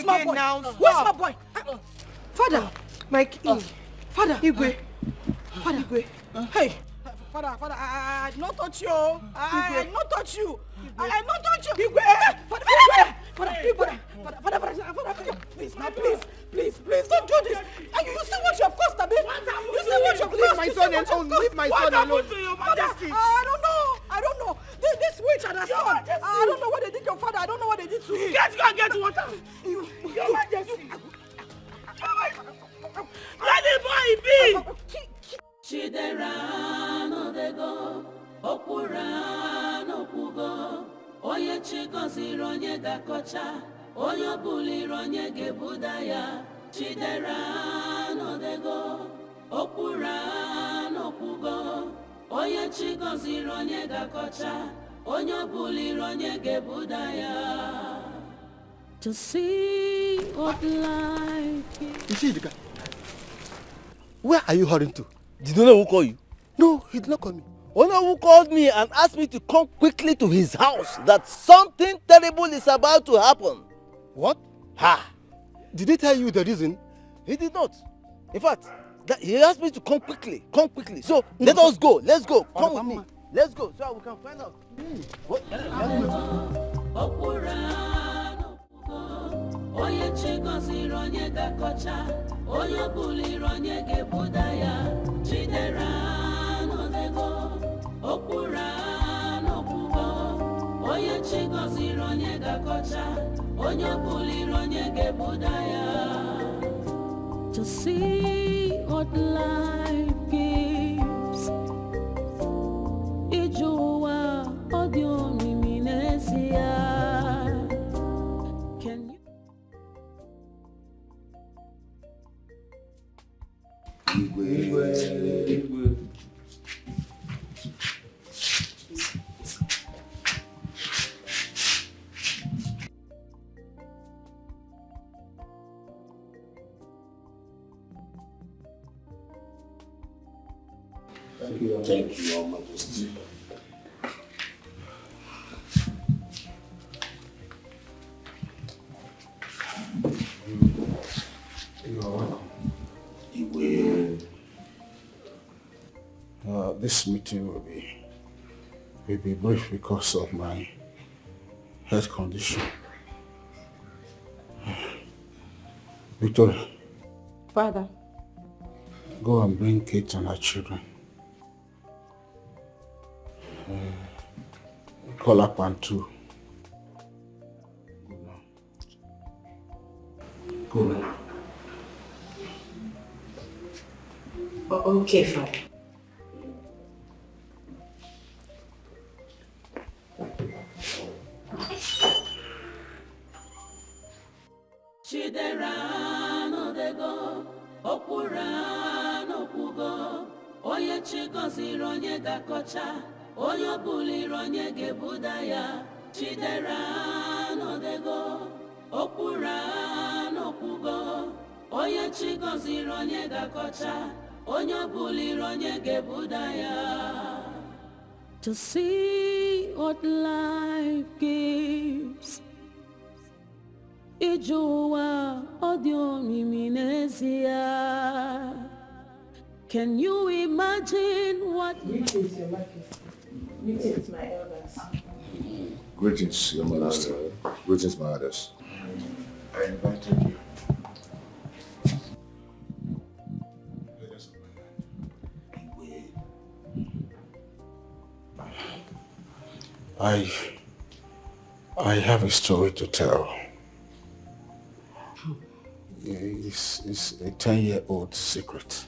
my boy? Where's my boy? Father, my king. Father. Igwe. Father. Hey. Father, I did not touch you. I did not touch you. I did not touch you. Father, please, now, please, don't do this. You see what you have cost, Abi? You see what you have cost. Leave my son alone. Leave my son alone. What happened to your majesty? I don't know. This witch and her son. I don't know what they did to your father. I don't know what they did to him. Go and get water. Your majesty. Let the boy be. Chidera no dego, okura no pugo. onye chi gọziri onye ga-akọcha, onye buliri onye ga-ebuda ya, chidera n'odego, okwura n'okwugo, onye chi gọziri onye ga-akọcha, onye buliri onye ga-ebuda ya. To see what life is. Ishidika, where are you hurrying to? Did you know who called you? No, he did not call me. Ono who called me and asked me to come quickly to his house, that something terrible is about to happen. What? Ha! Did he tell you the reason? He did not. In fact, he asked me to come quickly. Come quickly. So let us go. Let's go. Come with me. Let's go so we can find out. Onye chi gọziri onye ga-akọcha, onye buliri onye ga-ebuda ya, chidera n'odego, okwura n'okwugo, onye chi gọziri onye ga-akọcha, onye buliri onye ga-ebuda ya. To see what life gives, ijuwa odi omimi n'ezie. Can you? Igwe. Thank you, Your Majesty. You are welcome. This meeting will be brief because of my health condition. Victoria. Father. Go and bring Kate and her children. Call up and two. Go now. Okay, Father. Chidera n'odego, okwura n'okwugo, onye chi gọziri onye ga-akọcha, onye buliri onye ga-ebuda ya, chidera n'odego, okwura n'okwugo, onye chi gọziri onye ga-akọcha, onye buliri onye ga-ebuda ya. To see what life gives, ijuwa odi omimi n'ezie. Can you imagine what? Greetings, Your Majesty. Greetings, my elders. Greetings, Your Majesty. Greetings, my elders. I invited you. I have a story to tell. It's a 10-year-old secret.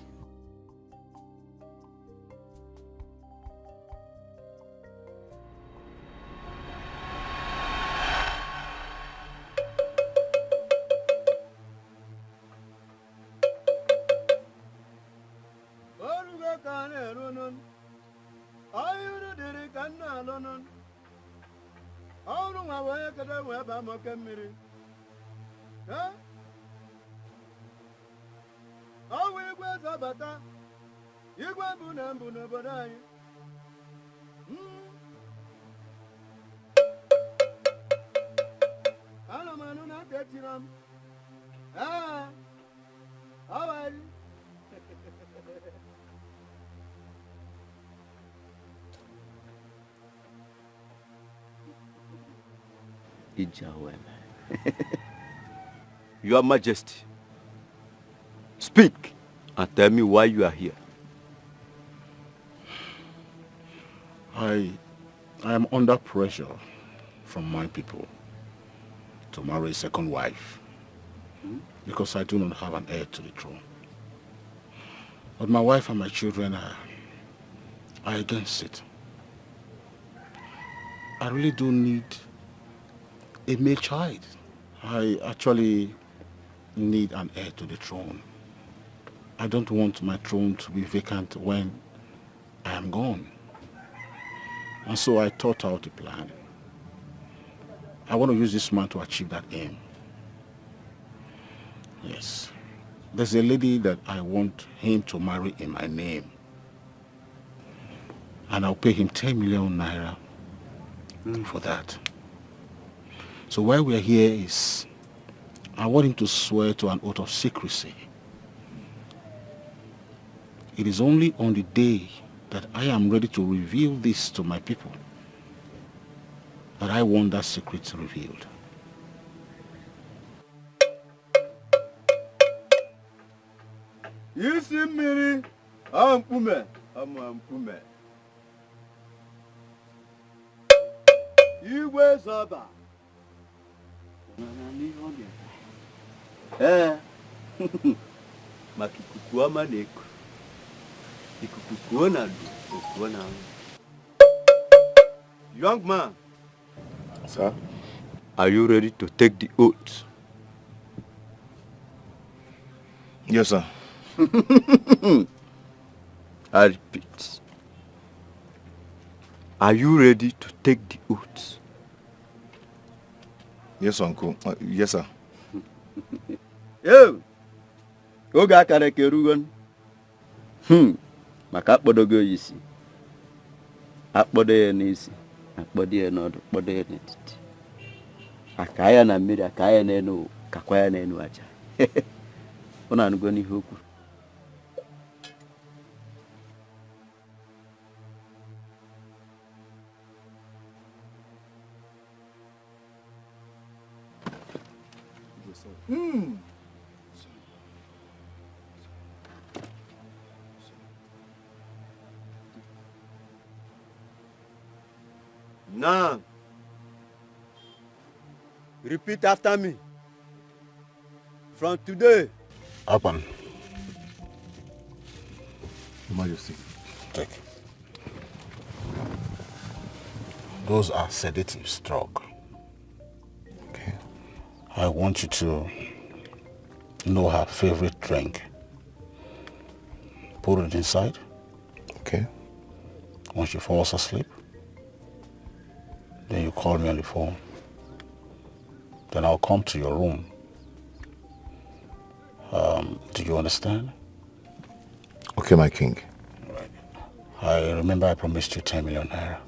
Your Majesty, speak and tell me why you are here. I am under pressure from my people to marry a second wife because I do not have an heir to the throne. But my wife and my children are against it. I really do need a male child. I actually need an heir to the throne. I don't want my throne to be vacant when I am gone. And so I thought out a plan. I want to use this man to achieve that aim. Yes. There's a lady that I want him to marry in my name. And I'll pay him 10 million naira for that. So why we're here is, I want him to swear to an oath of secrecy. It is only on the day that I am ready to reveal this to my people that I want that secret revealed. Isi mmiri ampume ampume. Igwe zọba. Maka ikuku ọma na-eku. Ikuku kuo na du, kuo na anwụ. Young man. Sir? Are you ready to take the oath? Yes, sir. I repeat. Are you ready to take the oath? Yes, uncle. Yes, sir. Yo! Oge akara kerugon. Maka akpodogo isi. Akpodo ya n'isi. Akpodo ya n'ọdụ, akpodo ya n'etiti. Aka ya na mmiri, aka ya n'enu, kakwa ya n'enu aja. Ụna anụgo n'ihe okwu. Now, repeat after me. From today. Upon. Your Majesty. Take. Those are sedatives, drug. Okay. I want you to know her favorite drink. Put it inside. Okay. When she falls asleep, then you call me on the phone. Then I'll come to your room. Do you understand? Okay, my king. Right. I remember I promised you 10 million naira.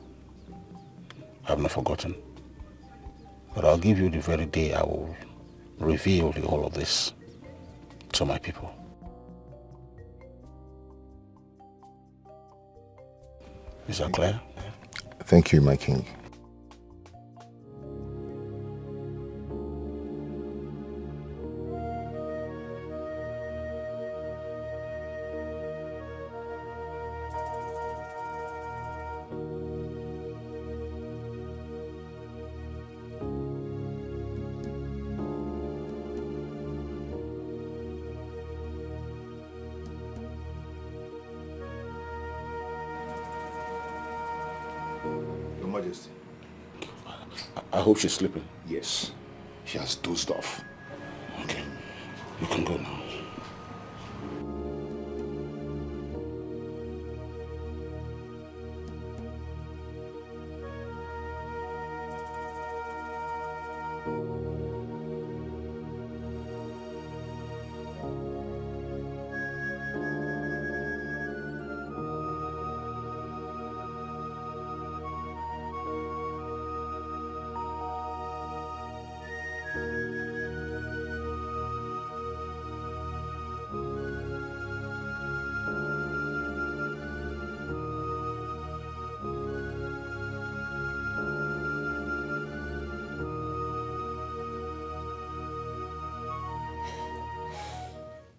I've not forgotten. But I'll give you the very day I will reveal the whole of this to my people. Is that clear? Thank you, my king. Your Majesty. I hope she's sleeping. Yes. She has dozed off. Okay. You can go now.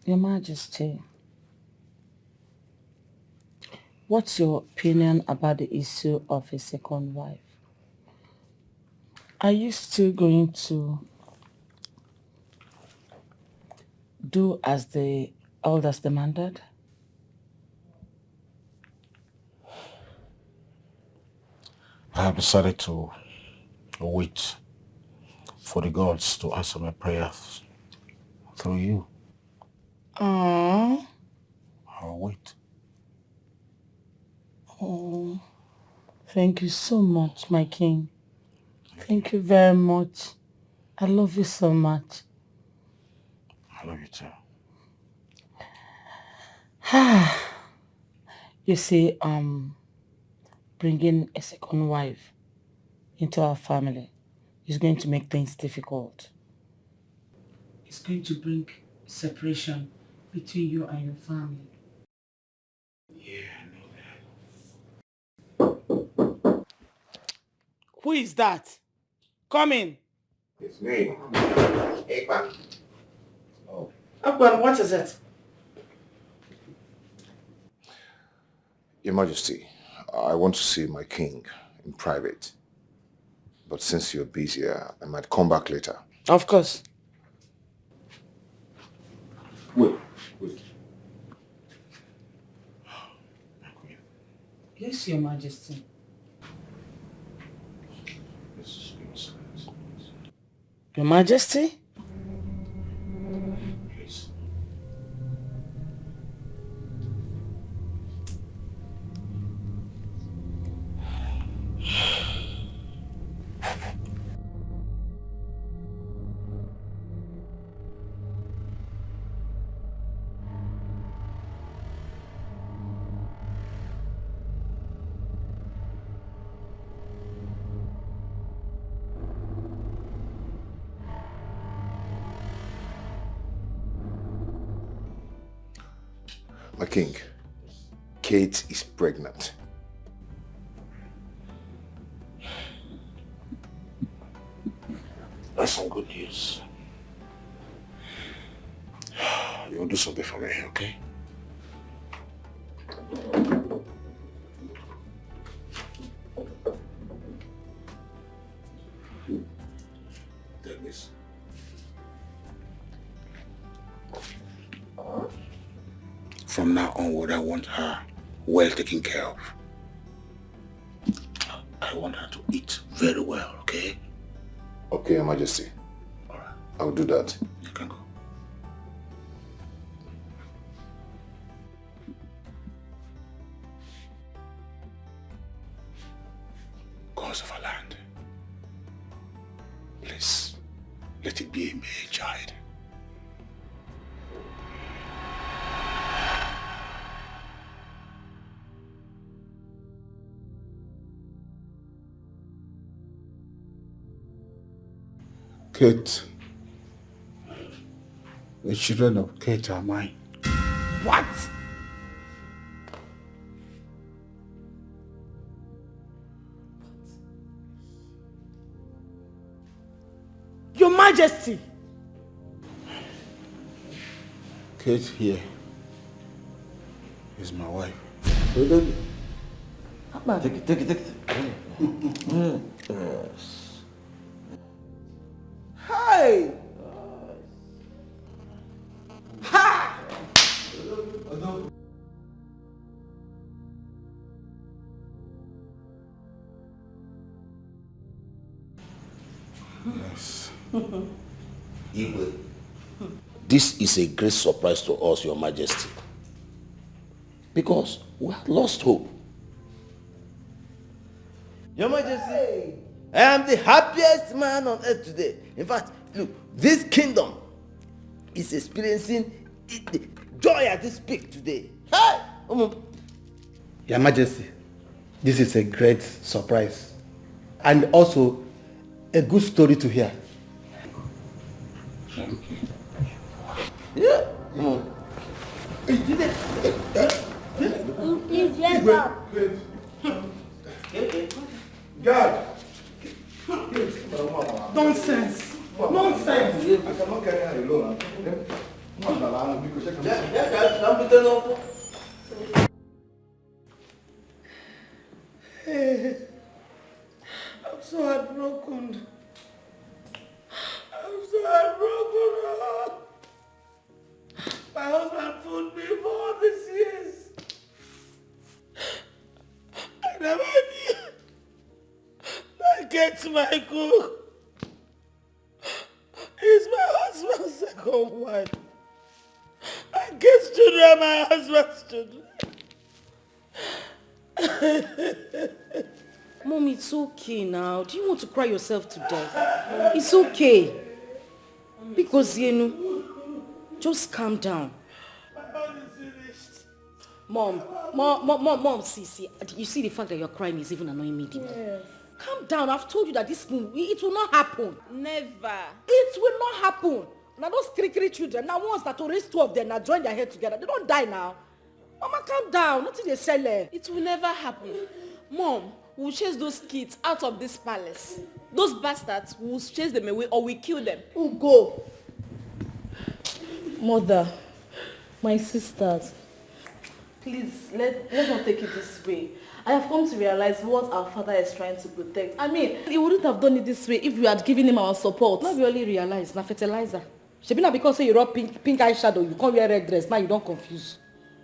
Your Majesty, what's your opinion about the issue of a second wife? Are you still going to do as the elders demanded? I have decided to wait for the gods to answer my prayers through you. Aww. I'll wait. Oh, thank you so much, my king. Thank you very much. I love you so much. I love you too. You see, bringing a second wife into our family is going to make things difficult. It's going to bring separation between you and your family. Who is that? Come in. It's me. Hey, man. Akbar, what is it? Your Majesty, I want to see my king in private. But since you're busy, I might come back later. Of course. Wait. Yes, Your Majesty. Your Majesty? My king, Kate is pregnant. That's some good news. You'll do something for me, okay? Take this. From now onward, I want her well taken care of. I want her to eat very well, okay? Okay, Your Majesty. All right. I'll do that. You can go. Gods of our land, please, let it be a male child. Kate, the children of Kate are mine. What? Your Majesty! Kate here is my wife. Take it. Yes. Hey! Ha! Yes. Igwe, this is a great surprise to us, Your Majesty. Because we had lost hope. Your Majesty, I am the happiest man on earth today. In fact, look, this kingdom is experiencing the joy at this peak today. Hey! Your Majesty, this is a great surprise and also a good story to hear. Yeah. Please, yes, God! Nonsense! Nonsense! I cannot carry her alone. Hey, I'm so heartbroken. I'm so heartbroken. My husband fooled me for all these years. I never knew that gets my cook Come on. Kids' children are my husband's children. Mom, it's okay now. Do you want to cry yourself to death? It's okay. Because, just calm down. Mom, see, you see the fact that you're crying is even annoying me deeply. Yes. Calm down. I've told you that this thing, it will not happen. Never. It will not happen. Now those three children, now once that to raise two of them, now join their head together. They don't die now. Mama, calm down. Nothing they sell there. It will never happen. Mom, we'll chase those kids out of this palace. Those bastards, we'll chase them away or we kill them. Who go? Mother, my sisters, please, let's not take it this way. I have come to realize what our father is trying to protect. I mean, he wouldn't have done it this way if we had given him our support. Not really realize, na fertilizer. She be not because say you rub pink eyeshadow, you can't wear red dress, now you don't confuse.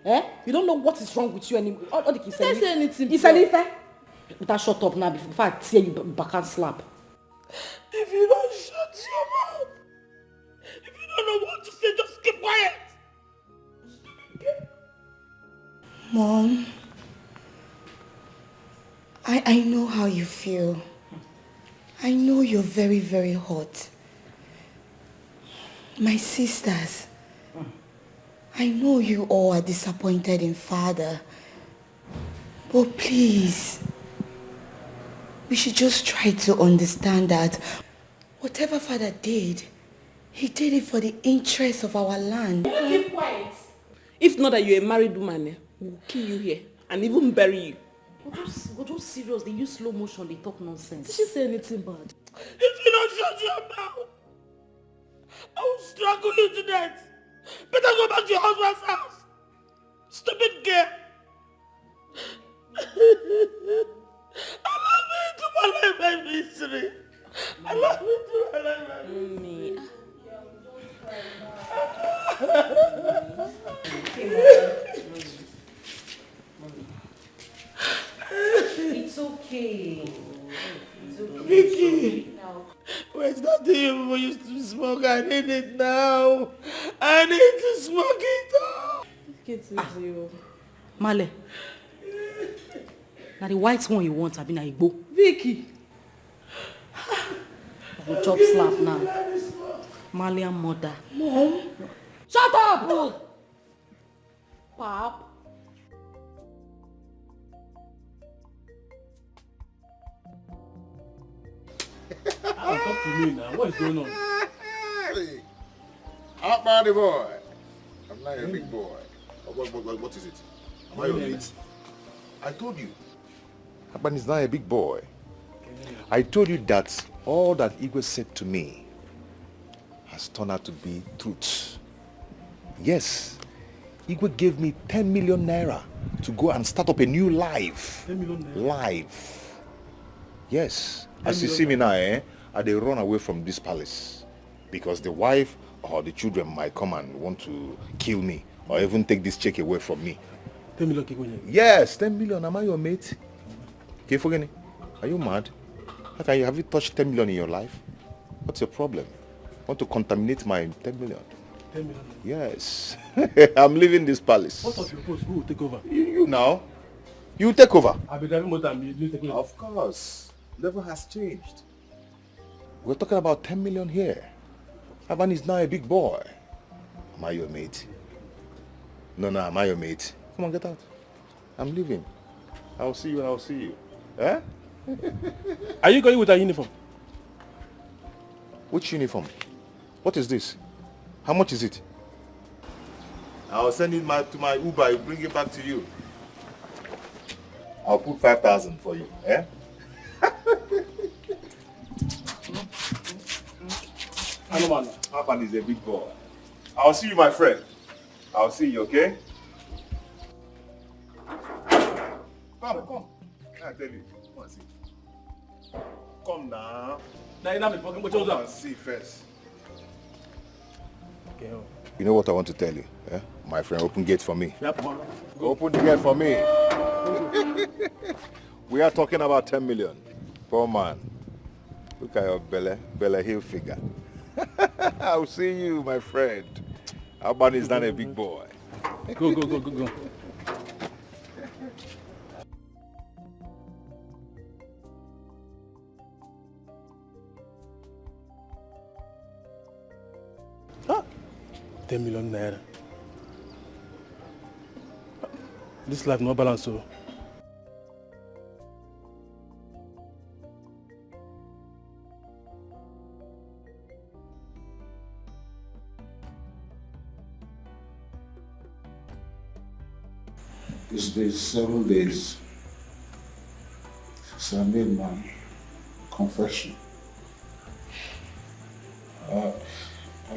You don't know what is wrong with you anymore. All the kids say anything. It's anything. Better shut up now before I tear you back and slap. If you don't shut your mouth, if you don't know what to say, just keep quiet. Mom, I know how you feel. I know you're very, very hot. My sisters, I know you all are disappointed in Father. But please, we should just try to understand that whatever Father did, he did it for the interest of our land. Keep quiet. If not that you're a married woman, we'll kill you here and even bury you. Go just serious. They use slow motion. They talk nonsense. Did she say anything bad? If you don't shut your mouth, I will strangle you to death. Better go back to your husband's house. Stupid girl. Allow me to follow my mystery. Allow me to follow my mystery. It's okay. Vicky, where's that thing we used to smoke? I need it now. I need to smoke it up. Kids you. Male. Now the white one you want, I mean, I go. Vicky. I will chop slap now. Malian mother. Mom. Shut up! Pop. Talk to me now. What is going on? Out by the boy. I'm not a big boy. What is it? Am I your mate? I told you. Aban is not a big boy. I told you that all that Igwe said to me has turned out to be truth. Yes, Igwe gave me 10 million naira to go and start up a new life. 10 million naira? Life. Yes. As you see me now, I they run away from this palace because the wife or the children might come and want to kill me or even take this check away from me. 10 million? Yes, 10 million. Am I your mate? Are you mad? How can you have you touched 10 million in your life? What's your problem? Want to contaminate my 10 million? 10 million? Yes. I'm leaving this palace. What of your post? Who will take over? You now. You take over. I'll be driving motor and you take over. Of course. Level has changed. We're talking about 10 million here. Aban is now a big boy. Am I your mate? No, am I your mate? Come on, get out. I'm leaving. I'll see you when I'll see you. Eh? Are you going with a uniform? Which uniform? What is this? How much is it? I'll send it to my Uber. I'll bring it back to you. I'll put 5,000 for you. Eh? Aban is a big boy. I'll see you, my friend. I'll see you, okay? Come. I tell you. Come and see. Come now. Come and see first. Okay. You know what I want to tell you? Eh? My friend, open gate for me. Open the gate for me. We are talking about 10 million. Poor man. Look at your belly heel figure. I'll see you, my friend. Alban is not a big boy. Go. Huh? 10 million naira. This life no balance, so. It's been 7 days since I made my confession. I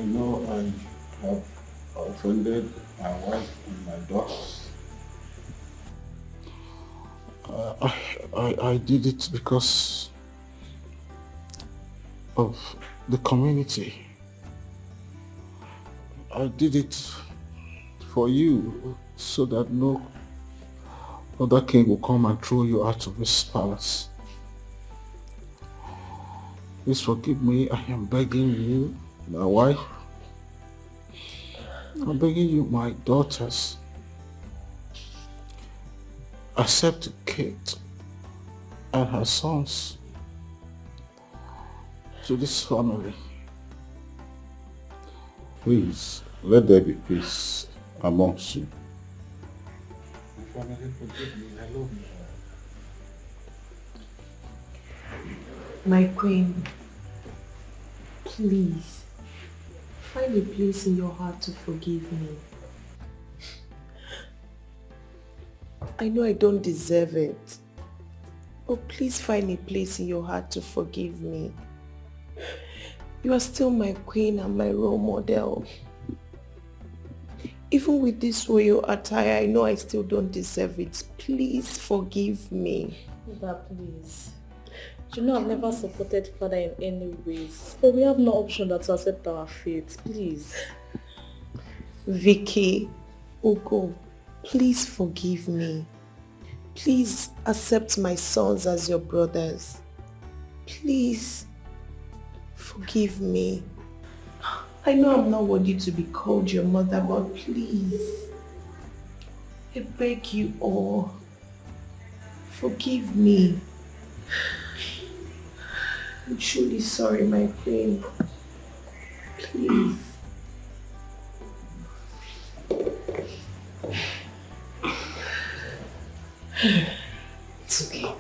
know I have offended my wife and my daughters. I did it because of the community. I did it for you so that no other king will come and throw you out of this palace. Please forgive me. I am begging you, my wife. I'm begging you, my daughters. Accept Kate and her sons to this family. Please, let there be peace amongst you. My family, forgive me. I love you. My queen, please, find a place in your heart to forgive me. I know I don't deserve it, but please find a place in your heart to forgive me. You are still my queen and my role model. Even with this royal attire, I know I still don't deserve it. Please forgive me. Mother, please. You know I've never supported father in any ways, but we have no option but to accept our fate. Please. Vicky, Ugo, please forgive me. Please accept my sons as your brothers. Please forgive me. I know I'm not worthy to be called your mother, but please, I beg you all, forgive me. I'm truly sorry, my queen. Please. It's okay.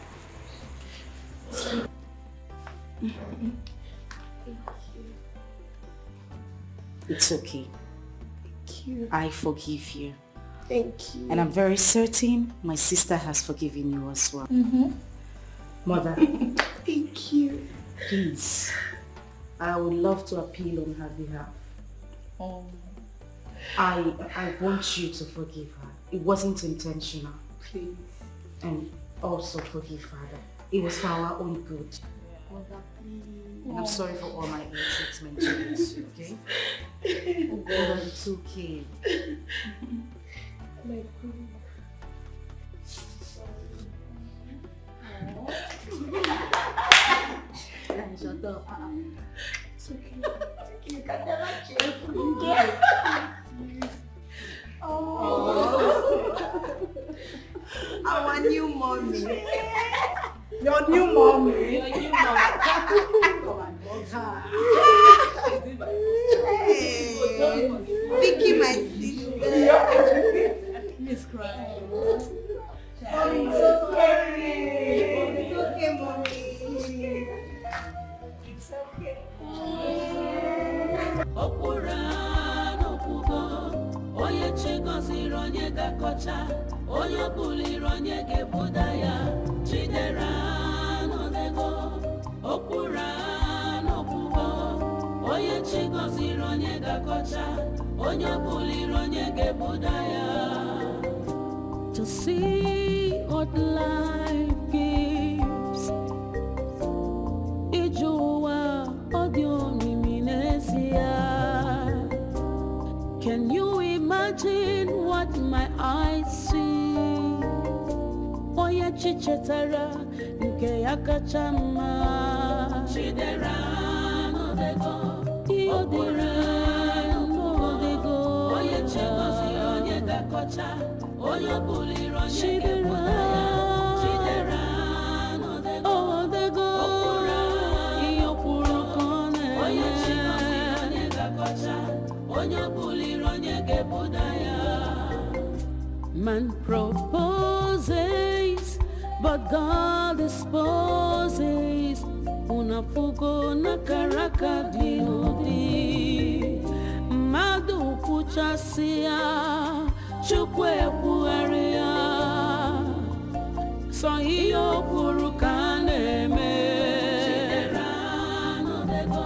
It's okay. Thank you. I forgive you. Thank you. And I'm very certain my sister has forgiven you as well. Mother. Thank you. Please, I would love to appeal on her behalf. I want you to forgive her. It wasn't intentional. Please. And also forgive Father. It was for our own good. Mother, please. And I'm sorry for all my ill-treatment to it, okay? Oh God, it's okay. My queen. Shut up. It's okay. You can never change. Our new mommy. Your new mommy. Your new mommy. Hey, Vicky, my sister. Miss crying. Mommy, it's okay. It's okay, mommy. It's okay. Onye chigoziri onye gakocha, onye buliri onye gebuda ya, chidera n'odego, okpura n'okwugo. Onye chigoziri onye gakocha, onye buliri onye gebuda ya. To see what life gives, ijuwa odio miminesia. Can you imagine what my eyes see? Oya chichetara nke yakachama. Chidera n'odego, ga-akọcha onye buliri onye ga-ebuda ya chidera n'odego ihe kwuru ka ọ na-eme onye chigoziri onye ga-akọcha onye buliri onye ga-ebuda ya. Man proposes but God disposes. Una fugo na karaka di udi madu puchasia chukwe puaria so hiyo kurukane me chiderano dego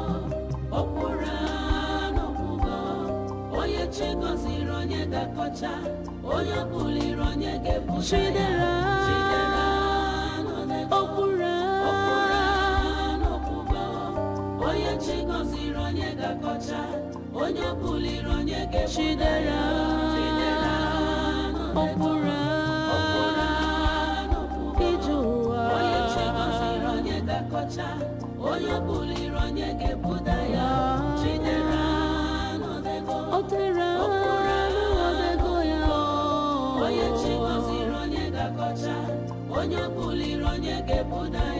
opurano pugo oye chego zironye gakocha oye bulironye gebuda chiderano dego onye chigoziri onye ga-akọcha onye buliri onye ga-ebuda okpura ije ụwa onye chigoziri onye ga-akọcha onye buliri onye ga-ebuda ya chidera n'odego okpura n'odego ya onye chigoziri onye ga-akọcha onye buliri onye ga-ebuda ya